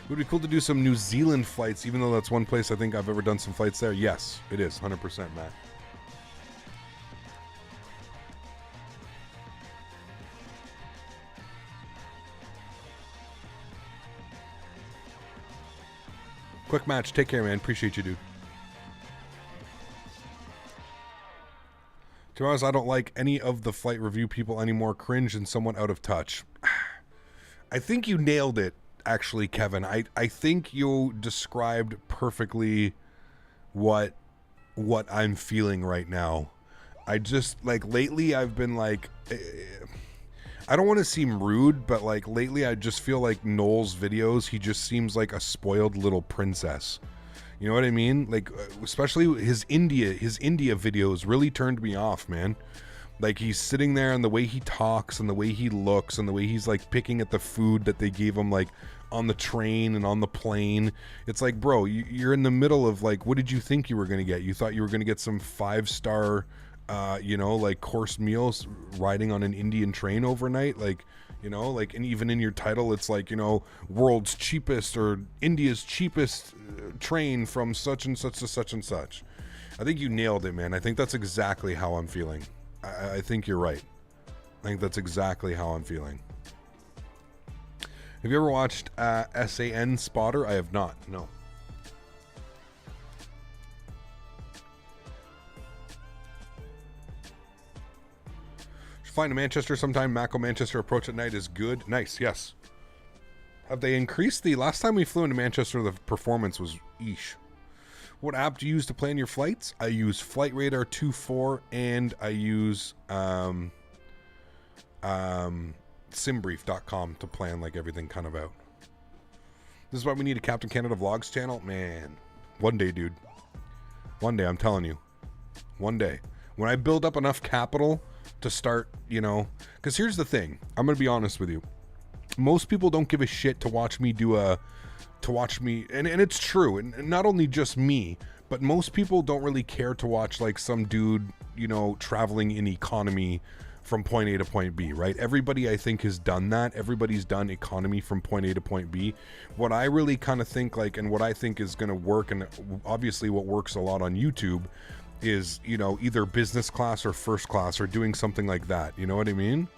S1: It would be cool to do some New Zealand flights, even though that's one place I think I've ever done some flights there. Yes, it is. 100%, Matt. Quick match. Take care, man. Appreciate you, dude. To be honest, I don't like any of the flight review people anymore. Cringe and somewhat out of touch. I think you nailed it. Actually, Kevin, I think you described perfectly what I'm feeling right now. I just, like, lately I've been, like, I don't want to seem rude, but, like, lately I just feel like Noel's videos, he just seems like a spoiled little princess. You know what I mean? Like, especially his India videos really turned me off, man. Like, he's sitting there and the way he talks and the way he looks and the way he's, like, picking at the food that they gave him, like, on the train and on the plane. It's like, bro, you're in the middle of, like, what did you think you were going to get? You thought you were going to get some 5-star, you know, like, course meals riding on an Indian train overnight? Like, you know, like, and even in your title, it's like, you know, world's cheapest or India's cheapest train from such and such to such and such. I think you nailed it, man. I think that's exactly how I'm feeling. I think you're right. I think that's exactly how I'm feeling. Have you ever watched SAN Spotter? I have not, no. Should fly to Manchester sometime. Mako Manchester approach at night is good. Nice, yes. Have they increased the... Last time we flew into Manchester, the performance was eesh. What app do you use to plan your flights? I use Flight Radar 2.4 and I use simbrief.com to plan like everything kind of out. This is why we need a Captain Canada Vlogs channel. Man, one day, dude. One day, I'm telling you. One day. When I build up enough capital to start, you know... Because here's the thing. I'm going to be honest with you. Most people don't give a shit to watch me do a... To watch me... And it's true. And not only just me, but most people don't really care to watch like some dude, you know, traveling in economy from point A to point B, right? Everybody, I think, has done that. Everybody's done economy from point A to point B. What I really kind of think, like, and what I think is going to work, and obviously what works a lot on YouTube, is, you know, either business class or first class, or doing something like that. You know what I mean?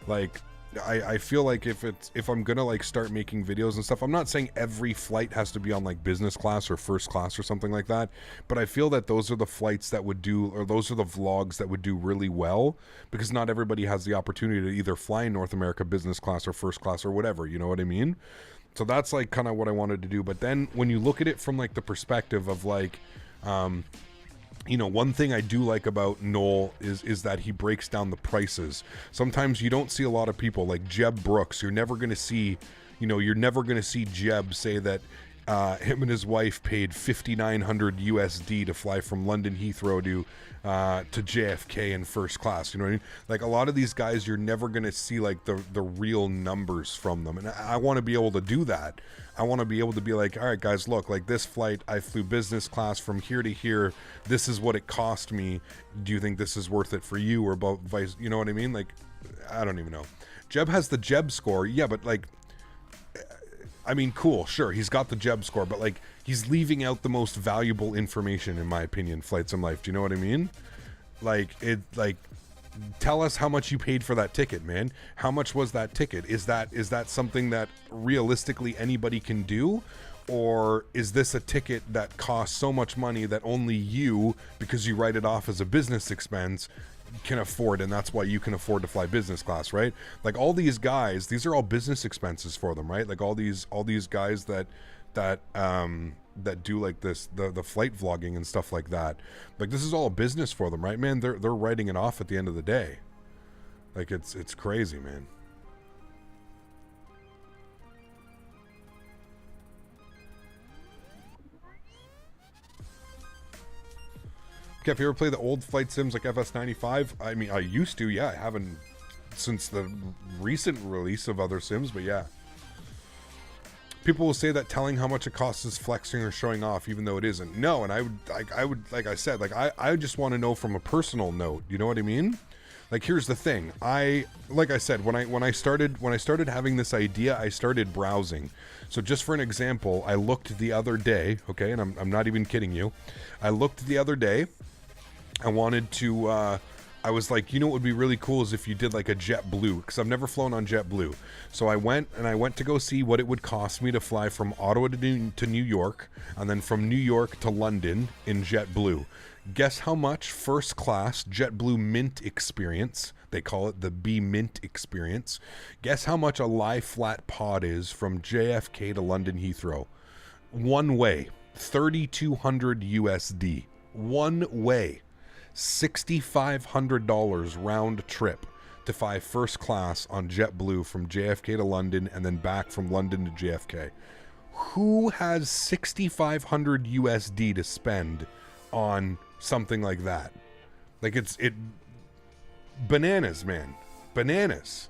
S1: Like, I feel like if I'm gonna like start making videos and stuff, I'm not saying every flight has to be on like business class or first class or something like that, but I feel that those are the flights that would do, or those are the vlogs that would do really well, because not everybody has the opportunity to either fly in North America business class or first class or whatever, you know what I mean? So that's like kind of what I wanted to do. But then when you look at it from like the perspective of like, you know, one thing I do like about Noel is that he breaks down the prices. Sometimes you don't see a lot of people like Jeb Brooks. You're never going to see, you know, you're never going to see Jeb say that him and his wife paid $5,900 USD to fly from London Heathrow to JFK in first class. You know what I mean? Like, a lot of these guys, you're never going to see like the real numbers from them. And I want to be able to do that. I want to be able to be like, all right, guys, look, like this flight, I flew business class from here to here. This is what it cost me. Do you think this is worth it for you, or about vice? You know what I mean? Like, I don't even know. Jeb has the Jeb score. Yeah, but like, I mean, cool, sure, he's got the Jeb score, but like, he's leaving out the most valuable information, in my opinion, Flight Sim Life. Do you know what I mean? Like, tell us how much you paid for that ticket, man. How much was that ticket? Is that something that realistically anybody can do? Or is this a ticket that costs so much money that only you, because you write it off as a business expense, can afford, and that's why you can afford to fly business class, right? Like, all these guys, these are all business expenses for them, right? Like all these guys that do like this, the flight vlogging and stuff like that. Like, this is all business for them, right, man? They're writing it off at the end of the day. Like, it's crazy, man. Kev, you ever play the old flight sims like FS95? I mean, I used to, yeah. I haven't since the recent release of other sims, but yeah. People will say that telling how much it costs is flexing or showing off, even though it isn't. No, and I would, like I said, like I just want to know from a personal note. You know what I mean? Like, here's the thing. Like I said, when I started having this idea, I started browsing. So just for an example, I looked the other day, okay, and I'm not even kidding you. I looked the other day. I wanted to, I was like, you know what would be really cool is if you did like a JetBlue, because I've never flown on JetBlue. So I went to go see what it would cost me to fly from Ottawa to New York, and then from New York to London in JetBlue. Guess how much first class JetBlue Mint experience, they call it the B Mint experience. Guess how much a lie flat pod is from JFK to London Heathrow? One way, $3,200 USD. One way. $6,500 round trip to fly first class on JetBlue from JFK to London and then back from London to JFK. Who has $6,500 USD to spend on something like that? Like, it bananas, man. Bananas.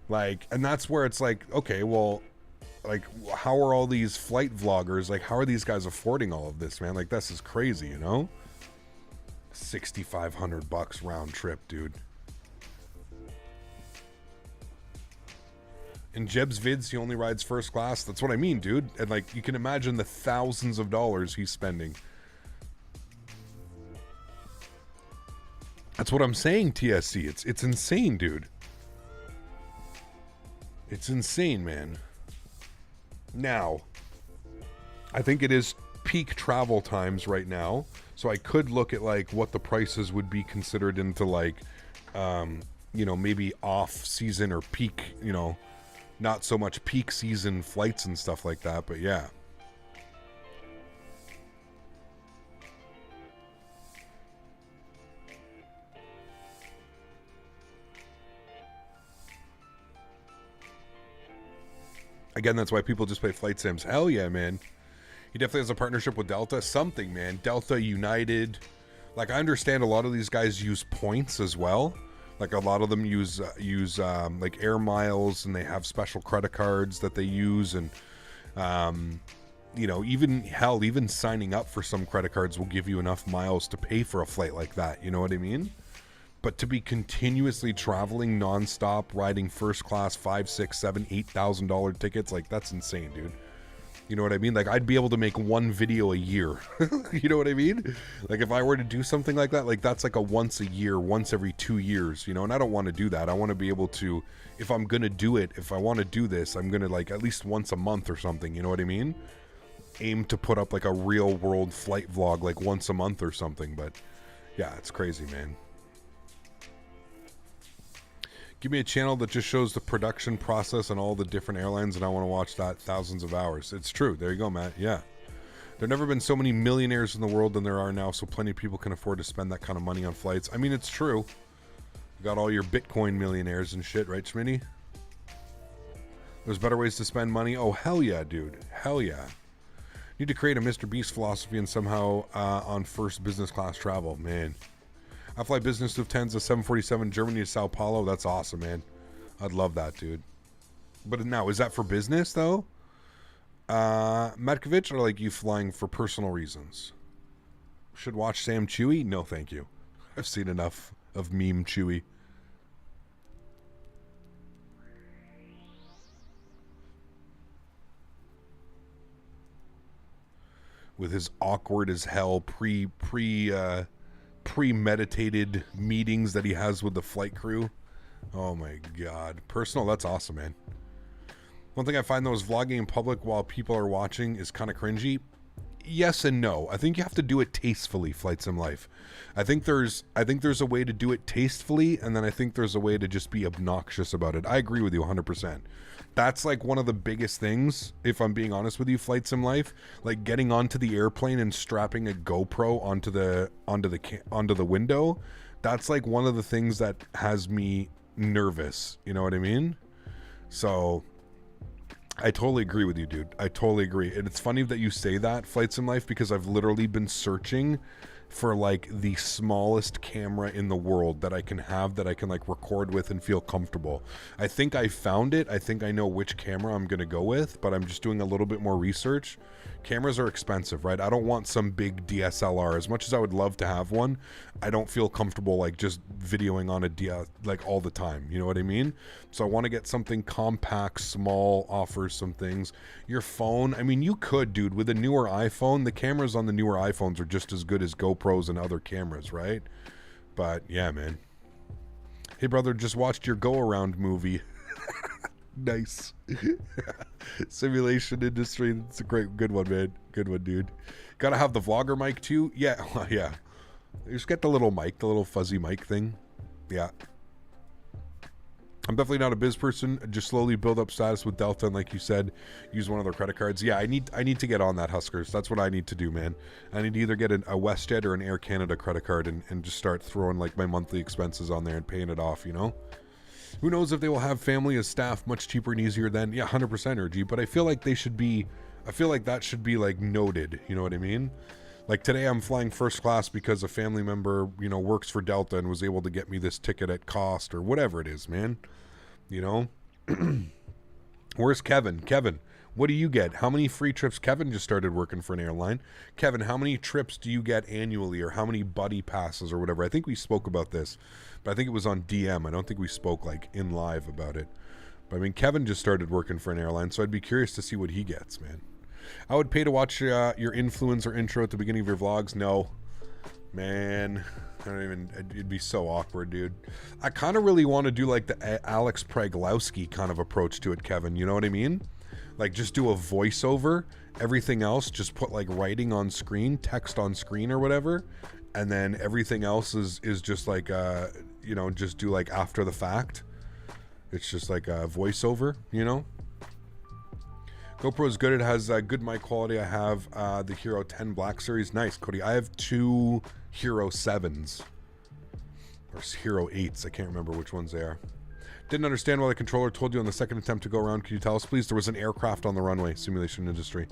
S1: Like, and that's where it's like, okay, well, like, how are all these flight vloggers, like, how are these guys affording all of this, man? Like, this is crazy, you know? $6,500 round trip, dude. In Jeb's vids, he only rides first class. That's what I mean, dude. And like, you can imagine the thousands of dollars he's spending. That's what I'm saying, TSC. It's insane, dude. It's insane, man. Now, I think it is peak travel times right now. So I could look at like what the prices would be considered into like, you know, maybe off season or peak, you know, not so much peak season flights and stuff like that. But yeah. Again, that's why people just play flight sims. Hell yeah, man. He definitely has a partnership with Delta. Something, man. Delta, United. Like, I understand a lot of these guys use points as well. Like, a lot of them use like air miles, and they have special credit cards that they use. And, you know, even signing up for some credit cards will give you enough miles to pay for a flight like that. You know what I mean? But to be continuously traveling nonstop, riding first class $5,000, $6,000, $7,000, $8,000 tickets, like that's insane, dude. You know what I mean? Like I'd be able to make one video a year. You know what I mean? Like if I were to do something like that, like that's like a once a year, once every 2 years, you know, and I don't want to do that. I want to be able to, if I'm going to do it, if I want to do this, I'm going to like at least once a month or something, you know what I mean? Aim to put up like a real world flight vlog like once a month or something, but yeah, it's crazy, man. Give me a channel that just shows the production process and all the different airlines, and I want to watch that thousands of hours. It's true. There you go, Matt. Yeah. There never been so many millionaires in the world than there are now, so plenty of people can afford to spend that kind of money on flights. I mean, it's true. You got all your Bitcoin millionaires and shit, right, Smitty? There's better ways to spend money. Oh, hell yeah, dude. Hell yeah. Need to create a Mr. Beast philosophy and somehow on first business class travel, man. I fly business to 10s to 747 Germany to Sao Paulo. That's awesome, man. I'd love that, dude. But now, is that for business, though? Matkovich, or like you flying for personal reasons? Should watch Sam Chewy? No, thank you. I've seen enough of meme Chewy. With his awkward as hell premeditated meetings that he has with the flight crew. Oh my god. Personal, that's awesome, man. One thing I find though is vlogging in public while people are watching is kind of cringy. Yes and no. I think you have to do it tastefully, Flight Sim Life. I think there's a way to do it tastefully, and then I think there's a way to just be obnoxious about it. I agree with you 100%. That's like one of the biggest things, if I'm being honest with you, Flight Sim Life, like getting onto the airplane and strapping a GoPro onto the window. That's like one of the things that has me nervous. You know what I mean? So I totally agree with you, dude. I totally agree. And it's funny that you say that, Flight Sim Life, because I've literally been searching for like the smallest camera in the world that I can have, that I can like record with and feel comfortable. I think I found it. I think I know which camera I'm going to go with, but I'm just doing a little bit more research. Cameras are expensive, right? I don't want some big DSLR. As much as I would love to have one, I don't feel comfortable like just videoing on a DSLR like all the time. You know what I mean? So I want to get something compact, small, offers some things. Your phone, I mean, you could, dude, with a newer iPhone, the cameras on the newer iPhones are just as good as GoPros and other cameras, right? But yeah, man. Hey, brother, just watched your Go Around movie. Nice. Simulation industry. It's a good one, man. Good one, dude. Gotta have the vlogger mic too. Yeah, yeah. You just get the little mic, the little fuzzy mic thing. Yeah. I'm definitely not a biz person. Just slowly build up status with Delta, and like you said, use one of their credit cards. Yeah, I need to get on that, Huskers. That's what I need to do, man. I need to either get a WestJet or an Air Canada credit card and just start throwing like my monthly expenses on there and paying it off, you know? Who knows if they will have family as staff much cheaper and easier than, yeah, 100% RG, but I feel like that should be like noted, you know what I mean? Like today I'm flying first class because a family member, you know, works for Delta and was able to get me this ticket at cost or whatever it is, man. You know? Where's Kevin? Kevin, what do you get? How many free trips? Kevin just started working for an airline. Kevin, how many trips do you get annually, or how many buddy passes or whatever? I think we spoke about this, but I think it was on DM. I don't think we spoke like in live about it. But I mean, Kevin just started working for an airline, so I'd be curious to see what he gets, man. I would pay to watch your influencer intro at the beginning of your vlogs. No, man, I don't even, it'd be so awkward, dude. I kind of really want to do like the Alex Preglowski kind of approach to it, Kevin. You know what I mean? Like just do a voiceover, everything else just put like writing on screen, text on screen or whatever, and then everything else is just like you know, just do like after the fact. It's just like a voiceover, you know. GoPro is good. It has good mic quality. I have the Hero 10 Black Series. Nice, Cody. I have two Hero 7s or Hero 8s. I can't remember which ones they are. Didn't understand why the controller told you on the second attempt to go around. Can you tell us, please? There was an aircraft on the runway. Simulation industry.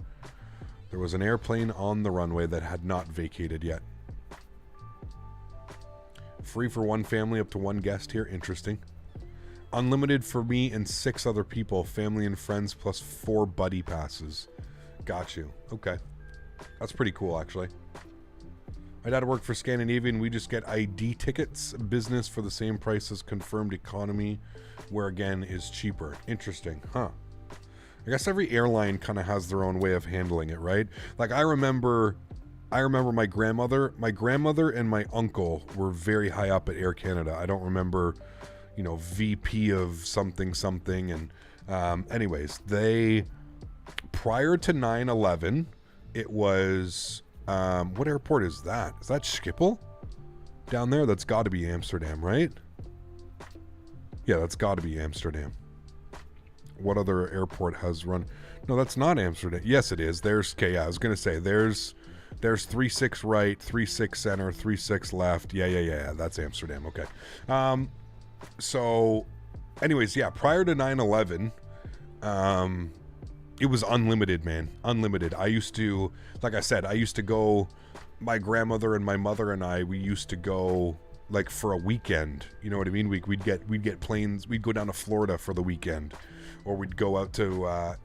S1: There was an airplane on the runway that had not vacated yet. Free for one family, up to one guest here. Interesting. Unlimited for me and 6 other people. Family and friends plus 4 buddy passes. Got you. Okay. That's pretty cool, actually. My dad worked for Scandinavian. We just get ID tickets, business for the same price as confirmed economy, where again is cheaper. Interesting, huh? I guess every airline kind of has their own way of handling it, right? Like I remember my grandmother and my uncle were very high up at Air Canada. I don't remember, you know, VP of something, and anyways, they, prior to 9/11, it was, what airport is that? Is that Schiphol? Down there? That's got to be Amsterdam, right? Yeah, that's got to be Amsterdam. What other airport has run? No, that's not Amsterdam. Yes, it is. There's, okay, yeah, I was going to say, there's 36 right, 36 center, 36 left. Yeah, that's Amsterdam. Okay. So, anyways, yeah, prior to 9/11, it was unlimited, man. Unlimited. I used to, like I said, go, my grandmother and my mother and I, we used to go like for a weekend. You know what I mean? We'd get planes. We'd go down to Florida for the weekend. Or we'd go out to,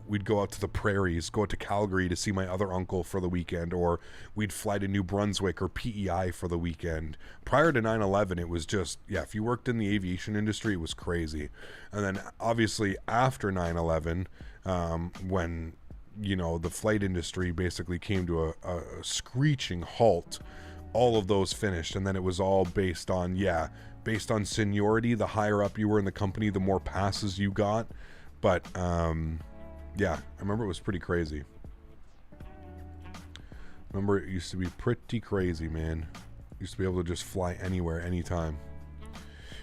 S1: we'd go out to the prairies, go out to Calgary to see my other uncle for the weekend, or we'd fly to New Brunswick or PEI for the weekend. Prior to 9/11, it was just, yeah, if you worked in the aviation industry, it was crazy. And then obviously after 9/11, when, you know, the flight industry basically came to a screeching halt, all of those finished. And then it was all based on seniority. The higher up you were in the company, the more passes you got. But yeah, I remember it was pretty crazy. Remember, it used to be pretty crazy, man. Used to be able to just fly anywhere, anytime.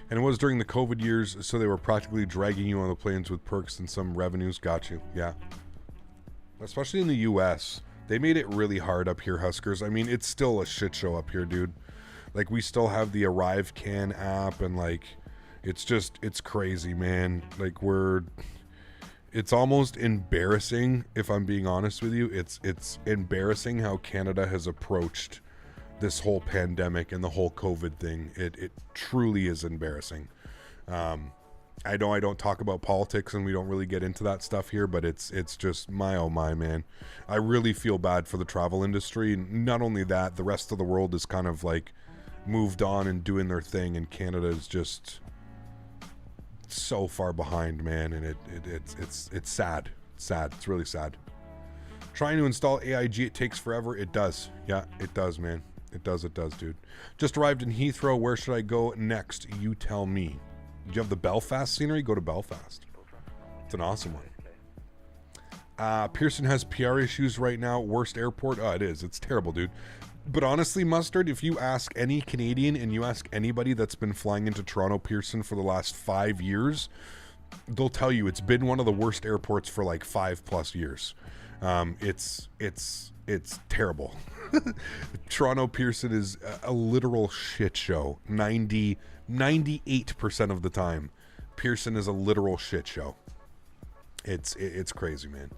S1: And it was during the COVID years, so they were practically dragging you on the planes with perks and some revenues. Got you, yeah. Especially in the US, they made it really hard up here, Huskers. I mean, it's still a shit show up here, dude. Like, we still have the ArriveCan app, and like, it's crazy, man. Like, it's almost embarrassing, if I'm being honest with you. It's embarrassing how Canada has approached this whole pandemic and the whole COVID thing. It truly is embarrassing. I know I don't talk about politics and we don't really get into that stuff here, but it's just my oh my, man. I really feel bad for the travel industry. Not only that, the rest of the world is kind of like moved on and doing their thing, and Canada is just so far behind, man. And it's sad. It's sad. It's really sad. Trying to install AIG, it takes forever. It does. Yeah, it does, man. It does, dude. Just arrived in Heathrow. Where should I go next? You tell me. Do you have the Belfast scenery? Go to Belfast. It's an awesome one. Pearson has PR issues right now. Worst airport? Oh, it is. It's terrible, dude. But honestly, Mustard, if you ask any Canadian and you ask anybody that's been flying into Toronto Pearson for the last 5 years, they'll tell you it's been one of the worst airports for like 5+ years. It's terrible. Toronto Pearson is a literal shit show. 98% of the time, Pearson is a literal shit show. It's crazy, man.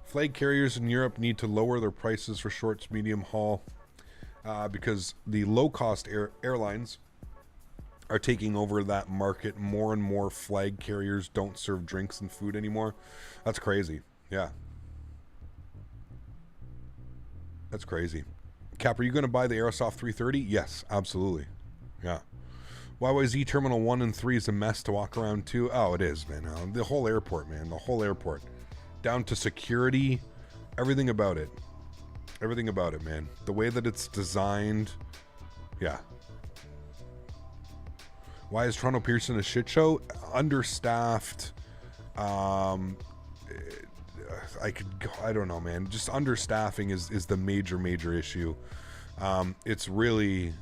S1: Flag carriers in Europe need to lower their prices for short, medium haul because the low-cost airlines are taking over that market. More and more flag carriers don't serve drinks and food anymore. That's crazy. Yeah. That's crazy. Cap, are you going to buy the Aerosoft 330? Yes, absolutely. Yeah. YYZ Terminal 1 and 3 is a mess to walk around to. Oh, it is, man. The whole airport, man. The whole airport. Down to security. Everything about it. Everything about it, man. The way that it's designed. Yeah. Why is Toronto Pearson a shit show? Understaffed. I don't know, man. Just understaffing is the major issue. It's weirdly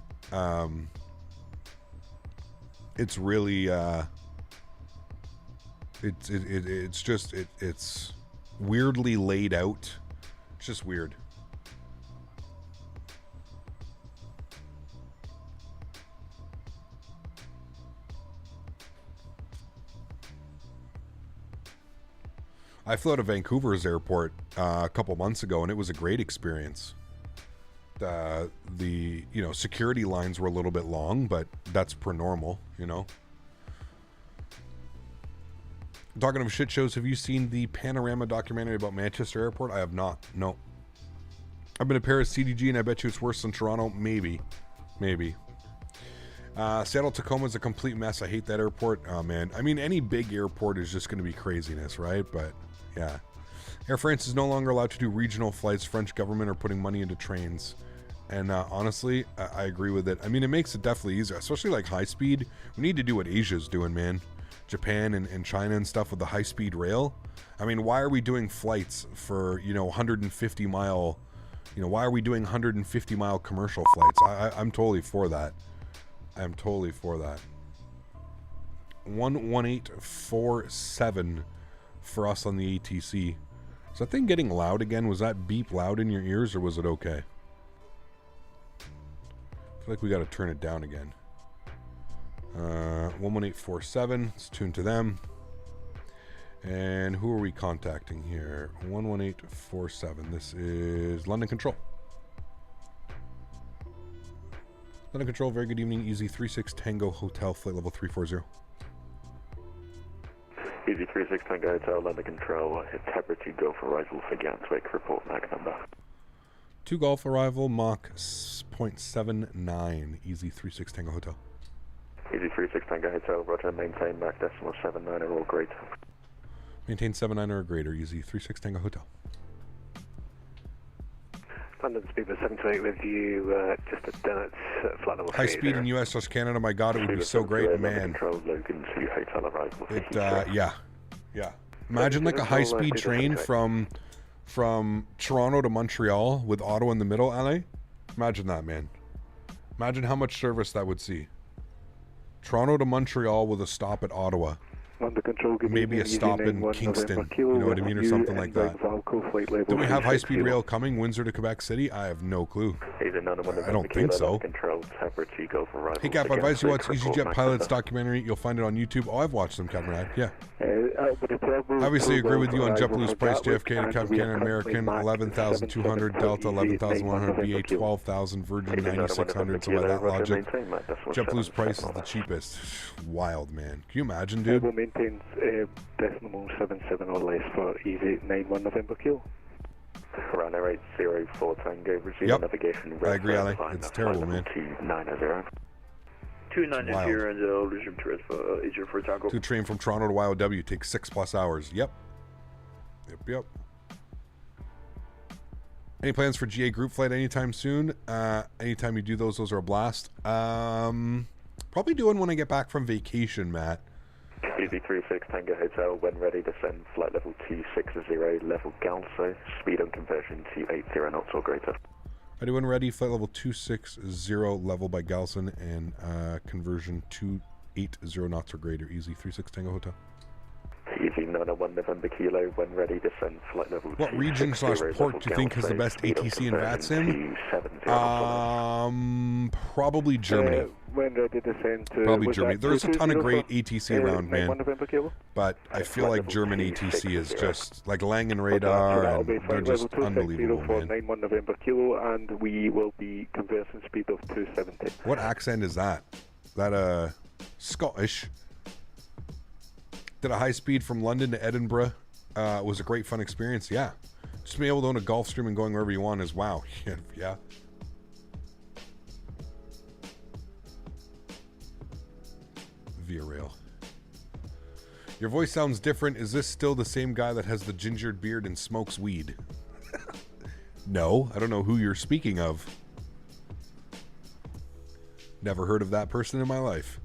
S1: laid out. It's just weird. I flew out of Vancouver's airport a couple months ago, and it was a great experience. The security lines were a little bit long, but that's per normal, you know. Talking of shit shows, have you seen the Panorama documentary about Manchester Airport? I have not. No. I've been to Paris CDG and I bet you it's worse than Toronto. Maybe. Seattle Tacoma is a complete mess. I hate that airport. Oh, man. I mean, any big airport is just going to be craziness, right? But, yeah. Air France is no longer allowed to do regional flights. French government are putting money into trains. And honestly, I agree with it. I mean, it makes it definitely easier, especially like high speed. We need to do what Asia's doing, man. Japan and China and stuff with the high speed rail. I mean, why are we doing flights for, 150 mile, why are we doing 150 mile commercial flights? I'm totally for that. 11847 for us on the ATC. Is that thing getting loud again? Was that beep loud in your ears or was it okay? I feel like we got to turn it down again. 11847. Let's tune to them. And who are we contacting here? 11847. This is London Control. London Control, very good evening. Easy 36 Tango Hotel, flight level 340.
S9: Easy 36 Tango Hotel, London Control. Hit Tabra 2 Golf arrival for Gatwick. Report Mach number.
S1: 2 Golf arrival, Mach 0.79. Easy 36 Tango Hotel.
S9: Easy 36 Tango Hotel, roger. Maintain Mach decimal 79 or greater.
S1: Maintain 79 or greater. Easy 36 Tango Hotel.
S16: London Speedbird 728 with you, just at Denis, flight level 3.
S1: High speed in US plus Canada, my God, it would be so great, man.
S9: Control, Logan to hotel arrival.
S1: Yeah. Imagine like a high speed train from Toronto to Montreal with Ottawa in the middle, LA. Imagine that, man. Imagine how much service that would see. Toronto to Montreal with a stop at Ottawa.
S16: Under control,
S1: maybe a stop in Kingston, you know what I mean, or something like that. Do we have high-speed rail coming, Windsor to Quebec City? I have no clue. I don't think so. Hey, Cap, I advise you watch EasyJet Pilot's documentary. You'll find it on YouTube. Oh, I've watched them, Captain Rad. Yeah. Obviously, agree with you on JetBlue's price. JFK to Cap Canada American, 11,200, Delta 11,100, BA 12,000, Virgin 9,600. So by that logic, JetBlue's price is the cheapest. Wild, man. Can you imagine, dude?
S16: Maintains decimal 77 or less for easy 91 November kilo.
S9: Runner 804 Tango, resume navigation.
S1: I agree, Ali. It's terrible, man.
S9: 290.
S17: 290 and resume transfer, easier for Tango.
S1: To train from Toronto to YOW takes 6+ hours. Yep. Any plans for GA group flight anytime soon? Anytime you do those are a blast. Probably doing when I get back from vacation, Matt.
S9: Easy 36 Tango Hotel, when ready, descend flight level 260, level Galso, speed on conversion to 80 knots or greater.
S1: Ready when ready, flight level 260, level by Galson, and conversion 280 knots or greater. Easy 36 Tango Hotel.
S9: Easy 901 November Kilo, when ready, descend flight level.
S1: What region / port do you think has the best ATC and VATSIM? Probably Germany.
S16: When ready, descend to
S1: probably Germany. There's a ton of great ATC around, man. But I feel like German ATC is just like Langen Radar, and they're just unbelievable, man.
S16: 91 November Kilo, and we will be conversing speed of 270.
S1: What accent is that? Is that Scottish? Did a high speed from London to Edinburgh. Was a great fun experience. Yeah. Just being able to own a Gulfstream and going wherever you want is wow. Yeah. Via rail. Your voice sounds different. Is this still the same guy that has the gingered beard and smokes weed? No, I don't know who you're speaking of. Never heard of that person in my life.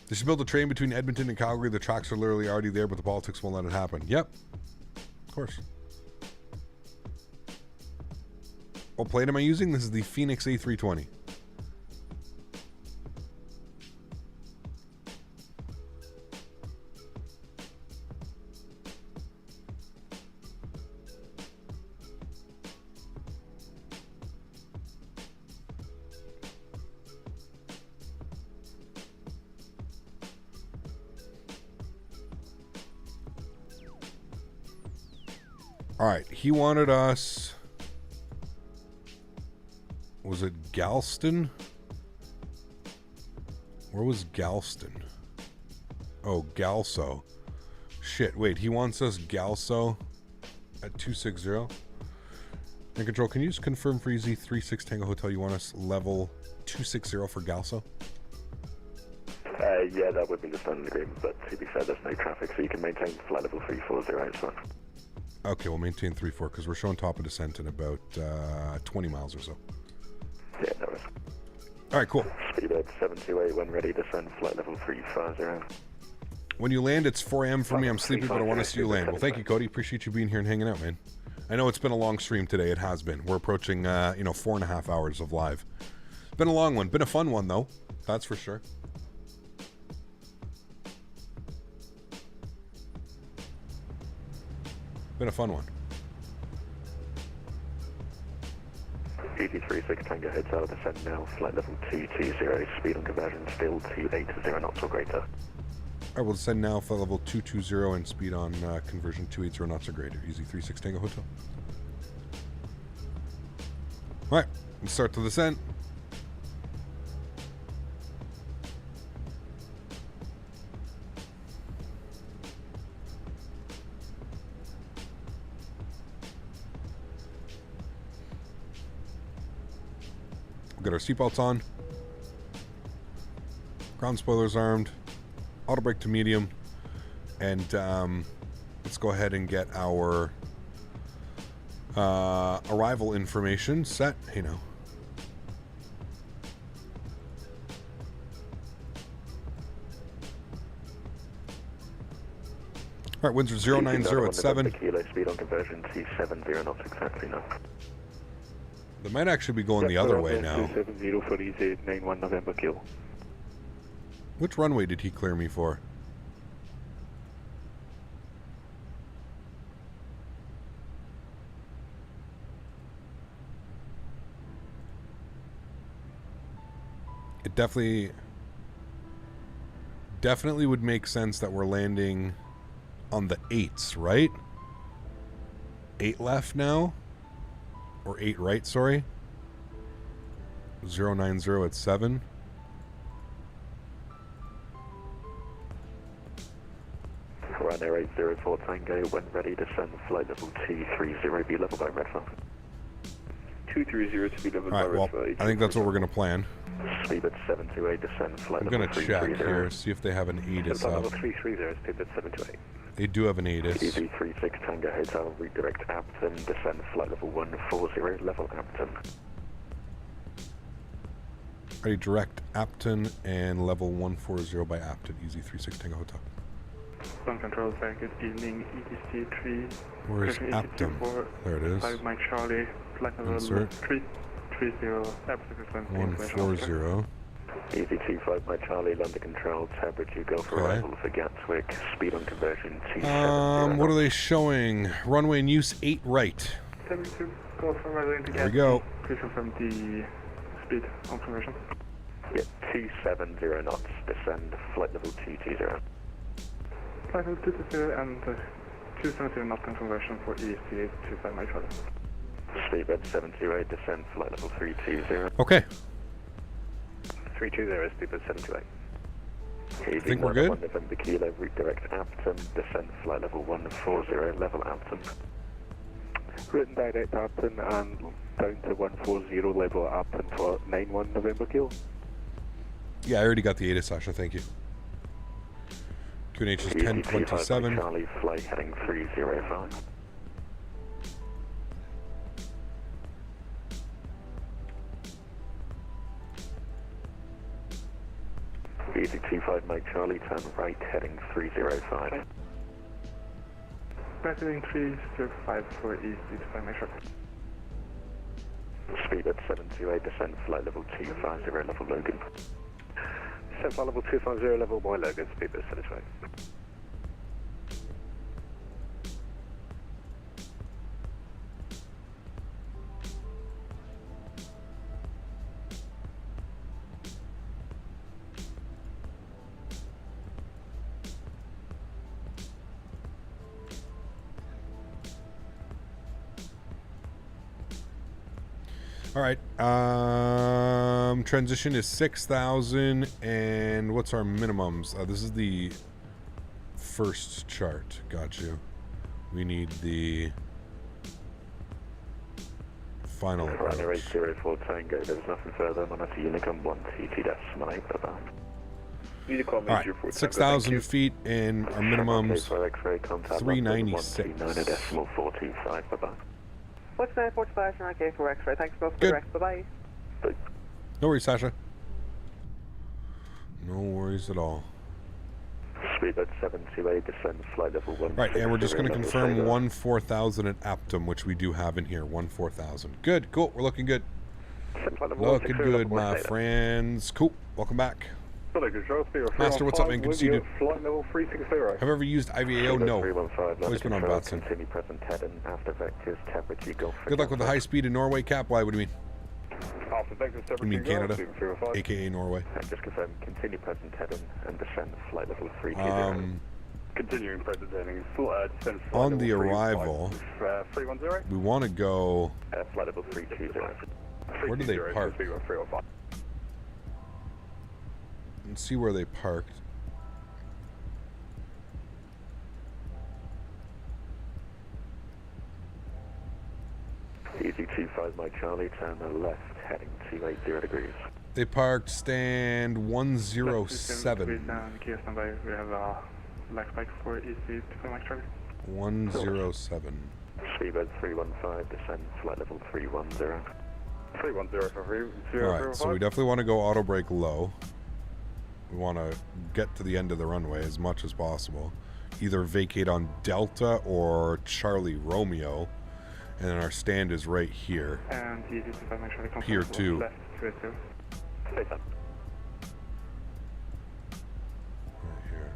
S1: They should build a train between Edmonton and Calgary. The tracks are literally already there, but the politics won't let it happen. Yep. Of course. What plane am I using? This is the Phoenix A320. All right, he wanted us, was it Galston? Where was Galston? Oh, Galso. Shit, wait, he wants us Galso at 260. And control, can you just confirm for Easy 36 Tango Hotel you want us level 260 for Galso?
S9: Yeah, that would be the standard agreement, but to be fair, there's no traffic, so you can maintain flight level 340, it's fine.
S1: Okay, we'll maintain 34 because we're showing top of descent in about 20 miles or so.
S9: Yeah, no worries.
S1: All right, cool.
S9: Speedbird 728 when ready, descend flight level 350.
S1: When you land, it's 4 a.m. for me. I'm sleepy, but I want to see you land. Well, thank you, Cody. Appreciate you being here and hanging out, man. I know it's been a long stream today. It has been. We're approaching, 4.5 hours of live. Been a long one. Been a fun one, though. That's for sure. Been a fun one.
S9: 8336 Tango Hotel, descend now, flight level 220, speed on conversion still 280 knots or greater.
S1: I will descend now, flight level 220 and speed on conversion 280 knots or greater. Easy 36 Tango Hotel. Alright, let's start the descent. We'll get our seatbelts on. Ground spoilers armed. Auto brake to medium. And let's go ahead and get our arrival information set. Hey now. All right, winds are 090 at 7.
S9: Kilo speed on conversion 270 knots exactly now.
S1: They might actually be going the other way now.
S16: 270 for easy 91 November Kilo.
S1: Which runway did he clear me for? It definitely would make sense that we're landing on the 8s, right? 8 left now? Or 8 right, sorry. 090 at 7.
S9: Ryanair 804 Tango, when ready, descend flight level 230, be level by Redfall. 230 to be level by
S1: Redfall. Well, I think that's what we're going to plan.
S9: Speedbird 728, descend flight
S1: I'm
S9: level 330.
S1: I'm going to check here, see if they have an ATIS up.
S9: Level 330, Speedbird 728.
S1: They do have an ATIS.
S9: Easy 36 Tango Hotel, redirect Apton, descend flight level 140, level Apton.
S1: Ready, direct Apton and level 140 by Apton, Easy 36 Tango Hotel.
S15: Ground control, very good evening, EDC 3.
S1: Where is Apton? There it is.
S15: 5 Mike Charlie, flight level 330,
S1: 140.
S9: Easy 25 Mike Charlie, London Control, Tabridge, you go for arrival for Gatwick, speed on conversion 270.
S1: What are they showing? Runway in use 8 right.
S15: 72, go for arrival to
S1: There we go.
S15: Please confirm the speed on conversion.
S9: Yeah, 270 knots, descend, flight level 220.
S15: Flight level 220 and 270 knot conversion for EST 25 Mike Charlie.
S9: Speedbird 728, descend, flight level 320.
S1: Okay.
S9: 320, Speedbird 728.
S1: I think we're good.
S9: November Kilo, redirect Apton, descend, flight level 140, level Apton.
S16: Written direct Apton and down to 140, level Apton for 91 November Kilo.
S1: Yeah, I already got the ATIS, Sasha, thank you. QNH is 1027.
S9: Charlie, flight heading 305. Easy 25 Mike Charlie, turn right heading 305.
S15: Heading 305 for East 25 Mike Charlie.
S9: Speedbird 728, descend flight level 250, level Logan.
S16: Descend flight level 250, level by Logan, Speedbird 728.
S1: All right. Transition is 6,000, and what's our minimums? This is the first chart. Got you. We need the final
S9: Honorary 04 Tango, there's nothing further. I'm at Unicom 122.8.
S1: All right, 6,000 feet and our minimum's 396.
S9: 425. Bye bye.
S18: What's 945? Okay for X-ray. Thanks both for
S1: Good.
S18: direct. Bye bye.
S1: No worries, Sasha. No worries at all.
S9: Speedbird 728, descend flight level 1.
S1: Right, and we're just going to confirm 14,000 at Aptum, which we do have in here. 14,000. Good, cool. We're looking good. Looking good, my friends. Cool. Welcome back. Master, what's up, man? Good to see you, dude.
S9: Flight level 360.
S1: Have you ever used IVAO? No.
S9: 315,
S1: Always been on Batson.
S9: Continue present head and after vectors, temperature, Gulf.
S1: Good luck with the high speed in Norway, Cap. Why? What do you mean?
S9: After vectors,
S1: You mean Canada? AKA Norway.
S9: Just confirm, continue present heading and descend flight level 320. Continuing present heading, descend flight
S1: on the arrival,
S9: 310.
S1: we want to go.
S9: Flight level 320.
S1: Where do they park? Let's see where they parked.
S9: Easy 25 Mike Charlie, turn the left, heading 280 degrees.
S1: They parked stand 107.
S15: We have a black spike for Easy 25 Mike Charlie.
S1: 107.
S9: Speedbird 315, descend flight level 310. 310 for 0.
S1: Alright, so we definitely want to go auto brake low. We want to get to the end of the runway as much as possible. Either vacate on Delta or Charlie Romeo. And then our stand is right here.
S15: And Easy 25 Mike Charlie.
S1: Pier 2.
S15: Left, 280.
S9: Stay time.
S1: Right here.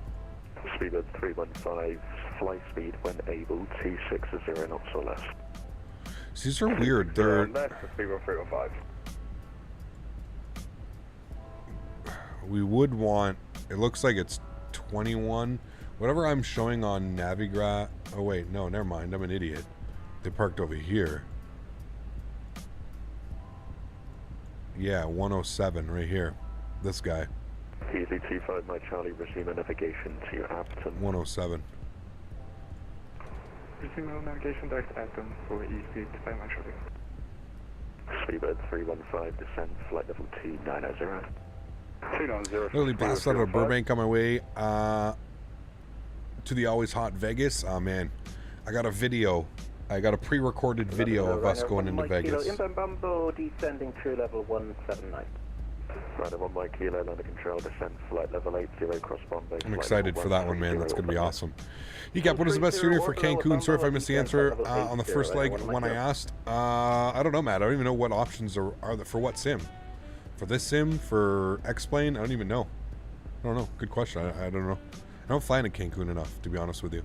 S9: Speedbird 315, flight speed when able, 260 knots or less.
S1: So these are weird. They're...
S9: Speedbird 315.
S1: We would want... It looks like it's 21. Whatever I'm showing on Navigra... Oh, wait. No, never mind. I'm an idiot. They parked over here. Yeah, 107 right here. This guy.
S9: Easy 25 Mike Charlie, resume navigation to Apton.
S1: 107.
S15: Resume navigation direct Apton for Easy 25 Mike Charlie.
S9: Speedbird 315, descend flight level 290. 290.
S1: Literally blasted out of Burbank on my way to the always hot Vegas. Oh man, I got a video. I got a pre-recorded video of us going into Vegas.
S18: Inbound Bumbo descending through level 179.
S9: Rider 1 Mike Kilo, under control, descend flight level 80, cross Bombay.
S1: I'm excited for that one, man. That's going to be awesome. Cap, what is the best scenery for Cancun? Sorry if I missed the answer on the first leg when I asked. I don't know, Matt. I don't even know what options are there for what sim. For this sim, for X-Plane, I don't even know. I don't know. Good question. I don't know. I don't fly into Cancun enough, to be honest with you.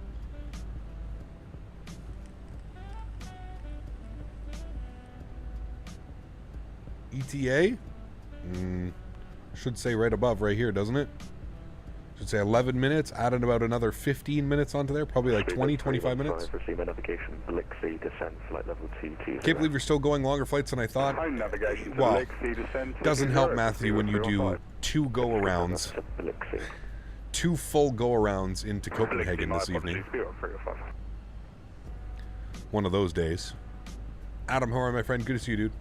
S1: ETA? Should say right above, right here, doesn't it? Should say 11 minutes, added about another 15 minutes onto there, probably like 20, 25 minutes. Can't believe you're still going longer flights than I thought. Well, doesn't help, Matthew, when you do 2 go-arounds. 2 full go-arounds into Copenhagen this evening. One of those days. Adam, how are you, my friend? Good to see you, dude.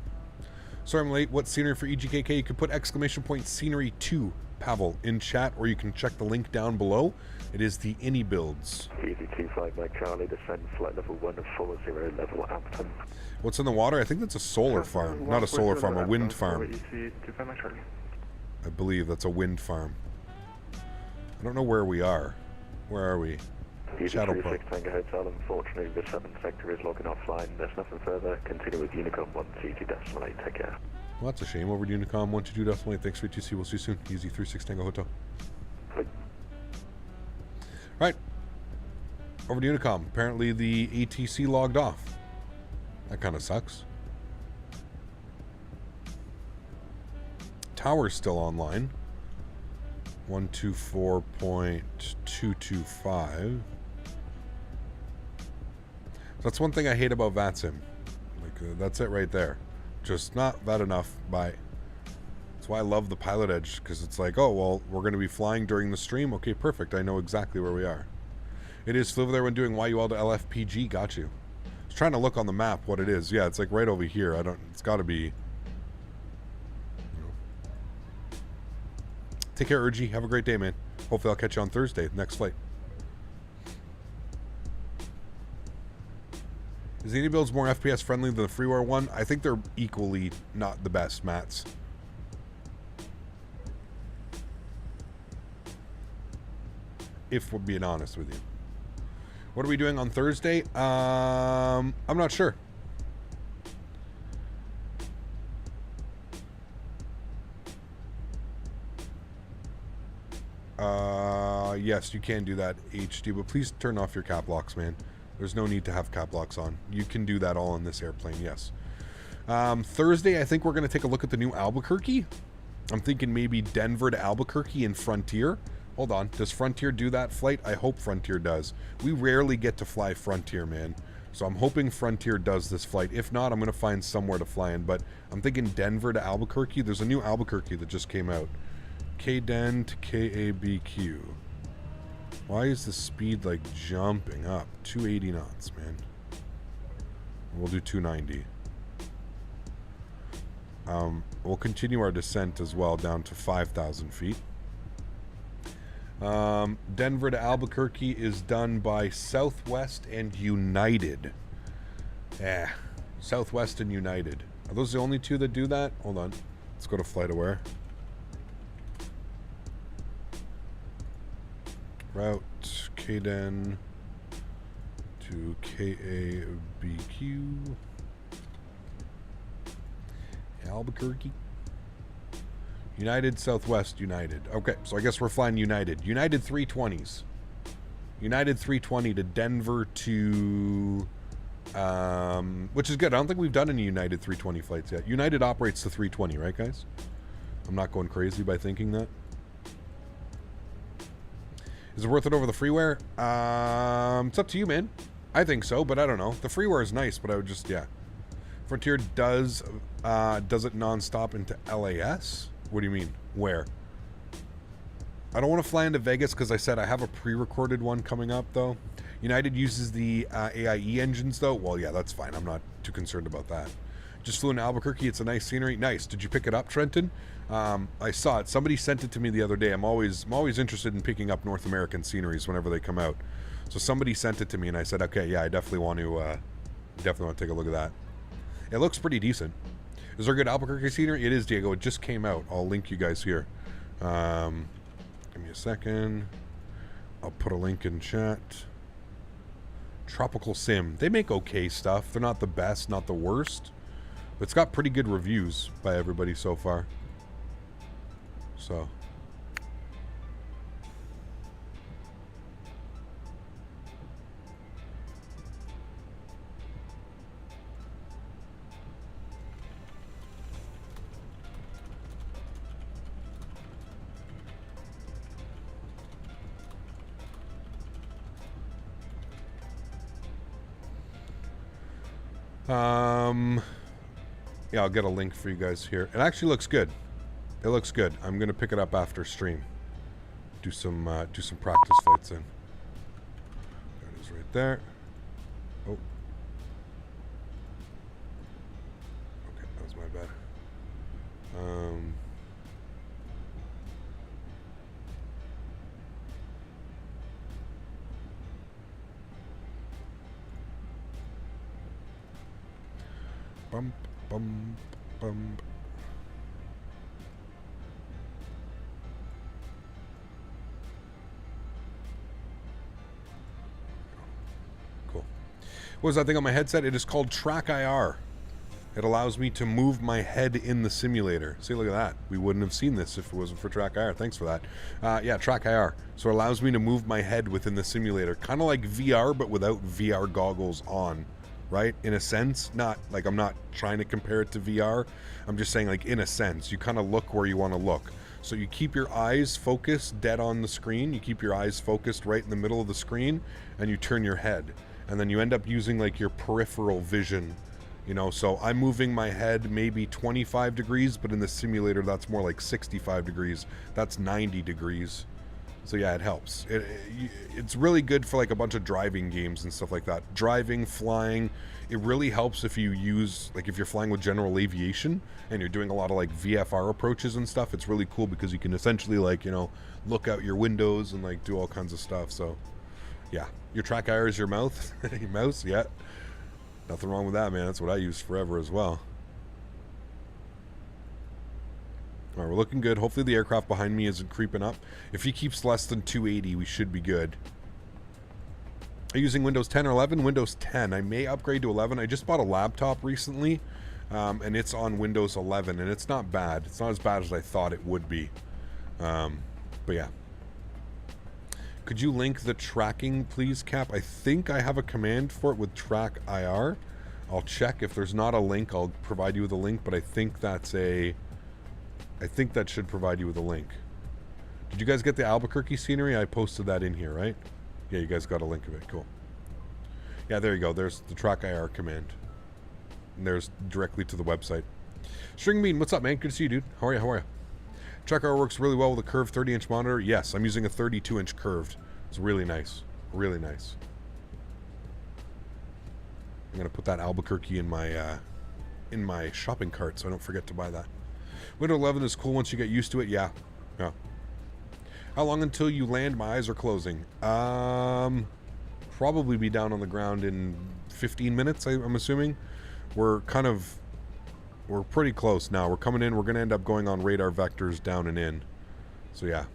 S1: Sorry I'm late. What scenery for EGKK? You can put exclamation point scenery 2, Pavel, in chat, or you can check the link down below. It is the Any builds.
S9: Easy 25 Mike Charlie, descend flight level 140, level Apton.
S1: What's in the water? I think that's a solar farm. Not a solar farm, a wind farm. I believe that's a wind farm. I don't know where we are. Where are we? Shadow Park.
S9: Tango Hotel, unfortunately the 7th sector is logging offline. There's nothing further. Continue with Unicom 122.8. Take care.
S1: Well, that's a shame. Over to Unicom 122.8. Thanks for TC. We'll see you soon. Easy 36 Tango Hotel. Right. Over to Unicom. Apparently the ATC logged off. That kind of sucks. Tower's still online. 124.225. That's one thing I hate about VATSIM. Like, that's it right there. Just not that enough. That's why I love the Pilot Edge, because it's like, oh, well, we're going to be flying during the stream. Okay, perfect. I know exactly where we are. It is flew over there when doing YUL to LFPG. Got you. I was trying to look on the map what it is. Yeah, it's like right over here. I don't. It's got to be. Take care, Urgy. Have a great day, man. Hopefully I'll catch you on Thursday, next flight. Is the AnyBuilds more FPS friendly than the freeware one? I think they're equally not the best, Mats. If we're being honest with you. What are we doing on Thursday? I'm not sure. Yes, you can do that, HD, but please turn off your cap locks, man. There's no need to have cap locks on. You can do that all on this airplane, yes. Thursday, I think we're going to take a look at the new Albuquerque. I'm thinking maybe Denver to Albuquerque and Frontier. Hold on, does Frontier do that flight? I hope Frontier does. We rarely get to fly Frontier, man. So I'm hoping Frontier does this flight. If not, I'm going to find somewhere to fly in. But I'm thinking Denver to Albuquerque. There's a new Albuquerque that just came out. KDEN to KABQ. Why is the speed like jumping up? 280 knots, man. We'll do 290. We'll continue our descent as well down to 5,000 feet. Denver to Albuquerque is done by Southwest and United. Yeah, Southwest and United. Are those the only two that do that? Hold on. Let's go to FlightAware. Route KDEN to KABQ. Albuquerque. United, Southwest, United. Okay, so I guess we're flying United. United 320s. United 320 to Denver to... which is good. I don't think we've done any United 320 flights yet. United operates the 320, right, guys? I'm not going crazy by thinking that. Is it worth it over the freeware? It's up to you, man. I think so, but I don't know. The freeware is nice, but I would just, yeah. Frontier does it non-stop into LAS? What do you mean? Where? I don't want to fly into Vegas because I said I have a pre-recorded one coming up, though. United uses the AIE engines, though. Well, yeah, that's fine. I'm not too concerned about that. Just flew in Albuquerque. It's a nice scenery. Nice. Did you pick it up, Trenton? I saw it. Somebody sent it to me the other day. I'm always interested in picking up North American sceneries whenever they come out. So somebody sent it to me, and I said, okay, yeah, I definitely want to take a look at that. It looks pretty decent. Is there a good Albuquerque scenery? It is, Diego. It just came out. I'll link you guys here. Give me a second. I'll put a link in chat. Tropical Sim. They make okay stuff. They're not the best, not the worst. But it's got pretty good reviews by everybody so far. So. Yeah, I'll get a link for you guys here. It actually looks good. It looks good. I'm gonna pick it up after stream. Do some practice flights in. There it is, right there. Oh. Okay, that was my bad. Bump, bump, bump. Cool. What was that thing on my headset? It is called Track IR. It allows me to move my head in the simulator. See, look at that. We wouldn't have seen this if it wasn't for Track IR. Thanks for that. Yeah, Track IR. So it allows me to move my head within the simulator. Kind of like VR, but without VR goggles on. Right? In a sense, not like I'm not trying to compare it to VR. I'm just saying, like, in a sense, you kind of look where you want to look. So you keep your eyes focused dead on the screen. You keep your eyes focused right in the middle of the screen, and you turn your head. And then you end up using, like, your peripheral vision, you know. So I'm moving my head maybe 25 degrees, but in the simulator, that's more like 65 degrees. That's 90 degrees. So yeah, it helps. It's really good for like a bunch of driving games and stuff like that. Driving, flying, it really helps if you use, like if you're flying with general aviation and you're doing a lot of like VFR approaches and stuff. It's really cool because you can essentially like, you know, look out your windows and like do all kinds of stuff. So yeah, your track IR is your mouth, your mouse, yeah. Nothing wrong with that, man. That's what I used forever as well. All right, we're looking good. Hopefully the aircraft behind me isn't creeping up. If he keeps less than 280, we should be good. Are you using Windows 10 or 11? Windows 10. I may upgrade to 11. I just bought a laptop recently, and it's on Windows 11, and it's not bad. It's not as bad as I thought it would be. But yeah. Could you link the tracking, please, Cap? I think I have a command for it with track IR. I'll check. If there's not a link, I'll provide you with a link, but I think that's a... I think that should provide you with a link. Did you guys get the Albuquerque scenery? I posted that in here, right? Yeah, you guys got a link of it. Cool. Yeah, there you go. There's the track IR command. And there's directly to the website. String Bean, what's up, man? Good to see you, dude. How are you? How are you? Track IR works really well with a curved 30-inch monitor. Yes, I'm using a 32-inch curved. It's really nice. Really nice. I'm going to put that Albuquerque in my shopping cart so I don't forget to buy that. Windows 11 is cool once you get used to it. Yeah. Yeah. How long until you land? My eyes are closing. Probably be down on the ground in 15 minutes, I'm assuming. We're pretty close now. We're coming in. We're going to end up going on radar vectors down and in. So yeah.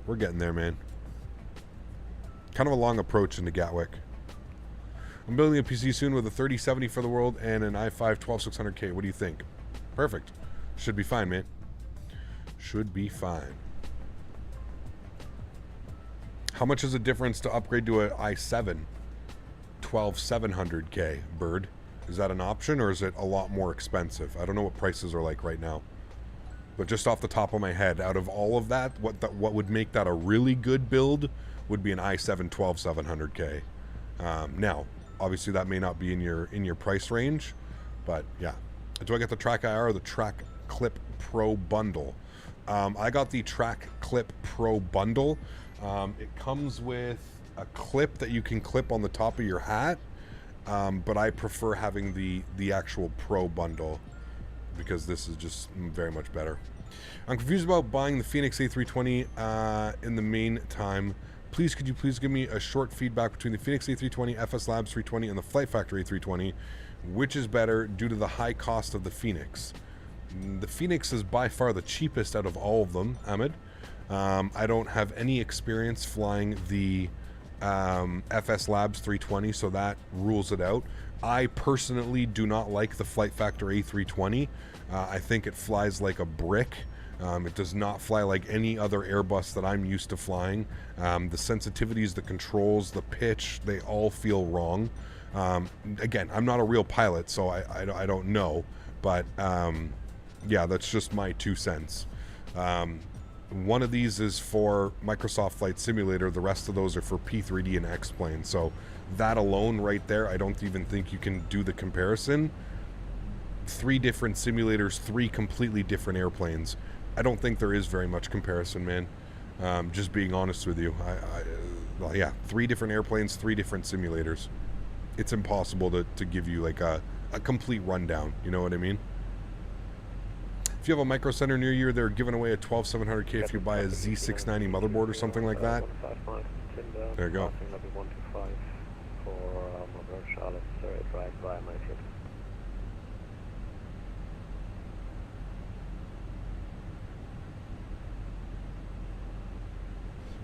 S1: We're getting there, man. Kind of a long approach into Gatwick. I'm building a PC soon with a 3070 for the world and an i5 12600K. What do you think? Perfect. Should be fine, man. Should be fine. How much is the difference to upgrade to an i7 12700K, Bird? Is that an option or is it a lot more expensive? I don't know what prices are like right now. But just off the top of my head, out of all of that, what would make that a really good build would be an i7 12700K. Now, obviously that may not be in your price range, but yeah. Do I get the Track IR or the Track Clip Pro bundle? I got the Track Clip Pro bundle. It comes with a clip that you can clip on the top of your hat, but I prefer having the actual Pro bundle because this is just very much better. I'm confused about buying the Phoenix A320 in the meantime. Please, could you please give me a short feedback between the Phoenix A320, FS Labs 320, and the Flight Factory A320? Which is better due to the high cost of the Phoenix? The Phoenix is by far the cheapest out of all of them, Ahmed. I don't have any experience flying the FS Labs 320, so that rules it out. I personally do not like the Flight Factory A320. I think it flies like a brick. It does not fly like any other Airbus that I'm used to flying. The sensitivities, the controls, the pitch, they all feel wrong. Again, I'm not a real pilot, so I don't know, but yeah, that's just my 2 cents. One of these is for Microsoft Flight Simulator. The rest of those are for P3D and X-Plane. So that alone right there, I don't even think you can do the comparison. 3 different simulators, 3 completely different airplanes. I don't think there is very much comparison, man. Just being honest with you. Well, yeah, 3 different airplanes, 3 different simulators. It's impossible to give you like a complete rundown. You know what I mean? If you have a Micro Center near you, they're giving away a 12700K if you buy a Z690 motherboard or something like that. There you go.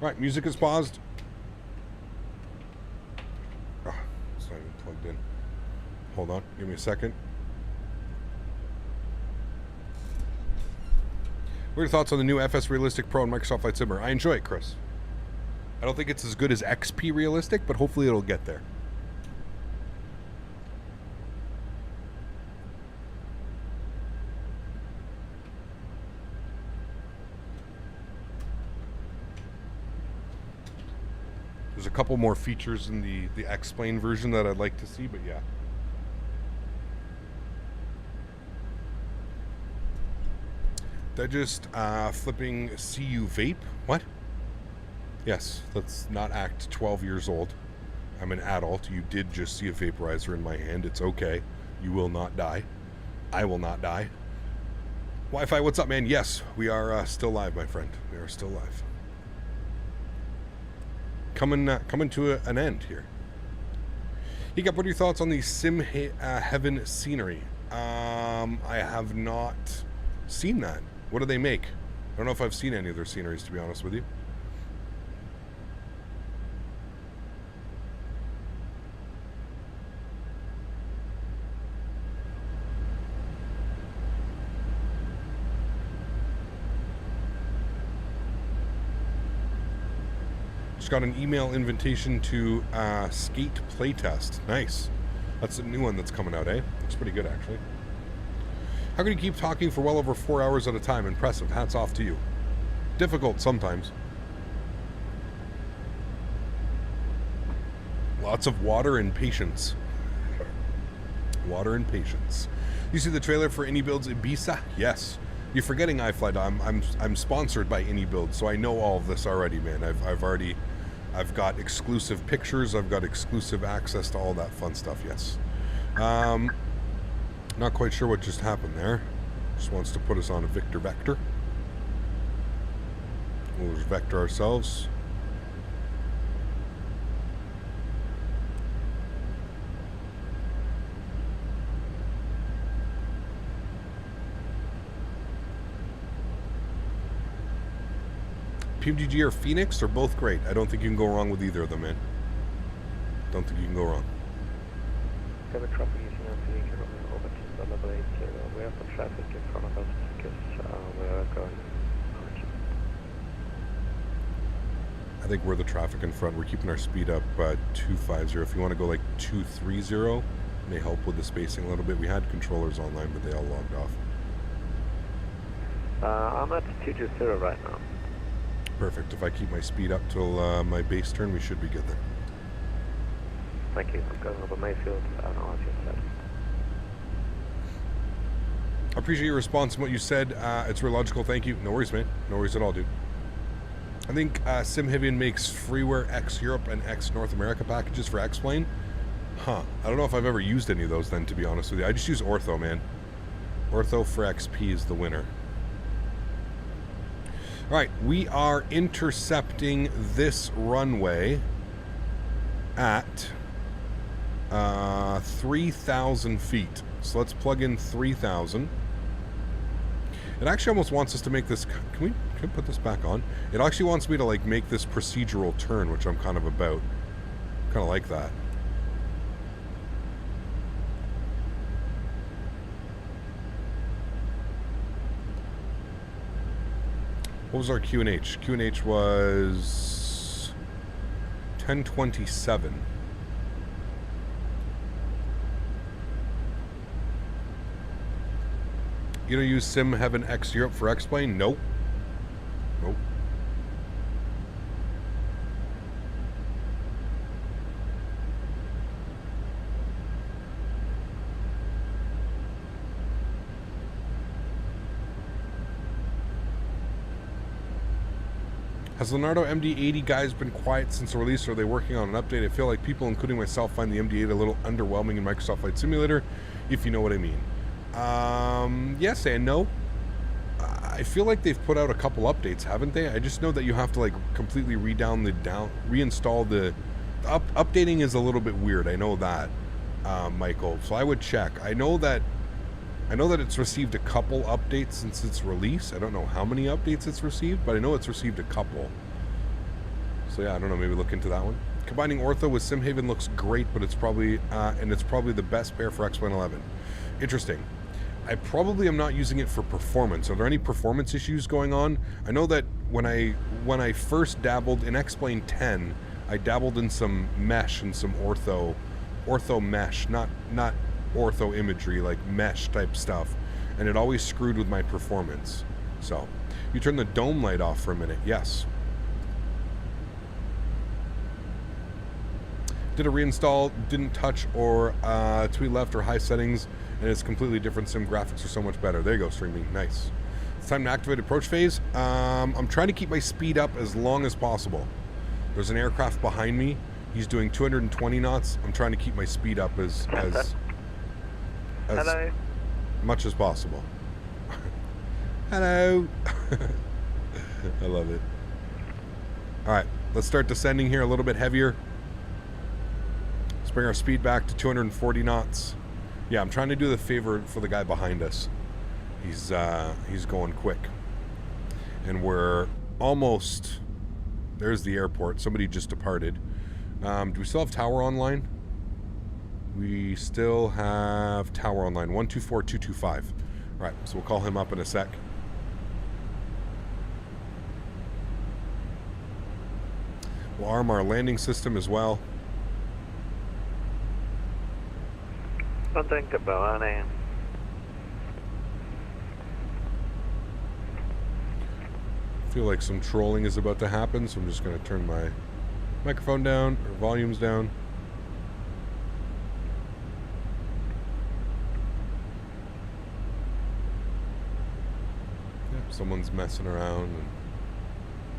S1: All right, music is paused. Oh, it's not even plugged in. Hold on, give me a second. What are your thoughts on the new FS Realistic Pro and Microsoft Flight Simulator? I enjoy it, Chris. I don't think it's as good as XP Realistic, but hopefully it'll get there. There's a couple more features in the X-Plane version that I'd like to see, but yeah. They're just flipping CU vape. What? Yes, let's not act 12 years old. I'm an adult. You did just see a vaporizer in my hand. It's okay. You will not die. I will not die. Wi-Fi, what's up, man? Yes, we are still live, my friend. We are still live. Coming to an end here. Hiccup, what are your thoughts on the Heaven scenery? I have not seen that. What do they make? I don't know if I've seen any of their sceneries, to be honest with you. Just got an email invitation to skate playtest. Nice. That's a new one that's coming out, eh? Looks pretty good, actually. How can you keep talking for well over 4 hours at a time? Impressive. Hats off to you. Difficult sometimes. Lots of water and patience. Water and patience. You see the trailer for Any Builds Ibiza? Yes. You're forgetting iFlight. I'm sponsored by Any Build, so I know all of this already, man. I've got exclusive pictures. I've got exclusive access to all that fun stuff. Yes. Not quite sure what just happened there. Just wants to put us on a vector. We'll just vector ourselves. PMGG or Phoenix are both great. I don't think you can go wrong with either of them, man. Don't think you can go wrong.
S16: Traffic using LTE currently over to level 80. We have some traffic in front of us because we are going.
S1: I think we're the traffic in front. We're keeping our speed up 250. If you want to go like 230, may help with the spacing a little bit. We had controllers online, but they all logged off.
S16: I'm at 220 right now.
S1: Perfect. If I keep my speed up till my base turn, we should be good then.
S16: Thank you. I'm going over Mayfield. I don't know what you said.
S1: I appreciate your response and what you said. It's real logical. Thank you. No worries, man. No worries at all, dude. I think SimHeavian makes freeware X Europe and X North America packages for X-Plane. Huh. I don't know if I've ever used any of those then, to be honest with you. I just use Ortho, man. Ortho for XP is the winner. All right, we are intercepting this runway at 3,000 feet. So let's plug in 3,000. It actually almost wants us to make this. Can we put this back on? It actually wants me to like make this procedural turn, which I'm kind of about. Kind of like that. What was our QNH? QNH was 1027. You don't use Sim Heaven X Europe for X-Plane? Nope. Nope. Has Leonardo MD-80 guys been quiet since the release, or are they working on an update? I feel like people, including myself, find the MD-8 a little underwhelming in Microsoft Flight Simulator, if you know what I mean. Yes and no. I feel like they've put out a couple updates, haven't they? I just know that you have to like completely reinstall the updating is a little bit weird. I know that, Michael. So I would check. I know that it's received a couple updates since its release. I don't know how many updates it's received, but I know it's received a couple. So yeah, I don't know. Maybe look into that one. Combining Ortho with SimHaven looks great, but it's probably the best pair for X-Plane 11. Interesting. I probably am not using it for performance. Are there any performance issues going on? I know that when I first dabbled in X-Plane 10, I dabbled in some mesh and some ortho mesh, not ortho imagery, like mesh type stuff, and it always screwed with my performance. So, you turn the dome light off for a minute. Yes. Did a reinstall, didn't touch or tweet left or high settings, and it's completely different. Sim graphics are so much better. There you go, streaming. Nice. It's time to activate approach phase. I'm trying to keep my speed up as long as possible. There's an aircraft behind me. He's doing 220 knots. I'm trying to keep my speed up as
S16: Hello.
S1: much as possible. Hello. I love it. All right, let's start descending here a little bit heavier. Let's bring our speed back to 240 knots. Yeah, I'm trying to do the favor for the guy behind us. He's going quick. And we're almost... There's the airport. Somebody just departed. Do we still have tower online? We still have tower online. 124225. All right, so we'll call him up in a sec. We'll arm our landing system as well.
S16: Don't think about it.
S1: I feel like some trolling is about to happen, so I'm just going to turn my microphone down, or volumes down. Yep, someone's messing around and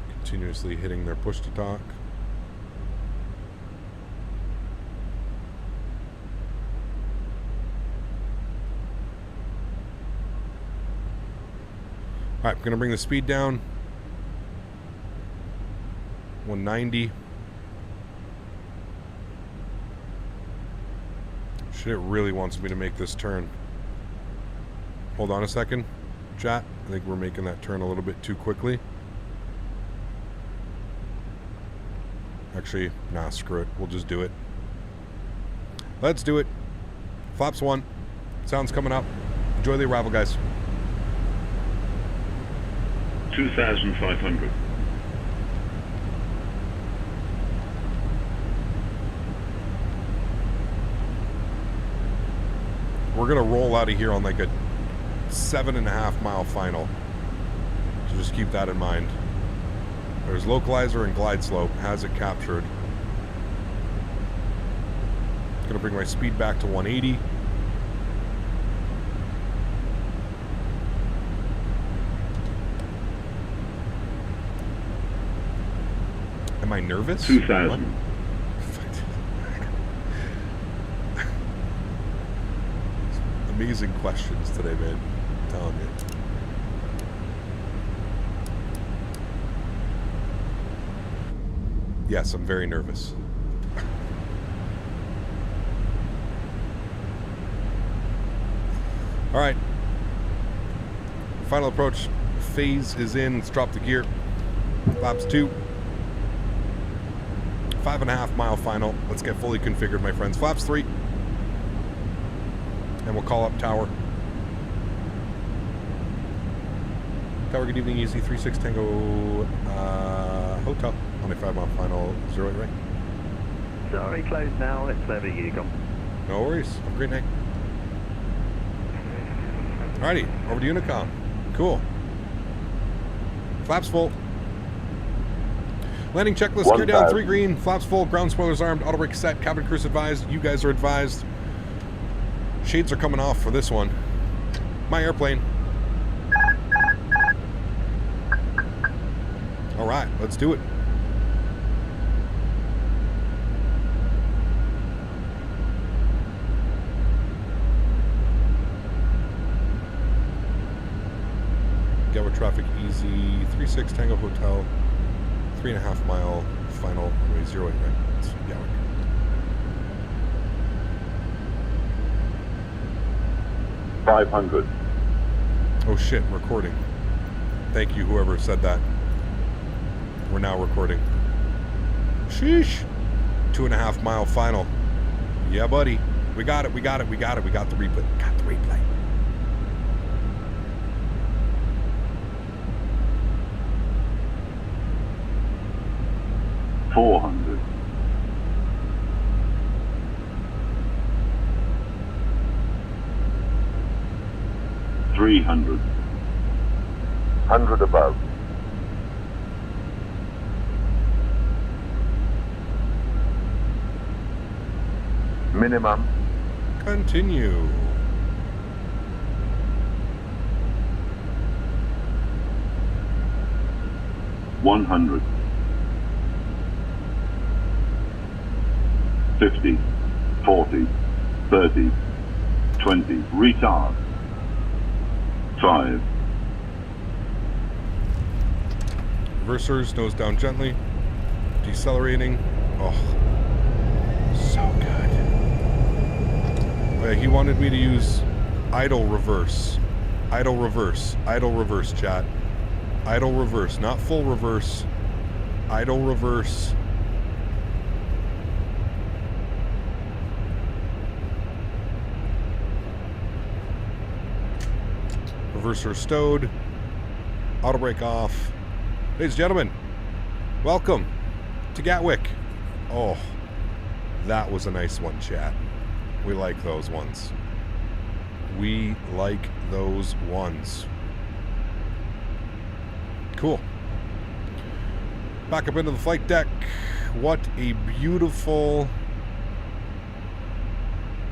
S1: continuously hitting their push to talk. All right, I'm going to bring the speed down. 190. Shit, it really wants me to make this turn. Hold on a second, chat. I think we're making that turn a little bit too quickly. Actually, nah, screw it. We'll just do it. Let's do it. Flaps 1. Sound's coming up. Enjoy the arrival, guys.
S12: 2,500.
S1: We're gonna roll out of here on like a 7.5 mile final. So just keep that in mind. There's localizer and glide slope. Has it captured? Gonna bring my speed back to 180. Am I nervous?
S12: 2,000.
S1: Amazing questions today, man. I'm telling you. Yes, I'm very nervous. All right. Final approach phase is in. Let's drop the gear. Flaps 2. 5.5 mile final. Let's get fully configured, my friends. Flaps 3. And we'll call up tower. Tower, good evening. Easy 36 Tango Hotel. On a 5 mile final. 08 right?
S2: Sorry, closed now. Let's let you come.
S1: No worries. Have a great night. Alrighty, over to Unicom. Cool. Flaps full. Landing checklist, gear down, 3 green, flaps full, ground spoilers armed, auto brake set, cabin crews advised. You guys are advised. Shades are coming off for this one. My airplane. Alright, let's do it. Gatwick traffic easy, 36 Tango Hotel, 3.5 mile final, runway 08 right? It's Gatwick.
S12: $500.
S1: Oh shit, recording. Thank you, whoever said that. We're now recording. Sheesh. 2.5 mile final. Yeah, buddy. We got it, we got it, we got it. We got the replay. Got the replay.
S12: $400. $300. 100 above. Minimum.
S1: Continue. $100.
S12: 50, 40, 30, 20, retard. 5.
S1: Reversers, nose down gently. Decelerating. Oh, so good. Oh, yeah, he wanted me to use idle reverse. Idle reverse. Idle reverse, chat. Idle reverse, not full reverse. Idle reverse. Reverser stowed. Auto brake off. Ladies and gentlemen, welcome to Gatwick. Oh, that was a nice one, chat. We like those ones. We like those ones. Cool. Back up into the flight deck. What a beautiful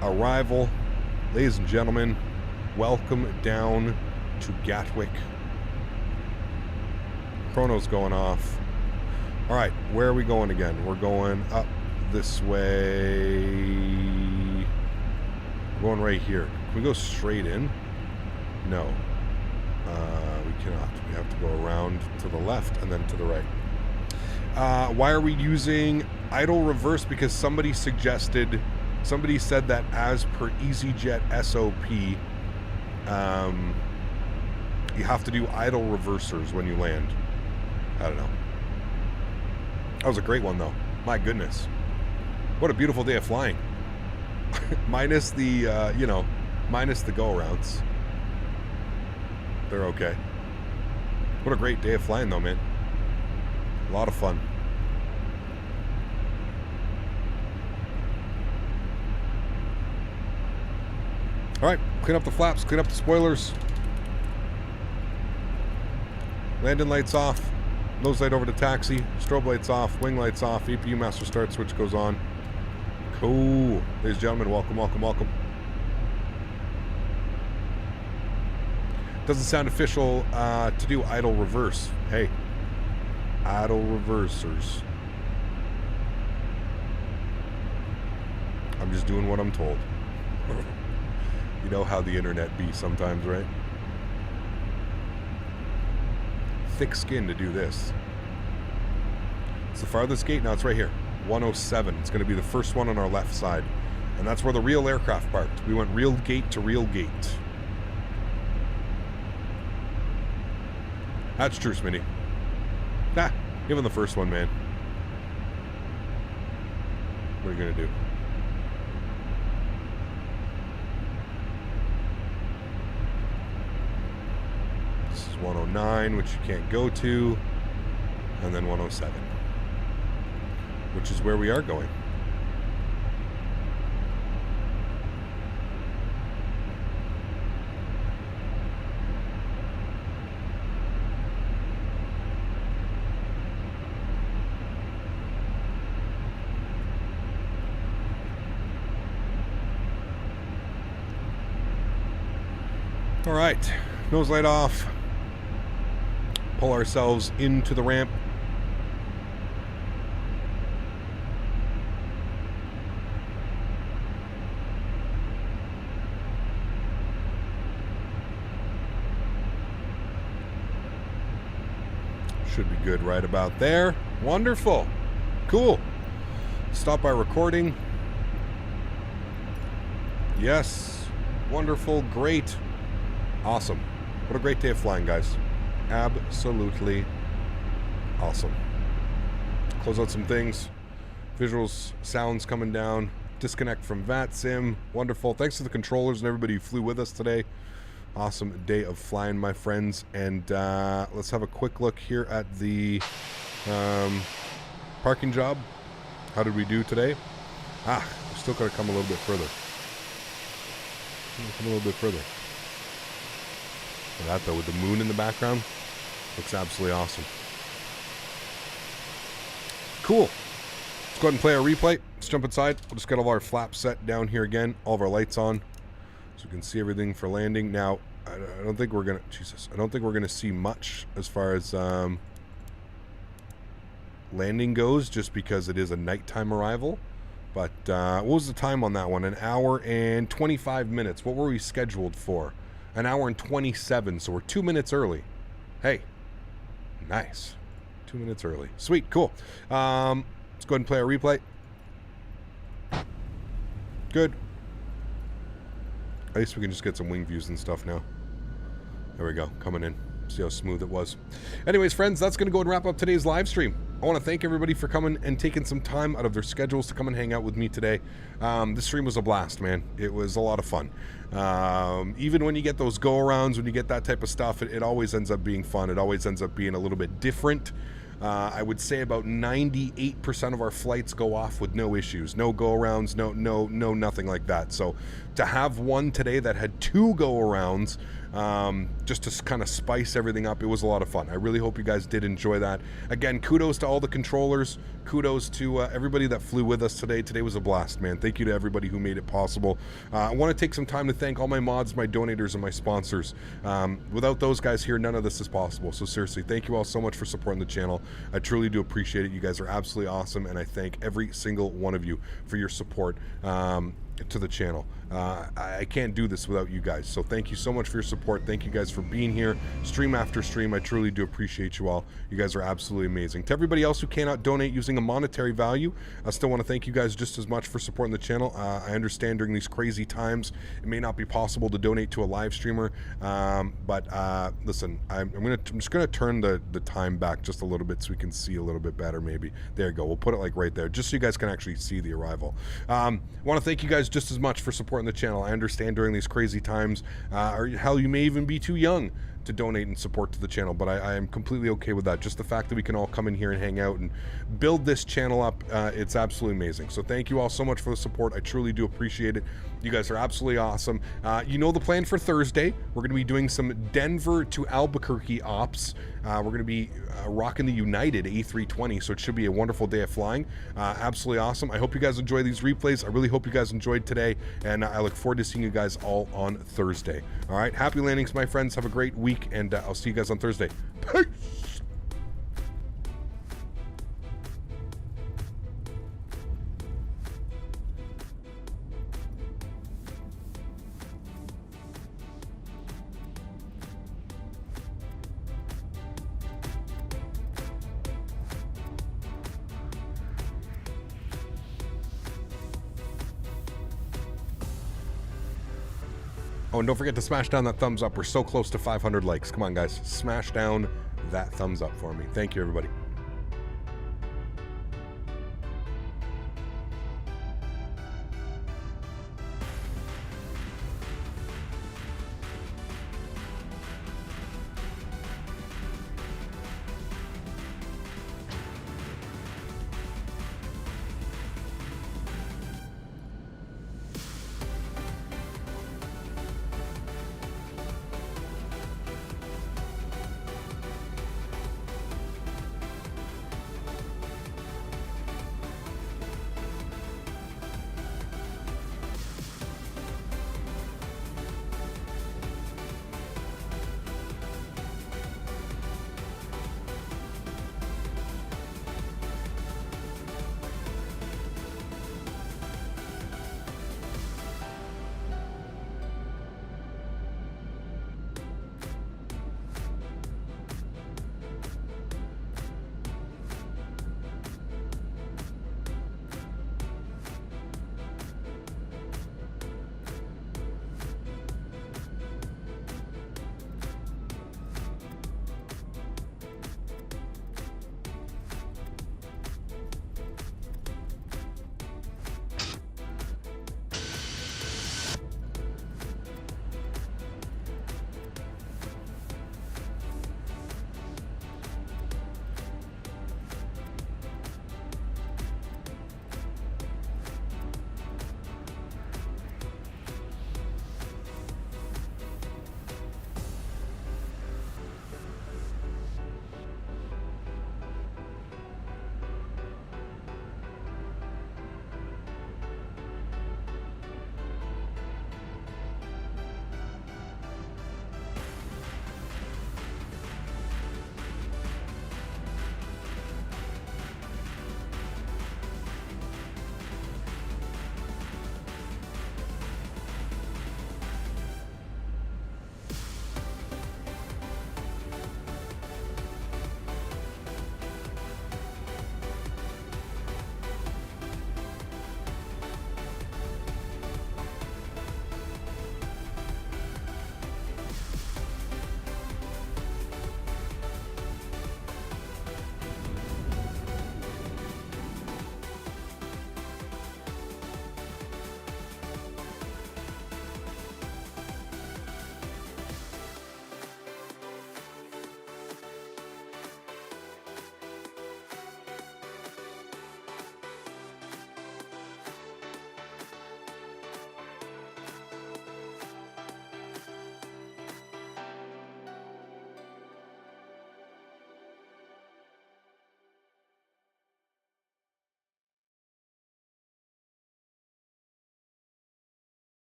S1: arrival. Ladies and gentlemen, welcome down to Gatwick. Chrono's going off. All right, where are we going again? We're going up this way. We're going right here. Can we go straight in? No. We cannot. We have to go around to the left and then to the right. Why are we using idle reverse? Because somebody said that as per EasyJet SOP, you have to do idle reversers when you land. I don't know. That was a great one, though. My goodness. What a beautiful day of flying. Minus the, minus the go-arounds. They're okay. What a great day of flying, though, man. A lot of fun. All right, clean up the flaps, clean up the spoilers. Landing lights off. Nose light over to taxi. Strobe lights off. Wing lights off. EPU master start switch goes on. Cool. Ladies and gentlemen, welcome, welcome, welcome. Doesn't sound official to do idle reverse. Hey, idle reversers. I'm just doing what I'm told. You know how the internet be sometimes, right? Thick skin to do this. It's the farthest gate. Now it's right here. 107. It's going to be the first one on our left side. And that's where the real aircraft parked. We went real gate to real gate. That's true, Smitty. Nah, even the first one, man. What are you going to do? This is 109, which you can't go to. And then 107. Which is where we are going. All right, nose light off. Pull ourselves into the ramp. Should be good right about there. Wonderful. Cool. Stop by recording. Yes. Wonderful. Great. Awesome. What a great day of flying, guys. Absolutely awesome. Close out some things. Visuals, sounds coming down. Disconnect from VATSIM. Wonderful. Thanks to the controllers and everybody who flew with us today. Awesome day of flying, my friends. And let's have a quick look here at the parking job. How did we do today? We still got to come a little bit further. Come a little bit further. Look at that, though, with the moon in the background. Looks absolutely awesome. Cool. Let's go ahead and play our replay. Let's jump inside. We'll just get all our flaps set down here again. All of our lights on. So we can see everything for landing. Now, I don't think we're going to... Jesus. I don't think we're going to see much as far as landing goes, just because it is a nighttime arrival. But what was the time on that one? 1 hour and 25 minutes. What were we scheduled for? 1 hour and 27, so we're 2 minutes early. Hey, nice. 2 minutes early. Sweet, cool. Let's go ahead and play our replay. Good. At least we can just get some wing views and stuff now. There we go, coming in. See how smooth it was. Anyways, friends, that's going to go and wrap up today's live stream. I want to thank everybody for coming and taking some time out of their schedules to come and hang out with me today. This stream was a blast, man. It was a lot of fun. Even when you get those go-arounds, when you get that type of stuff, it always ends up being fun. It always ends up being a little bit different. I would say about 98% of our flights go off with no issues, no go-arounds, no nothing like that. So to have one today that had 2 go-arounds, just to kind of spice everything up, it was a lot of fun. I really hope you guys did enjoy that. Again, kudos to all the controllers. Kudos to everybody that flew with us today. Today was a blast, man. Thank you to everybody who made it possible. I want to take some time to thank all my mods, my donators, and my sponsors. Without those guys here, none of this is possible. So seriously, thank you all so much for supporting the channel. I truly do appreciate it. You guys are absolutely awesome, and I thank every single one of you for your support to the channel. I can't do this without you guys, so thank you so much for your support. Thank you guys for being here stream after stream. I truly do appreciate you all. You guys are absolutely amazing. To everybody else who cannot donate using a monetary value, I still want to thank you guys just as much for supporting the channel. I understand during these crazy times it may not be possible to donate to a live streamer, but listen, I'm just gonna turn the time back just a little bit so we can see a little bit better. Maybe there you go, we'll put it like right there just so you guys can actually see the arrival. I want to thank you guys just as much for supporting the channel. I understand during these crazy times, or hell, you may even be too young to donate and support to the channel, but I am completely okay with that. Just the fact that we can all come in here and hang out and build this channel up, it's absolutely amazing. So thank you all so much for the support. I truly do appreciate it. You guys are absolutely awesome. You know the plan for Thursday. We're going to be doing some Denver to Albuquerque ops. We're going to be rocking the United A320, so it should be a wonderful day of flying. Absolutely awesome. I hope you guys enjoy these replays. I really hope you guys enjoyed today, and I look forward to seeing you guys all on Thursday. All right, happy landings, my friends. Have a great week, and I'll see you guys on Thursday. Peace! Oh, and don't forget to smash down that thumbs up. We're so close to 500 likes. Come on, guys. Smash down that thumbs up for me. Thank you, everybody.